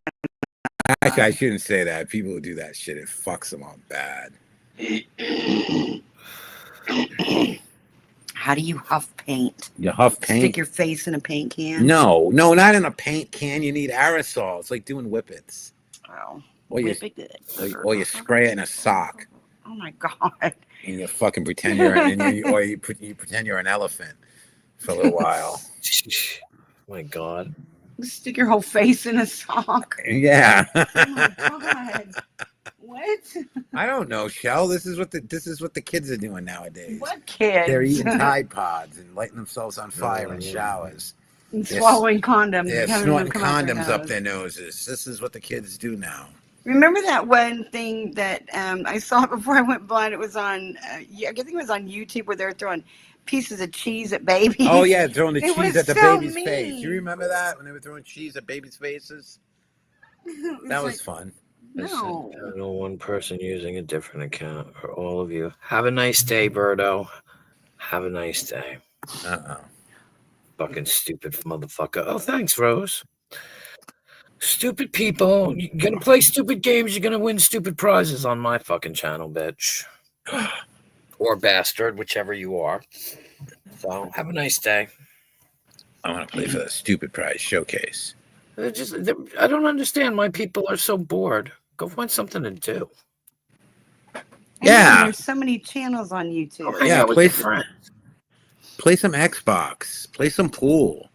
Actually, I shouldn't say that. People who do that shit, it fucks them up bad. How do you huff paint? You huff paint? Stick your face in a paint can? No, not in a paint can. You need aerosol. It's like doing whippets. Oh. Or you spray it in a sock. Oh my God. And you fucking pretend you pretend you're an elephant for a little while. my God. Stick your whole face in a sock. Yeah. Oh my God. What? I don't know, Shell. This is what the kids are doing nowadays. What kids? They're eating Tide Pods and lighting themselves on fire in showers. And swallowing condoms. They're and having snorting them come out condoms their up nose. their noses. This is what the kids do now. Remember that one thing that I saw before I went blind? It was on, I think it was on YouTube, where they were throwing pieces of cheese at babies. Oh yeah, throwing the It cheese was at the so baby's mean. face. You remember that when they were throwing cheese at babies' faces? That was fun. No. I know one person using a different account for all of you. Have a nice day, Birdo. Have a nice day. Fucking stupid motherfucker. Oh, thanks, Rose. Stupid people. You're gonna play stupid games, you're gonna win stupid prizes on my fucking channel, bitch. Or bastard, whichever you are. So have a nice day. I want to play for the stupid prize showcase. I don't understand why people are so bored. Go find something to do. Yeah. There's so many channels on YouTube. Hang out with your friends. Play some Xbox. Play some pool.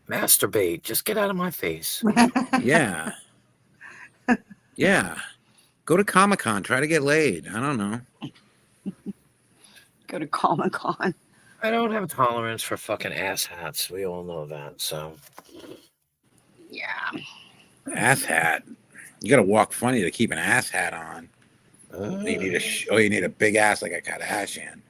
Masturbate. Just get out of my face. Yeah. Yeah. Go to Comic-Con. Try to get laid. I don't know. Go to Comic-Con. I don't have a tolerance for fucking ass hats. We all know that. So, yeah. Ass hat. You got to walk funny to keep an ass hat on. You need a big ass like a Kardashian.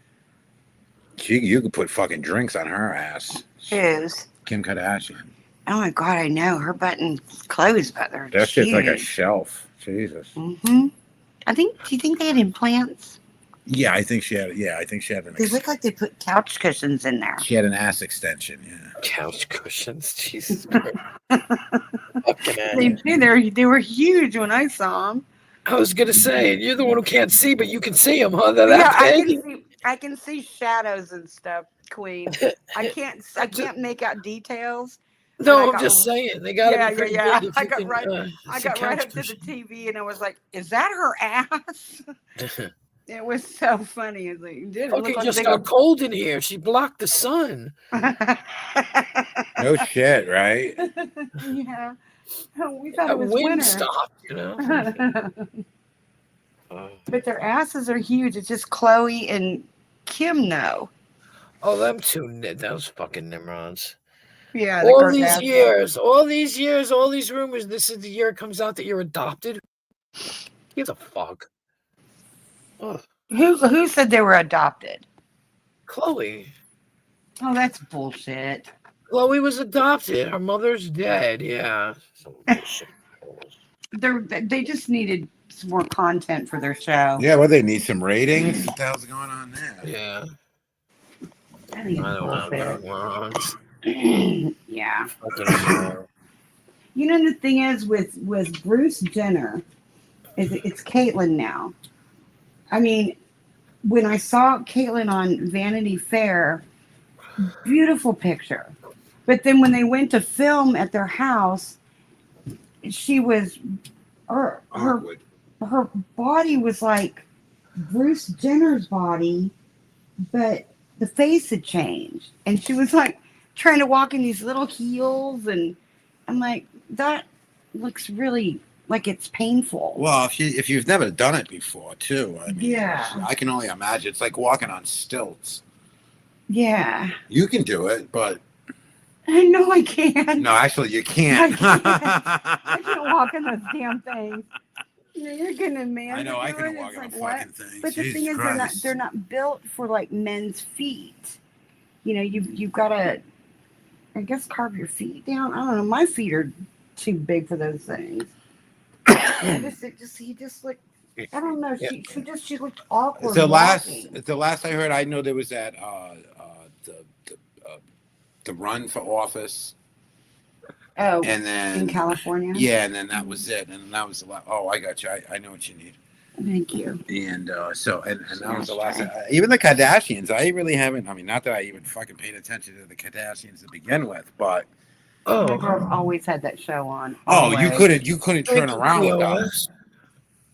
You could put fucking drinks on her ass. Whose? Kim Kardashian. Oh my God, I know her button closed, but they're That shit's like a huge. shelf. Jesus. Mm-hmm. Do you think they had implants? Yeah, I think she had. Yeah, I think she had an. They look like they put couch cushions in there. She had an ass extension. Yeah. Couch cushions. Jesus Christ. Fucking A. They did. They were huge when I saw them. I was gonna say, you're the one who can't see, but you can see them, huh? They're Yeah, that big? I can see shadows and stuff, Queen. I can't make out details. No, I I'm got- just saying they gotta Yeah, be pretty yeah, big. If I you got can, right- I see got right couch up to the cushions. TV and I was like, "Is that her ass?" It was so funny. It didn't Fucking look like just they got were- cold in here. She blocked the sun. No shit, right? Yeah. We thought A it was wind winter. stopped, you know. But their asses are huge. It's just Chloe and Kim know. Oh, them two, those fucking Nimrods. Yeah. the All these Kardashians. years, all these rumors. This is the year it comes out that you're adopted. Give a fuck. Ugh. Who said they were adopted? Chloe. Oh, that's bullshit. Chloe was adopted. Her mother's dead. Yeah. Some bullshit. They just needed some more content for their show. Yeah, well, they need some ratings. What the hell's going on there? Yeah. I think I it's don't know. bullshit. Morons. Yeah. Fucking You know the thing is with Bruce Jenner, it's Caitlyn now. I mean, when I saw Caitlyn on Vanity Fair, beautiful picture. But then when they went to film at their house, she was her Awkward. her body was like Bruce Jenner's body, but the face had changed. And she was like trying to walk in these little heels. And I'm like, that looks really like it's painful. Well, if you've never done it before, too, I mean, Yeah. I can only imagine. It's like walking on stilts. Yeah. You can do it, but I know I can't. no, actually, you can't. I can't walk in those damn things. You're gonna man. I know to I do can it. walk It's on like, a what? fucking thing. But the Jesus thing is, Christ. they're not built for like men's feet. You know, you've got to, I guess, carve your feet down. I don't know. My feet are too big for those things. He just looked. I don't know. She looked awkward. The walking. last I heard, I know there was that the run for office, Oh, and then in California. yeah, and then that was it, and that was the last. Oh, I got you. I know what you need. Thank you. And so and that was the last. Even the Kardashians, I really haven't. I mean, not that I even fucking paid attention to the Kardashians to begin with, but My girls always had that show on. oh, you always. couldn't turn around with that.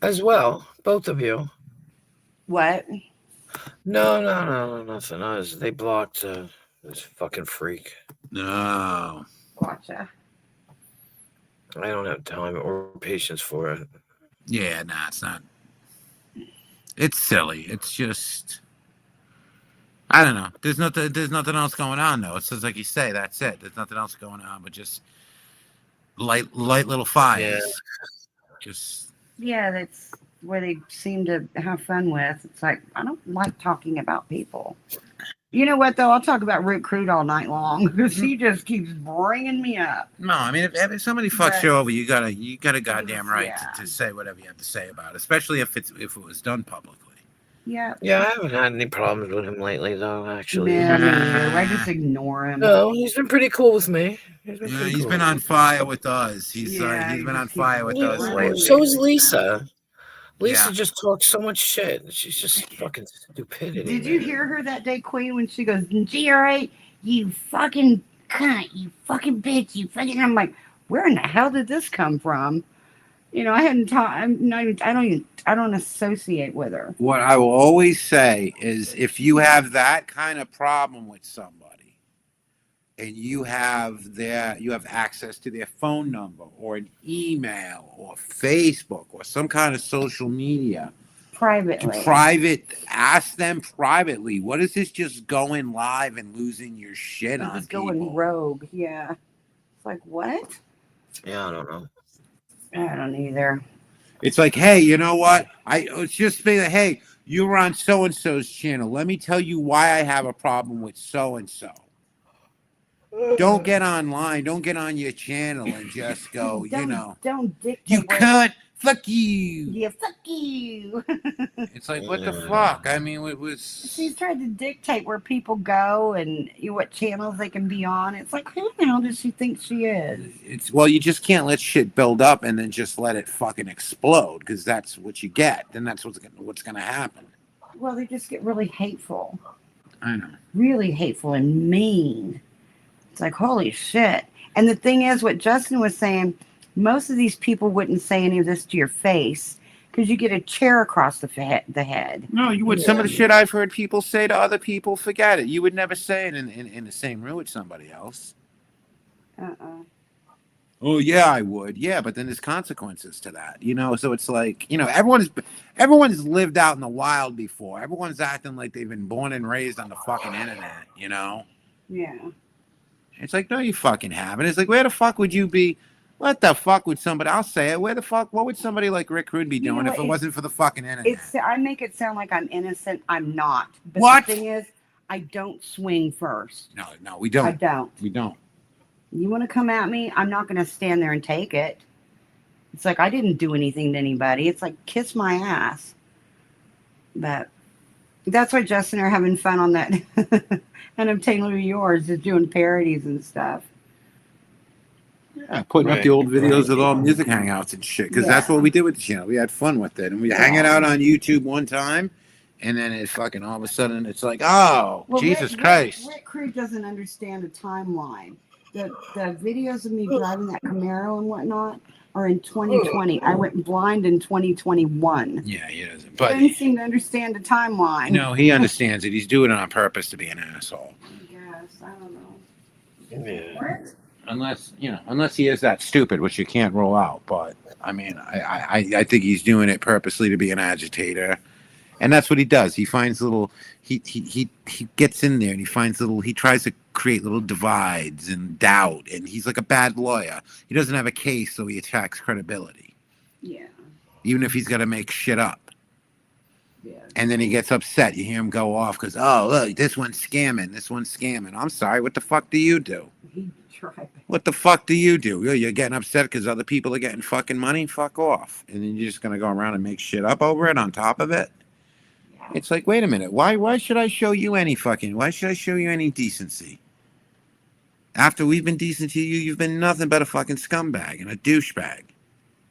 as well. Both of you. What? No, nothing. They blocked this fucking freak. No. Gotcha. I don't have time or patience for it. Yeah, nah, it's not. It's silly. It's just. I don't know. There's nothing else going on though. It's just like you say. That's it. There's nothing else going on but just light little fires. Just. Yeah, that's where they seem to have fun with. It's like, I don't like talking about people. You know what, though? I'll talk about Root Crude all night long because he just keeps bringing me up. No, I mean, if somebody fucks But- you over, you got a goddamn right Yeah. to say whatever you have to say about it, especially if it was done publicly. Yeah. Yeah, I haven't had any problems with him lately, though. Actually, Man, either. I just ignore him. no, he's been pretty cool with me. He's been, Yeah, pretty he's cool. been on fire with us. He's Yeah, he's been on he's- fire with us Yeah, lately. so is Lisa. Lisa Yeah. just talks so much shit. She's just fucking stupidity. Did you man. hear her that day, Queen, when she goes, GRA, you fucking cunt, you fucking bitch, you fucking. I'm like, where in the hell did this come from? You know, I hadn't taught. I'm not even. I don't associate with her. What I will always say is, if you have that kind of problem with somebody, and you have access to their phone number or an email or Facebook or some kind of social media, Privately. ask them privately, what is this just going live and losing your shit on Just going people? rogue. Yeah. It's like, what? Yeah, I don't know. I don't either. It's like, hey, you know what? It's just be like, hey, you were on so and so's channel. Let me tell you why I have a problem with so and so. Don't get online. Don't get on your channel and just go, you know, Don't dictate. you where- can't. Fuck you. Yeah, fuck you. It's like, what the fuck? I mean, it was. She's trying to dictate where people go and what channels they can be on. It's like, who the hell does she think she is? It's well, you just can't let shit build up and then just let it fucking explode because that's what you get. Then that's what's gonna happen. Well, they just get really hateful. I know. Really hateful and mean. It's like, holy shit. And the thing is, what Justin was saying, most of these people wouldn't say any of this to your face because you get a chair across the head. No, you would. Some of the shit I've heard people say to other people, forget it. You would never say it in the same room with somebody else. Oh yeah, I would. Yeah, but then there's consequences to that, you know. So it's like, you know, everyone's lived out in the wild before. Everyone's acting like they've been born and raised on the fucking internet, you know. Yeah. It's like, no, you fucking haven't. It's like, where the fuck would you be? What the fuck would somebody? I'll say it. Where the fuck? What would somebody like Rick Rude be doing if it wasn't for the fucking internet? I make it sound like I'm innocent. I'm not. But What? The thing is, I don't swing first. No, we don't. I don't. We don't. You want to come at me? I'm not going to stand there and take it. It's like I didn't do anything to anybody. It's like kiss my ass. But that's why Justin are having fun on that. And I'm Taylor Yours is doing parodies and stuff. Yeah, putting up the old videos of all music hangouts and shit because that's what we did with the channel. We had fun with it, and we hang it out on YouTube one time, and then it fucking all of a sudden it's like, oh, Well, Jesus Christ. Rick Crew doesn't understand a timeline. The videos of me driving that Camaro and whatnot are in 2020. I went blind in 2021. Yeah, he doesn't. He But doesn't seem to understand the timeline. no, he understands it. He's doing it on purpose to be an asshole. Yes, I don't know. Unless he is that stupid, which you can't rule out. But I mean, I think he's doing it purposely to be an agitator, and that's what he does. He finds little, he gets in there and he tries to create little divides and doubt, and he's like a bad lawyer. He doesn't have a case, so he attacks credibility. Yeah. Even if he's got to make shit up. Yeah. And then he gets upset. You hear him go off because, oh, look, this one's scamming. I'm sorry. What the fuck do you do? He tried. What the fuck do you do? You're getting upset because other people are getting fucking money? Fuck off. And then you're just going to go around and make shit up over it on top of it? Yeah. It's like, wait a minute. Why should I show you any decency? After we've been decent to you, you've been nothing but a fucking scumbag and a douchebag.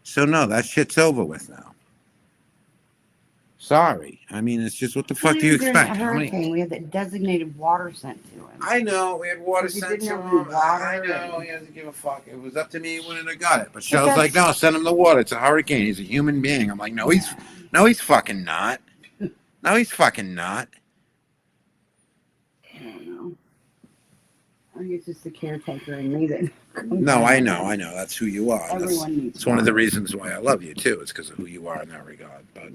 So no, that shit's over with now. Sorry. I mean, it's just, what the fuck do you During expect? that How many- hurricane, we had that designated water sent to him. I know, we had water Because he sent to didn't have him. any water I know, and- he doesn't give a fuck. It was up to me, he wouldn't have got it. But Shell's that's- like, no, send him the water. It's a hurricane. He's a human being. I'm like, no, he's fucking not. No, he's fucking not. I don't know. I think it's just the caretaker in me that. No, I know. That's who you are. Everyone needs. It's one of the reasons why I love you too. It's because of who you are in that regard. But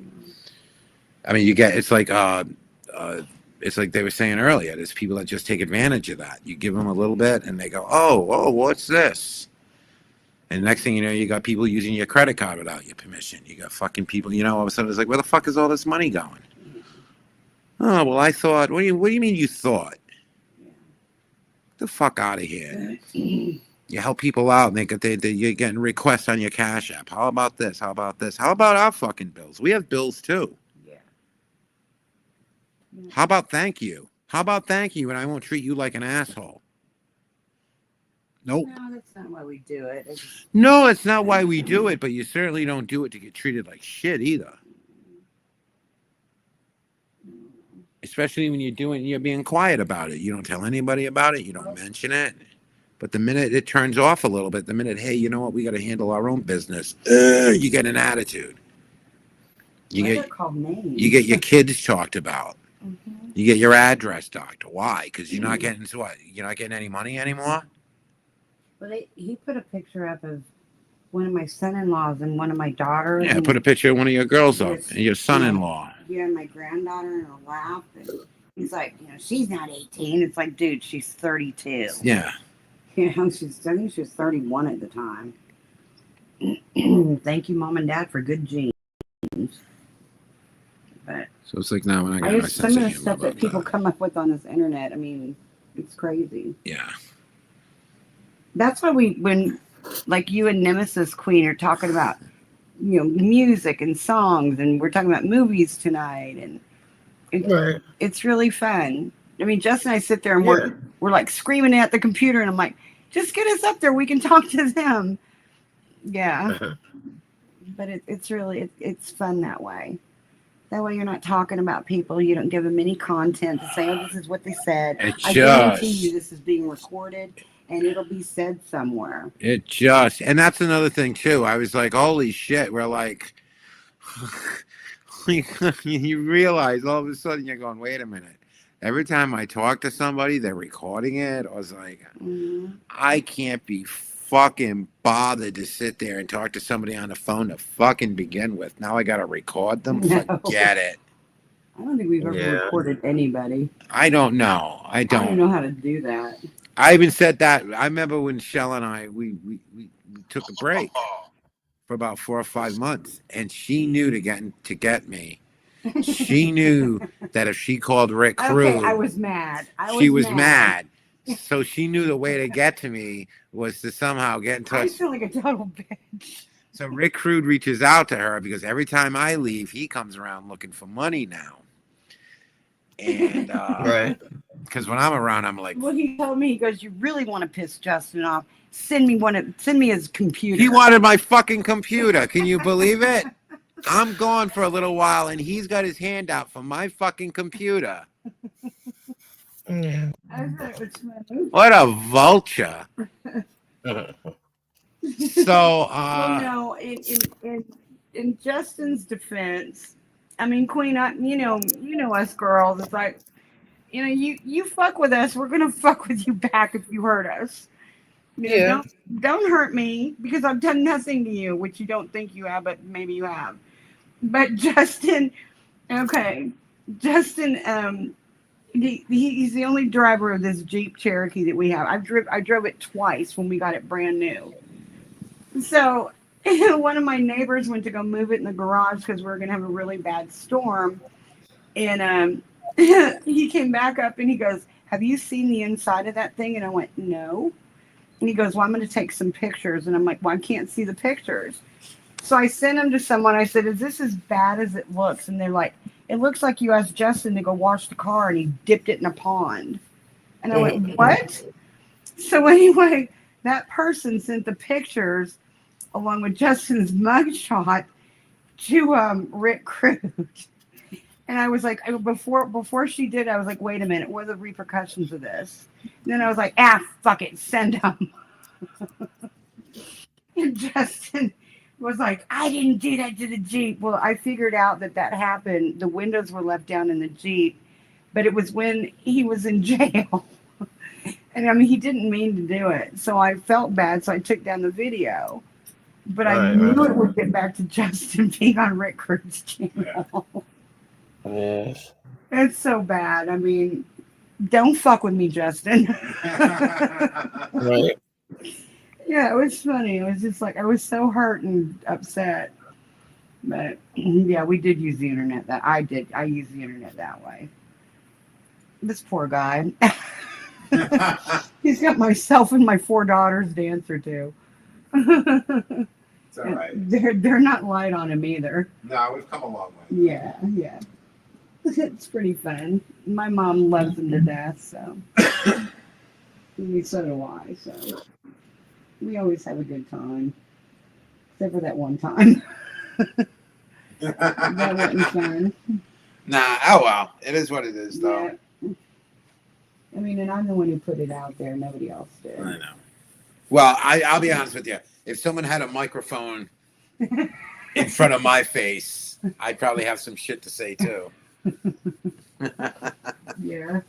I mean, it's like they were saying earlier. There's people that just take advantage of that. You give them a little bit, and they go, "Oh, what's this?" And next thing you know, you got people using your credit card without your permission. You got fucking people. All of a sudden, it's like, where the fuck is all this money going? Oh, well, I thought. What do you mean you thought? Get the fuck out of here. You help people out, and you're getting requests on your Cash App. How about this? How about this? How about our fucking bills? We have bills too. Yeah. How about thank you? How about thank you, and I won't treat you like an asshole? Nope. No, that's not why we do it. No, it's not why we do it, but you certainly don't do it to get treated like shit either. Especially when you're being quiet about it. You don't tell anybody about it. You don't mention it. But the minute it turns off a little bit, the minute, hey, you know what, we got to handle our own business, you get an attitude. You get your kids talked about. Mm-hmm. You get your address docked. Why? Because you're not getting you're not getting any money anymore. Well, he put a picture up of one of my son-in-laws and one of my daughters. Yeah, and put a picture of one of your girls up, Yes. and your son-in-law. Yeah, and my granddaughter in her lap. And he's like, she's not 18. It's like, dude, she's 32. Yeah. I think she was 31 at the time. Thank you, Mom and Dad, for good genes. But So it's like, no, we're not I going just some of the stuff that people come up with on this internet. I mean, it's crazy. Yeah. That's why when like you and Nemesis Queen are talking about, music and songs, and we're talking about movies tonight, and Right. it's really fun. I mean, Justin and I sit there and Yeah. we're like screaming at the computer, and I'm like, just get us up there. We can talk to them. Yeah. Uh-huh. But it's really, it's fun that way. That way you're not talking about people. You don't give them any content to say, oh, this is what they said. It's I guarantee just- you this is being recorded and it'll be said somewhere. And that's another thing too. I was like, holy shit, we're like, you realize all of a sudden you're going, wait a minute. Every time I talk to somebody, they're recording it. I was like, I can't be fucking bothered to sit there and talk to somebody on the phone to fucking begin with. Now I got to record them. No. Forget it. I don't think we've ever Yeah. recorded anybody. I don't know. I I don't don't. know how to do that. I even said that. I remember when Shell and I we took a break for about 4 or 5 months, and she knew to get me. She knew that if she called Rick Crew, Okay, I was mad. she was mad. So she knew the way to get to me was to somehow get in I touch. feel like a total bitch. So Rick Crude reaches out to her because every time I leave, he comes around looking for money now. And Right. because when I'm around, I'm like, Well, he told me, he goes, you really want to piss Justin off? Send me his computer. he wanted my fucking computer. Can you believe it? I'm gone for a little while, and he's got his hand out for my fucking computer. Yeah. I thought it was funny. What a vulture. Uh-huh. So, Well, no, in Justin's defense, I mean, Queen, you know us girls. It's like, you fuck with us, we're gonna fuck with you back if you hurt us. Yeah. Don't hurt me because I've done nothing to you, which you don't think you have, but maybe you have. But Justin, he's the only driver of this Jeep Cherokee that we have. I drove it twice when we got it brand new. So one of my neighbors went to go move it in the garage because we were going to have a really bad storm. And he came back up and he goes, have you seen the inside of that thing? And I went, no. And he goes, well, I'm going to take some pictures. And I'm like, well, I can't see the pictures. So I sent them to someone. I said, is this as bad as it looks? And they're like, it looks like you asked Justin to go wash the car and he dipped it in a pond. And I went, what? So anyway, that person sent the pictures along with Justin's mugshot to Rick Crude. And I was like, before she did, I was like, wait a minute, what are the repercussions of this? And then I was like, fuck it, send them. And Justin was like, I didn't do that to the Jeep. Well, I figured out that happened. The windows were left down in the Jeep, but it was when he was in jail. And I mean, he didn't mean to do it. So I felt bad. So I took down the video. But I knew it would get back to Justin being on Rick Crude's channel. Yes. It's so bad. I mean, don't fuck with me, Justin. Right. Yeah, it was funny. It was just like I was so hurt and upset. But yeah, we did use the internet. I used the internet that way. This poor guy. He's got myself and my 4 daughters to answer to. it's all right. They're not light on him either. No, we've come a long way. Yeah. It's pretty fun. My mom loves him to death, so. So do I, so. We always have a good time. Except for that one time. That wasn't fun. Nah, oh well. It is what it is, though. Yeah. I mean, and I'm the one who put it out there. Nobody else did. I know. Well, I'll be honest with you. If someone had a microphone in front of my face, I'd probably have some shit to say too. Yeah.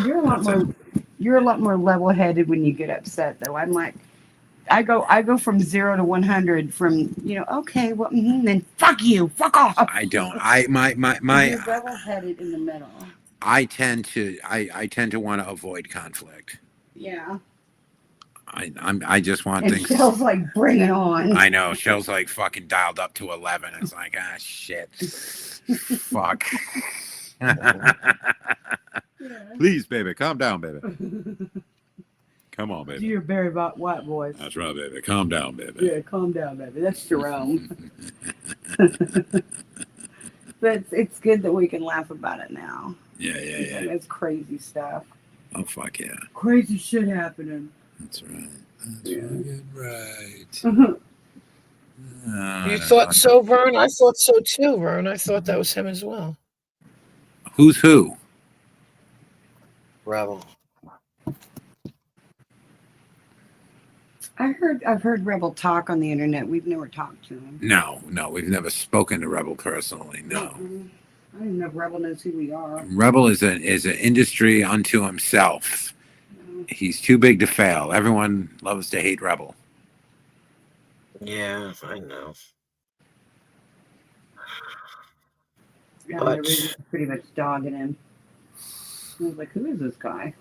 You're a lot more level-headed when you get upset, though. I'm like, I go from 0 to 100 from, okay, well, then fuck you, fuck off. I don't. My You're level-headed in the middle. I tend to want to avoid conflict. Yeah. I just want And things. Shell's like, bring it on. I know. Shell's like fucking dialed up to 11. It's like, shit. Fuck. Yeah. Please, baby, calm down, baby. Come on, baby. Your Barry White voice. That's right, baby. Calm down, baby. Yeah, calm down, baby. That's Jerome. But it's good that we can laugh about it now. Yeah. It's crazy stuff. Oh, fuck yeah. Crazy shit happening. That's right. That's fucking right. You thought so, Vern? I thought so too, Vern. I thought that was him as well. Who's who? Rebel. I've heard Rebel talk on the internet. We've never talked to him. No, we've never spoken to Rebel personally. No. I don't even know if Rebel knows who we are. Rebel is an industry unto himself. He's too big to fail. Everyone loves to hate Rebel. Yeah, I know. Yeah, But- everybody's pretty much dogging him. I was like, who is this guy?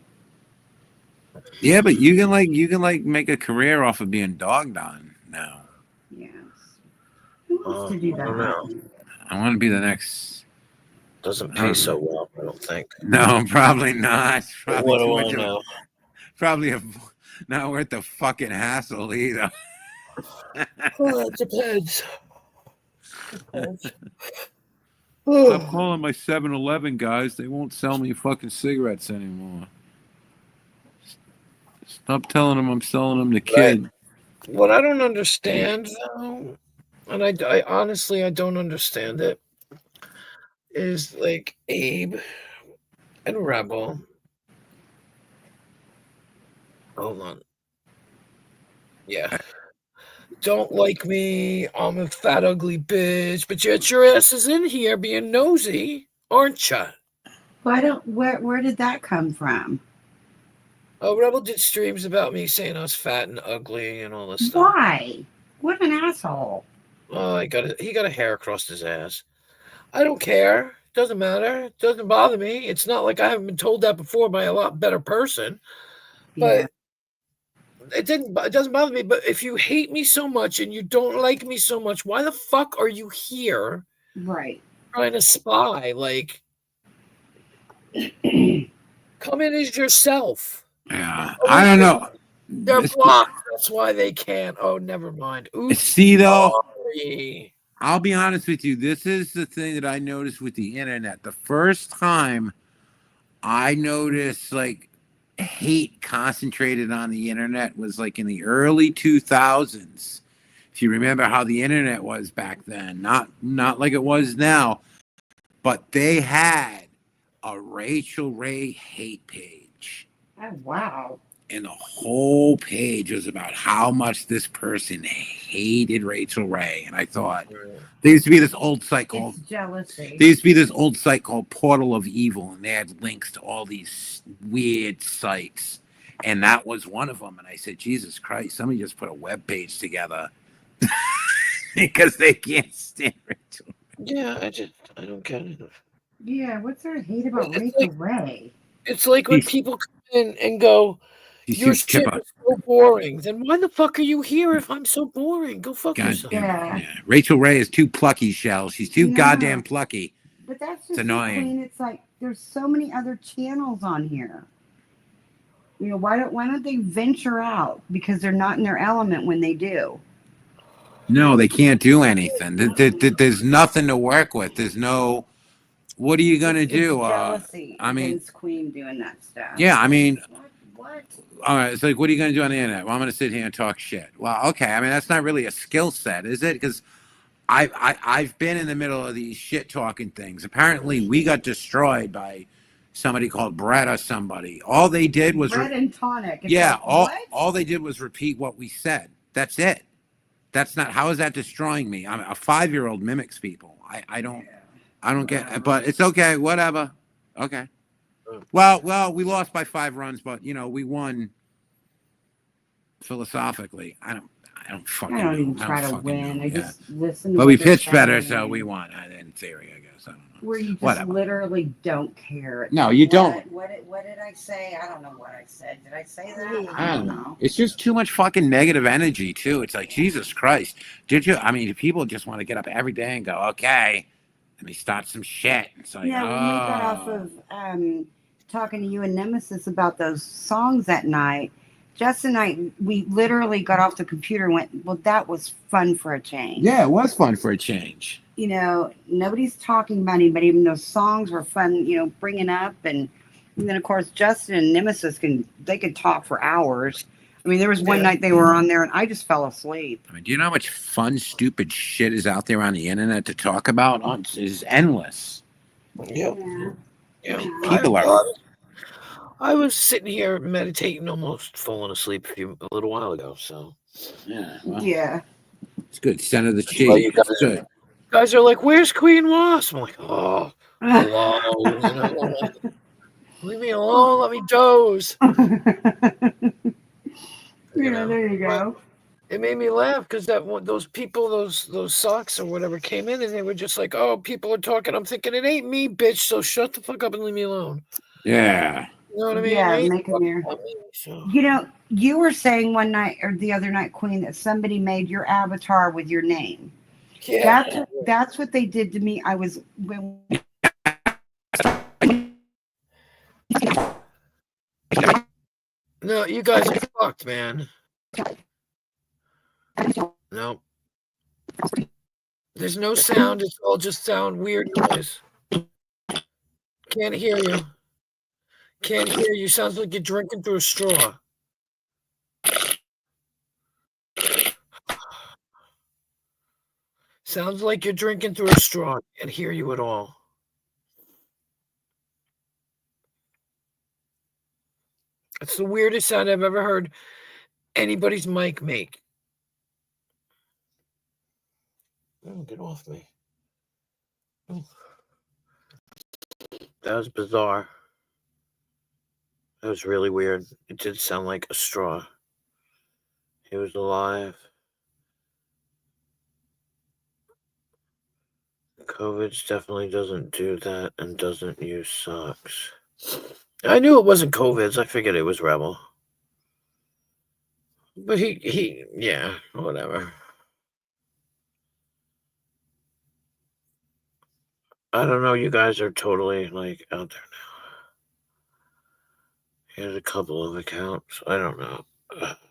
Yeah, but you can make a career off of being dogged on now. Yes. Who wants to do I that? don't know. I want to be the next. Doesn't pay so well, I don't think. No, probably not. Probably What too do I much of a- know? Probably not worth the fucking hassle either. Well, it depends. Stop calling my 7-Eleven guys. They won't sell me fucking cigarettes anymore. Stop telling them I'm selling them to kid. What I don't understand, though, and I honestly I don't understand it, is like Abe and Rebel. Hold on. Yeah. Don't like me. I'm a fat, ugly bitch. But yet your ass is in here being nosy, aren't ya? Where did that come from? Oh, Rebel did streams about me saying I was fat and ugly and all this stuff. Why? What an asshole. Oh, he got a hair across his ass. I don't care. Doesn't matter. It doesn't bother me. It's not like I haven't been told that before by a lot better person. But it doesn't bother me. But if you hate me so much and you don't like me so much, why the fuck are you here? Right. Trying to spy? Like, come in as yourself. Yeah, I don't know. They're blocked. That's why they can't. Oh, never mind. Oops. See, though, Sorry. I'll be honest with you. This is the thing that I noticed with the internet. The first time I noticed like hate concentrated on the internet was like in the early 2000s. If you remember how the internet was back then, not like it was now, but they had a Rachel Ray hate page. Oh, wow. And the whole page was about how much this person hated Rachel Ray. And I thought, there used to be this old site called Jealousy. There used to be this old site called Portal of Evil, and they had links to all these weird sites. And that was one of them. And I said, Jesus Christ, somebody just put a web page together because they can't stand Rachel. Yeah, I don't get it. Yeah, what's there to hate about It's Rachel like- Ray? It's like when people come in and go, He's your too shit chipper. is so boring. Then why the fuck are you here if I'm so boring? Go fuck God yourself. damn it. Yeah. Rachel Ray is too plucky, Shell. She's too No. goddamn plucky. But that's just It's annoying. Queen. It's like there's so many other channels on here. You know, why don't they venture out? Because they're not in their element when they do. No, they can't do anything. There's nothing to work with. There's no. What are you gonna It's do? jealousy I mean- against Queen doing that stuff. Yeah, I mean, What? all right. It's like, what are you gonna do on the internet? Well, I'm gonna sit here and talk shit. Well, okay. I mean, that's not really a skill set, is it? Because I've been in the middle of these shit talking things. Apparently, we got destroyed by somebody called Brett or somebody. All they did was Bread and tonic. It's yeah. like, All they did was repeat what we said. That's it. That's not. How is that destroying me? I'm a 5-year-old mimics people. I don't get it, but it's okay. Whatever. Okay. Well, we lost by 5 runs, but we won philosophically. I don't fucking I don't know. even try to fucking win. know. I Yeah. just listen. To But we what they're pitched better, saying. so we won. In theory, I guess. I don't know. Where you just Whatever. literally don't care. It's No, like, you don't. What did I say? I don't know what I said. Did I say that? I don't know. It's just too much fucking negative energy too. It's like, Jesus Christ. I mean, people just want to get up every day and go, okay, let me start some shit. It's like, Yeah, we got off of talking to you and Nemesis about those songs that night. Justin and I, we literally got off the computer and went, well, that was fun for a change. Yeah, it was fun for a change. You know, nobody's talking about anybody, even those songs were fun, you know, bringing up. And then, of course, Justin and Nemesis could talk for hours. I mean, there was one night they were on there and I just fell asleep. I mean, do you know how much fun, stupid shit is out there on the internet to talk about? It's endless. Yeah. People are. I was sitting here meditating, almost falling asleep a little while ago. So, Yeah. Well, Yeah. it's good. Center the cheek. Well, you got It's good. guys are like, "Where's Queen Wasp?" I'm like, "Oh, hello, you know, leave me alone. Let me doze." Yeah, there you go. It made me laugh because those people, those socks or whatever came in and they were just like, "Oh, people are talking." I'm thinking, it ain't me, bitch. So shut the fuck up and leave me alone. Yeah. You know what I mean? Yeah, It ain't making your. about me, so. You know, you were saying one night or the other night, Queen, that somebody made your avatar with your name. Yeah. That's what they did to me. I was when. No, you guys are fucked, man. No. There's no sound. It's all just weird noise. Can't hear you. Can't hear you. Sounds like you're drinking through a straw. Sounds like you're drinking through a straw. Can't hear you at all. It's the weirdest sound I've ever heard anybody's mic make. Oh, get off me. Oh. That was bizarre. That was really weird. It did sound like a straw. He was alive. COVID definitely doesn't do that and doesn't use socks. I knew it wasn't COVID's. I figured it was Rebel. But he, yeah, whatever. I don't know. You guys are totally like out there now. Here's a couple of accounts. I don't know. I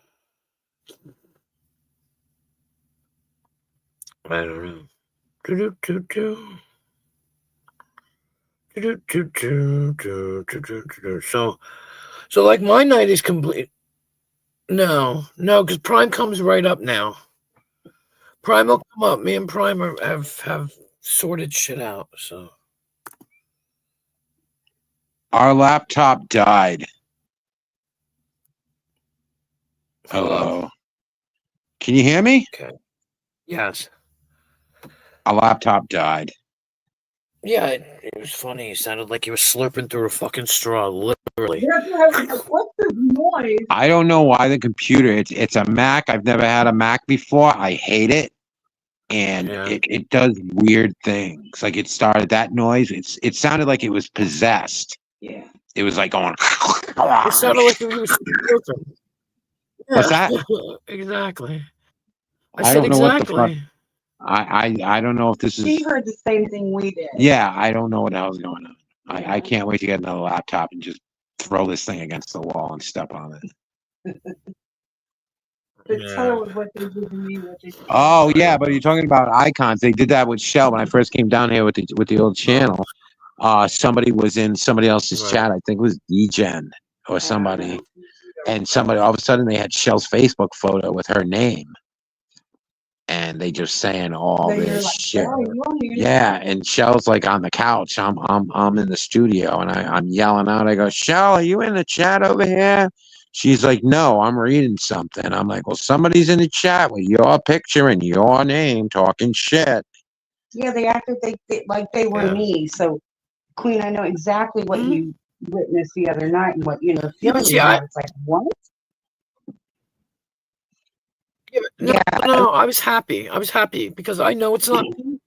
don't know. So like my night is complete. No, because Prime comes right up now. Prime will come up. Me and Prime have sorted shit out. So Our laptop died. Hello. Can you hear me? Okay. Yes. Our laptop died. Yeah, it was funny. It sounded like you were slurping through a fucking straw, literally. What's the noise? I don't know why the computer. It's a Mac. I've never had a Mac before. I hate it, and Yeah. it does weird things. Like it started that noise. It sounded like it was possessed. Yeah. It was like going. It sounded like he was slurping. What's that? Exactly. I said don't know what the fuck. exactly. I don't know if this He is. heard the same thing we did. Yeah, I don't know what the hell's going on. I can't wait to get another laptop and just throw this thing against the wall and step on it. Tell what they did to me. Oh yeah, but you're talking about icons. They did that with Shell when I first came down here with the old channel. Somebody was in somebody else's Right. chat. I think it was DGen or somebody, and somebody all of a sudden they had Shell's Facebook photo with her name, and they just saying all this shit. Yeah, and Shell's like on the couch. I'm in the studio, and I'm yelling out. I go, Shell, are you in the chat over here? She's like, no, I'm reading something. I'm like, well, somebody's in the chat with your picture and your name talking shit. Yeah, they acted like they were Yeah. me. So, Queen, I know exactly what you witnessed the other night and what the feeling you Yeah, had. It's like, what? Yeah, no, I was happy. I was happy because I know it's not me,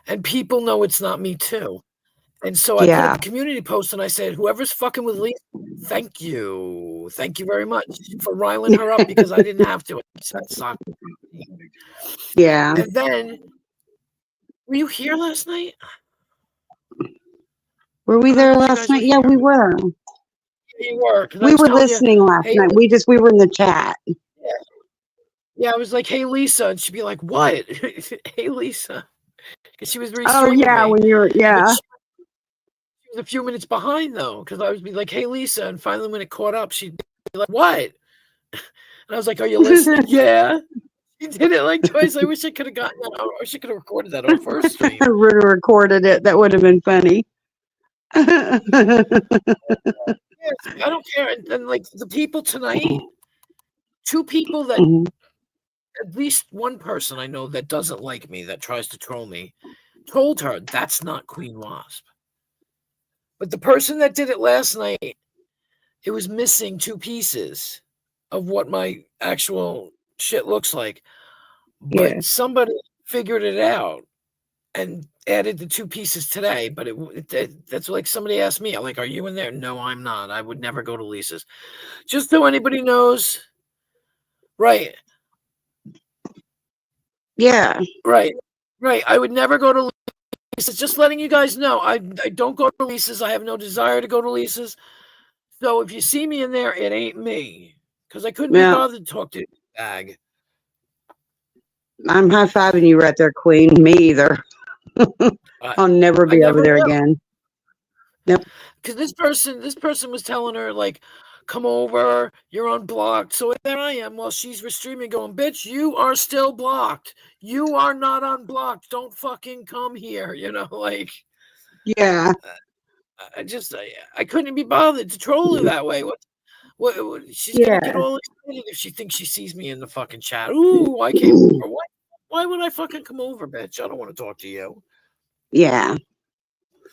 and people know it's not me too. And so I put Yeah. up a community post and I said, whoever's fucking with Lisa, thank you. Thank you very much for riling her up because I didn't have to. That sucked. Yeah. And then, were you here last night? Were we I there don't know if you last guys were night? Yeah, we here. were. you were. 'Cause I We was were telling you, listening last hey, night. We were in the chat. yeah, I was like, hey, Lisa. And she'd be like, what? Hey, Lisa. Because she was Oh restreaming yeah, me. when you're But yeah. she was a few minutes behind, though, because I would be like, hey, Lisa. And finally, when it caught up, she'd be like, what? And I was like, are you listening? Yeah. She did it like twice. I wish I could have gotten that. I wish I could have recorded that on first stream. I would have recorded it. That would have been funny. Yes, I don't care. And like the people tonight, two people that Mhm. at least one person I know that doesn't like me, that tries to troll me, told her that's not Queen Wasp. But the person that did it last night, it was missing two pieces of what my actual shit looks like. But Yeah. somebody figured it out and added the two pieces today. But that's like somebody asked me, like, are you in there? No, I'm not. I would never go to Lisa's. Just so anybody knows. Right. Yeah. Right. I would never go to Lisa's. Just letting you guys know. I don't go to Lisa's. I have no desire to go to Lisa's. So if you see me in there, it ain't me. Because I couldn't be Yeah. bothered to talk to the bag. I'm high fiving you right there, Queen. Me either. I'll never I be never over there will. again. Nope. Because this person was telling her, like, come over, you're unblocked. So there I am while she's restreaming going, bitch, you are still blocked. You are not unblocked. Don't fucking come here. You know, like, Yeah. I couldn't be bothered to troll her that way. What she's gonna get Yeah. all excited if she thinks she sees me in the fucking chat. Ooh, I came over. Why would I fucking come over, bitch? I don't want to talk to you. Yeah.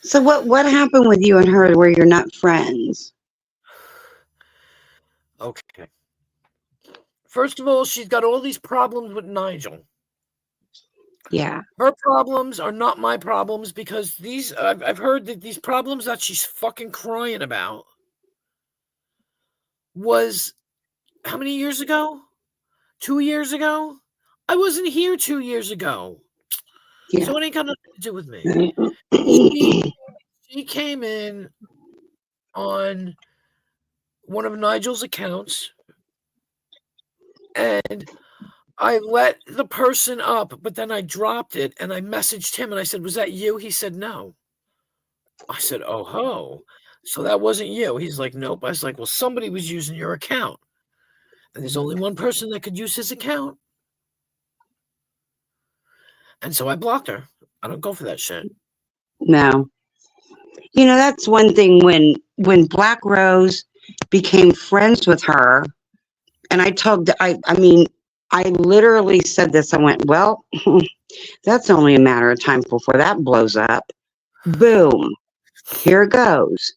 So what happened with you and her where you're not friends? Okay. First of all, she's got all these problems with Nigel. Yeah. Her problems are not my problems because these I've heard that these problems that she's fucking crying about was how many years ago? 2 years ago? I wasn't here 2 years ago. Yeah. So it ain't got nothing to do with me. She came in on one of Nigel's accounts and I let the person up, but then I dropped it and I messaged him and I said, was that you? He said, no. I said, oh ho. So that wasn't you. He's like, nope. I was like, well, somebody was using your account. And there's only one person that could use his account. And so I blocked her. I don't go for that shit. No. You know, that's one thing when Black Rose became friends with her, and I mean, I literally said this. I went, well, that's only a matter of time before that blows up. Boom. Here it goes.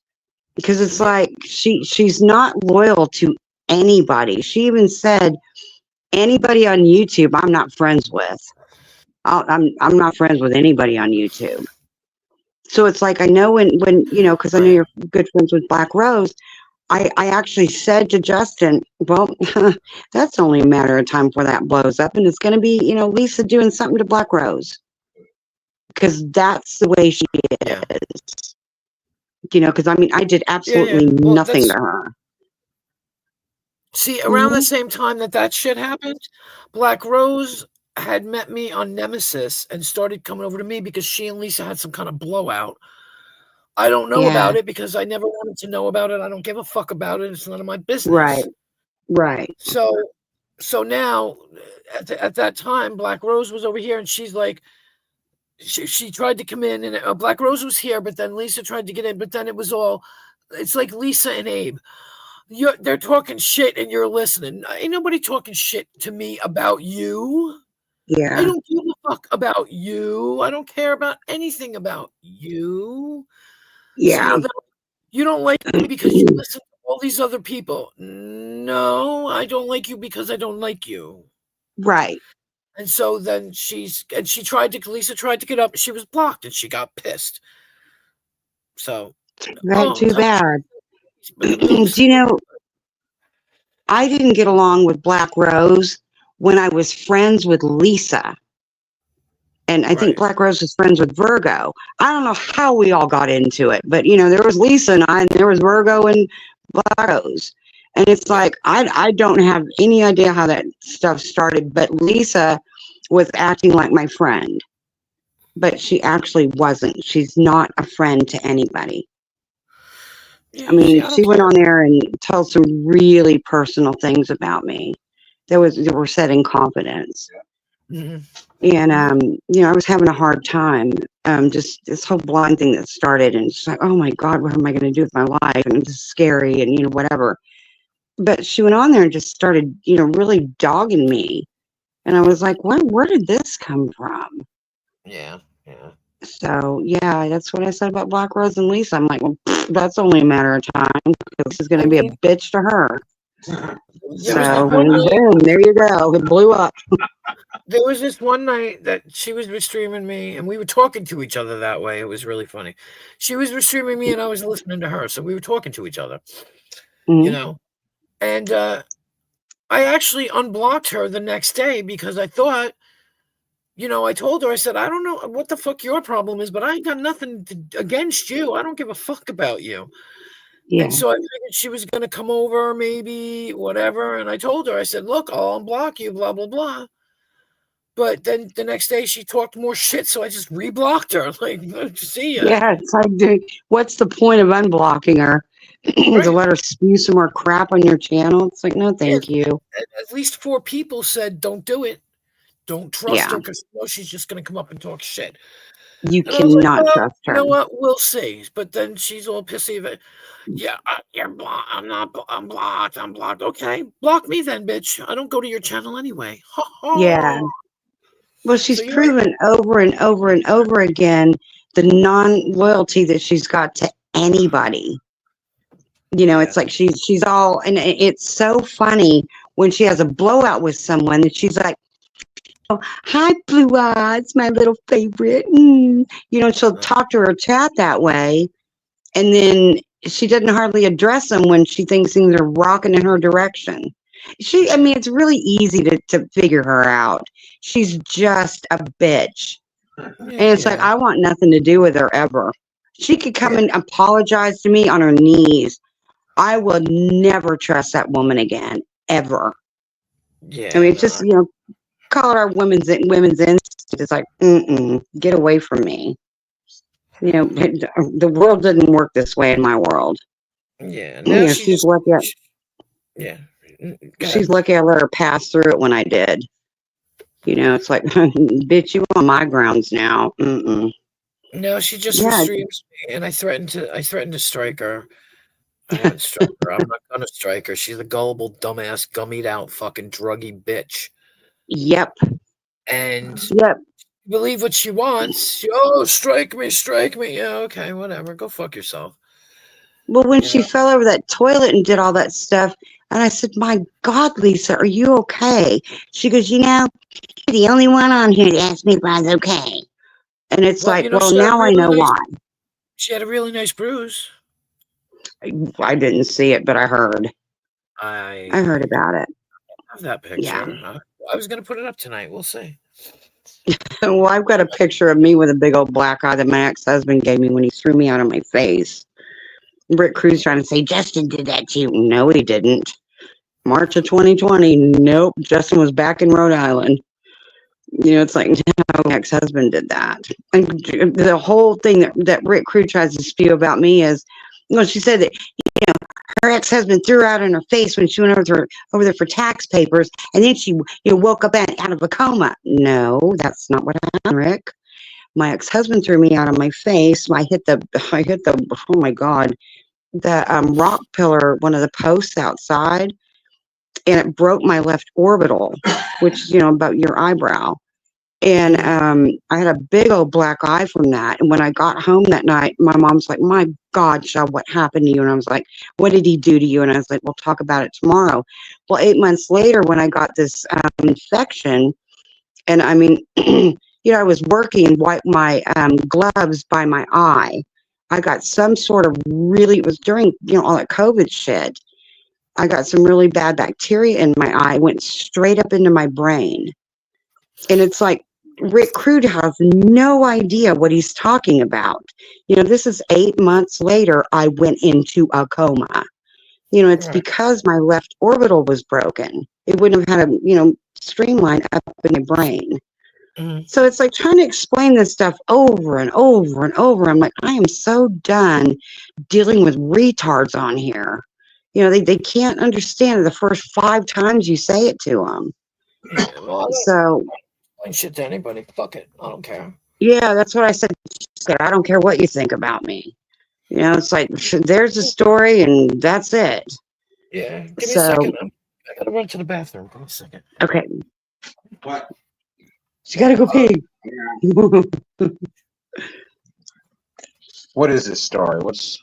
Because it's like she's not loyal to anybody. She even said, anybody on YouTube I'm not friends with. I'm not friends with anybody on YouTube. So it's like I know when you know, because I know you're good friends with Black Rose. I actually said to Justin, well, that's only a matter of time before that blows up, and it's going to be, you know, Lisa doing something to Black Rose, because that's the way she is. You know, because I mean, I did absolutely Well, nothing to her. See, around the same time that shit happened, Black Rose had met me on Nemesis and started coming over to me because she and Lisa had some kind of blowout. I don't know about it because I never wanted to know about it. I don't give a fuck about it. It's none of my business. Right. So now, at that time, Black Rose was over here, and she's like, she tried to come in, and Black Rose was here, but then Lisa tried to get in, but then it's like Lisa and Abe. They're talking shit, and you're listening. Ain't nobody talking shit to me about you. Yeah. I don't give a fuck about you. I don't care about anything about you. Yeah. So you don't like me because you listen to all these other people. No, I don't like you because I don't like you. Right. And so then Lisa tried to get up. She was blocked and she got pissed. So Too bad. Do you know, I didn't get along with Black Rose when I was friends with Lisa. And I think Black Rose was friends with Virgo. I don't know how we all got into it, but you know, there was Lisa and I, and there was Virgo and Black Rose. And it's like, I don't have any idea how that stuff started, but Lisa was acting like my friend. But she actually wasn't. She's not a friend to anybody. Yeah, I mean, see, I don't she went care. on there and told some really personal things about me. That were said in confidence. Mhm. And you know, I was having a hard time. Just this whole blind thing that started, and it's like, oh my God, what am I going to do with my life? And it's scary, and you know, whatever. But she went on there and just started, you know, really dogging me, and I was like, what? Where did this come from? Yeah, yeah. So yeah, that's what I said about Black Rose and Lisa. I'm like, well, that's only a matter of time because this is going I to be a mean, bitch to her. there was So that one night. boom, there you go. It blew up. There was this one night that she was streaming me, and we were talking to each other that way. It was really funny. She was streaming me, and I was listening to her, so we were talking to each other. You Mhm. know, and I actually unblocked her the next day because I thought, you know, I told her, I said, I don't know what the fuck your problem is, but I ain't got nothing against you. I don't give a fuck about you. Yeah. And so I figured she was going to come over, maybe, whatever. And I told her, I said, look, I'll unblock you, blah, blah, blah. But then the next day she talked more shit, so I just reblocked her. Like, see ya. Yeah, it's like, dude, what's the point of unblocking her? Right. To let her spew some more crap on your channel? It's like, no, thank you. At least 4 people said, don't do it. Don't trust Yeah. her because you know she's just going to come up and talk shit. You And I was like, cannot well, trust you her. know what? We'll see. But then she's all pissy. Yeah, you're blocked. I'm blocked. I'm blocked. Okay, block me then, bitch. I don't go to your channel anyway. Ha ha. Yeah. Well, she's So you're right. proven over and over and over again the non-loyalty that she's got to anybody. You know, it's like she's all, and it's so funny when she has a blowout with someone that she's like, oh, hi, Blue Eyes, my little favorite. You know, she'll talk to her chat that way, and then she doesn't hardly address them when she thinks things are rocking in her direction. I mean, it's really easy to figure her out. She's just a bitch. And it's like, I want nothing to do with her ever. She could come and apologize to me on her knees. I will never trust that woman again, ever. Yeah. I mean, it's just, you know, call her women's instinct. It's like, get away from me. You know, the world didn't work this way in my world. Yeah. You Now know, she's lucky. Yeah. She's lucky I let her pass through it when I did. You know, it's like, bitch, you on my grounds now. No, she just Yeah. streams me, and I threatened to strike her. I haven't struck her. I'm not gonna strike her. She's a gullible, dumbass, gummied out, fucking druggy bitch. Yep. And Yep. believe what she wants. Strike me. Yeah, okay, whatever. Go fuck yourself. Well, when she fell over that toilet and did all that stuff, and I said, my God, Lisa, are you okay? She goes, you know, you're the only one on here to ask me if I was okay. And it's Well, like, you know, well, she had a now I really know nice- why. She had a really nice bruise. I didn't see it, but I heard. I heard about it. have that picture. Yeah. I was gonna put it up tonight. We'll see. Well, I've got a picture of me with a big old black eye that my ex-husband gave me when he threw me out of my face. Rick Cruz trying to say Justin did that to you. No, he didn't. March of 2020. Nope. Justin was back in Rhode Island. You know, it's like, no, my ex-husband did that. And the whole thing that Rick Cruz tries to spew about me is, well, she said that, you know, her ex-husband threw her out in her face when she went over there for tax papers, and then she, you know, woke up out of a coma. No, that's not what happened, Rick. My ex-husband threw me out of my face. I hit the, oh my God, the rock pillar, one of the posts outside, and it broke my left orbital, which, you know, about your eyebrow. And I had a big old black eye from that. And when I got home that night, my mom's like, my God, Shel, what happened to you? And I was like, what did he do to you? And I was like, we'll talk about it tomorrow. Well, 8 months later, when I got this infection, and I mean, you know, I was working and wiped my gloves by my eye. I got some sort of it was during, you know, all that COVID shit. I got some really bad bacteria in my eye, went straight up into my brain. And it's like, Rick Cruz has no idea what he's talking about. You know, this is 8 months later, I went into a coma. You know, it's Right. because my left orbital was broken. It wouldn't have had a, streamline up in my brain. Mhm. So it's like trying to explain this stuff over and over and over. I'm like, I am so done dealing with retards on here. They can't understand the first 5 times you say it to them. Yeah, well, I don't So, explain shit to anybody. Fuck it. I don't care. yeah, that's what I said. I don't care what you think about me. It's like, there's a story and that's it. Yeah. Give me a So, second. I gotta run to the bathroom. Give me a second. okay. What? She gotta go pee. What is this story? What's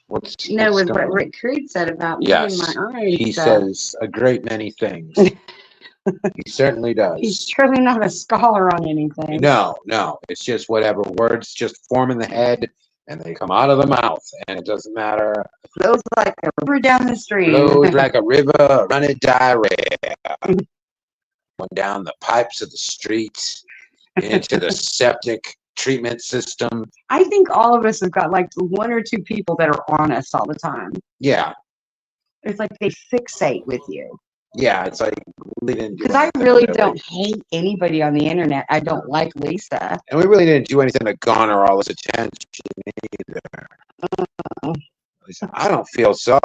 No, with going what on? Rick Creed said about me Yes, and my eyes. he says a great many things. He certainly He's does. truly not a scholar on anything. No, it's just whatever words just form in the head and they come out of the mouth, and it doesn't matter. Flows like a river down the street. Flows like a river, running diarrhea. Went down the pipes of the street into the septic treatment system. I think all of us have got like 1 or 2 people that are on us all the time. Yeah, It's like they fixate with you. yeah, it's like we didn't do Because I anything really don't hate anybody on the internet. I don't like Lisa. and we really didn't do anything to garner all this attention either. At least I don't feel so.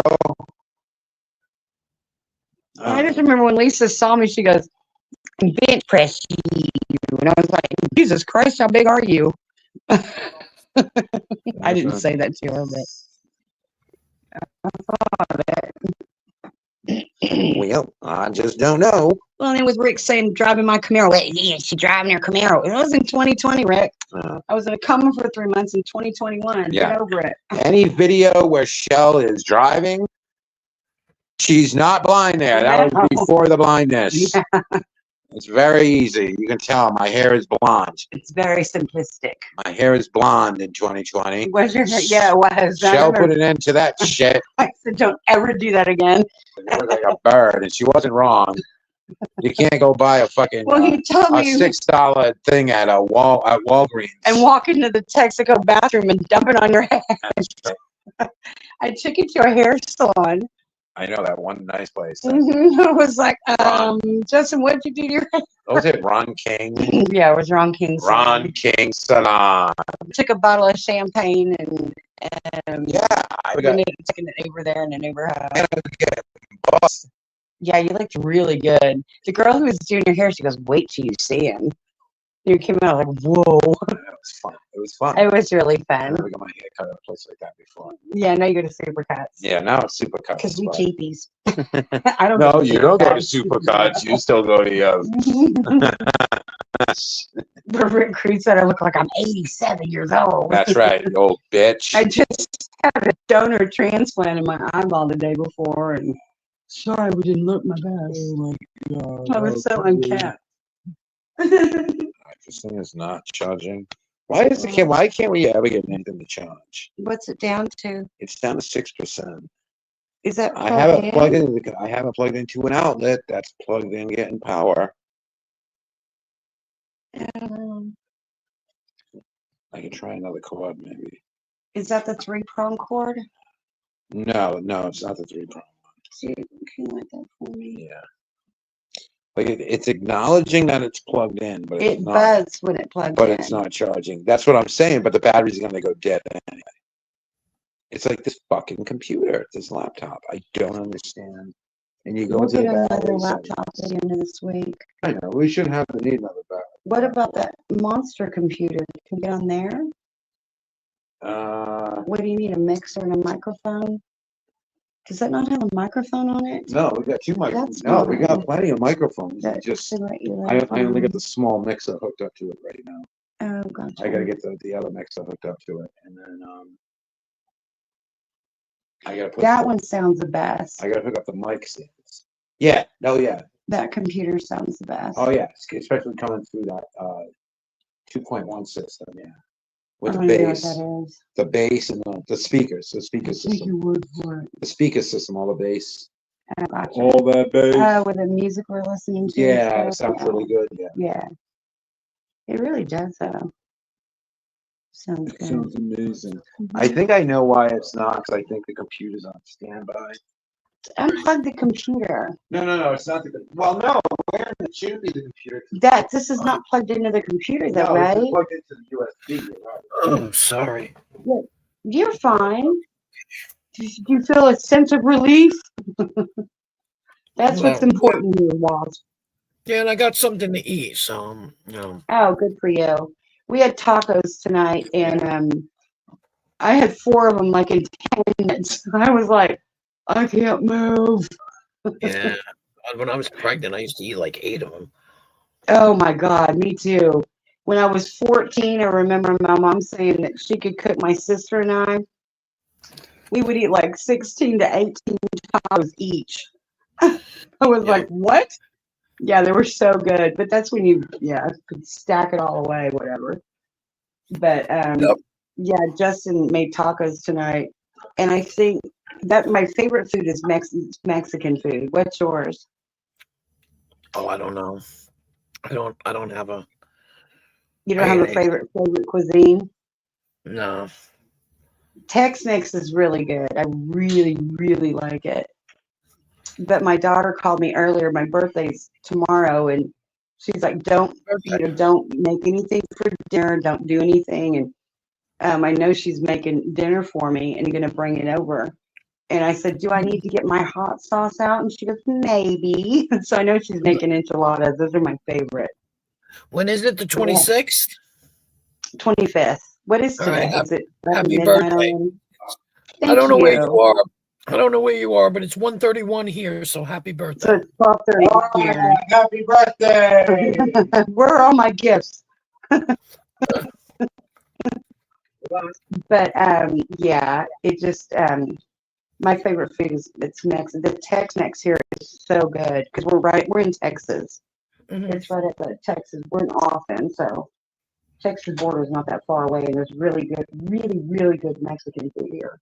I just remember when Lisa saw me, she goes, "I'm bench press you." And I was like, Jesus Christ, how big are you? I didn't say that to her, but I thought of it. Well, I just don't know. Well, and it was Rick saying driving my Camaro. Wait, yeah, she driving her Camaro. It was in 2020, Rick. I was in a coma for 3 months in 2021. Yeah. Get over it. Any video where Shell is driving, she's not blind there. That was before the blindness. Yeah, It's very easy. You can tell my hair is blonde. it's very simplistic. My hair is blonde in 2020. Was your hair? Yeah, it was. I Shell remember- put an end to that shit. I said, don't ever do that again. It looked like a bird, and she wasn't wrong. You can't go buy a fucking Well, he told a me $6 thing at Walgreens. and walk into the Texaco bathroom and dump it on your head. I took it to a hair salon. I know that one nice place. It was like, Justin, what'd you do to your hair? Was it Ron King? Yeah, it was Ron King. Ron King Salon. Took a bottle of champagne and Yeah, I got taking it over there and an over. boss. Yeah, you looked really good. The girl who was doing your hair, she goes, "Wait till you see him." You came out like, "Whoa!" It was fun. It was fun. It was really I fun. never got my hair cut at a place like that before. Yeah, now you go to Supercuts. Yeah, now it's Supercuts. Because we but- cheapies. I don't. No, go to you don't go to Supercuts. Supercuts. You still go to But Rick Creed said I look like I'm 87 years old. That's right, you old bitch. I just had a donor transplant in my eyeball the day before, and sorry we didn't look my best. Oh my god. I was so uncapped. This thing is not charging. Why can't we ever get anything to charge? What's it down to? It's down to 6%. Is that I have it plugged plugged in. I have it plugged into an outlet that's plugged in, getting power. in? I can try another cord, maybe. Is that the 3-prong cord? No, it's not the 3-prong. See, can you light that for me? Yeah. Like it's acknowledging that it's plugged in, but It it's not. buzzed when it plugged But in. it's not charging. That's what I'm saying. But the battery's gonna go dead anyway. It's like this fucking computer, this laptop. I don't understand. And you go We'll into get the another battery laptop at the end of this week. I know we shouldn't have to need another battery. What about that monster computer? Can you get on there? What do you need? A mixer and a microphone? Does that not have a microphone on it? No, we got 2 microphones. That's No, we got fine. plenty of microphones. That Just should let you I light only on. got the small mixer hooked up to it right now. Oh, gotcha. I gotta get the other mixer hooked up to it, and then I gotta put That one sounds the best. I gotta hook up the mic stands. Yeah. Oh yeah. That computer sounds the best. Oh yeah. Especially coming through that 2.1 system. Yeah. With I the don't know what bass, that is. the bass, and the speakers, the speaker Take system, your word for it. the speaker system, all the bass, I gotcha. all that bass. With the music we're listening to. and Yeah, it stuff. sounds really good. Yeah. Yeah. It really does, though. Sounds It good. sounds amazing. Mhm. I think I know why it's not, because I think the computer's on standby. Unplug the computer. No, it's not the. Well, no, where it should be the computer. This is not plugged into the computer, though, No, right? it's plugged into the USB. You're right. Oh, sorry. You're fine. Do you feel a sense of relief? That's what's Well, important here, Walls. Yeah, and I got something to eat, so Oh, good for you. We had tacos tonight, and I had 4 of them like in 10 minutes. I was like, I can't move. yeah. When I was pregnant, I used to eat like 8 of them. Oh my God, me too. When I was 14, I remember my mom saying that she could cook my sister and I. We would eat like 16 to 18 tacos each. I was like, what? Yeah, they were so good. But that's when you, could stack it all away, whatever. But yeah, Justin made tacos tonight. And I think that my favorite food is Mexican food. What's yours? Oh, I don't know. I don't have a. You don't have a favorite cuisine? No. Tex-Mex is really good. I really, really like it. But my daughter called me earlier. My birthday's tomorrow, and she's like, "Don't make anything for dinner. Don't do anything." And I know she's making dinner for me and going to bring it over. And I said, "Do I need to get my hot sauce out?" And she goes, "Maybe." So I know she's making enchiladas. Those are my favorite. When is it? The 26th? 25th. What is today? Right, Is it happy midnight birthday. already? I don't know where you. you are. I don't know where you are, but it's 1:31 here, so happy birthday. So it's 12:30 here. Happy birthday! Where are all my gifts? But yeah, it just my favorite food is the Tex-Mex here is so good because we're in Texas. It's right at the Texas. We're in Austin, so Texas border is not that far away, and there's really good, really good Mexican food here.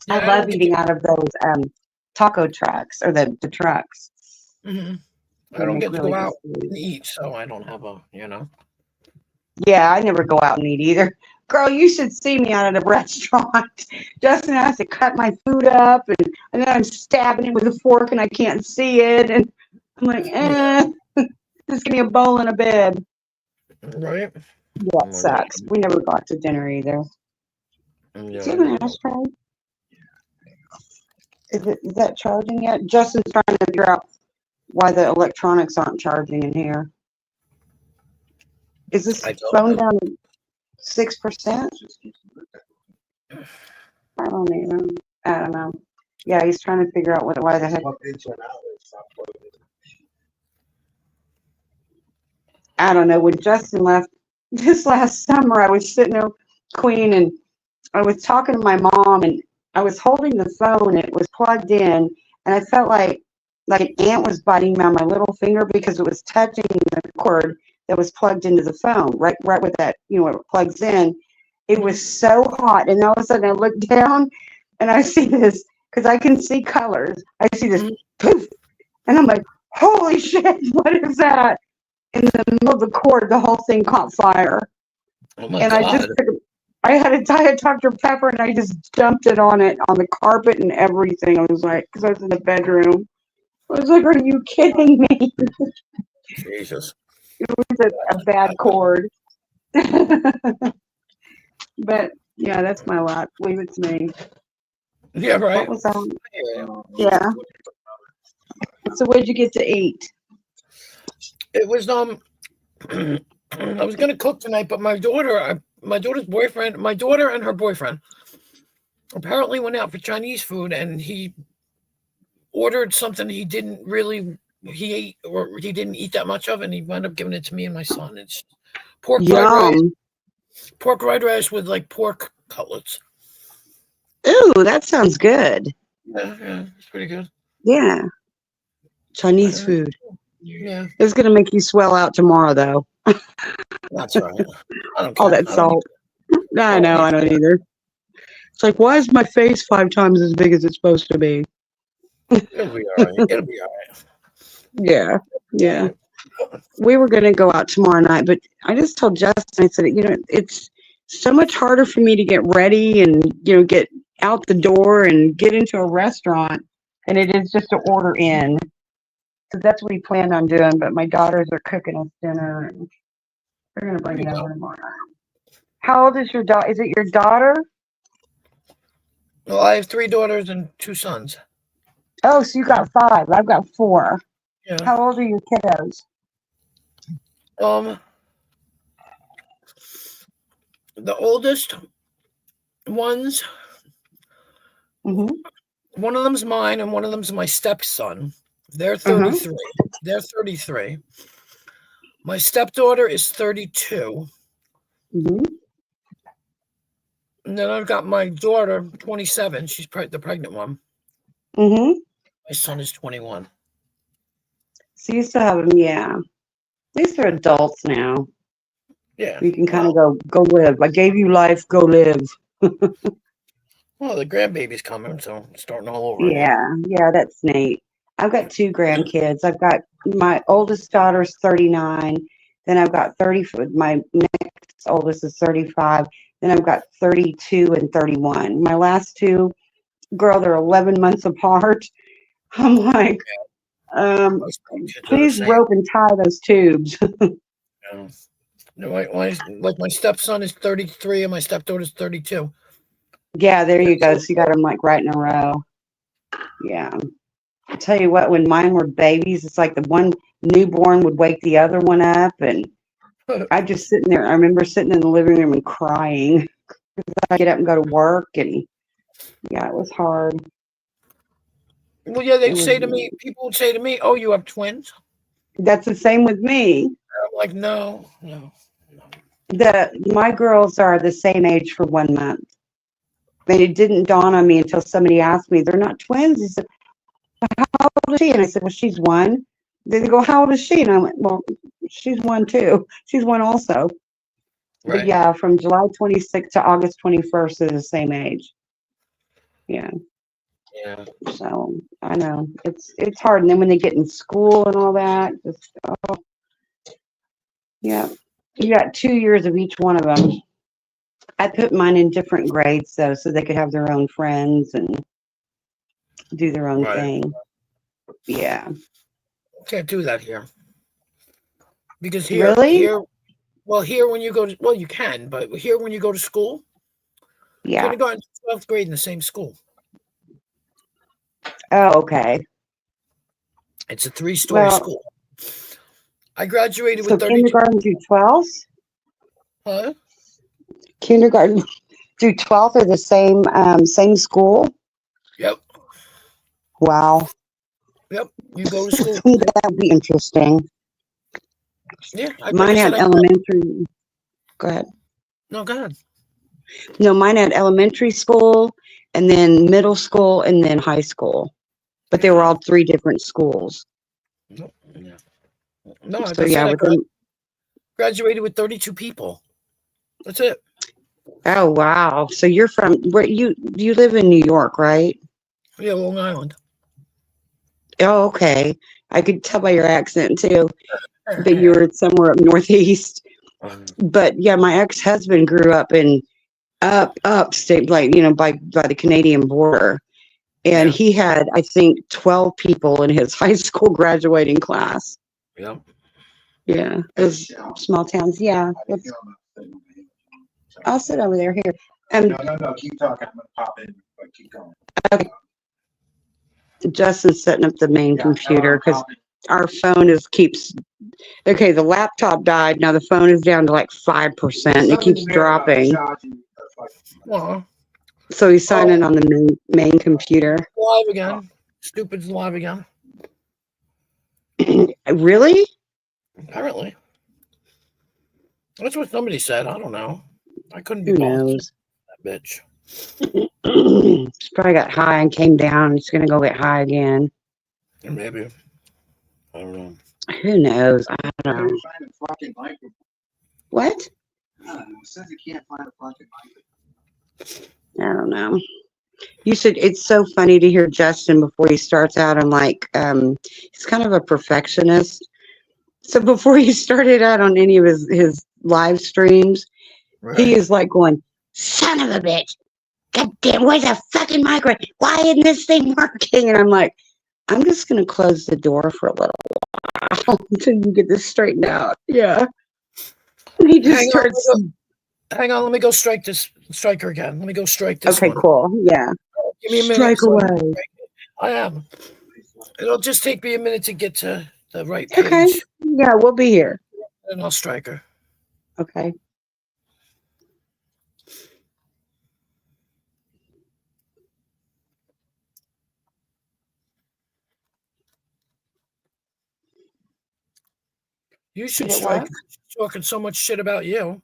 Yeah, I love eating out of those taco trucks or the trucks. I They don't make get to really go good out food. and eat, so I don't have a, Yeah, I never go out and eat either. Girl, you should see me out at a restaurant. Justin has to cut my food up, and then I'm stabbing it with a fork, and I can't see it, and I'm like, just give me a bowl and a bed. Right? Yeah, it sucks. We never got to dinner either. Yeah, Do you have an ashtray? Is that charging yet? Justin's trying to figure out why the electronics aren't charging in here. Is this phone down to 6%? I don't know. Yeah, he's trying to figure out why the heck. I don't know. When Justin left this last summer, I was sitting there, Queen, and I was talking to my mom, and I was holding the phone, and it was plugged in, and I felt like an ant was biting me on my little finger because it was touching the cord that was plugged into the phone, right with that, where it plugs in. It was so hot, and all of a sudden I look down, and I see this, because I can see colors. I see this poof, and I'm like, holy shit, what is that? In the middle of the cord, the whole thing caught fire. Oh my and God. I had a Diet Dr. Pepper, and I just dumped it on the carpet and everything. I was like, because I was in the bedroom. I was like, are you kidding me? Jesus. It was a bad cord. But yeah, that's my lot. Leave it to me. Yeah, right. What was that? Yeah. So what did you get to eat? It was I was gonna cook tonight, but my daughter and her boyfriend apparently went out for Chinese food, and he ordered something he didn't eat that much of, and he wound up giving it to me and my son. It's pork fried rice with like pork cutlets. Ooh, that sounds good. Yeah, it's pretty good. Yeah. Chinese food. Yeah. It's gonna make you swell out tomorrow, though. That's right. I don't care. All that salt. I know, I don't either. It's like, why is my face 5 times as big as it's supposed to be? It'll be all right. It'll be all right. Yeah. We were gonna go out tomorrow night, but I just told Justin, I said, it's so much harder for me to get ready and get out the door and get into a restaurant and it is just to order in. So that's what we planned on doing. But my daughters are cooking us dinner, and they're gonna bring it over tomorrow. How old is your daughter? Is it your daughter? Well, I have 3 daughters and 2 sons. Oh, so you got 5. I've got 4. Yeah. How old are your kiddos? The oldest ones, Mm-hmm. one of them's mine and one of them's my stepson. They're 33. They're 33. My stepdaughter is 32. Mm-hmm. And then I've got my daughter, 27. She's the pregnant one. Mm-hmm. My son is 21. So you still have them, yeah. At least they're adults now. Yeah. You can kind of go live. I gave you life, go live. Well, the grandbaby's coming, so I'm starting all over. Yeah, that's neat. I've got 2 grandkids. I've got my oldest daughter's 39. Then I've got 30. My next oldest is 35. Then I've got 32 and 31. My last 2, girl, they're 11 months apart. I'm like, please rope and tie those tubes. Yeah. No, my stepson is 33 and my stepdaughter's 32. Yeah, there you go. So you got them like right in a row. Yeah. I tell you what, when mine were babies, it's like the one newborn would wake the other one up, and I just sitting there. I remember sitting in the living room and crying because I get up and go to work, and yeah, it was hard. Well, yeah, people would say to me, "Oh, you have twins?" That's the same with me. I'm like, no. My girls are the same age for 1 month. And it didn't dawn on me until somebody asked me, they're not twins. He said, how old is she? And I said, well, she's 1. They go, how old is she? And I went, well, she's 1 too. She's 1 also. Right. But yeah, from July 26th to August 21st, they're the same age. Yeah. Yeah. So I know it's hard. And then when they get in school and all that, yeah. You got 2 years of each one of them. I put mine in different grades though, so they could have their own friends and do their own thing. Yeah. Can't do that here. Because here when you go to, well, you can, but here when you go to school, yeah, you're going to 12th grade in the same school. Oh, okay. It's a 3-story school. I graduated with 32. Kindergarten through 12th? Huh? Kindergarten through 12th are the same school? Yep. Wow. Yep. You go to school. That'd be interesting. Yeah. Mine had elementary. Go ahead. No, go ahead. No, mine had elementary school and then middle school and then high school. But they were all 3 different schools. No, yeah. No, so yeah, I graduated with 32 people. That's it. Oh wow! So you're from where you live in New York, right? Yeah, Long Island. Oh, okay. I could tell by your accent too, but you were somewhere up northeast. But yeah, my ex-husband grew up in upstate, like by the Canadian border, and he had I think 12 people in his high school graduating class. Yeah. Yeah, those small towns. Yeah. I'll sit over there here. No, keep talking. I'm gonna pop in, but keep going. Okay. Justin's setting up the main computer because our phone keeps. Okay, the laptop died. Now the phone is down to like 5%. It keeps dropping. So he's signing on the main computer. Live again. Stupid's live again. Really? Apparently. That's what somebody said. I don't know. I couldn't be Who bothered. knows? That bitch. She probably got high and came down. He's gonna go get high again. Maybe. I don't know. Who knows? I don't know. What? I don't know. It says you can't find a fucking mic. I don't know. You should. It's so funny to hear Justin before he starts out. I'm like, he's kind of a perfectionist. So before he started out on any of his live streams, he is like going, "Son of a bitch, God damn, where's the fucking microphone? Why isn't this thing working? And I'm like, I'm just going to close the door for a little while until you get this straightened out. Yeah. And he just starts. Hang on, let me go strike her again. Let me go strike this Okay, one. cool. Yeah. Give me a minute. Strike so I can away. strike it. I am. It'll just take me a minute to get to the right page. Okay. Yeah, we'll be here. And I'll strike her. Okay. You should Get strike what? her. She's talking so much shit about you.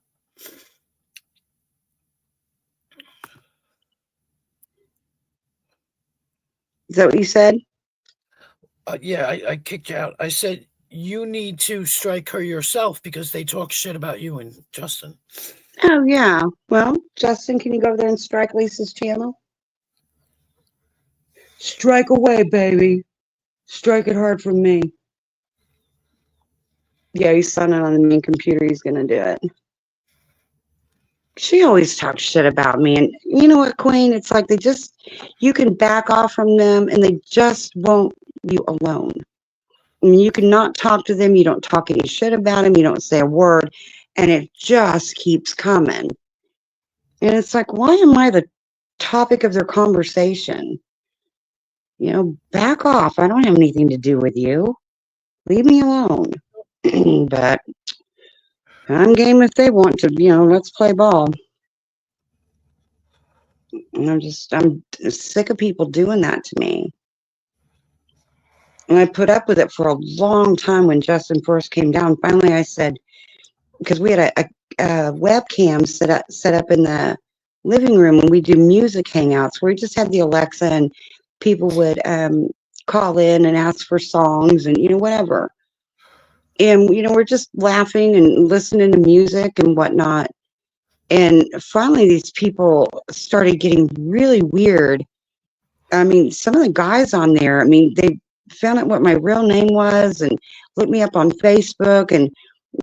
Is that what you said? Yeah, I kicked you out. I said you need to strike her yourself because they talk shit about you and Justin. Oh, yeah. Well, Justin, can you go over there and strike Lisa's channel? Strike away, baby. Strike it hard from me. Yeah, he's signing on the main computer. He's going to do it. She always talks shit about me. And you know what, Queen? It's like you can back off from them and they just won't leave you alone. I mean, you cannot talk to them. You don't talk any shit about them. You don't say a word. And it just keeps coming. And it's like, why am I the topic of their conversation? You know, back off. I don't have anything to do with you. Leave me alone. But I'm game if they want to, let's play ball. And I'm sick of people doing that to me. And I put up with it for a long time when Justin first came down. Finally, I said, because we had a webcam set up in the living room and we do music hangouts where we just had the Alexa and people would call in and ask for songs and, whatever. And, we're just laughing and listening to music and whatnot. And finally, these people started getting really weird. I mean, some of the guys on there, they found out what my real name was and looked me up on Facebook. And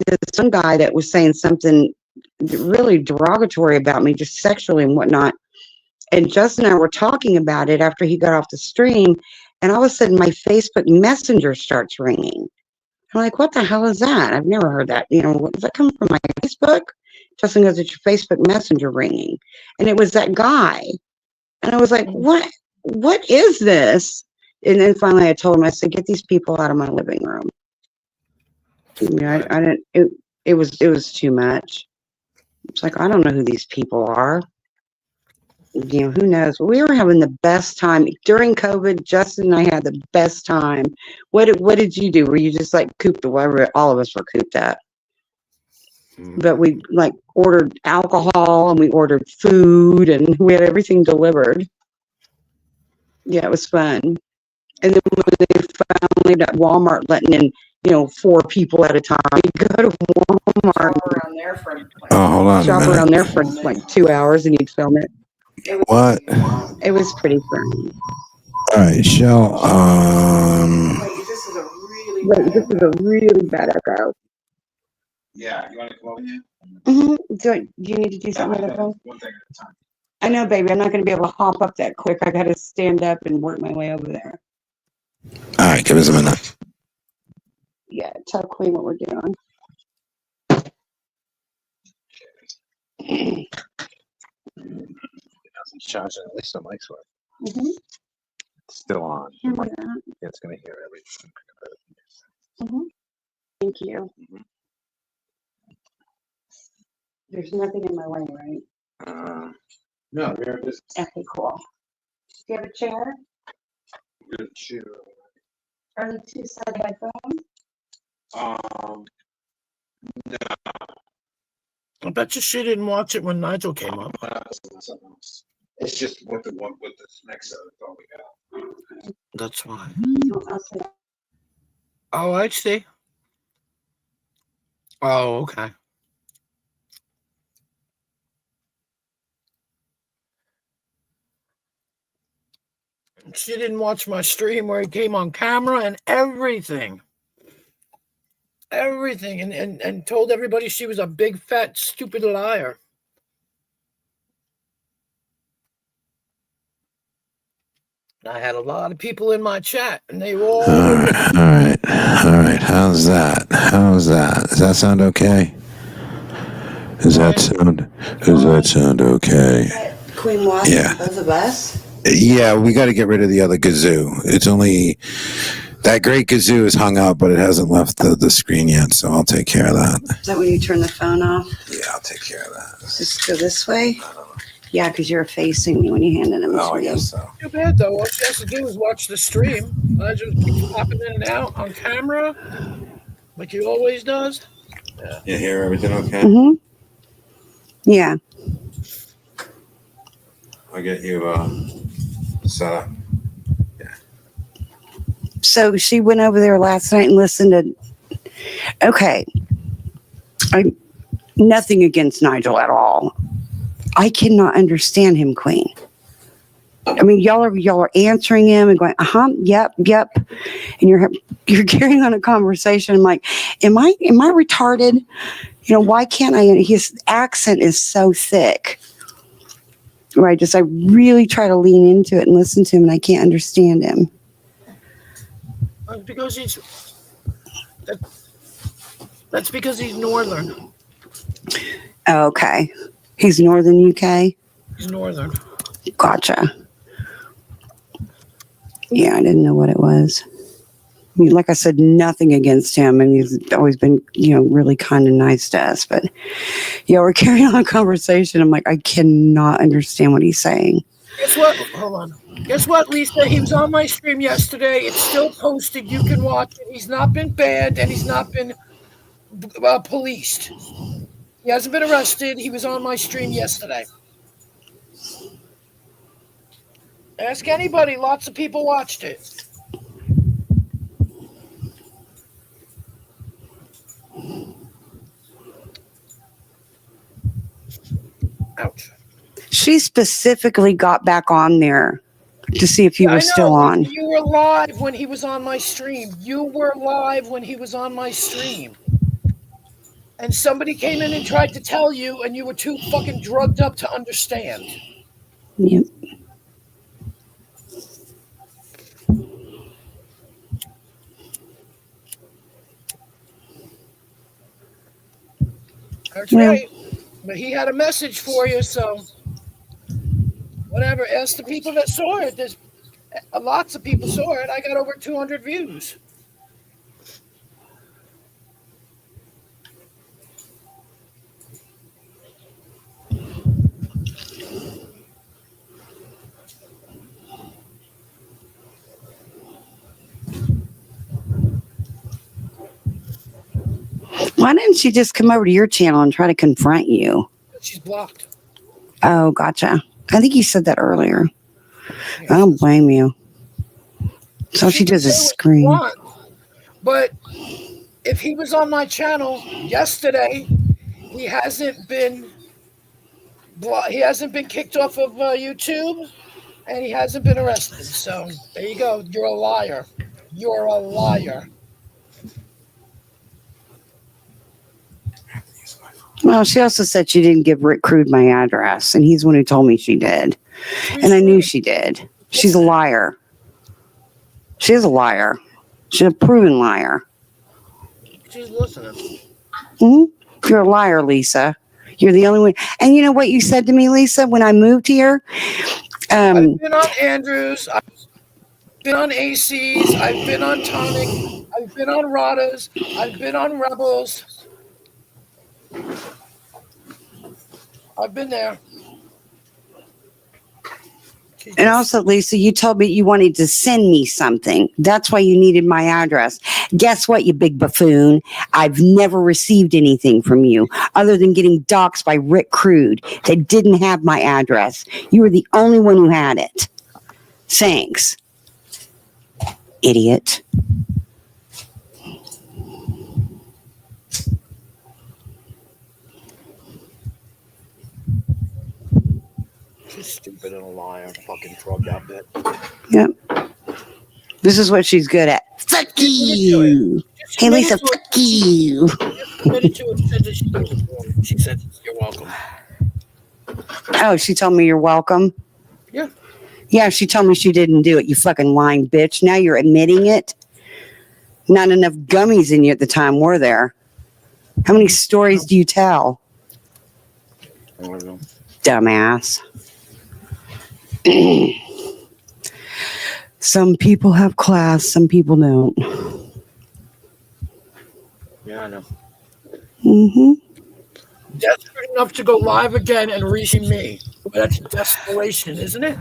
there's some guy that was saying something really derogatory about me, just sexually and whatnot. And Justin and I were talking about it after he got off the stream. And all of a sudden, my Facebook Messenger starts ringing. I'm like, what the hell is that? I've never heard that. Does that come from my Facebook? Justin goes, it's your Facebook Messenger ringing. And it was that guy. And I was like, what is this? And then finally I told him, I said, get these people out of my living room. I didn't, it was too much. It's like, I don't know who these people are. Who knows? We were having the best time during COVID. Justin and I had the best time. What did you do? Were you just like cooped away? All of us were cooped up. But we ordered alcohol and we ordered food and we had everything delivered. Yeah, it was fun. And then when they finally at Walmart letting in, 4 people at a time, you go to Walmart. Oh, hold on. Shop around there for like 2 hours and you'd film it. What? It was pretty fun. All right, Shell. Wait, this is a really bad echo. Yeah, you want to come over here? Do you need to do something with the phone? One thing at a time. I know, baby. I'm not going to be able to hop up that quick. I got to stand up and work my way over there. All right, give us a minute. Yeah, tell Queen what we're doing. It's charging, at least the mic's working. Mm-hmm. It's still on. Remember that. It's going to hear everything. Mm-hmm. Thank you. There's nothing in my way, right? No, there it is. Okay, cool. Do you have a chair? Good shoe. Are they 2 side headphones? No. I bet you she didn't watch it when Nigel came up. Something else. It's just with this mixer. That's all we got. That's why. Oh, I see. Oh, okay. She didn't watch my stream where he came on camera and everything. Everything. And told everybody she was a big, fat, stupid liar. I had a lot of people in my chat, and they were all. All right. How's that? Does that sound okay? Does that sound okay? Queen Wasp, Yeah. both of us. Yeah, we got to get rid of the other kazoo. It's only that great kazoo is hung up, but it hasn't left the screen yet, so I'll take care of that. Is that when you turn the phone off? Yeah, I'll take care of that. Just go this way? Yeah, because you're facing me when you handed him Oh, to I me. guess so. Too bad though. All she has to do is watch the stream. I just keep popping in and out on camera, like he always does. You hear everything okay? Mm-hmm. Yeah. I'll get you set up. So she went over there last night and listened to. Okay. Nothing against Nigel at all. I cannot understand him, Queen. I mean, y'all are answering him and going, yep, and you're carrying on a conversation. I'm like, am I retarded? You know, why can't I? His accent is so thick. Right? I really try to lean into it and listen to him, and I can't understand him. Because that's because he's northern. Okay, he's Northern UK. He's northern. Gotcha. Yeah, I didn't know what it was. I mean, like I said, nothing against him, and he's always been, really kind and nice to us. But yeah, we're carrying on a conversation. I'm like, I cannot understand what he's saying. Guess what? Hold on. Guess what, Lisa? He was on my stream yesterday. It's still posted. You can watch it. He's not been banned, and he's not been policed. He hasn't been arrested. He was on my stream yesterday. Ask anybody. Lots of people watched it. Ouch. She specifically got back on there to see if he was still on. You were live when he was on my stream. And somebody came in and tried to tell you, and you were too fucking drugged up to understand. Yep. That's right. But he had a message for you, so whatever. Ask the people that saw it. There's lots of people saw it. I got over 200 views. Why didn't she just come over to your channel and try to confront you? She's blocked. Oh, gotcha. I think you said that earlier. I don't blame you. So she does a scream. But if he was on my channel yesterday, he hasn't been kicked off of YouTube, and he hasn't been arrested. So there you go. You're a liar. You're a liar. Well, she also said she didn't give Rick Crude my address, and he's the one who told me she did. And I knew she did. She's a liar. She is a liar. She's a proven liar. She's listening. You're a liar, Lisa. You're the only one. And you know what you said to me, Lisa, when I moved here? I've been on Andrews. I've been on ACs. I've been on Tonic. I've been on Radas. I've been on Rebels. I've been there. And also, Lisa, you told me you wanted to send me something. That's why you needed my address. Guess what, you big buffoon? I've never received anything from you other than getting doxxed by Rick Crude that didn't have my address. You were the only one who had it. Thanks. Idiot. She's stupid and a liar. Fucking drugged out bit. Yep. This is what she's good at. Fuck you. Hey, Lisa, fuck you. She said, "You're welcome." Oh, she told me you're welcome. Yeah. Yeah, she told me she didn't do it. You fucking lying bitch. Now you're admitting it. Not enough gummies in you at the time, were there? How many stories do you tell? Dumbass. Some people have class, some people don't. Yeah, I know. Mm-hmm. Desperate enough to go live again and reach me. That's desperation, isn't it?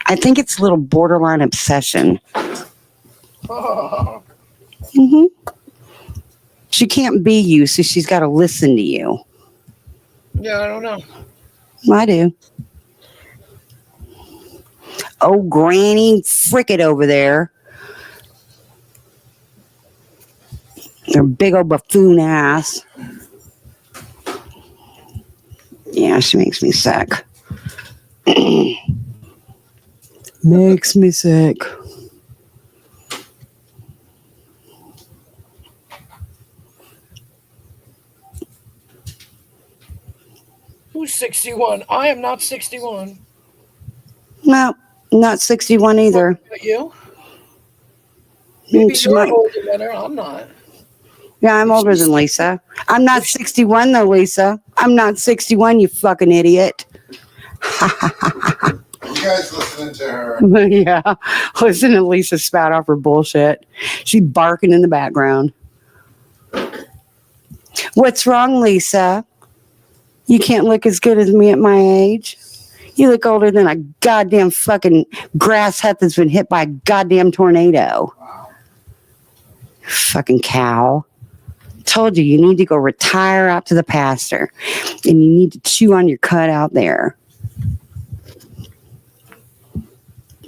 I think it's a little borderline obsession. Oh, Mm-hmm. She can't be you, so she's got to listen to you. yeah, I don't know. I do. Oh, Granny Fricket over there. Her big old buffoon ass. Yeah, she makes me sick. Makes me sick. Who's 61? I am not 61. No, not 61 either. But you? Maybe She you're might- older than her. I'm not. Yeah, I'm older than Lisa. I'm not 61 though, Lisa. I'm not 61, you fucking idiot. You guys listening to her? Yeah, listen to Lisa spout off her bullshit. She's barking in the background. What's wrong, Lisa? You can't look as good as me at my age. You look older than a goddamn fucking grass hut that's been hit by a goddamn tornado. Fucking cow. Told you, you need to go retire out to the pasture. And you need to chew on your cut out there.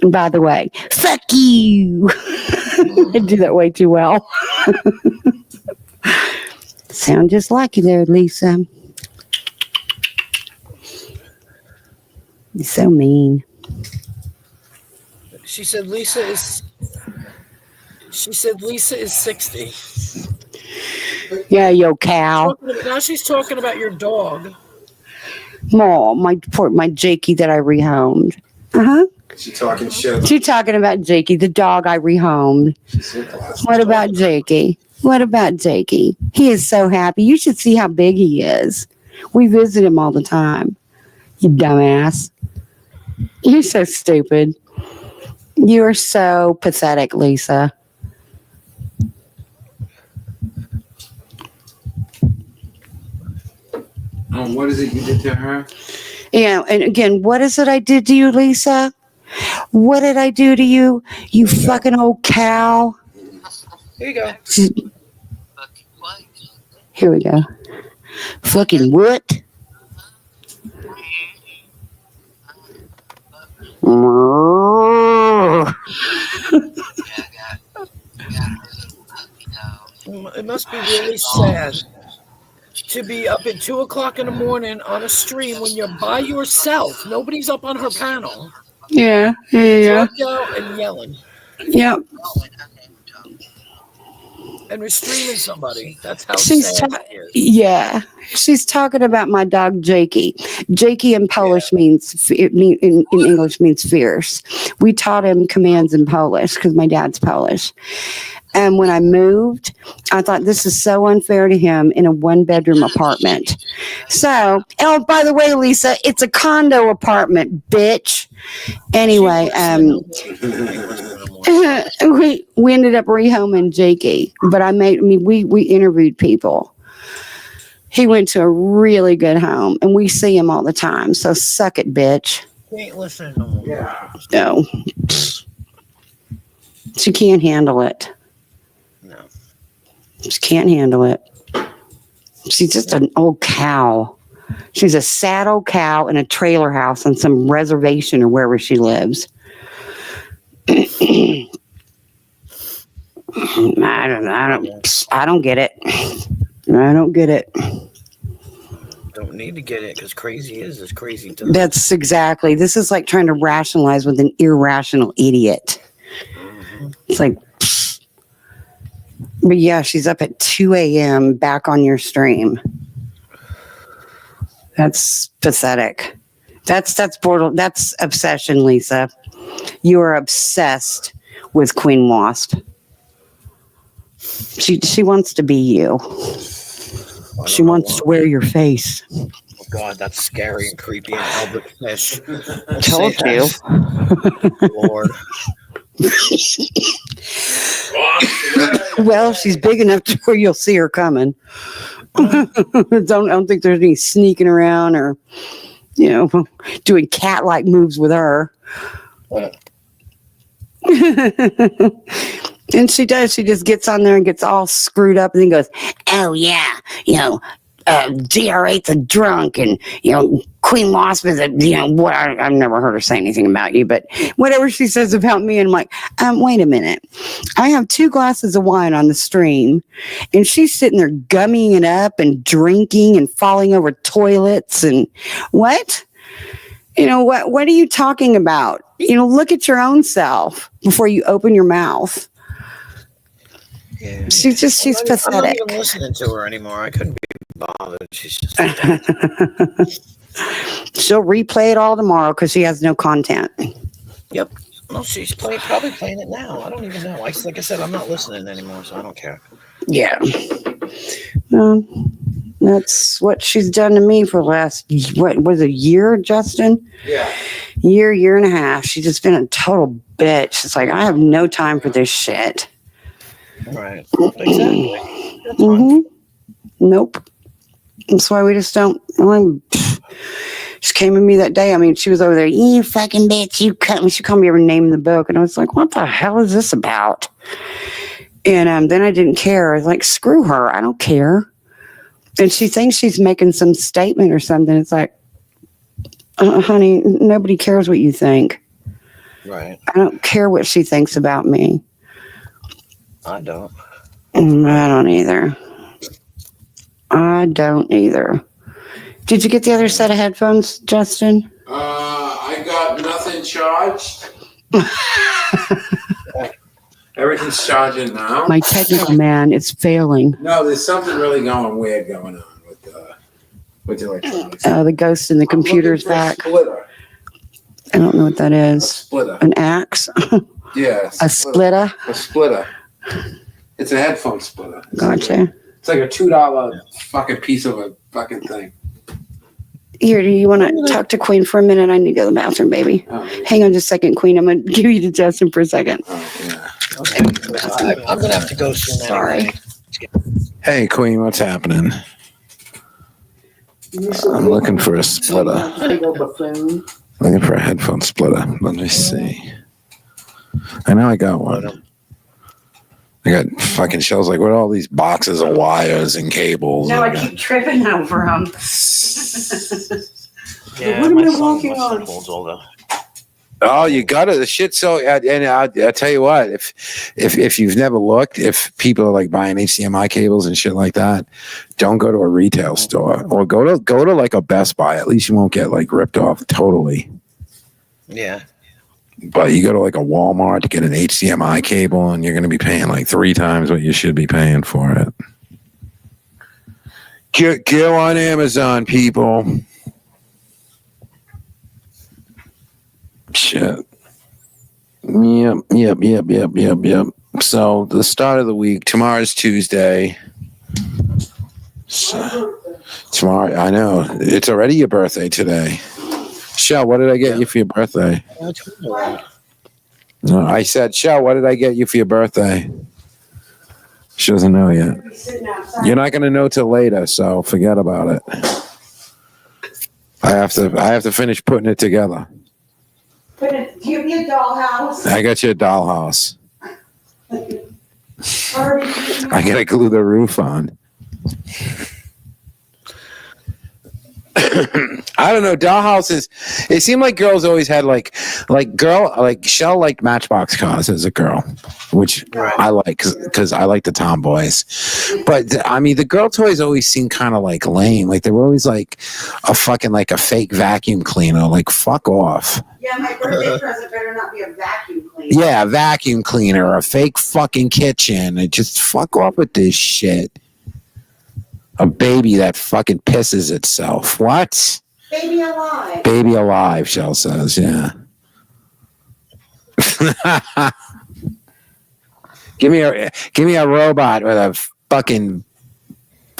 And by the way, fuck you. I do that way too well. Sound just like you there, Lisa. You're so mean. She said Lisa is 60. Yeah, yo, cow. Now she's talking about your dog. Mom, my Jakey that I rehomed. Uh-huh. She talking shit. She talking about Jakey, the dog I rehomed. What about Jakey? What about Jakey? He is so happy. You should see how big he is. We visit him all the time. You dumbass. You're so stupid. You are so pathetic, Lisa. What is it you did to her? Yeah, and again, what is it I did to you, Lisa? What did I do to you, you fucking old cow? Here you go. Here we go. Fucking what? It must be really sad to be up at 2 o'clock in the morning on a stream when you're by yourself. Nobody's up on her panel. Yeah. Drugged out and yelling. Yep. And we're streaming somebody. That's how She's sad it is. yeah. She's talking about my dog Jakey. Jakey in Polish means in English means fierce. We taught him commands in Polish because my dad's Polish. And when I moved, I thought this is so unfair to him in a 1-bedroom apartment. So, oh, by the way, Lisa, it's a condo apartment, bitch. Anyway, we ended up rehoming Jakey, but we interviewed people. He went to a really good home, and we see him all the time. So suck it, bitch. Can't listen no more. Yeah. No, she can't handle it. No. She can't handle it. She's just an old cow. She's a sad old cow in a trailer house on some reservation or wherever she lives. I don't get it. I don't get it. Don't need to get it because crazy is crazy to them. That's exactly. This is like trying to rationalize with an irrational idiot. It's like, pfft. But yeah, she's up at 2 a.m. back on your stream. That's pathetic. That's border. That's obsession, Lisa. You are obsessed with Queen Wasp. She wants to be you. She wants to wear your face. Oh God, that's scary and creepy and Albert Fish. Told you. Lord. Well, she's big enough to where you'll see her coming. I don't think there's any sneaking around or, doing cat-like moves with her. And she does. She just gets on there and gets all screwed up and then goes, oh, yeah, DR8's a drunk and, Queen Wasp is a, what I've never heard her say anything about you, but whatever she says about me, and I'm like, wait a minute. I have 2 glasses of wine on the stream and she's sitting there gumming it up and drinking and falling over toilets and what? What are you talking about? Look at your own self before you open your mouth. Yeah. She's pathetic. I'm not even listening to her anymore. I couldn't be bothered. She's just. She'll replay it all tomorrow because she has no content. Yep. Well, she's probably playing it now. I don't even know. Like I said, I'm not listening anymore, so I don't care. Yeah. That's what she's done to me for the last, what was it, a year, Justin? Yeah. Year and a half. She's just been a total bitch. It's like, I have no time for this shit. Right. Exactly. That's Mm-hmm. Nope. That's why we just don't. She came at me that day. I mean, she was over there. You fucking bitch! You cut me. She called me every name in the book, and I was like, "What the hell is this about?" And then I didn't care. I was like, "Screw her! I don't care." And she thinks she's making some statement or something. It's like, honey, nobody cares what you think. Right. I don't care what she thinks about me. I don't. I don't either. Did you get the other set of headphones, Justin? I got nothing charged. Everything's charging now. My technical man is failing. No, there's something really weird going on with electronics. The ghost in the computer's back. Splitter. I don't know what that is. Splitter. An axe? Yeah. A splitter? A splitter. It's a headphone splitter. Gotcha. It's like a $2 fucking piece of a fucking thing. Here, do you want to talk to Queen for a minute? I need to go to the bathroom, baby. Oh, yeah. Hang on just a second, Queen. I'm going to give you to Justin for a second. Oh, yeah. Okay. I'm gonna have to go soon. Sorry. Anyway. Hey, Queen, what's happening? I'm looking for a splitter. Looking for a headphone splitter. Let me see. I know I got one. I got fucking shells like, what are all these boxes of wires and cables? No, I keep tripping over them. Yeah, What am my I son walking must have on? holds all the. Oh, you got it. The shit. So, and I'll tell you what, if you've never looked, if people are like buying HDMI cables and shit like that, don't go to a retail store or go to like a Best Buy. At least you won't get like ripped off totally. Yeah. But you go to like a Walmart to get an HDMI cable, and you're going to be paying like 3 times what you should be paying for it. Go on Amazon, people. Shit. Yep. So the start of the week, tomorrow's Tuesday. So, tomorrow, I know. It's already your birthday today. Shell, what did I get you for your birthday? No, I said, Shell, what did I get you for your birthday? She doesn't know yet. You're not going to know till later, so forget about it. I have to finish putting it together. Give me a dollhouse. I got you a dollhouse. I gotta glue the roof on. I don't know. Dollhouses. It seemed like girls always had like Shell liked Matchbox cars as a girl, which I like because I like the tomboys. But I mean, the girl toys always seemed kind of like lame. Like they were always like a fake vacuum cleaner. Like fuck off. Yeah, my birthday present better not be a vacuum cleaner. Yeah, a vacuum cleaner, a fake fucking kitchen. And just fuck off with this shit. A baby that fucking pisses itself. What? Baby alive. Baby alive, Shell says, yeah. Give me a robot with a fucking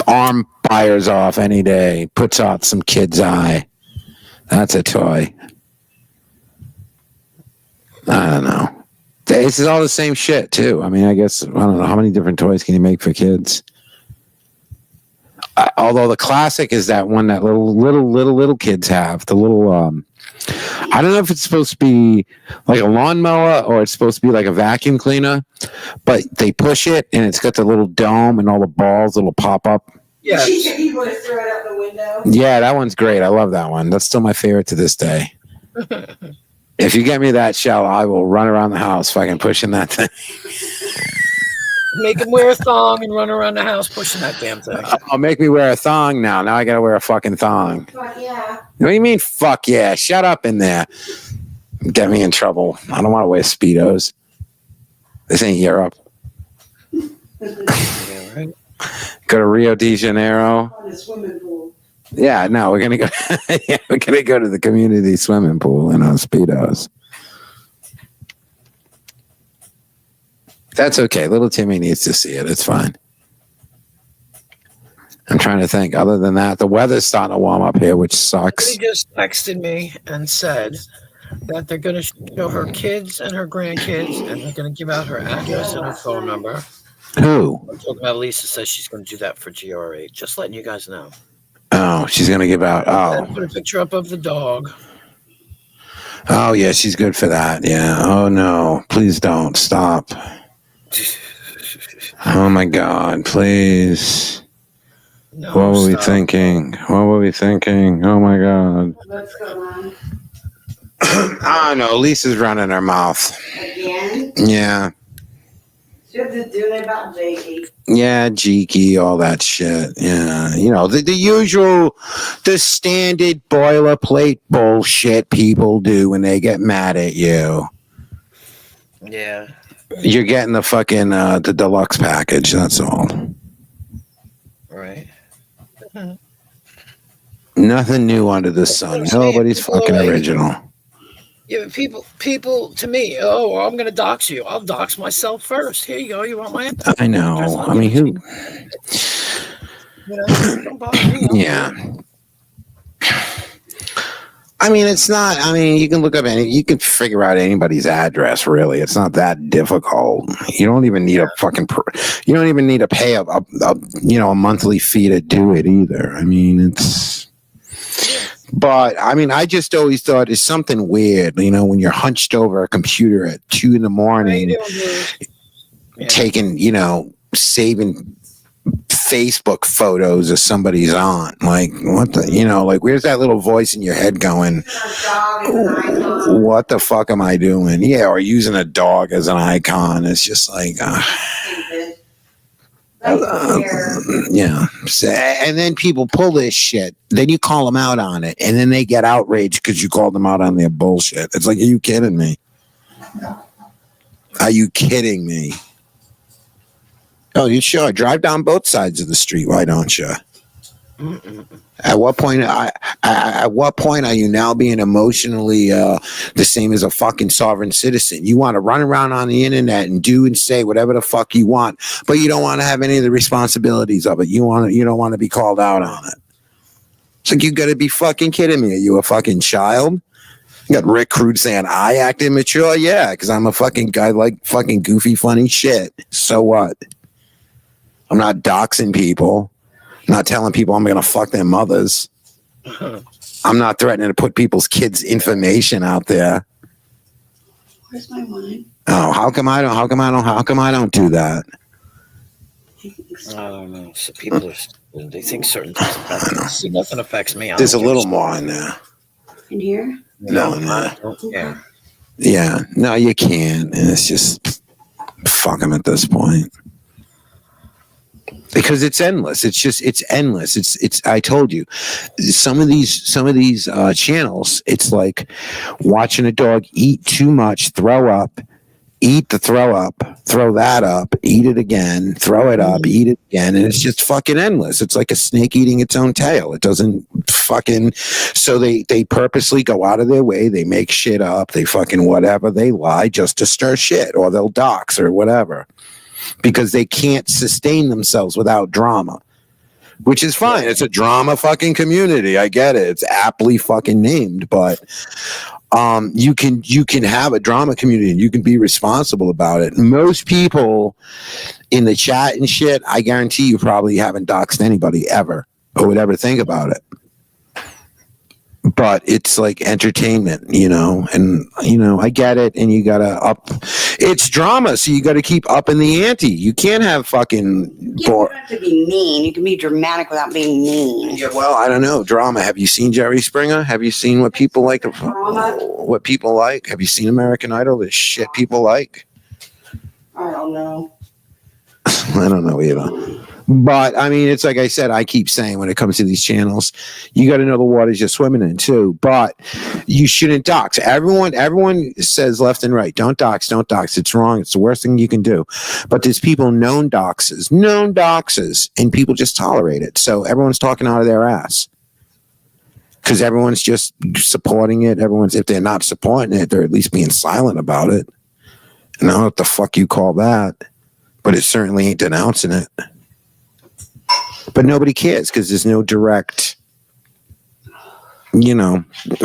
arm fires off any day, puts out some kid's eye. That's a toy. I don't know. This is all the same shit too. I mean, I guess I don't know how many different toys can you make for kids. Although the classic is that one that little kids have. The little I don't know if it's supposed to be like a lawnmower or it's supposed to be like a vacuum cleaner, but they push it and it's got the little dome and all the balls that'll pop up. Yeah. You want to throw it out the window? Yeah, that one's great. I love that one. That's still my favorite to this day. If you get me that, Shell, I will run around the house fucking pushing that thing. Make him wear a thong and run around the house pushing that damn thing. Oh, make me wear a thong now. Now I gotta wear a fucking thong. Fuck yeah. What do you mean, fuck yeah? Shut up in there. Get me in trouble. I don't want to wear Speedos. This ain't Europe. Yeah, right. Go to Rio de Janeiro. On the swimming pool. Yeah, no, we're gonna go. Yeah, we're gonna go to the community swimming pool in our Speedos. That's okay. Little Timmy needs to see it. It's fine. I'm trying to think. Other than that, the weather's starting to warm up here, which sucks. She just texted me and said that they're going to show her kids and her grandkids, and they're going to give out her address and her phone number. Who? I'm talking about Lisa says she's going to do that for GRE. Just letting you guys know. Oh, she's gonna give out. And Oh, put a picture up of the dog. oh yeah, she's good for that. Yeah. Oh no, please don't stop. Oh my God, please. No, What were we stop. thinking? What were we thinking? Oh my God. What's going on? I don't know. Lisa's running her mouth. Again? Yeah. She's just doing it about Jakey. Yeah, Jeeky, all that shit. Yeah. You know, the usual, the standard boilerplate bullshit people do when they get mad at you. Yeah. You're getting the fucking, the deluxe package. That's all. Right. Nothing new under the sun. Nobody's fucking original. Yeah, but people to me, oh, well, I'm going to dox you. I'll dox myself first. Here you go. You want my info? I know. I mean, who? You know, don't bother me. Yeah. I mean, it's not. I mean, you can look up you can figure out anybody's address. Really, it's not that difficult. You don't even need a fucking. You don't even need to pay a monthly fee to do it either. I mean, it's. But I mean, I just always thought it's something weird. You know, when you're hunched over a computer at 2 a.m, taking, saving Facebook photos of somebody's aunt. Like, what the, like, where's that little voice in your head going, what the fuck am I doing? Yeah, or using a dog as an icon. It's just like, yeah. So, and then people pull this shit. Then you call them out on it. And then they get outraged because you called them out on their bullshit. It's like, are you kidding me? Are you kidding me? Oh, you sure? Drive down both sides of the street. Why don't you? At what point? At what point are you now being emotionally the same as a fucking sovereign citizen? You want to run around on the internet and do and say whatever the fuck you want, but you don't want to have any of the responsibilities of it. You don't want to be called out on it. It's like, you got to be fucking kidding me. Are you a fucking child? You got Rick Crude saying I act immature. Yeah, because I'm a fucking guy like fucking goofy, funny shit. So what? I'm not doxing people. I'm not telling people I'm going to fuck their mothers. I'm not threatening to put people's kids' information out there. Where's my wine? Oh, how come I don't do that? I don't know. So people they think certain things affect them. See, nothing affects me. There's a little more in there. In here? No. Yeah. Yeah. No, you can't. And it's just fuck them at this point. Because it's endless. It's endless. It's I told you, some of these channels, it's like watching a dog eat too much, throw up, eat the throw up, throw that up, eat it again, throw it up, eat it again, and it's just fucking endless. It's like a snake eating its own tail. It doesn't fucking. So they purposely go out of their way. They make shit up. They fucking whatever. They lie just to stir shit, or they'll dox or whatever, because they can't sustain themselves without drama. Which is fine. It's a drama fucking community. I get it. It's aptly fucking named, but you can have a drama community and you can be responsible about it. Most people in the chat and shit, I guarantee you probably haven't doxed anybody ever or would ever think about it. But it's like entertainment, and I get it, and you gotta up. It's drama, so you gotta keep upping the ante. You can't have fucking. You don't have to be mean. You can be dramatic without being mean. Yeah, well, I don't know. Drama. Have you seen Jerry Springer? Have you seen what people like? What people like? Have you seen American Idol? The shit people like? I don't know. I don't know either. But I mean, it's like I said, I keep saying when it comes to these channels, you got to know the waters you're swimming in too. But you shouldn't dox. Everyone says left and right, don't dox. It's wrong. It's the worst thing you can do. But there's people known doxes, and people just tolerate it. So everyone's talking out of their ass because everyone's just supporting it. If they're not supporting it, they're at least being silent about it. And I don't know what the fuck you call that, but it certainly ain't denouncing it. But nobody cares because there's no direct, I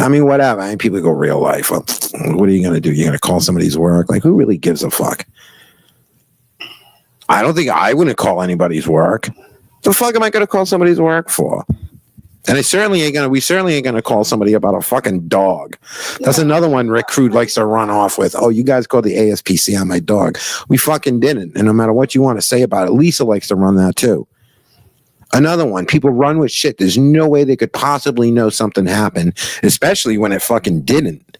mean, whatever. I mean, people go real life. Well, what are you going to do? You're going to call somebody's work? Like, who really gives a fuck? I don't think I wouldn't call anybody's work. The fuck am I going to call somebody's work for? And we certainly ain't going to call somebody about a fucking dog. That's another one Rick Crude likes to run off with. Oh, you guys called the ASPC on my dog. We fucking didn't. And no matter what you want to say about it, Lisa likes to run that too. Another one, people run with shit. There's no way they could possibly know something happened, especially when it fucking didn't.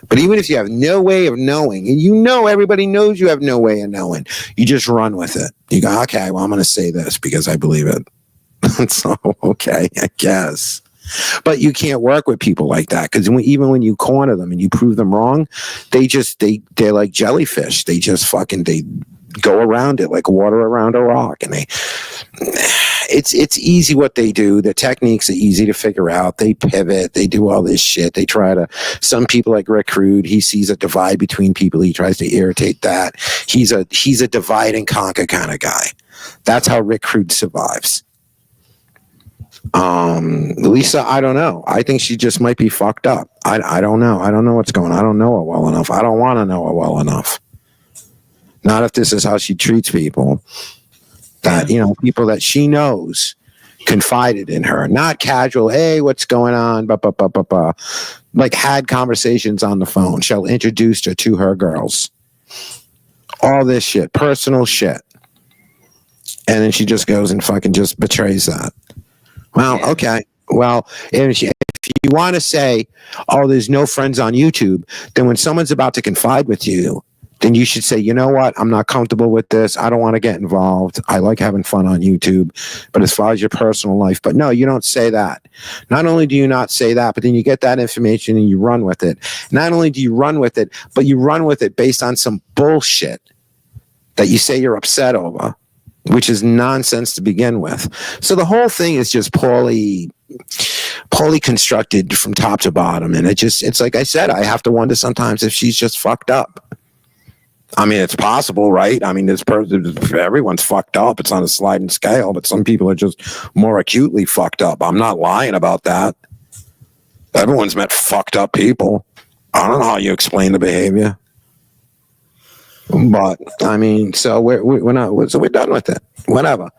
But even if you have no way of knowing, and everybody knows you have no way of knowing, you just run with it. You go, okay, well, I'm going to say this because I believe it. So, okay, I guess. But you can't work with people like that because even when you corner them and you prove them wrong, they're like jellyfish. They just they go around it like water around a rock, and it's easy what they do. The techniques are easy to figure out. They pivot. They do all this shit. They try to. Some people like Rick Crude, he sees a divide between people. He tries to irritate that. He's a divide and conquer kind of guy. That's how Rick Crude survives. Lisa, I don't know. I think she just might be fucked up. I don't know. I don't know what's going on. I don't know her well enough. I don't want to know her well enough. Not if this is how she treats people. That, people that she knows confided in her. Not casual, hey, what's going on? Like had conversations on the phone. She'll introduce her to her girls. All this shit. Personal shit. And then she just goes and fucking just betrays that. Well, okay. Well, if you want to say, oh, there's no friends on YouTube, then when someone's about to confide with you, then you should say, you know what? I'm not comfortable with this. I don't want to get involved. I like having fun on YouTube. But as far as your personal life, but no, you don't say that. Not only do you not say that, but then you get that information and you run with it. Not only do you run with it, but you run with it based on some bullshit that you say you're upset over, which is nonsense to begin with. So the whole thing is just poorly constructed from top to bottom. And it's like I said, I have to wonder sometimes if she's just fucked up. I mean, it's possible, right? I mean, everyone's fucked up. It's on a sliding scale, but some people are just more acutely fucked up. I'm not lying about that. Everyone's met fucked up people. I don't know how you explain the behavior. But I mean, so we're not. So we're done with it. Whatever.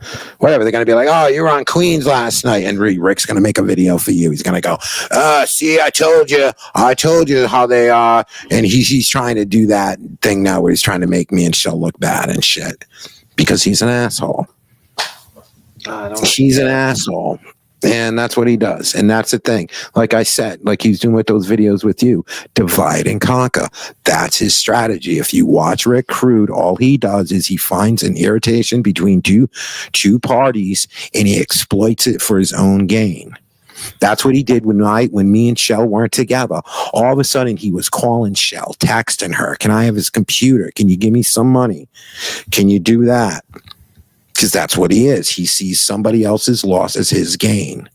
They're gonna be like, "Oh, you were on Queens last night," and Rick's gonna make a video for you. He's gonna go, "See, I told you how they are," and he's trying to do that thing now where he's trying to make me and Shell look bad and shit because he's an asshole. He's an asshole. And that's what he does. And that's the thing. Like I said, like he's doing with those videos with you, divide and conquer. That's his strategy. If you watch Rick Crude, all he does is he finds an irritation between two parties and he exploits it for his own gain. That's what he did when me and Shell weren't together. All of a sudden, he was calling Shell, texting her. Can I have his computer? Can you give me some money? Can you do that? Because that's what he is. He sees somebody else's loss as his gain.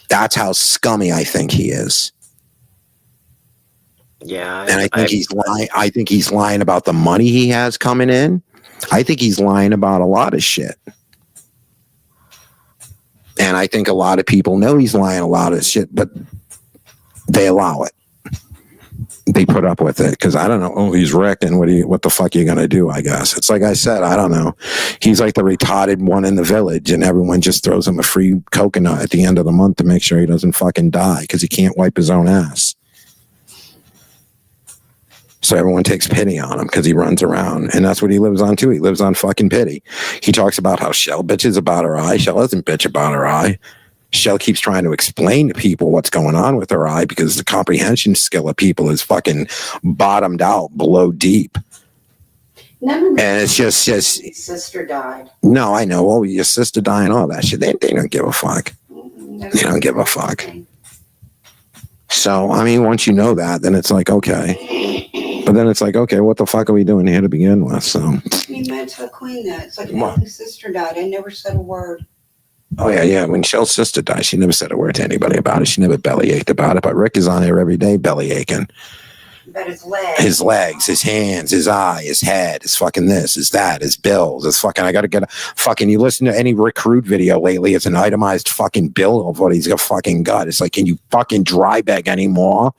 That's how scummy I think he is. Yeah, And I think he's lying. I think he's lying about the money he has coming in. I think he's lying about a lot of shit. And I think a lot of people know he's lying a lot of shit, but they allow it. They put up with it because I don't know. Oh, he's wrecked, and what the fuck are you gonna do? I guess it's like I said. I don't know. He's like the retarded one in the village, and everyone just throws him a free coconut at the end of the month to make sure he doesn't fucking die because he can't wipe his own ass. So everyone takes pity on him because he runs around, and that's what he lives on too. He lives on fucking pity. He talks about how Shell bitches about her eye. Shell doesn't bitch about her eye. Shell keeps trying to explain to people what's going on with her eye because the comprehension skill of people is fucking bottomed out below deep. And it's just His sister died. no, I know. Oh, your sister died and all that shit. They don't give a fuck. They don't give a fuck. So, I mean, once you know that, then it's like, okay. But then it's like, okay, what the fuck are we doing here to begin with? So, I mean, that's how Queen that. It's like when his sister died. I never said a word. oh, yeah. When Shell's sister died, she never said a word to anybody about it. She never belly ached about it. But Rick is on there every day belly aching. About his legs. His legs, his hands, his eye, his head, his fucking this, his that, his bills, his fucking, I got to get a fucking, you listen to any recruit video lately, it's an itemized fucking bill of what he's fucking got. It's like, can you fucking dry bag anymore?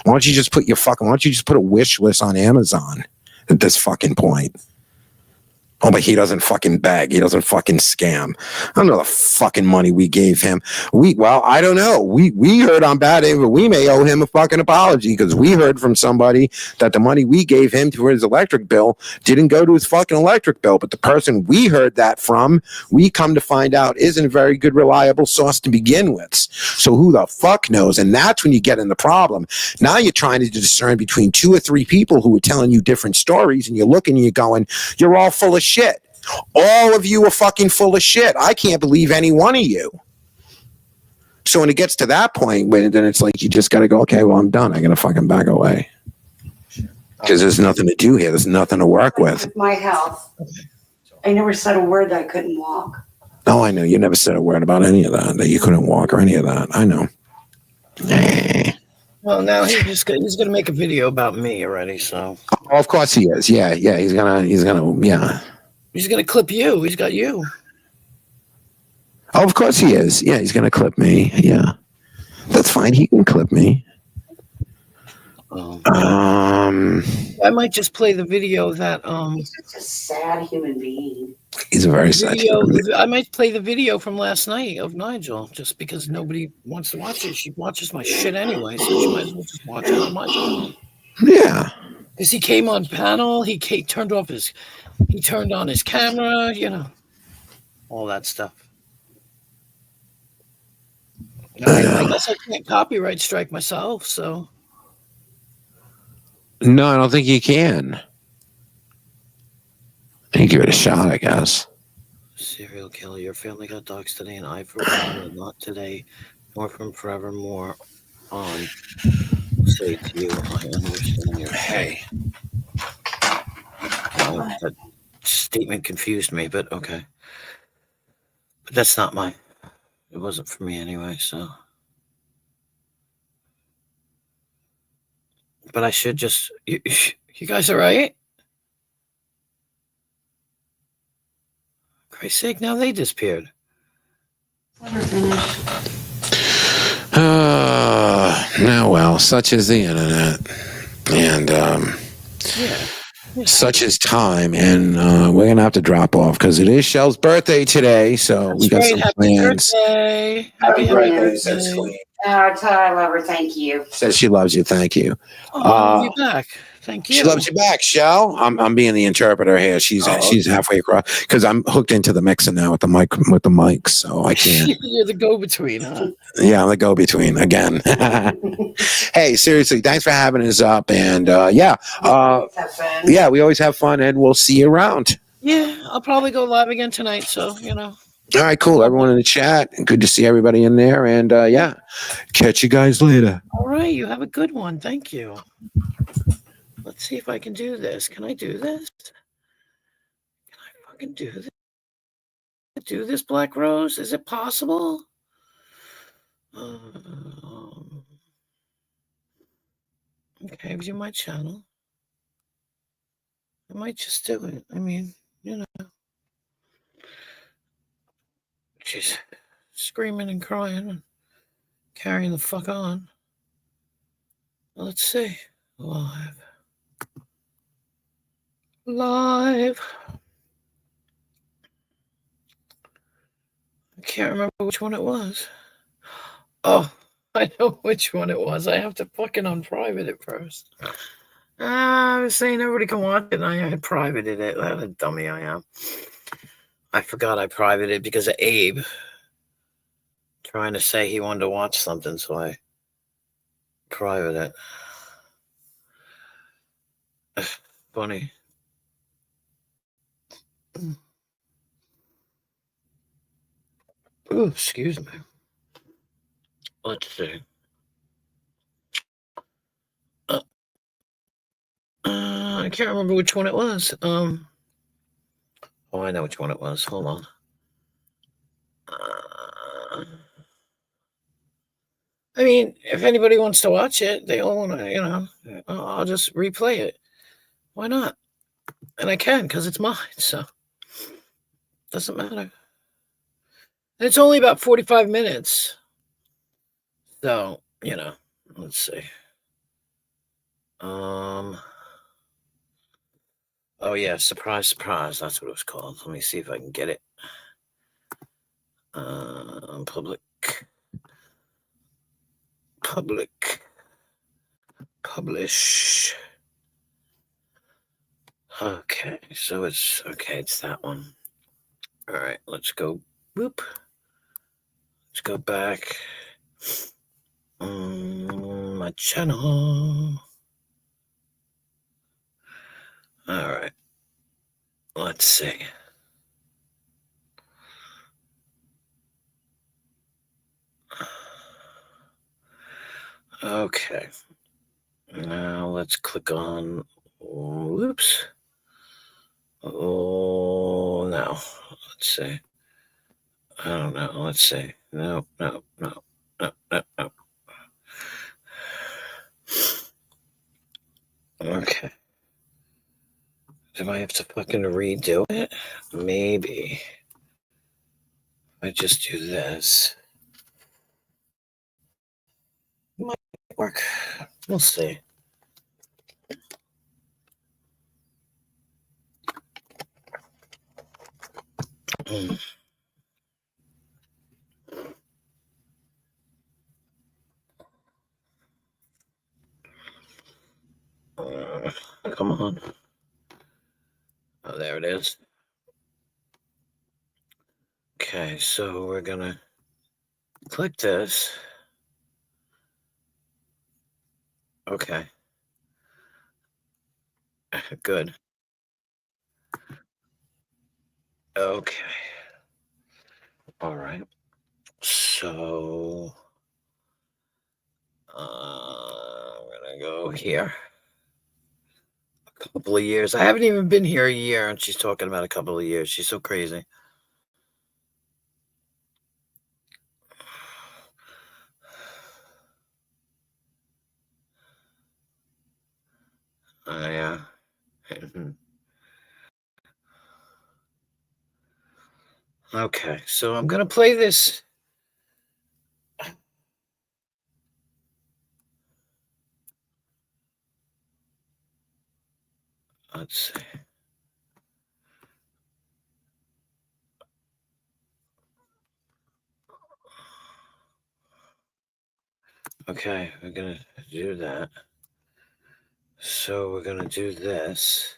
Why don't you just put a wish list on Amazon at this fucking point? Oh, but he doesn't fucking beg. He doesn't fucking scam. I don't know the fucking money we gave him. Well, I don't know. We heard on Bad Aim, but we may owe him a fucking apology because we heard from somebody that the money we gave him for his electric bill didn't go to his fucking electric bill. But the person we heard that from, we come to find out isn't a very good, reliable source to begin with. So who the fuck knows? And that's when you get in the problem. Now you're trying to discern between 2 or 3 people who are telling you different stories, and you're looking and you're going, you're all full of shit. All of you are fucking full of shit. I can't believe any one of you. So when it gets to that point, then it's like you just got to go, okay, well, I'm done. I got to fucking back away. Because there's nothing to do here. There's nothing to work with. My health. I never said a word that I couldn't walk. Oh, I know. You never said a word about any of that you couldn't walk or any of that. I know. Well, now he's gonna make a video about me already. So. Oh, of course he is. Yeah. He's gonna. Yeah. He's gonna clip you. He's got you. Oh, of course he is. Yeah, he's gonna clip me. Yeah, that's fine. He can clip me. I might just play the video that He's such a sad human being. He's a very sad. I might play the video from last night of Nigel just because nobody wants to watch it. She watches my shit anyway, so she might as well just watch it on my channel. Yeah. Because he came on panel, he turned on his camera, all that stuff. I guess I can't copyright strike myself, so. No, I don't think you can. You give it a shot, I guess. Serial killer, your family got dogs today, and I for one, not today, nor from forevermore on. Say to you, I understand your hey. That statement confused me, but okay. But that's not it wasn't for me anyway, so. But I should just, you guys all right? Christ's sake, now they disappeared. Now, well, such is the internet. And, such is time, and we're gonna have to drop off because it is Shell's birthday today, so we got some plans. Happy birthday. Oh, tell her I love her. Thank you. Says she loves you. Thank you. Oh, you back. Thank you. She loves you back, Shell. I'm being the interpreter here. She's halfway across because I'm hooked into the mixer now with the mic, so I can't. You're the go-between, huh? Yeah, I'm the go-between again. Hey, seriously, thanks for having us up, and we always have fun, and we'll see you around. Yeah, I'll probably go live again tonight, so All right, cool. Everyone in the chat. Good to see everybody in there. And yeah, catch you guys later. All right, you have a good one. Thank you. Let's see if I can do this. Can I do this? Can I fucking do this? Do this, Black Rose? Is it possible? Okay, view my channel. I might just do it. I mean, you know. She's screaming and crying and carrying the fuck on. Let's see. Live. I can't remember which one it was. Oh, I know which one it was. I have to fucking unprivate it first. I was saying everybody can watch it, and I had privated it. What a dummy I am. I forgot I privated it because of Abe trying to say he wanted to watch something, so I private it. Funny. Ooh, excuse me. Let's see. I can't remember which one it was. Oh, I know which one it was. Hold on. I mean, if anybody wants to watch it, they all want to, you know, I'll just replay it. Why not? And I can because it's mine, so doesn't matter. And it's only about 45 minutes. So, you know, let's see. Oh yeah, surprise, surprise. That's what it was called. Let me see if I can get it. Public. Publish. Okay, so it's that one. All right, let's go. Whoop. Let's go back. My channel. All right. Let's see. Okay. Now let's click on. Whoops. Oh, no. Let's see. I don't know. Let's see. No. Okay. Do I have to fucking redo it? Maybe. I just do this. Might work. We'll see. Come on. Oh, there it is. Okay, so we're gonna click this. Okay. Good. Okay. All right. So I'm gonna go here. A couple of years. I haven't even been here a year, and she's talking about a couple of years. She's so crazy. Yeah. Okay, so I'm gonna play this. Let's see. Okay, we're gonna do that. So we're gonna do this.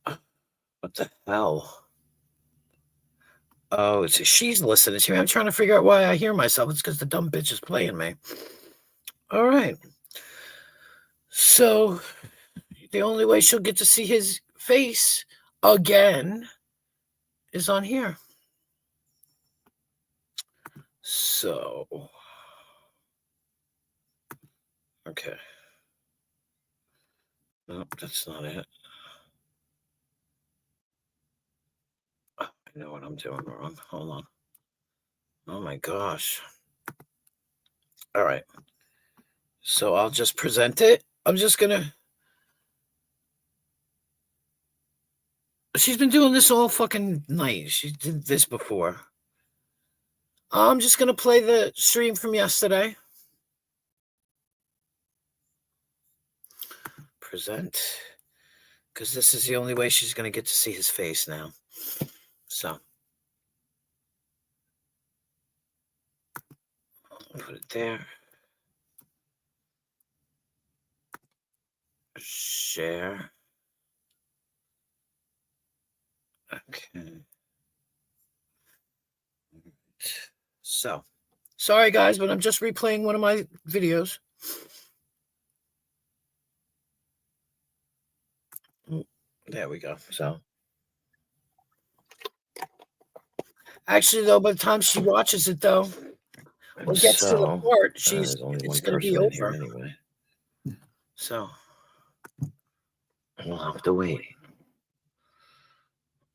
What the hell? Oh, she's listening to me. I'm trying to figure out why I hear myself. It's because the dumb bitch is playing me. All right. So the only way she'll get to see his face again is on here. So, okay. Nope, that's not it. I know what I'm doing wrong. Hold on. Oh my gosh. All right. So I'll just present it. I'm just gonna. She's been doing this all fucking night. She did this before. I'm just gonna play the stream from yesterday. Present. Because this is the only way she's gonna get to see his face now. So. Put it there. Share. Okay. So, sorry guys, but I'm just replaying one of my videos. There we go. So, actually, though, by the time she watches it, though, or gets to the part, it's going to be over anyway. So, we'll have to wait.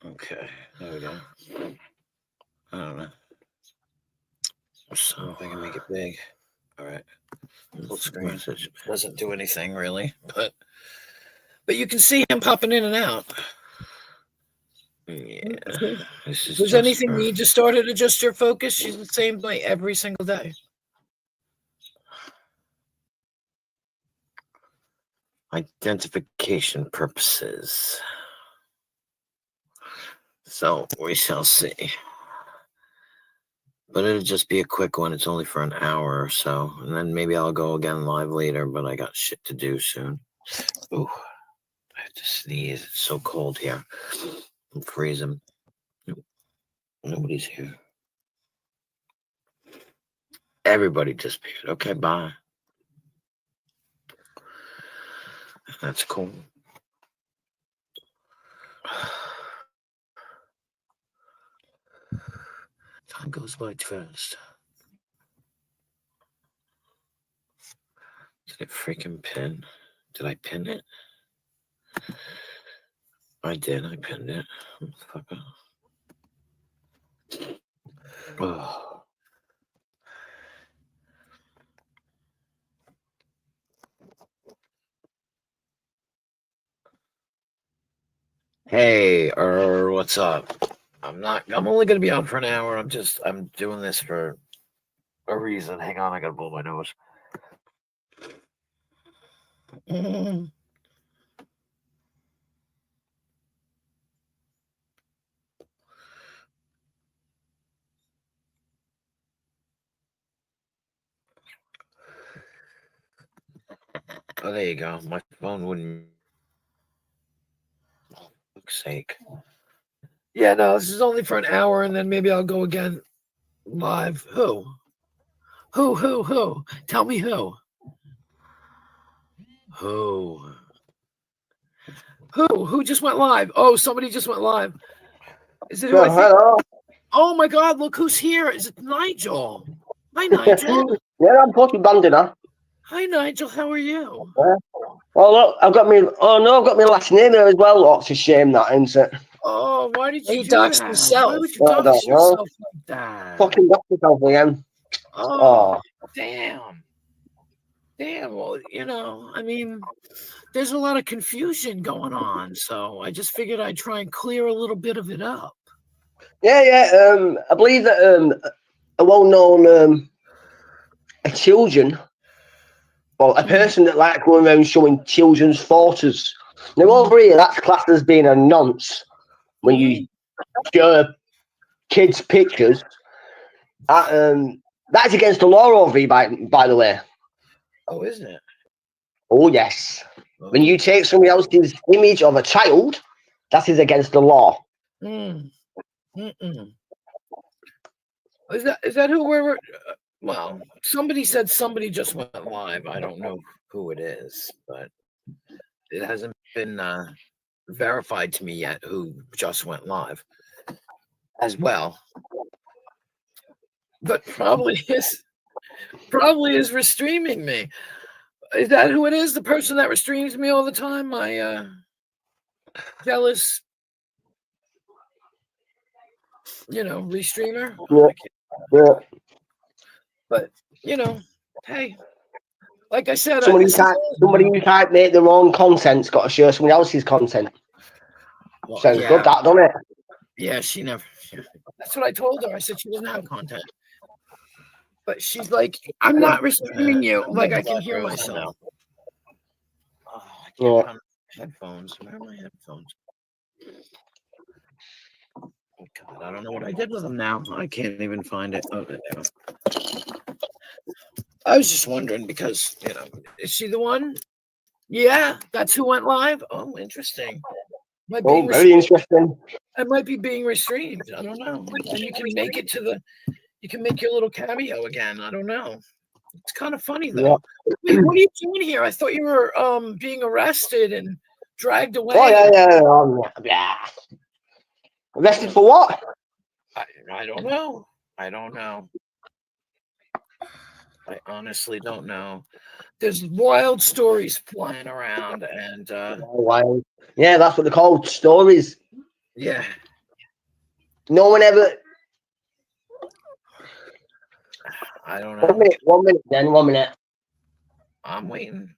Okay, there we go. I don't know. So I can make it big. All right. Full screen doesn't do anything really, but you can see him popping in and out. Yeah. Does anything need to start to adjust your focus? She's the same way every single day. Identification purposes. So we shall see. But it'll just be a quick one. It's only for an hour or so. And then maybe I'll go again live later, but I got shit to do soon. Ooh, I have to sneeze. It's so cold here. I'm freezing. Nobody's here. Everybody disappeared. Okay, bye. That's cool. Time goes by too fast. Did it freaking pin? Did I pin it? I did. I pinned it. Fuck off. Oh. Hey, what's up? I'm only gonna be on for an hour. I'm doing this for a reason. Hang on, I gotta blow my nose. Oh, there you go. My phone wouldn't. Oh, for fuck's sake. Yeah, no, this is only for an hour, and then maybe I'll go again live. Who? Who? Tell me who. Who just went live? Oh, somebody just went live. Is it who I think? Hello. Oh my God! Look who's here. Is it Nigel? Hi, Nigel. Yeah, I'm fucking bandana. Hi, Nigel. How are you? Oh look, I've got my last name there as well. Oh, it's a shame that, isn't it? Oh, why did you dox that? yourself? Why would you I dox don't know. yourself like that? Fucking dox myself again. Oh, damn. Well, I mean, there's a lot of confusion going on, so I just figured I'd try and clear a little bit of it up. Yeah. I believe that a well-known children, or a person that likes going around showing children's photos. Now over here, that's classed as being a nonce when you show kids' pictures. That's against the law over here, by the way. Oh, isn't it? Oh, yes. When you take somebody else's image of a child, that is against the law. Is that who we're? Well, somebody said somebody just went live. I don't know who it is, but it hasn't been verified to me yet who just went live. as well. But probably is restreaming me. Is that who it is? The person that restreams me all the time? My jealous, restreamer. Yeah. Yeah. But hey, like I said, Somebody who can't make their own content's got to share somebody else's content. Well, Sounds yeah. good, that, doesn't it? Yeah, she never. That's what I told her. I said she doesn't have content. But she's like, I'm not restreaming you. Like, I can hear myself. Oh, I can't find my headphones. Where are my headphones? Oh, God, I don't know what I did with them now. I can't even find it. Oh, there they are. I was just wondering because, is she the one? Yeah, that's who went live. Oh, interesting. Oh, very interesting. I might be being restreamed. I don't know. And you can make it you can make your little cameo again. I don't know. It's kind of funny though. Yeah. Wait, what are you doing here? I thought you were being arrested and dragged away. Oh yeah. Arrested for what? I don't know. I don't know. I honestly don't know. There's wild stories flying around, and wild. Yeah, that's what they're called, stories. Yeah. No one ever. I don't know. 1 minute, then 1 minute. I'm waiting.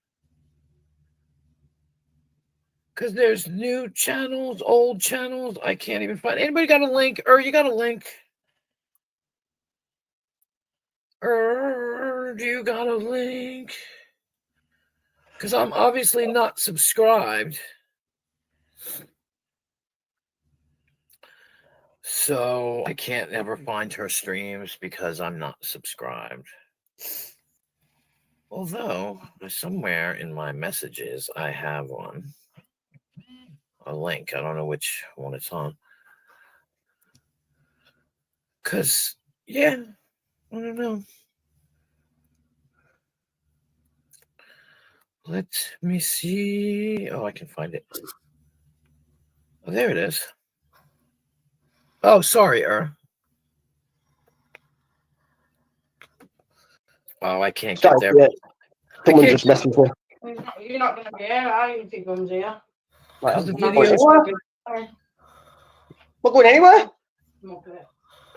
Because there's new channels, old channels. I can't even find. Anybody got a link? Or you got a link? Or do you got a link? Because I'm obviously not subscribed. So I can't ever find her streams because I'm not subscribed. Although somewhere in my messages I have a link. I don't know which one it's on. Because, yeah, I don't know. Let me see. Oh, I can find it. Oh, there it is. Oh, sorry, Oh, I can't get there. Yeah. Someone just messaged me. You're not going to be here. I don't think I'm here. What going anywhere?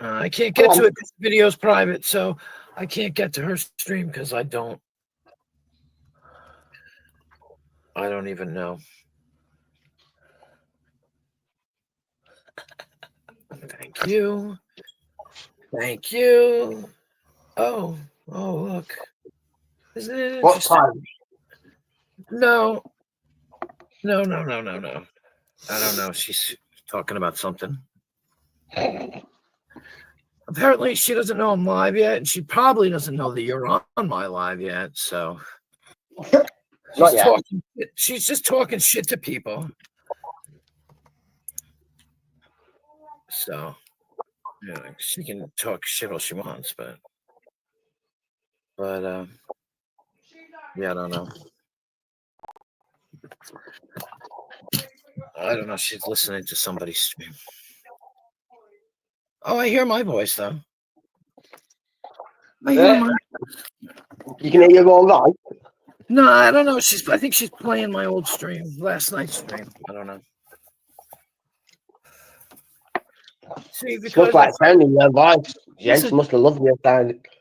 I can't get to it because the video's private, so I can't get to her stream because I don't even know. Thank you. Thank you. Oh, look. Isn't it What interesting? time? No. I don't know. She's talking about something. Apparently, she doesn't know I'm live yet, and she probably doesn't know that you're on my live yet. So she's just talking shit to people. So she can talk shit all she wants, but yeah, I don't know. I don't know. She's listening to somebody's stream. Oh, I hear my voice though. I hear my. You can hear your own right. No, I don't know. I think she's playing my old stream, last night's stream. I don't know. See, because Looks like sounding your voice. Yes, must have loved your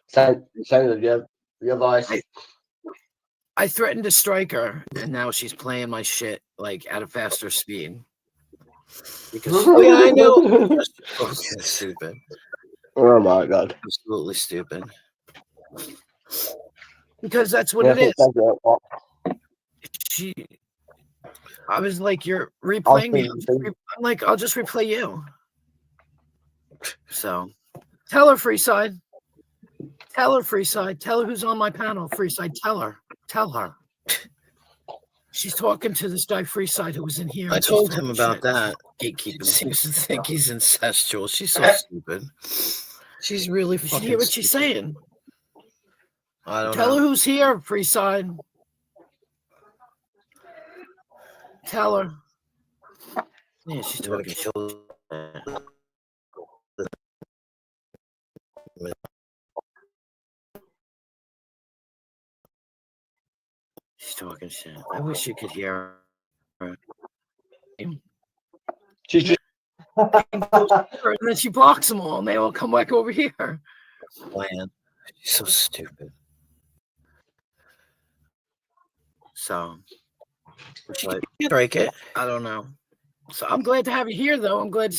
sound of your voice. I threatened to strike her, and now she's playing my shit like at a faster speed. Because I know. Stupid. Oh my god. Absolutely stupid. Because that's what it is. I was like, you're replaying me. I'm like, I'll just replay you. So tell her, Freeside. Tell her, Freeside. Tell her who's on my panel, Freeside. Tell her. She's talking to this guy, Freeside, who was in here. I told him about that. Gatekeeping. Seems to think he's incestual. She's so stupid. She's really fucking. Did you hear what she's saying? I don't know. Tell her who's here, Freeside. Tell her. Yeah, she's talking. talking shit. I wish you could hear her. She's just And then she blocks them all, and they all come back over here. Man, she's so stupid. So, she can't break it. I don't know. So I'm glad to have you here, though. I'm glad.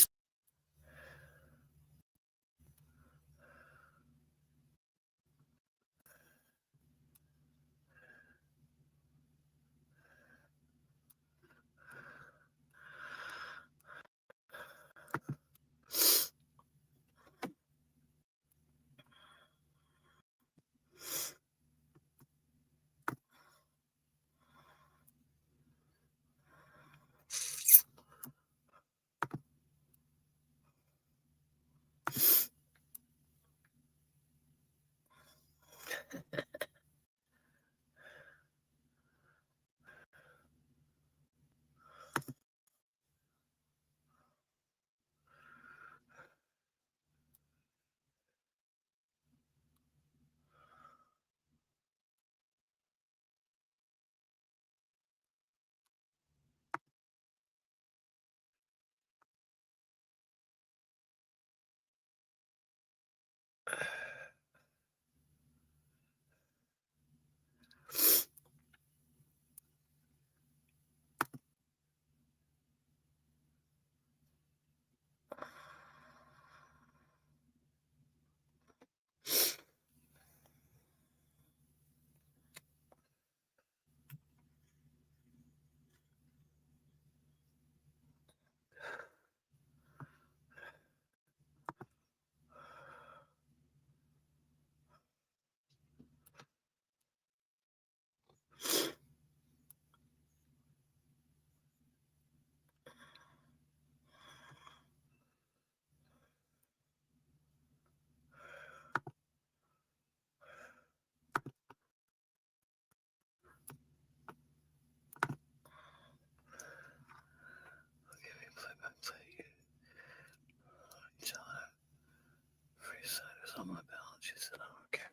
On my balance, she said, I don't care.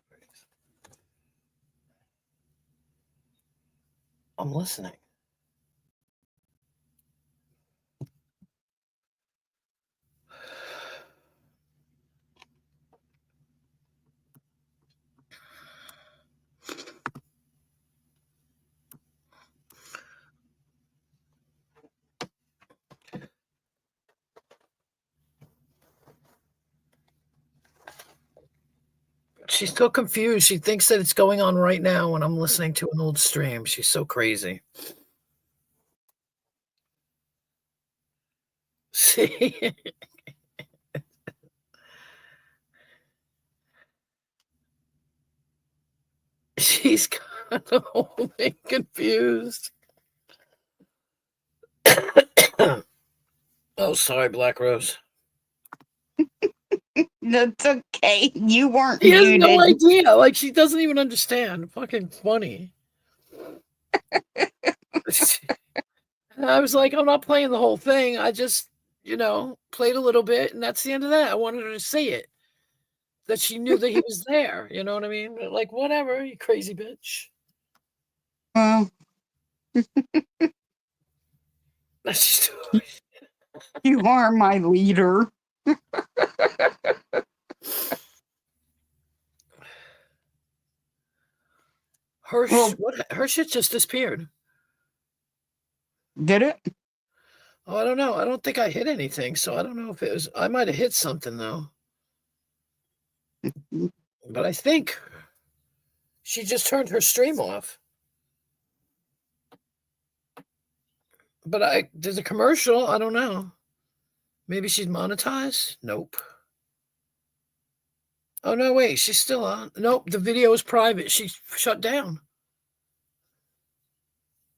I'm listening. She's so confused. She thinks that it's going on right now when I'm listening to an old stream. She's so crazy. See? She's kind of only confused. Oh, sorry, Black Rose. That's okay. You weren't She has muted. no idea. Like, she doesn't even understand. Fucking funny. I was like, I'm not playing the whole thing. I just, played a little bit, and that's the end of that. I wanted her to see it. That she knew that he was there. You know what I mean? Like, whatever, you crazy bitch. Well, That's just you are my leader. Her shit just disappeared. Did it? Oh, I don't know. I don't think I hit anything, so I don't know if it was. I might have hit something though. But I think she just turned her stream off. But there's a commercial. I don't know. Maybe she's monetized? Nope. Oh, no, wait. She's still on. Nope. The video is private. She's shut down.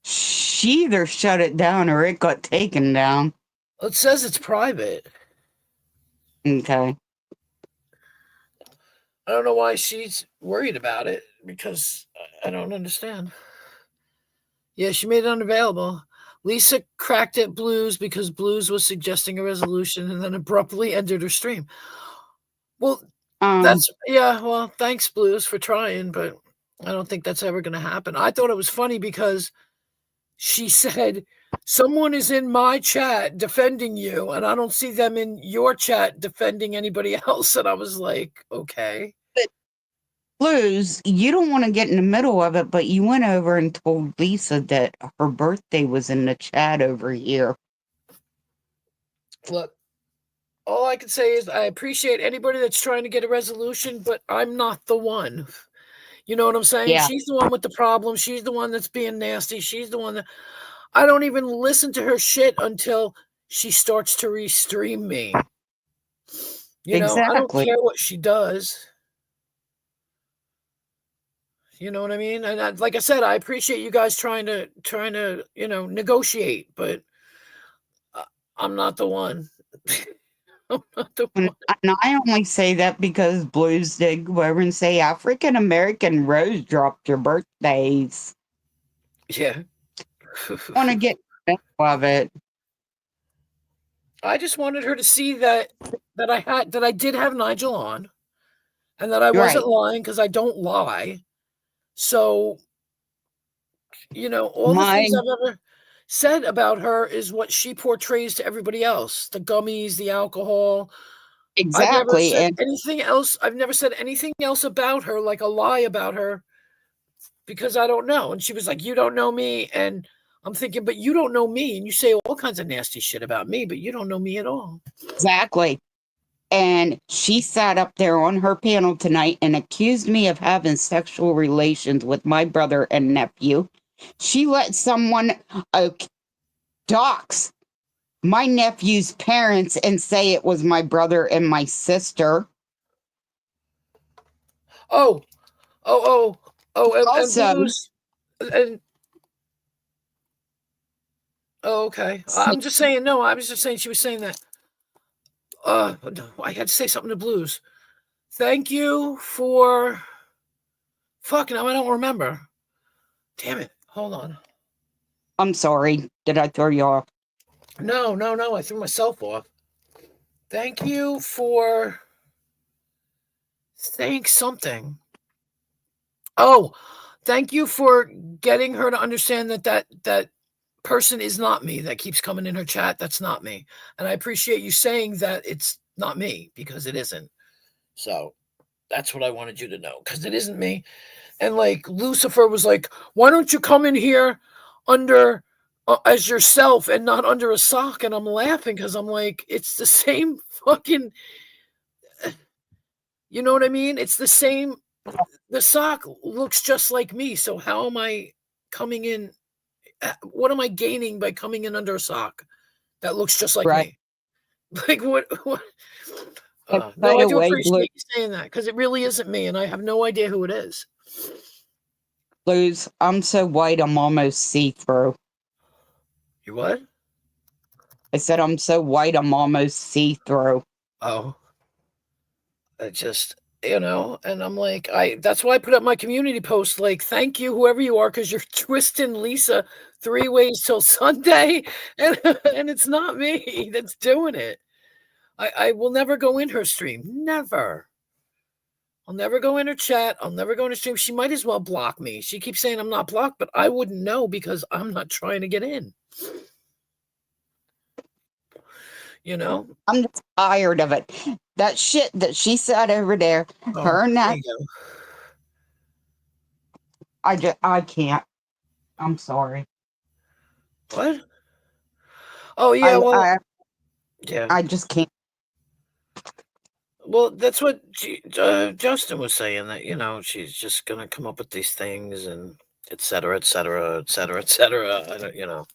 She either shut it down or it got taken down. Well, it says it's private. Okay. I don't know why she's worried about it because I don't understand. Yeah, she made it unavailable. Lisa cracked at Blues because Blues was suggesting a resolution and then abruptly ended her stream. Well, well, thanks, Blues, for trying, but I don't think that's ever going to happen. I thought it was funny because she said, someone is in my chat defending you, and I don't see them in your chat defending anybody else. And I was like, okay. Blues, you don't want to get in the middle of it, but you went over and told Lisa that her birthday was in the chat over here. Look, all I can say is I appreciate anybody that's trying to get a resolution, but I'm not the one. You know what I'm saying? Yeah. She's the one with the problem. She's the one that's being nasty. She's the one that I don't even listen to her shit until she starts to restream me. You know, I don't Exactly. care what she does. You know what I mean? And like I said, I appreciate you guys trying to negotiate, but I'm not the one. I'm not the one. And I only say that because Blues did go over and say African American Rose dropped your birthdays. Yeah. Want to get of it. I just wanted her to see that I did have Nigel on, and that I wasn't lying because I don't lie. So, all the things I've ever said about her is what she portrays to everybody else. The gummies, the alcohol. Exactly. I've never said anything else about her, like a lie about her, because I don't know. And she was like, you don't know me. And I'm thinking, but you don't know me. And you say all kinds of nasty shit about me, but you don't know me at all. Exactly. And she sat up there on her panel tonight and accused me of having sexual relations with my brother and nephew. She let someone dox my nephew's parents and say it was my brother and my sister. And Also, Blues, okay. I'm just saying, no, I was just saying she was saying that. I had to say something to Blues. Thank you for fucking, I don't remember. Damn it. Hold on. I'm sorry. Did I throw you off? No. I threw myself off. Thank you for saying something. Oh, thank you for getting her to understand that person is not me that keeps coming in her chat. That's not me. And I appreciate you saying that it's not me, because it isn't. So that's what I wanted you to know, because it isn't me. And like Lucifer was like, why don't you come in here under as yourself and not under a sock? And I'm laughing because I'm like, it's the same fucking, you know what I mean? It's the same. The sock looks just like me. So how am I coming in? What am I gaining by coming in under a sock that looks just like me? Like what? No, I do appreciate you saying that, because it really isn't me, and I have no idea who it is. Blues, I'm so white I'm almost see-through. You what? I said I'm so white I'm almost see-through. Oh. I just, and I'm like, that's why I put up my community post, like, thank you, whoever you are, because you're twisting Lisa 3 ways till Sunday, and it's not me that's doing it. I will never go in her stream. Never. I'll never go in her chat. I'll never go in her stream. She might as well block me. She keeps saying I'm not blocked, but I wouldn't know because I'm not trying to get in. I'm just tired of it. That shit that she said over there, her and that. I can't. I'm sorry. What? Oh yeah, yeah. I just can't. Well, that's what Justin was saying, that she's just gonna come up with these things and et cetera, et cetera, et cetera, et cetera. I don't,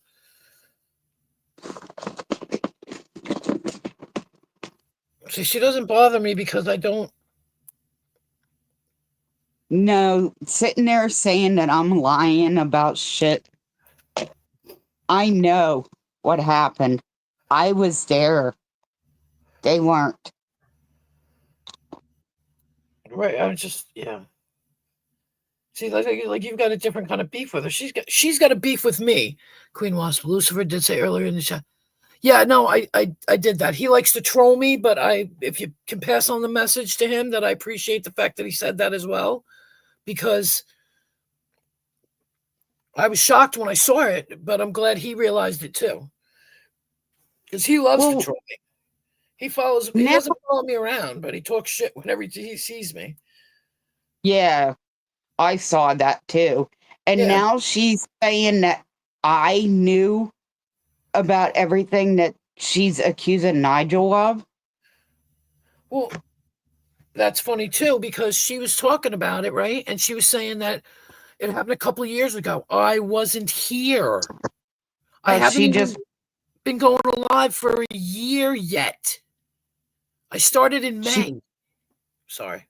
See, she doesn't bother me because I don't. No, sitting there saying that I'm lying about shit. I know what happened. I was there. They weren't. Right, I'm just, yeah. See, like you've got a different kind of beef with her. She's got a beef with me. Queen Wasp, Lucifer did say earlier in the chat. Yeah, no, I did that. He likes to troll me, but if you can pass on the message to him that I appreciate the fact that he said that as well, because I was shocked when I saw it, but I'm glad he realized it too. Because he loves to Well, troll me. He never, doesn't follow me around, but he talks shit whenever he sees me. yeah, I saw that too. And Yeah. now she's saying that I knew about everything that she's accusing Nigel of. Well, that's funny too, because she was talking about it, right? And she was saying that it happened a couple of years ago. I wasn't here. I haven't She even just, been going live for a year yet. I started in she, May. Sorry.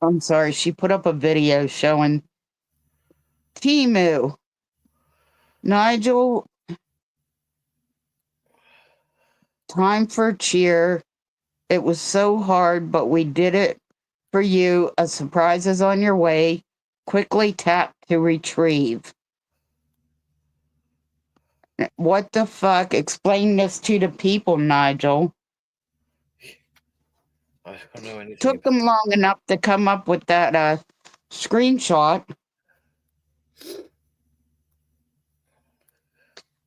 I'm sorry, she put up a video showing Timu. Nigel, time for cheer. It was so hard, but we did it for you. A surprise is on your way. Quickly tap to retrieve. What the fuck? Explain this to the people, Nigel. I don't know anything. Took them long enough to come up with that screenshot.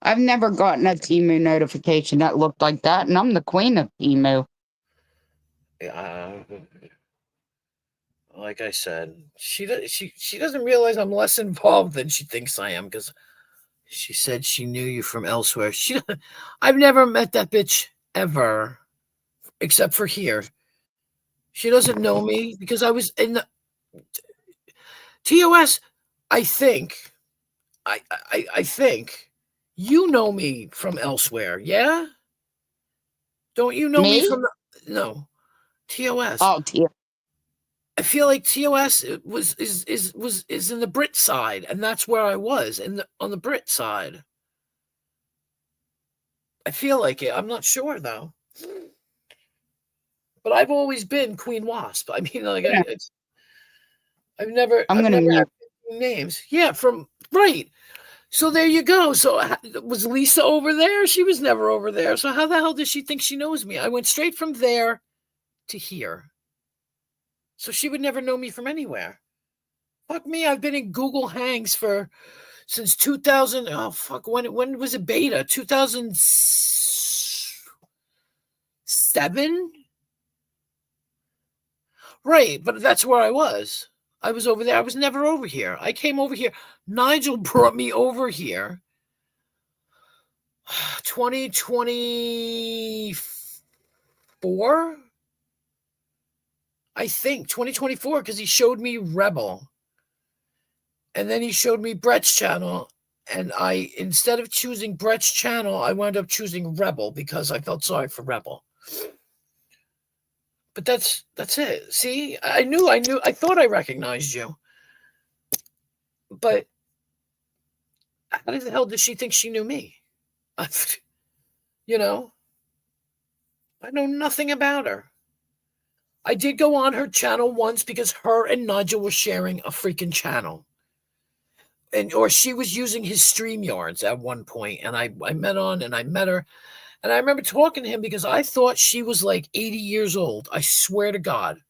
I've never gotten a Timu notification that looked like that, and I'm the queen of Timu. Like I said, she doesn't realize I'm less involved than she thinks I am, because she said she knew you from elsewhere. I've never met that bitch ever, except for here. She doesn't know me because I was in the TOS. I think you know me from elsewhere. Yeah, don't you know me Me? from no TOS? Oh, I feel like TOS was in the Brit side, and that's where I was on the Brit side. I feel like it. I'm not sure though, but I've always been Queen Wasp. I mean, like yeah. I've never gonna had mute. names. Yeah, from right. So there you go. So was Lisa over there? She was never over there. So how the hell does she think she knows me? I went straight from there to here. So she would never know me from anywhere. Fuck me. I've been in Google Hangs since 2000. Oh, fuck. When was it beta? 2007? Right. But that's where I was. I was over there. I was never over here. I came over here. Nigel brought me over here. 2024? I think 2024, because he showed me Rebel. And then he showed me Brett's channel. And instead of choosing Brett's channel, I wound up choosing Rebel because I felt sorry for Rebel. But that's it. See, I thought I recognized you. But how the hell did she think she knew me? You know, I know nothing about her. I did go on her channel once because her and Nigel were sharing a freaking channel. Or she was using his StreamYards at one point, and I met her. And I remember talking to him because I thought she was like 80 years old. I swear to God.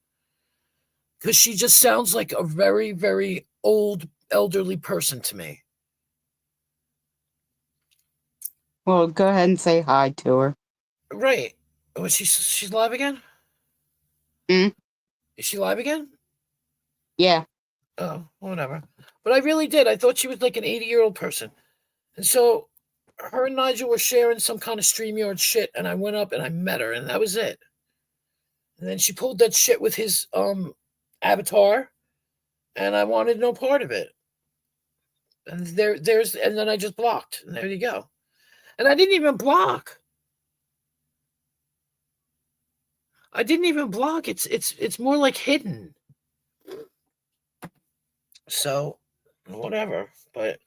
Because she just sounds like a very, very old, elderly person to me. Well, go ahead and say hi to her. Right. Was she's live again? Mm? Is she live again? Yeah. Oh, whatever. But I really did. I thought she was like an 80-year-old person. And so her and Nigel were sharing some kind of StreamYard shit, and I went up and I met her, and that was it. And then she pulled that shit with his avatar, and I wanted no part of it. And and then I just blocked, and there you go. And I didn't even block. I didn't even block. It's more like hidden. So, whatever. But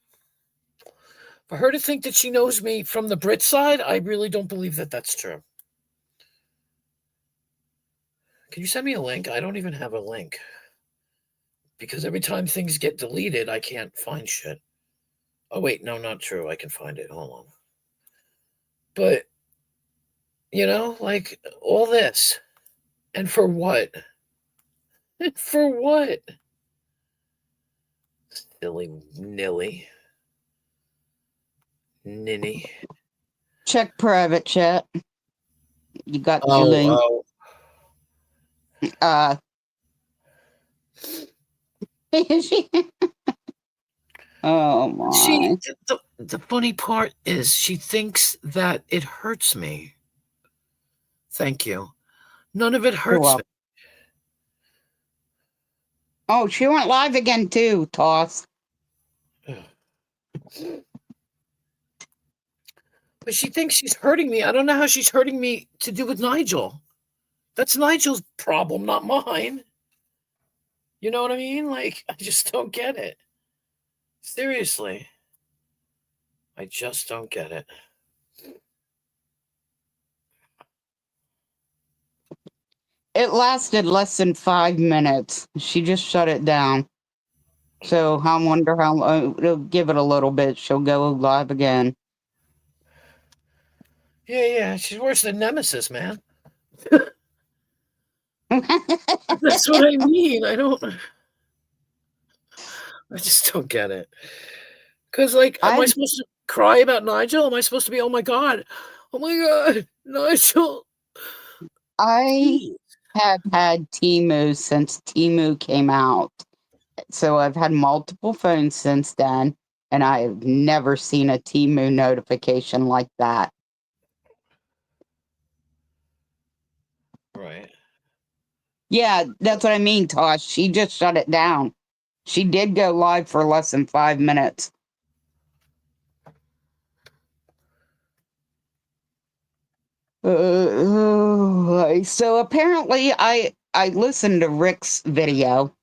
for her to think that she knows me from the Brit side, I really don't believe that that's true. Can you send me a link? I don't even have a link. Because every time things get deleted, I can't find shit. Oh, wait. No, not true. I can find it. Hold on. But, like all this. And for what? For what? Nilly. Ninny. Check private chat. You got your Oh, link. oh. Oh my. The funny part is she thinks that it hurts me. Thank you. None of it hurts me. Oh, she went live again too, Toss. But she thinks she's hurting me. I don't know how she's hurting me to do with Nigel. That's Nigel's problem, not mine. You know what I mean? Like, I just don't get it. Seriously. I just don't get it. It lasted less than 5 minutes. She just shut it down. So I wonder how. It'll give it a little bit. She'll go live again. Yeah. She's worse than Nemesis, man. That's what I mean. I just don't get it. Because, like, am I supposed to cry about Nigel? Am I supposed to be, oh my God, Nigel? I have had Temu since Temu came out. So I've had multiple phones since then, and I've never seen a Temu notification like that. Right. Yeah, that's what I mean, Tosh. She just shut it down. She did go live for less than 5 minutes. So apparently I listened to Rick's video.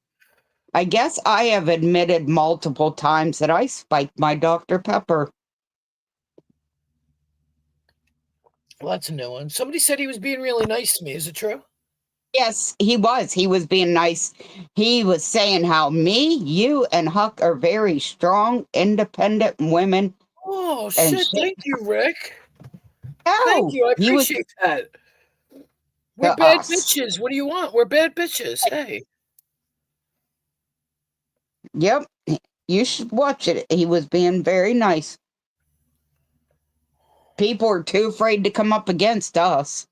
I guess I have admitted multiple times that I spiked my Dr. Pepper. Well, that's a new one. Somebody said he was being really nice to me. Is it true? Yes, he was. He was being nice. He was saying how me, you, and Huck are very strong, independent women. Oh, And shit. Thank you, Rick. No, Thank you. I he was- appreciate that. We're To bad us. bitches. What do you want? We're bad bitches. Hey. Yep, you should watch it. He was being very nice. People are too afraid to come up against us.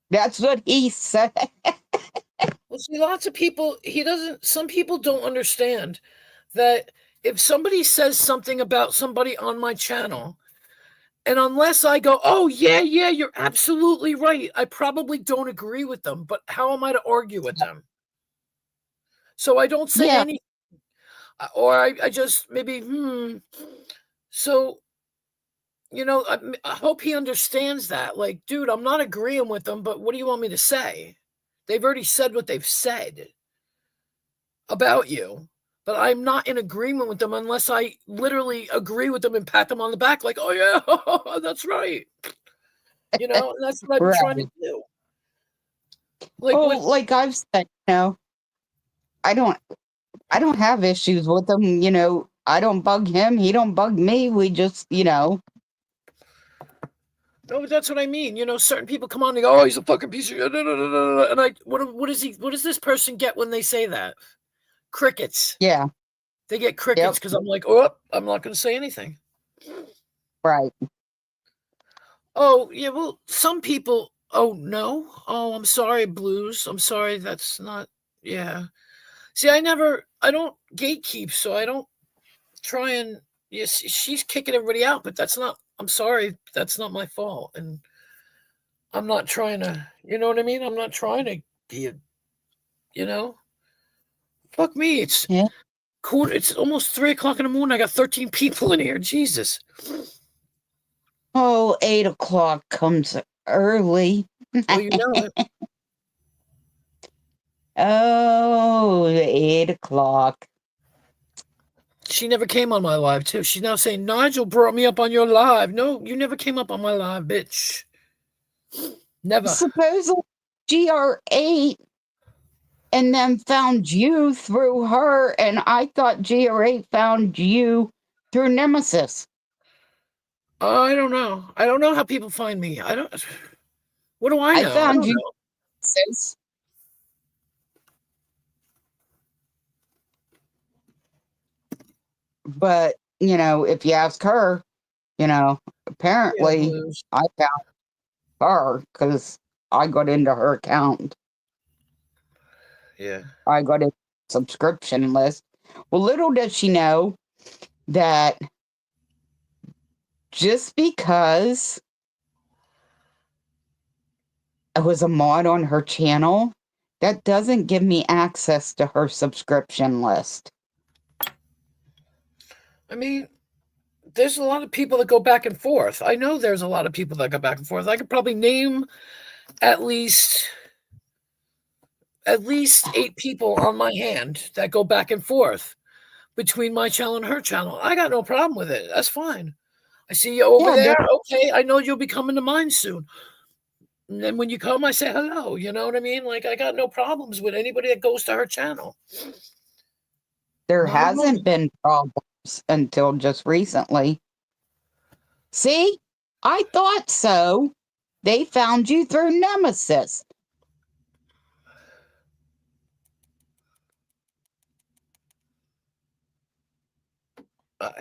That's what he said. Well, see, lots of people, some people don't understand that if somebody says something about somebody on my channel, and unless I go, oh, yeah, you're absolutely right, I probably don't agree with them, but how am I to argue with them? So I don't say anything. Or I just maybe, So, I hope he understands that. Like, dude, I'm not agreeing with them, but what do you want me to say? They've already said what they've said about you, but I'm not in agreement with them unless I literally agree with them and pat them on the back like, oh, yeah, that's right. And that's what I'm trying to do. Like I've said, I don't have issues with him. I don't bug him. He don't bug me. We just, No, but that's what I mean. Certain people come on and go, oh, he's a fucking piece of shit. And what does this person get when they say that? Crickets. Yeah. They get crickets because I'm like, oh, I'm not going to say anything. Right. Oh, yeah, well, some people, oh, no. Oh, I'm sorry, Blues. I'm sorry, that's not, yeah. See, I don't gatekeep, so I don't try and, yes, she's kicking everybody out, but I'm sorry, that's not my fault. And I'm not trying to, you know what I mean? I'm not trying to be fuck me. It's it's almost 3:00 in the morning. I got 13 people in here. Jesus. Oh, 8 o'clock comes early. Well, you know it. Oh, 8 o'clock. She never came on my live, too. She's now saying, Nigel brought me up on your live. No, you never came up on my live, bitch. Never. Supposedly GR8 and then found you through her, and I thought GR8 found you through Nemesis. I don't know. I don't know how people find me. What do I know? I found you. But, if you ask her, apparently Blues. I found her because I got into her account. Yeah. I got a subscription list. Well, little does she know that just because I was a mod on her channel, that doesn't give me access to her subscription list. I mean, there's a lot of people that go back and forth. I know there's a lot of people that go back and forth. I could probably name at least 8 people on my hand that go back and forth between my channel and her channel. I got no problem with it. That's fine. I see you over there. Okay, I know you'll be coming to mine soon. And then when you come, I say hello. You know what I mean? Like, I got no problems with anybody that goes to her channel. There hasn't been problems until just recently. See? I thought so. They found you through Nemesis.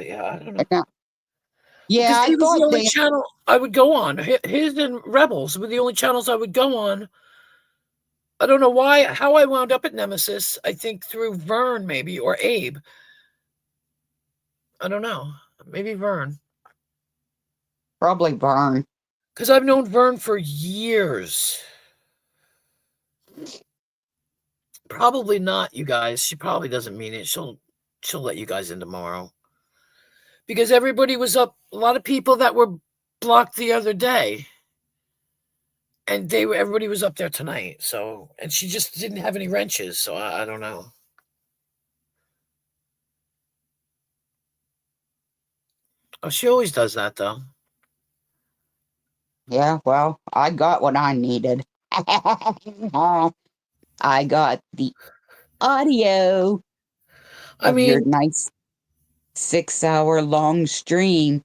Yeah, I don't know. Yeah, because I he was thought the only they. channel I would go on. His and Rebels were the only channels I would go on. I don't know how I wound up at Nemesis. I think through Vern, maybe, or Abe. I don't know. Maybe Vern. Probably Vern. Because I've known Vern for years. Probably not, you guys. She probably doesn't mean it. She'll let you guys in tomorrow. Because everybody was up. A lot of people that were blocked the other day. And everybody was up there tonight. So, and she just didn't have any wrenches. So I don't know. Oh, she always does that, though. Yeah, well, I got what I needed. I got the audio of your nice 6-hour long stream.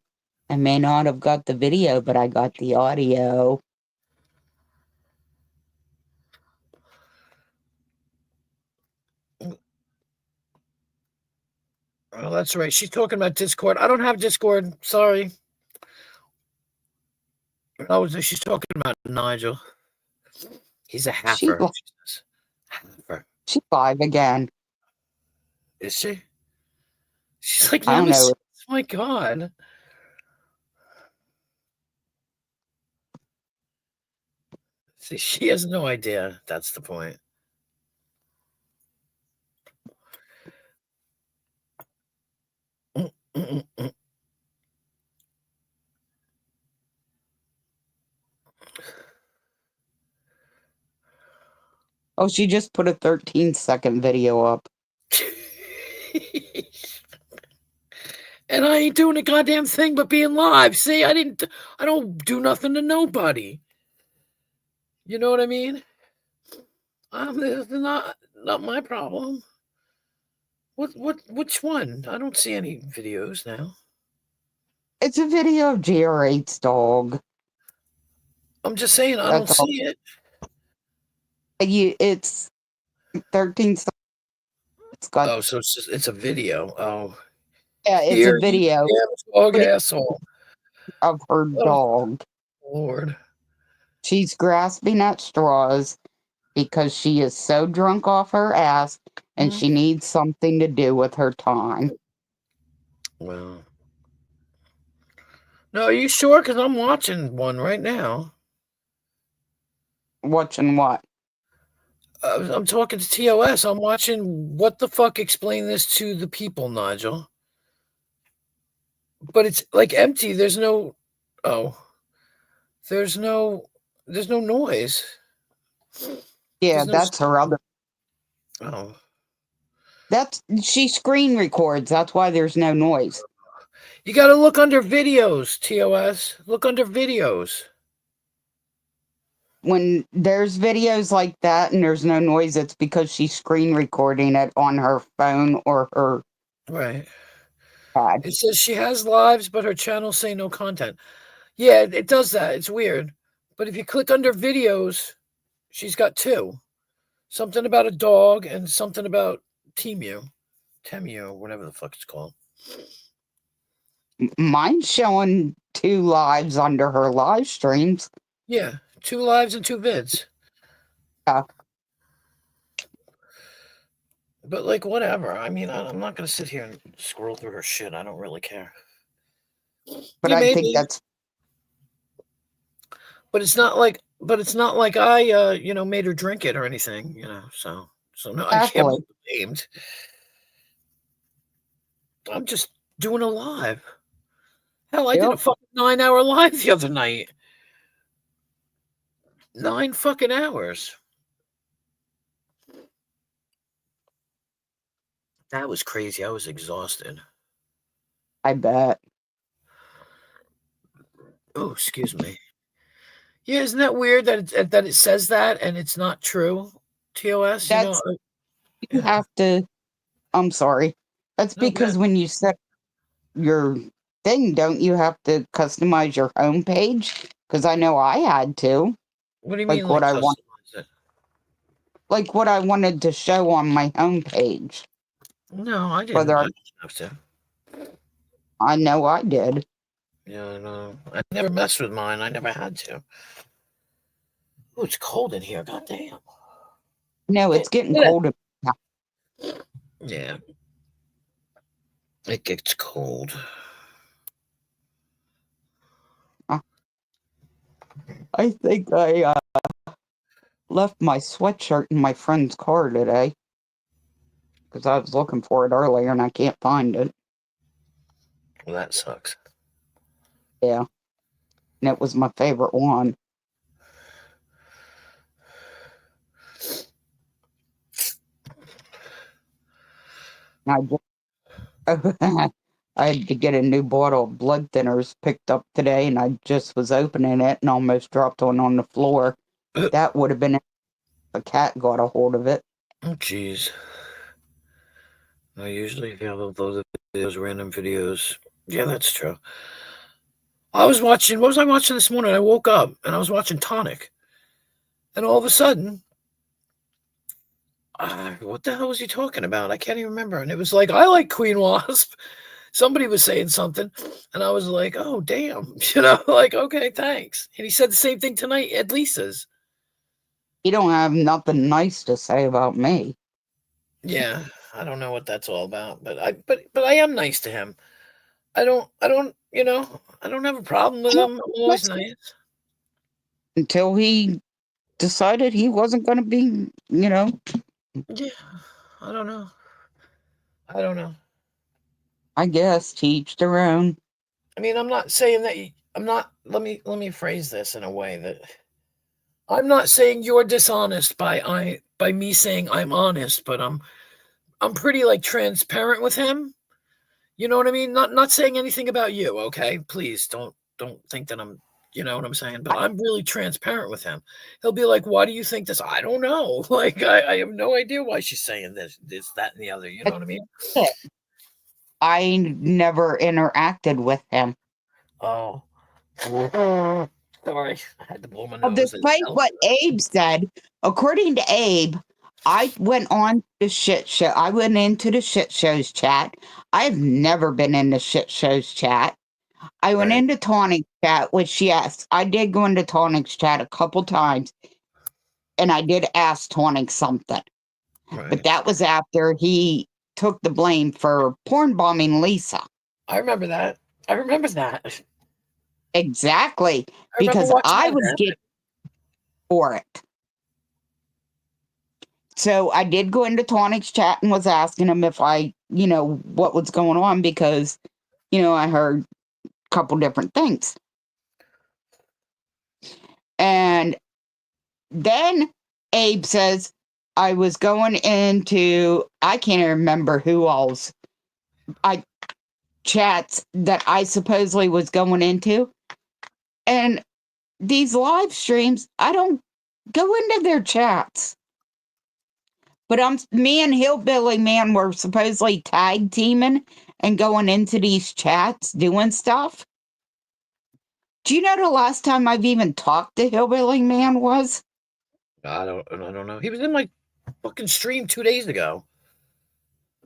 I may not have got the video, but I got the audio. Oh, that's right. She's talking about Discord. I don't have Discord. Sorry. Oh, she's talking about Nigel. He's a halfer. Halfer. She's 5 again. Is she? She's like, I don't know. Oh my God. See, she has no idea. That's the point. Oh, she just put a 13-second video up. And I ain't doing a goddamn thing but being live. See, I don't do nothing to nobody. You know what I mean? This is not my problem. Which one? I don't see any videos now. It's a video of GR8's dog. I'm just saying I don't see it. It's 13 seconds. It's got. So it's a video. Oh. Yeah, it's a video. Dog asshole. Of her dog. Lord. She's grasping at straws because she is so drunk off her ass and she needs something to do with her time. Well. No, are you sure? Because I'm watching one right now. Watching what? I'm talking to TOS. I'm watching What the Fuck Explain This to the People, Nigel. But it's like empty. There's no noise. Yeah, that's her other. Oh. She screen records. That's why there's no noise. You got to look under videos, TOS. Look under videos. When there's videos like that and there's no noise, it's because she's screen recording it on her phone or her right pad. It says she has lives, but her channel say no content. Yeah, it does that. It's weird. But if you click under videos, she's got 2. Something about a dog and something about Temu, whatever the fuck it's called. Mine's showing 2 lives under her live streams. Yeah, 2 lives and 2 vids. Yeah. But like, whatever. I mean, I'm not gonna sit here and scroll through her shit. I don't really care. But Yeah, I maybe. think that's But it's not like I, made her drink it or anything, so no, I can't exactly. be blamed. I'm just doing a live. Hell, I did a Yep. fucking 9-hour live the other night. 9 fucking hours. That was crazy. I was exhausted. I bet. Oh, excuse me. Yeah, isn't that weird that it says that and it's not true? TOS, That's you have to. I'm sorry. That's No, because good. when you set your thing, don't you have to customize your homepage? Because I know I had to. What do you Like mean, what like I want, customize it? like what I wanted to show on my homepage. No, I didn't. Whether I I, didn't have to. I know I did. Yeah, no. I never messed with mine. I never had to. Oh, it's cold in here. God damn. No, it's getting Yeah. colder. Yeah. It gets cold. I think I left my sweatshirt in my friend's car today because I was looking for it earlier and I can't find it. Well, that sucks. Yeah. And it was my favorite one. I had to get a new bottle of blood thinners picked up today, and I just was opening it and almost dropped one on the floor. That would have been if a cat got a hold of it. Oh, jeez. I usually have those videos, random videos. Yeah, that's true. I was watching, what was I watching this morning? I woke up and I was watching Tonic. And all of a sudden, what the hell was he talking about? I can't even remember. And it was like, I like Queen Wasp. Somebody was saying something. And I was like, oh, damn. Like, okay, thanks. And he said the same thing tonight at Lisa's. You don't have nothing nice to say about me. Yeah, I don't know what that's all about, but I am nice to him. I don't I don't have a problem with him. I'm always nice. Until he decided he wasn't going to be, Yeah, I don't know. I guess to each their own. I mean, I'm not saying that let me phrase this in a way that I'm not saying you're dishonest by me saying I'm honest, but I'm pretty like transparent with him. You know what I mean? Not saying anything about you, okay? Please don't think that I'm, you know what I'm saying? But I'm really transparent with him. He'll be like, "Why do you think this?" I don't know. Like I have no idea why she's saying this, that, and the other. You know what I mean? I never interacted with him. Oh. Sorry. I had to blow my nose. Despite what Abe said, according to Abe, I went on the shit show. I went into the shit shows chat. I've never been in the shit shows chat. I went into Tonic's chat, which yes, I did go into Tonic's chat a couple times, and I did ask Tonic something. But that was after he took the blame for porn bombing Lisa. I remember that. Exactly. I remember Because watching I that was happen. getting for it. So I did go into Tonic's chat and was asking him if I, what was going on because, I heard a couple different things. And then Abe says, I was going into, I can't remember who all's chats that I supposedly was going into. And these live streams, I don't go into their chats. But me and Hillbilly Man were supposedly tag teaming and going into these chats doing stuff. Do you know the last time I've even talked to Hillbilly Man was? I don't know. He was in my fucking stream 2 days ago.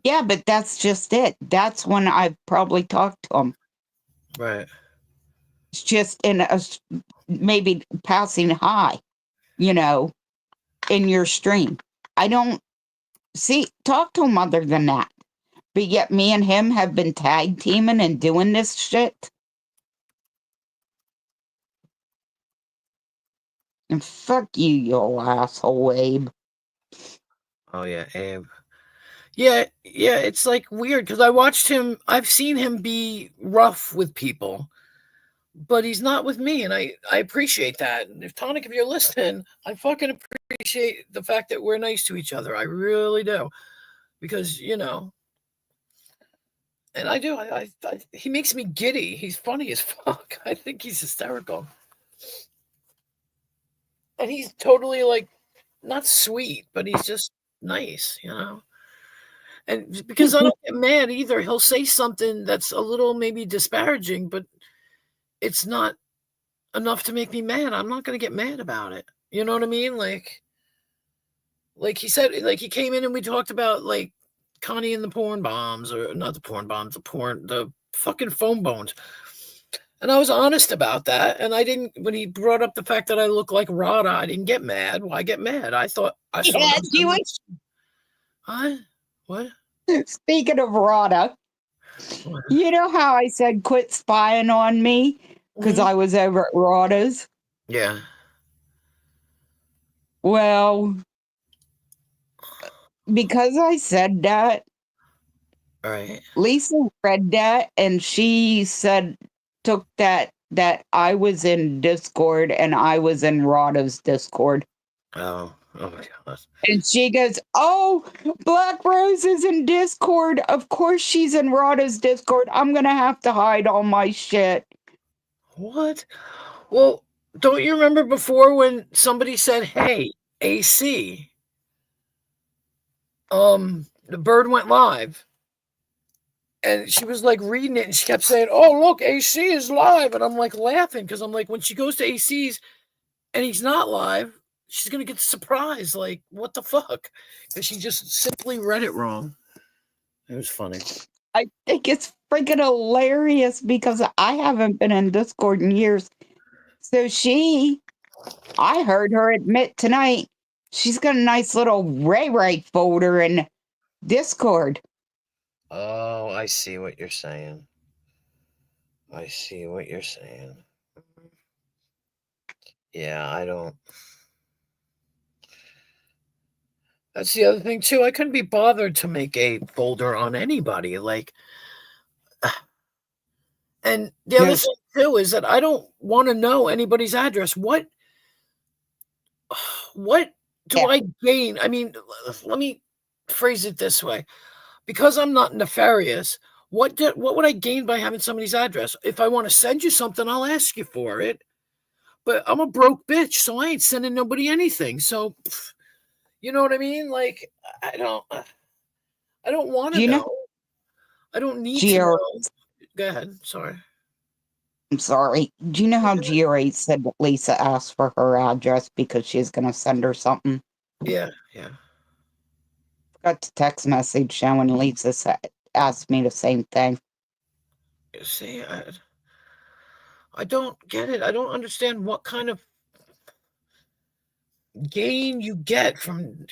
Yeah, but that's just it. That's when I probably talked to him. Right. It's just in maybe passing high, in your stream. I don't talk to him other than that. But yet me and him have been tag teaming and doing this shit. And fuck you, you asshole, Abe. Oh yeah, Abe. Yeah, it's like weird because I've seen him be rough with people, but he's not with me, and I appreciate that. And if Tonic, if you're listening, I fucking appreciate the fact that we're nice to each other. I really do. Because, and I do. He makes me giddy. He's funny as fuck. I think he's hysterical. And he's totally like not sweet, but he's just nice, And because I don't get mad either, he'll say something that's a little maybe disparaging, but it's not enough to make me mad. I'm not going to get mad about it. You know what I mean? Like he said, like he came in and we talked about like Connie and the porn bombs, or not the porn bombs, the fucking phone bones. And I was honest about that. And I didn't, when he brought up the fact that I look like Rada, I didn't get mad. Why get mad? I thought I saw. Yeah, you was. Huh? What? Speaking of Rada, you know how I said quit spying on me because I was over at Rada's? Yeah. Well, because I said that, all right. Lisa read that and she took that I was in Discord and I was in Rada's Discord. Oh my God. And she goes, "Oh, Black Rose is in Discord. Of course she's in Rada's Discord. I'm going to have to hide all my shit." What? Well, don't you remember before when somebody said, "Hey, AC, the bird went live," and she was like reading it and she kept saying, "Oh, look, AC is live," and I'm like laughing because I'm like, when she goes to AC's and he's not live, she's gonna get surprised, like, what the fuck? Because she just simply read it wrong. It was funny. I think it's freaking hilarious because I haven't been in Discord in years. So I heard her admit tonight she's got a nice little Ray folder in Discord. Oh, I see what you're saying. Yeah, I don't. That's the other thing too. I couldn't be bothered to make a folder on anybody. Like, and the other thing too is that I don't want to know anybody's address. What do I gain? I mean, let me phrase it this way. Because I'm not nefarious, what would I gain by having somebody's address? If I want to send you something, I'll ask you for it. But I'm a broke bitch, so I ain't sending nobody anything. So, you know what I mean? Like, I don't want to know. I don't need to know. Go ahead. Sorry. I'm sorry. Do you know how GRA said that Lisa asked for her address because she's going to send her something? Yeah. Got the text message showing Lisa asked me the same thing. See, I don't get it. I don't understand what kind of gain you get from.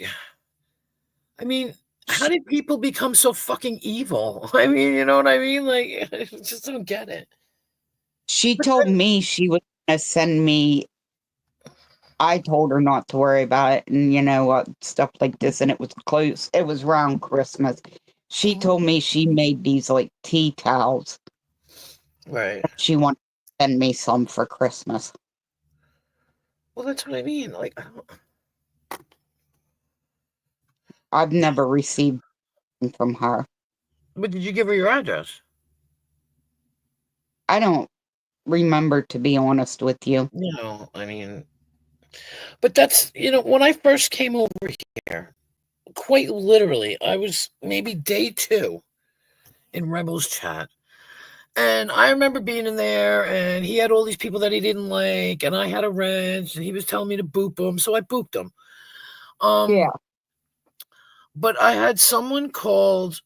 I mean, how did people become so fucking evil? I mean, you know what I mean? Like, I just don't get it. She told me she was going to send me. I told her not to worry about it and stuff like this. And it was close. It was around Christmas. She told me she made these like tea towels. Right. She wanted to send me some for Christmas. Well, that's what I mean. Like, I've never received from her. But did you give her your address? I don't remember, to be honest with you. No, I mean, but that's, when I first came over here, quite literally, I was maybe day 2 in Rebels chat. And I remember being in there and he had all these people that he didn't like, and I had a wrench and he was telling me to boop them. So I booped them. Yeah. But I had someone called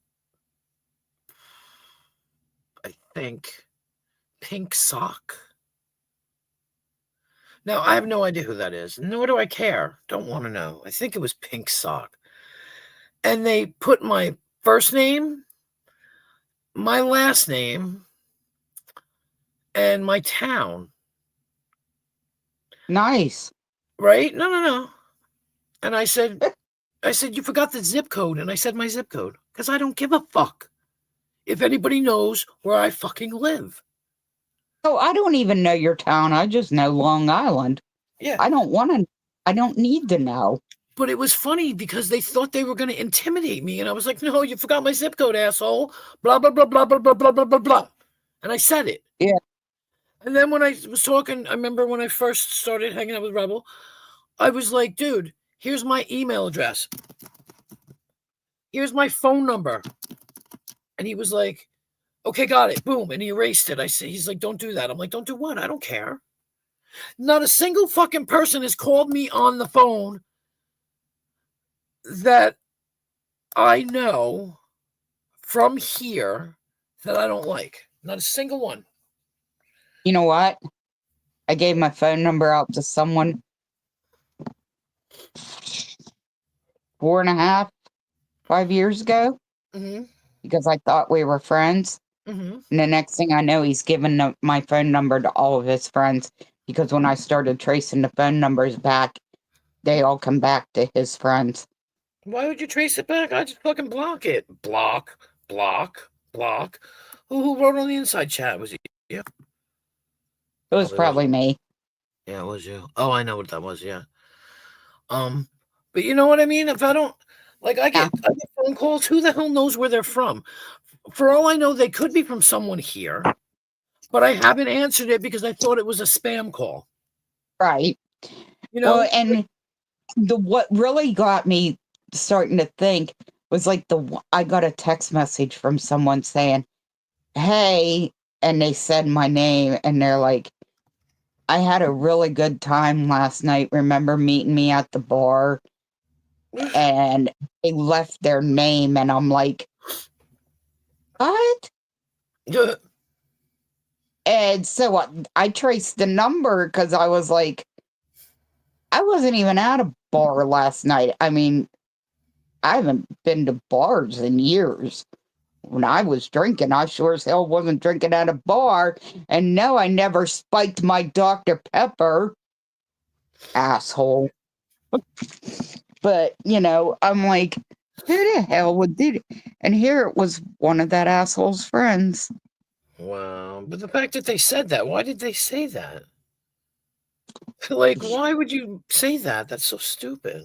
think Pink Sock. Now, I have no idea who that is, nor do I care. Don't want to know. I think it was Pink Sock. And they put my first name, my last name, and my town. Nice. Right? No. And I said, you forgot the zip code. And I said my zip code because I don't give a fuck if anybody knows where I fucking live. Oh, I don't even know your town. I just know Long Island. Yeah. I don't need to know. But it was funny because they thought they were going to intimidate me. And I was like, no, you forgot my zip code, asshole. Blah, blah, blah, blah, blah, blah, blah, blah, blah, blah. And I said it. Yeah. And then when I was talking, I remember when I first started hanging out with Rebel, I was like, dude, here's my email address. Here's my phone number. And he was like, okay, got it. Boom. And he erased it. He's like, don't do that. I'm like, don't do what? I don't care. Not a single fucking person has called me on the phone that I know from here that I don't like. Not a single one. You know what? I gave my phone number out to someone 4.5, 5 years ago because I thought we were friends. And the next thing I know, he's given my phone number to all of his friends because when I started tracing the phone numbers back, they all come back to his friends. Why would you trace it back? I just fucking block it. Block. Who wrote on the inside chat? Was it you? It was probably me. Yeah, it was you. Oh, I know what that was. Yeah. But you know what I mean? If I don't like, I get phone calls. Who the hell knows where they're from? For all I know, they could be from someone here, but I haven't answered it because I thought it was a spam call. Right. You know, well, and what really got me starting to think was like I got a text message from someone saying, "Hey," and they said my name, and they're like, "I had a really good time last night. Remember meeting me at the bar?" And they left their name, and I'm like, what? And so I traced the number because I was like, I wasn't even at a bar last night. I mean, I haven't been to bars in years. When I was drinking, I sure as hell wasn't drinking at a bar. And no, I never spiked my Dr. Pepper. Asshole. But, you know, I'm like, who the hell would do it? And here it was one of that asshole's friends. Wow. But the fact that they said that, why did they say that? Like, why would you say that? That's so stupid.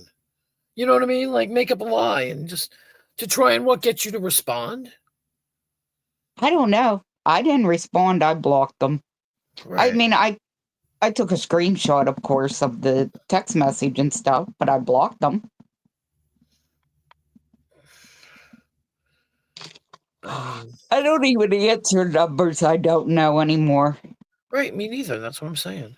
You know what I mean? Like, make up a lie and just to try and get you to respond? I don't know. I didn't respond. I blocked them. Right. I mean, I took a screenshot, of course, of the text message and stuff, but I blocked them. I don't even answer numbers I don't know anymore. Right, me neither. That's what I'm saying.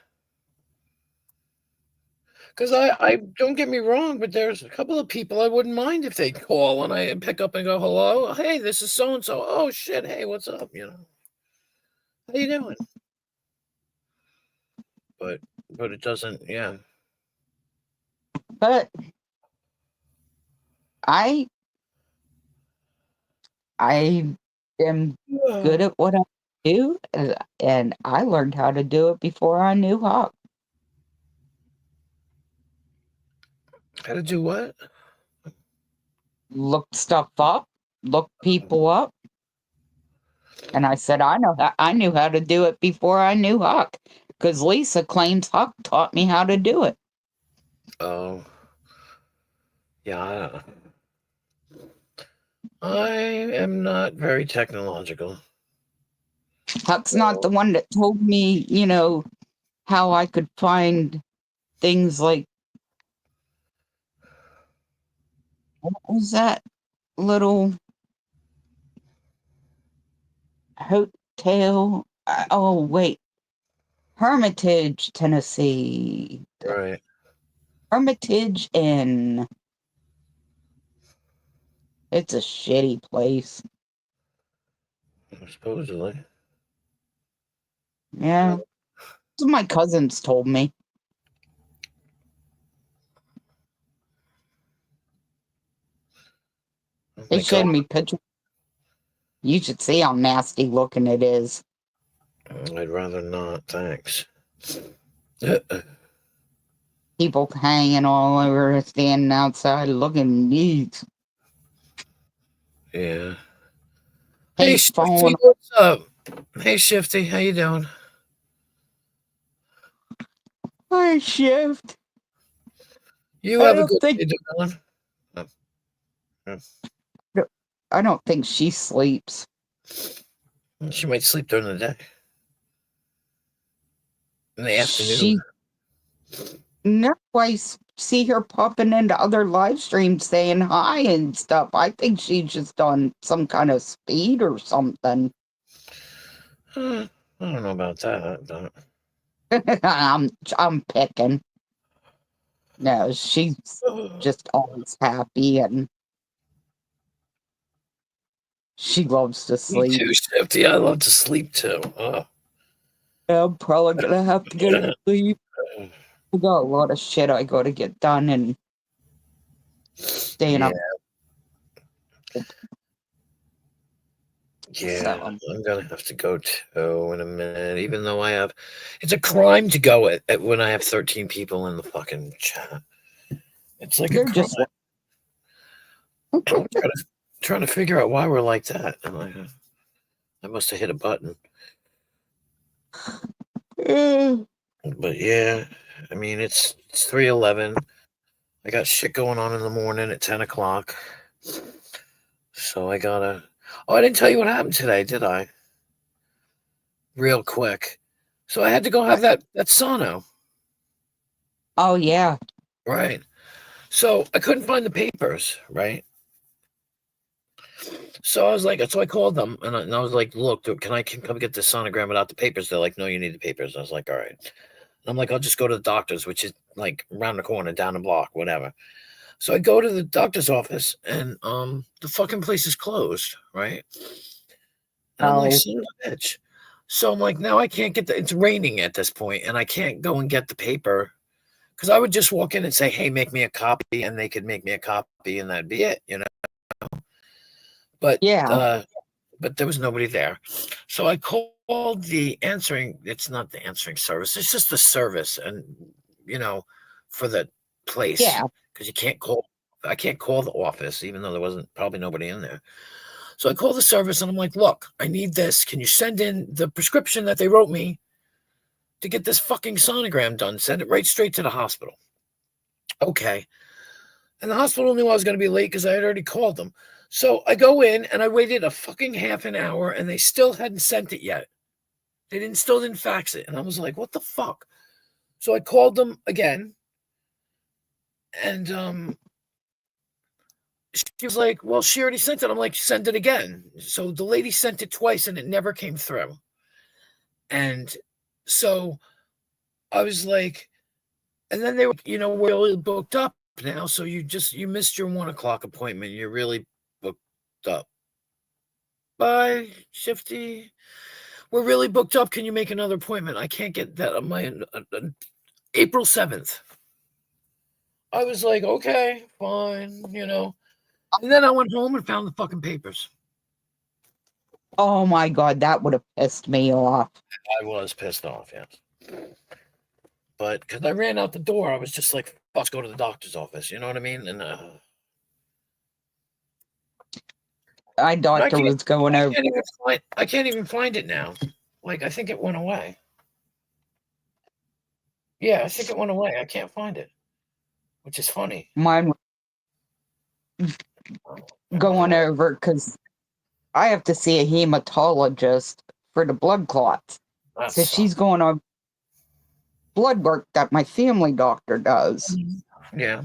Because I don't get me wrong, but there's a couple of people I wouldn't mind if they call and I pick up and go, hello, hey, this is so-and-so. Oh, shit, hey, what's up, you know? How you doing? But it doesn't, yeah. But I am good at what I do, and I learned how to do it before I knew Hawk. How to do what? Look stuff up, look people up. And I said, I knew how to do it before I knew Huck, because Lisa claims Huck taught me how to do it. Oh, yeah. I am not very technological. Huck's not the one that told me, you know, how I could find things like, what was that little hotel? Oh, wait. Hermitage, Tennessee. Right. Hermitage Inn. It's a shitty place. Supposedly. Yeah. That's what my cousins told me. They my showed God. me pictures. You should see how nasty looking it is. I'd rather not, thanks. People hanging all over, standing outside looking neat. Yeah. Hey, Hey, Shifty, phone. what's up? Hey, Shifty, how you doing? Hi, Shift. You I have a don't good think day, darling. I don't think she sleeps. She might sleep during the day. In the afternoon. She no, see her popping into other live streams saying hi and stuff. I think she's just on some kind of speed or something. I don't know about that. But... I'm picking. No, she's just always happy and she loves to Me sleep. too, Shifty. I love to sleep too. Oh. I'm probably gonna have to go to sleep. I got a lot of shit I gotta get done and staying up. Yeah, So, I'm gonna have to go too in a minute. Even though it's a crime to go at when I have 13 people in the fucking chat. It's like they're a crime. just I'm trying to figure out why we're like that. I must have hit a button. But yeah, I mean it's 3:11. I got shit going on in the morning at 10 o'clock. So I gotta. Oh, I didn't tell you what happened today, did I? Real quick. So I had to go have that sono. oh yeah. Right. So I couldn't find the papers, right? So I was like, so I called them and I was like, look, can I come get the sonogram without the papers? They're like, no, you need the papers. I was like, all right. And I'm like, I'll just go to the doctor's, which is like around the corner, down the block, whatever. So I go to the doctor's office and the fucking place is closed, right? And I'm like, son of a bitch. So I'm like, now I can't get it's raining at this point and I can't go and get the paper. Because I would just walk in and say, hey, make me a copy, and they could make me a copy, and that'd be it, you know. But yeah, but there was nobody there. So I called the answering, it's not the answering service, it's just the service, and you know, for the place. yeah. Because I can't call the office, even though there wasn't probably nobody in there. So I called the service and I'm like, look, I need this. Can you send in the prescription that they wrote me to get this fucking sonogram done? Send it right straight to the hospital. Okay. And the hospital knew I was going to be late because I had already called them. So I go in and I waited a fucking half an hour and they still hadn't sent it yet. They still didn't fax it. And I was like, what the fuck? So I called them again. And she was like, well, she already sent it. I'm like, send it again. So the lady sent it twice and it never came through. And so I was like, and then they were, you know, we're really booked up now. So you missed your 1 o'clock appointment. You're really booked up. Bye, Shifty. We're really booked up. Can you make another appointment? I can't get that on my April 7th. I was like, okay, fine, you know. And then I went home and found the fucking papers. Oh my God, that would have pissed me off. I was pissed off, yes. But because I ran out the door, I was just like, let's go to the doctor's office. You know what I mean? And my doctor was going over. I can't even find it now. Like, I think it went away. Yeah, I think it went away. I can't find it, which is funny. Mine going over because I have to see a hematologist for the blood clots. So she's going on blood work that my family doctor does. Yeah.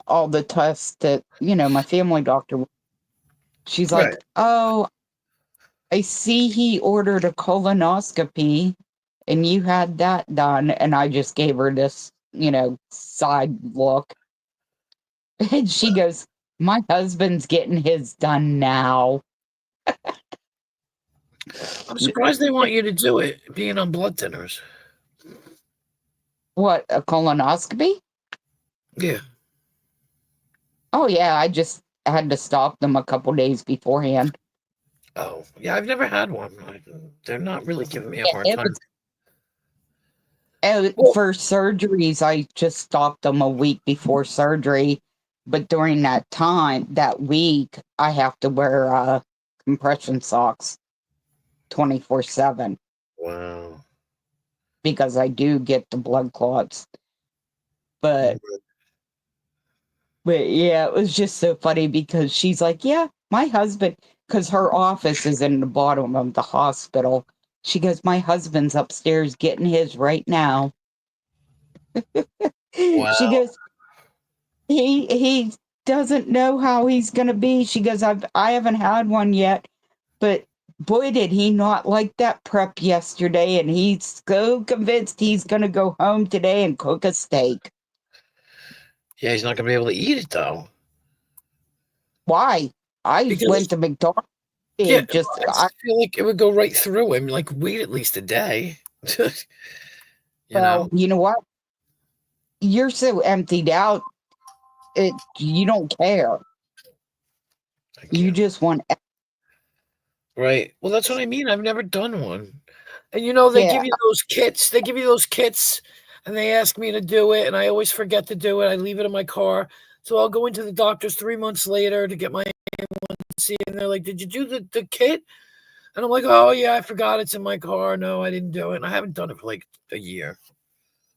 All the tests that, you know, my family doctor. She's like, Right. oh, I see he ordered a colonoscopy and you had that done. And I just gave her this, you know, side look. And she goes, my husband's getting his done now. I'm surprised they want you to do it, being on blood thinners. What, a colonoscopy? Yeah. Oh yeah, I just had to stop them a couple days beforehand. Oh, yeah, I've never had one. They're not really giving me a hard It time. for surgeries, I just stopped them a week before surgery. But during that time, that week, I have to wear compression socks 24/7 Wow. because I do get the blood clots. But yeah, it was just so funny because she's like, yeah, my husband, because her office is in the bottom of the hospital. She goes, my husband's upstairs getting his right now. She goes, he doesn't know how he's gonna be. She goes, I haven't had one yet, but boy did he not like that prep yesterday, and he's so convinced he's gonna go home today and cook a steak. Yeah, he's not gonna be able to eat it though. Why? I went to McDonald's. Yeah, just I feel like it would go right through him. Like, wait at least a day. You know what? You're so emptied out. You don't care. You just want. Right. Well, that's what I mean. I've never done one. And they give you those kits. They give you those kits, and they ask me to do it, and I always forget to do it. I leave it in my car. So I'll go into the doctor's 3 months later to get my A1C, and they're like, "Did you do the kit?" And I'm like, "Oh yeah, I forgot it's in my car. No, I didn't do it. And I haven't done it for like a year,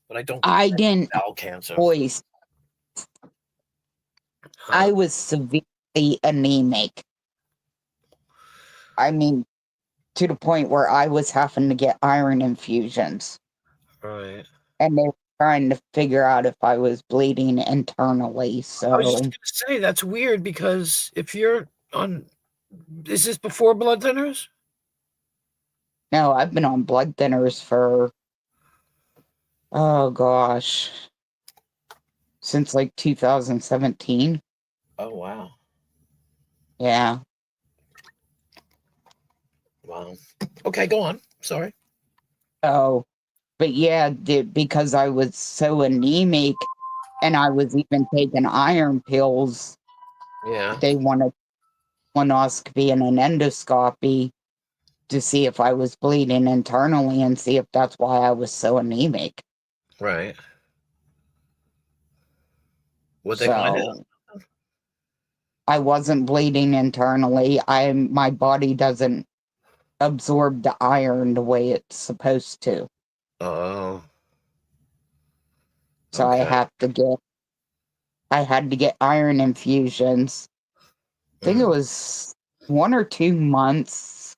but I don't. I didn't. Bowel cancer. Boys, I was severely anemic. I mean, to the point where I was having to get iron infusions. Right. And they were trying to figure out if I was bleeding internally. So I was just gonna say that's weird because if you're on, is this before blood thinners? No, I've been on blood thinners for, oh gosh, since like 2017. Oh wow. Yeah. Wow. Okay, go on. Sorry. Oh, but yeah, because I was so anemic and I was even taking iron pills. Yeah. They wanted colonoscopy and an endoscopy to see if I was bleeding internally and see if that's why I was so anemic. Right. What they find out? I wasn't bleeding internally. My body doesn't absorb the iron the way it's supposed to. Oh. So I had to get iron infusions. I think it was 1 or 2 months.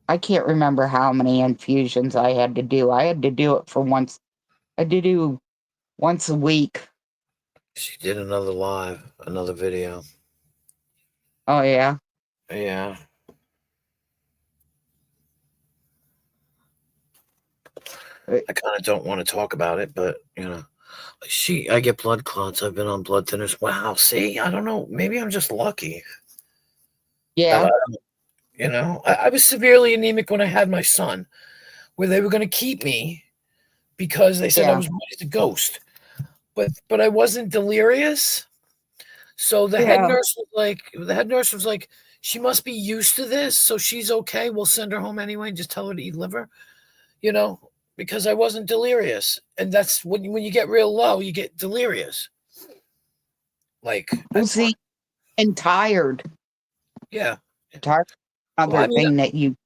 I can't remember how many infusions I had to do. I had to do it for once. I had to do once a week. She did another video. Oh yeah. Yeah. I kind of don't want to talk about it, but I get blood clots. I've been on blood thinners. Wow. See, I don't know. Maybe I'm just lucky. Yeah. I was severely anemic when I had my son, where they were going to keep me because they said I was white as a ghost, but I wasn't delirious. So the head nurse was like, she must be used to this, so she's okay. We'll send her home anyway and just tell her to eat liver, because I wasn't delirious. And that's when you get real low, you get delirious. Like, see, and tired. Yeah. Tired. That you.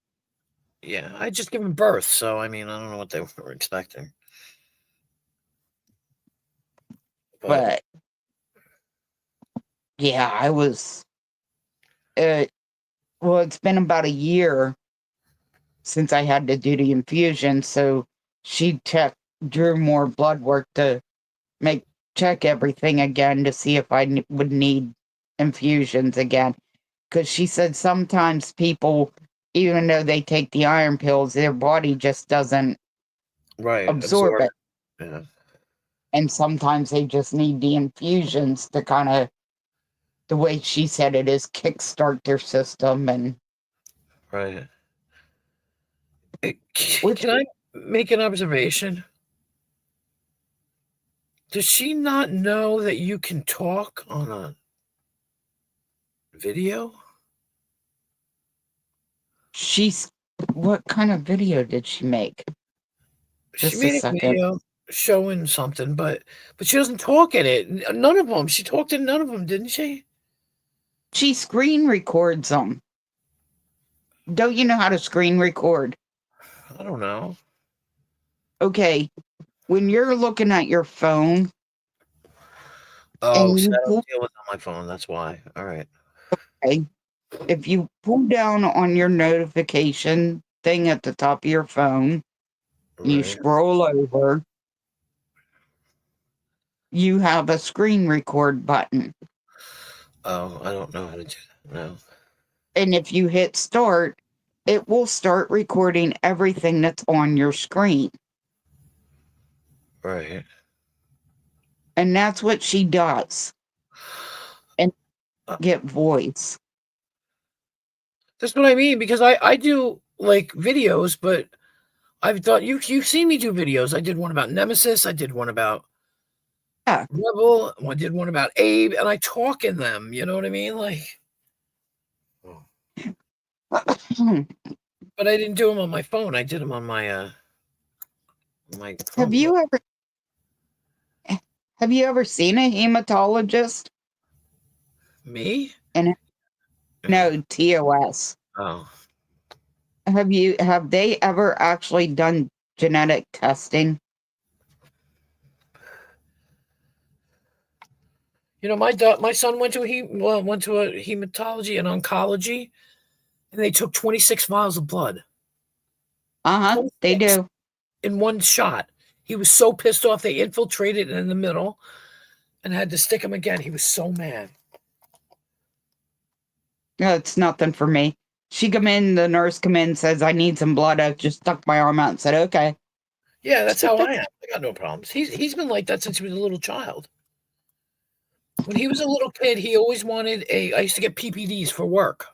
Yeah, I just given birth, so I don't know what they were expecting. But yeah, I was. Well, it's been about a year since I had to do the infusion, so she drew more blood work to check everything again to see if I would need infusions again. Because she said sometimes people, even though they take the iron pills, their body just doesn't absorb it. Yeah. And sometimes they just need the infusions to kind of, the way she said it is, kickstart their system. And Right. Which Can I make an observation? Does she not know that you can talk on a video? she's what kind of video did she make? She Just a made a second. video showing something, but she doesn't talk in it. None of them. She talked in none of them, didn't she? She screen records them. Don't you know how to screen record? I don't know. Okay, when you're looking at your phone Oh, and see, you I pull, don't deal with it on my phone. That's why. All right. okay, if you pull down on your notification thing at the top of your phone, you Right. scroll over, you have a screen record button. Oh, I don't know how to do that. No. And if you hit start, it will start recording everything that's on your screen. Right. And that's what she does. And get voice. That's what I mean, because I do like videos, but I've done you've seen me do videos. I did one about Nemesis. I did one about Rebel. I did one about Abe, and I talk in them. You know what I mean? Like, but I didn't do them on my phone. I did them on my my. Have you ever seen a hematologist? Me? And no, TOS. Oh. Have they ever actually done genetic testing? You know, my son went to a hematology and oncology, and they took 26 vials of blood. They do. In one shot. He was so pissed off they infiltrated in the middle and had to stick him again. He was so mad. No, it's nothing for me. She come in, the nurse come in, says, I need some blood. I just stuck my arm out and said, okay. Yeah, that's how I am. I got no problems. He's been like that since he was a little child. When he was a little kid, he always wanted I used to get PPDs for work.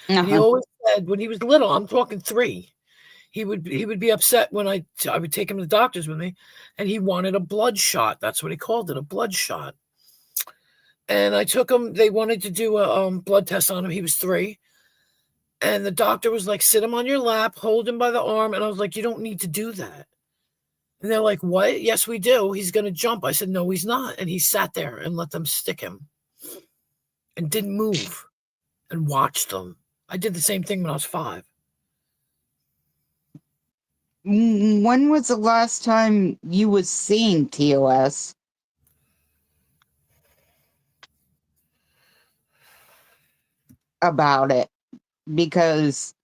And he always said, when he was little, I'm talking 3, he would be upset when I would take him to the doctors with me, and he wanted a blood shot. That's what he called it, a blood shot. And I took him. They wanted to do a blood test on him. He was 3, and the doctor was like, "Sit him on your lap, hold him by the arm." And I was like, "You don't need to do that." And they're like, "What? Yes, we do. He's going to jump." I said, "No, he's not." And he sat there and let them stick him, and didn't move, and watched them. I did the same thing when I was 5. When was the last time you was seeing TOS? About it, because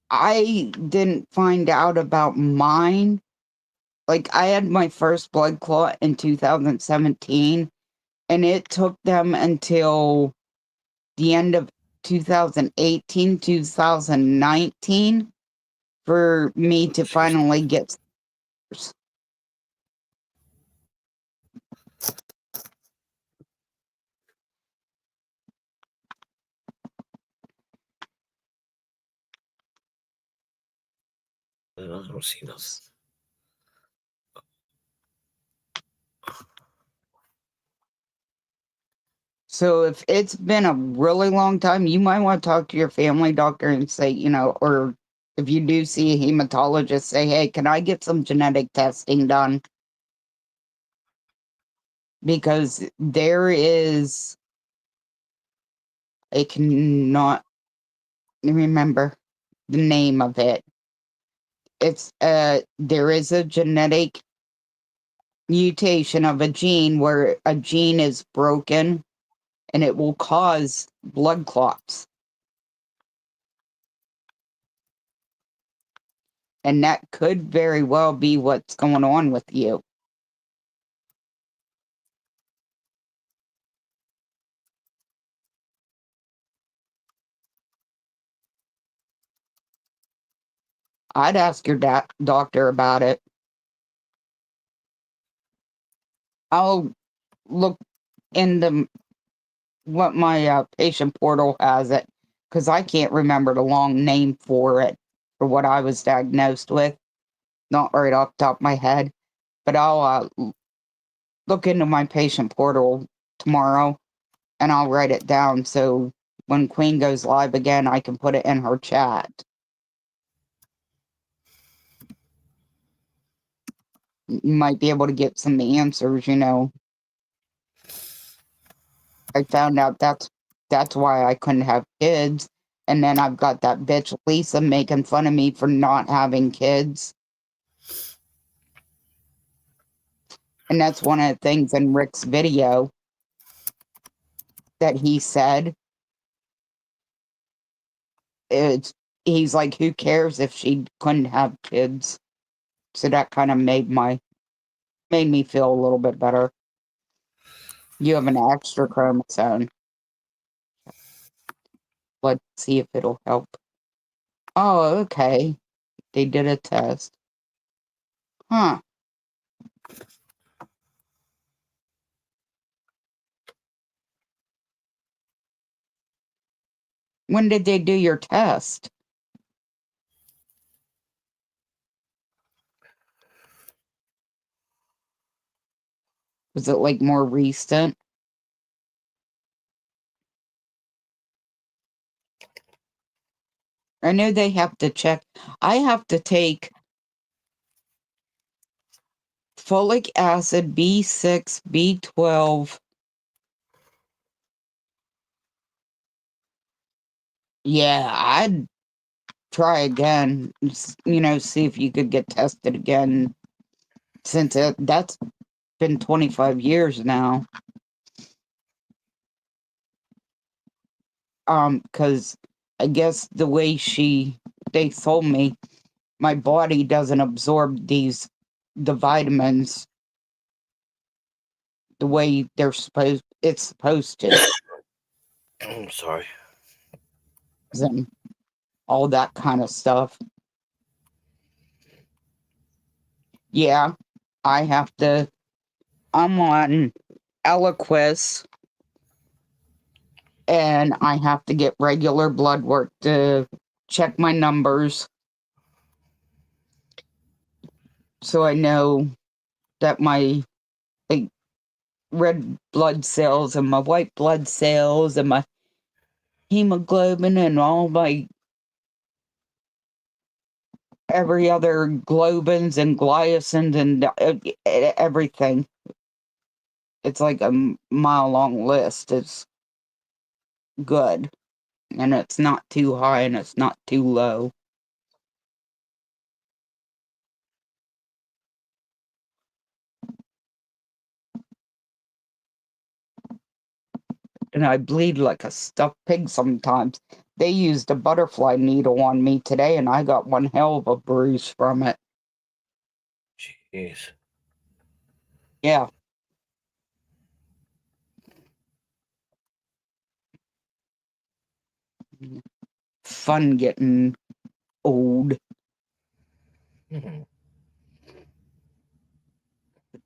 I didn't find out about mine. Like, I had my first blood clot in 2017, and it took them until the end of 2018, 2019 for me to finally get. I don't see nothing. So if it's been a really long time, you might want to talk to your family doctor and say, or if you do see a hematologist, say, hey, can I get some genetic testing done? Because there is, I cannot remember the name of it. It's there is a genetic mutation of a gene where a gene is broken and it will cause blood clots. And that could very well be what's going on with you. I'd ask your doctor about it. I'll look into what my patient portal has it, because I can't remember the long name for it, for what I was diagnosed with. Not right off the top of my head. But I'll look into my patient portal tomorrow and I'll write it down so when Queen goes live again, I can put it in her chat. You might be able to get some answers, you know. I found out that's why I couldn't have kids. And then I've got that bitch Lisa making fun of me for not having kids. And that's one of the things in Rick's video that he said. He's like, who cares if she couldn't have kids? So that kind of made me feel a little bit better. You have an extra chromosome. Let's see if it'll help. Oh, okay. They did a test. Huh. When did they do your test? Was it like more recent? I know they have to check. I have to take folic acid, B6, B12. Yeah, I'd try again. You know, see if you could get tested again. Since that's been 25 years now. Because I guess the way they told me, my body doesn't absorb the vitamins the way it's supposed to. I'm sorry. And all that kind of stuff. Yeah, I'm on Eliquis, and I have to get regular blood work to check my numbers. So I know that my red blood cells and my white blood cells and my hemoglobin and all my every other globins and gliacins and everything. It's like a mile-long list. It's good. And it's not too high and it's not too low. And I bleed like a stuffed pig sometimes. They used a butterfly needle on me today and I got one hell of a bruise from it. Jeez. Yeah. Fun getting old.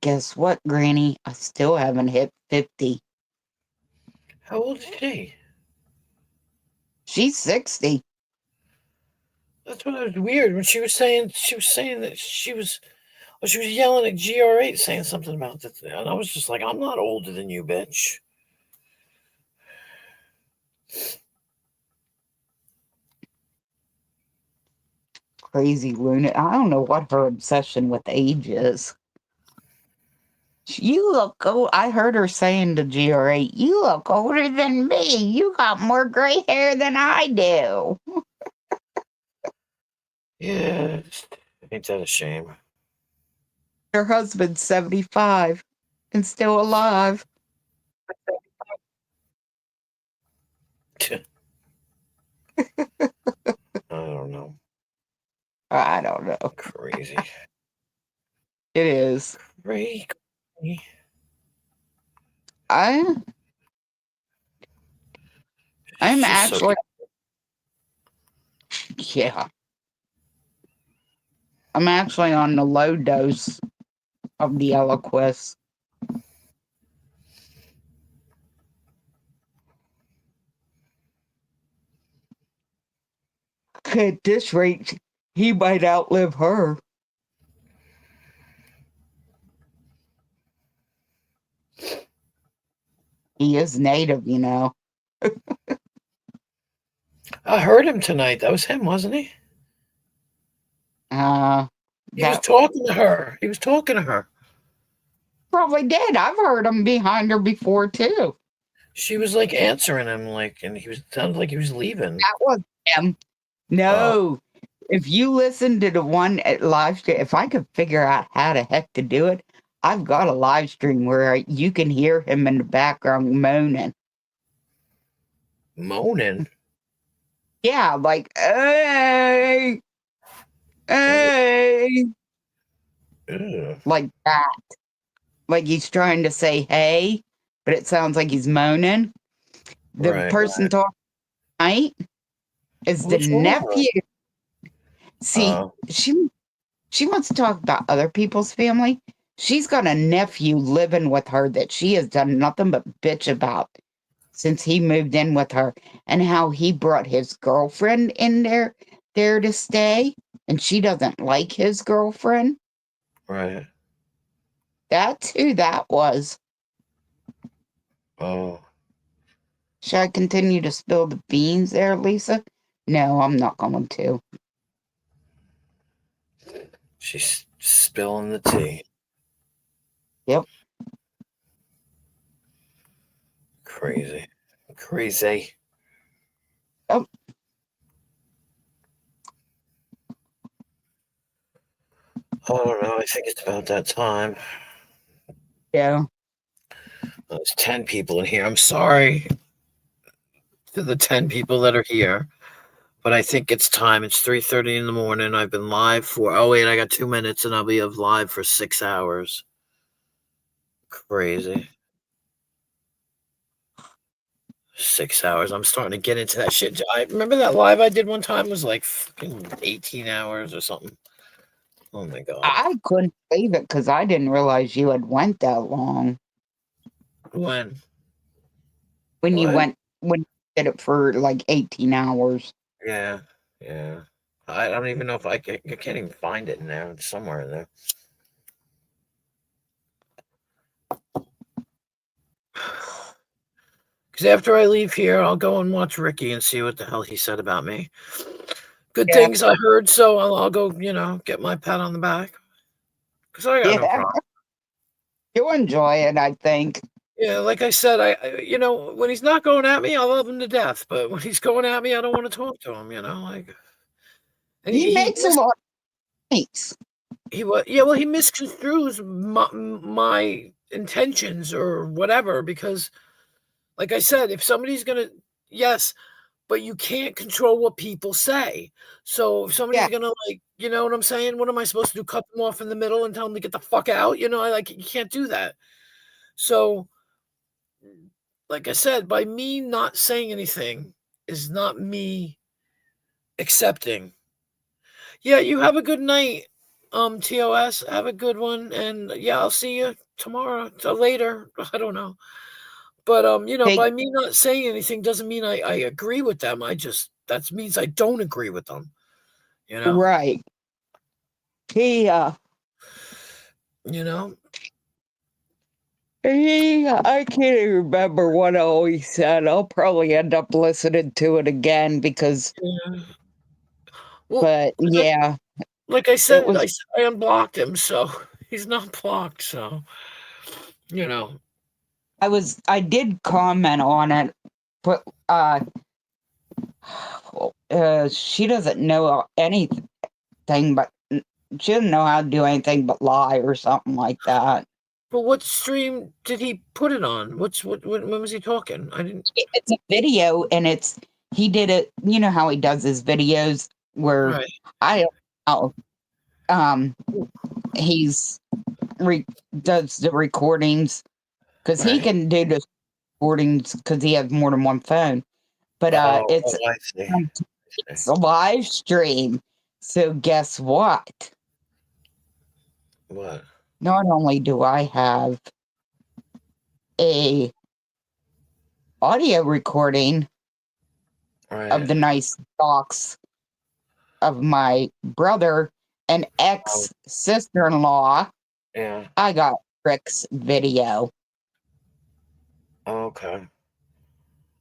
Guess what, Granny? I still haven't hit 50. How old is she? She's 60. That's what was weird when she was saying that she was yelling at GR8 saying something about that. And I was just like, I'm not older than you, bitch. Crazy lunatic. I don't know what her obsession with age is. You look old. I heard her saying to GR8, you look older than me. You got more gray hair than I do. Yeah, ain't that a shame? Her husband's 75 and still alive. I don't know. Crazy. It is. Crazy. I'm actually yeah. I'm actually on the low dose of the Eliquis. At this rate, he might outlive her. He is native, you know. I heard him tonight. That was him, wasn't he? He was That talking to her. He was talking to her. probably did. I've heard him behind her before too. She was like answering him, like, and he was sounded like he was leaving. That was him. No. If you listen to the one at live stream, if I could figure out how the heck to do it, I've got a live stream where you can hear him in the background moaning. Moaning? Yeah, like, hey, hey. Ugh. Like that. Like he's trying to say hey, but it sounds like he's moaning. The Right, person talking tonight is the What's wrong with her? nephew. See, she wants to talk about other people's family. She's got a nephew living with her that she has done nothing but bitch about since he moved in with her, and how he brought his girlfriend in there to stay, and she doesn't like his girlfriend. Right. That's who that was. Oh. Should I continue to spill the beans there, Lisa? No, I'm not going to. She's spilling the tea. Yep. Crazy. Crazy. Yep. I don't know. I think it's about that time. Yeah. There's 10 people in here. I'm sorry to the 10 people that are here, but I think it's time. It's 3:30 in the morning. I've been live for, oh wait, I got 2 minutes and I'll be live for 6 hours. Crazy. 6 hours. I'm starting to get into that shit. I remember that live I did one time was like fucking 18 hours or something. Oh my god. I couldn't believe it because I didn't realize you had went that long. When you What? when you did it for like 18 hours. Yeah. I don't even know if I can't even find it in there. It's somewhere in there. Because after I leave here, I'll go and watch Ricky and see what the hell he said about me. Good things I heard, so I'll go, get my pat on the back. Because I got no problem. You'll enjoy it, I think. Yeah, like I said, I when he's not going at me, I love him to death. But when he's going at me, I don't want to talk to him. And He makes a lot of mistakes. He misconstrues my intentions or whatever. Because, like I said, if somebody's gonna, yes, but you can't control what people say. So if somebody's gonna you know what I'm saying? What am I supposed to do? Cut them off in the middle and tell them to get the fuck out? You can't do that. So, like I said, by me not saying anything is not me accepting. Yeah, you have a good night, TOS. Have a good one, and yeah, I'll see you tomorrow or later. I don't know, but by me not saying anything doesn't mean I agree with them. That means I don't agree with them. Right. I can't even remember what I always said. I'll probably end up listening to it again because. Yeah. But yeah. Like I said, I unblocked him, so he's not blocked. So, I did comment on it, but she doesn't know anything, but she doesn't know how to do anything but lie or something like that. But what stream did he put it on? When was he talking? I didn't. It's a video, and he did it. You know how he does his videos where I don't know. He's does the recordings because he can do the recordings because he has more than one phone. But it's a live stream. So guess what? What? Not only do I have a audio recording of the nice talks of my brother and ex sister in law, Yeah. I got Rick's video. Okay.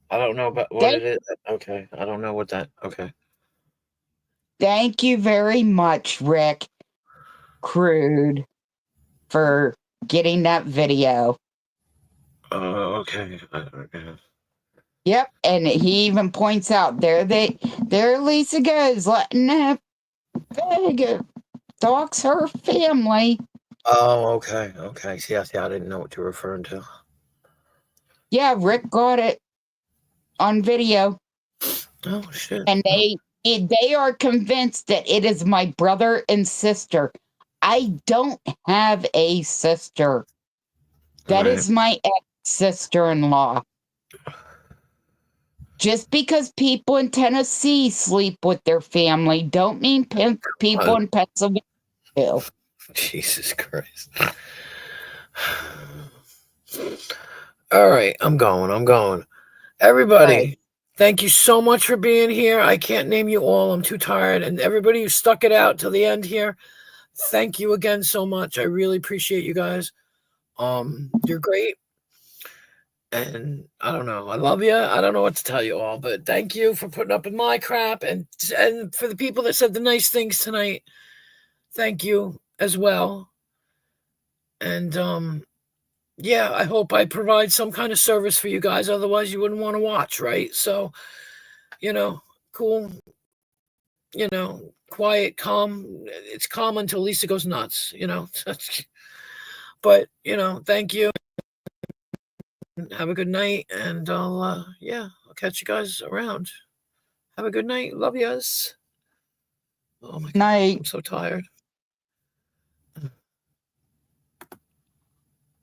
I don't know about what Thank, it is. Okay. I don't know what that. Okay. thank you very much, Rick Crude, for getting that video. Okay. Yep, and he even points out there Lisa goes letting that Vega dox her family. Oh, okay. Okay. See, I didn't know what you're referring to. Yeah, Rick got it on video. Oh shit. And they are convinced that it is my brother and sister. I don't have a sister. That Right. is my ex-sister-in-law. Just because people in Tennessee sleep with their family don't mean people in Pennsylvania do. Jesus Christ. All right, I'm going. Everybody, Right. thank you so much for being here. I can't name you all. I'm too tired. And everybody who stuck it out till the end here, thank you again so much. I really appreciate you guys. You're great. And I don't know. I love you. I don't know what to tell you all, but thank you for putting up with my crap and for the people that said the nice things tonight. Thank you as well. And yeah, I hope I provide some kind of service for you guys. Otherwise, you wouldn't want to watch, right? So, cool, quiet, calm. It's calm until Lisa goes nuts, But, thank you. Have a good night. And I'll catch you guys around. Have a good night. Love yous. Oh my God. Night. I'm so tired.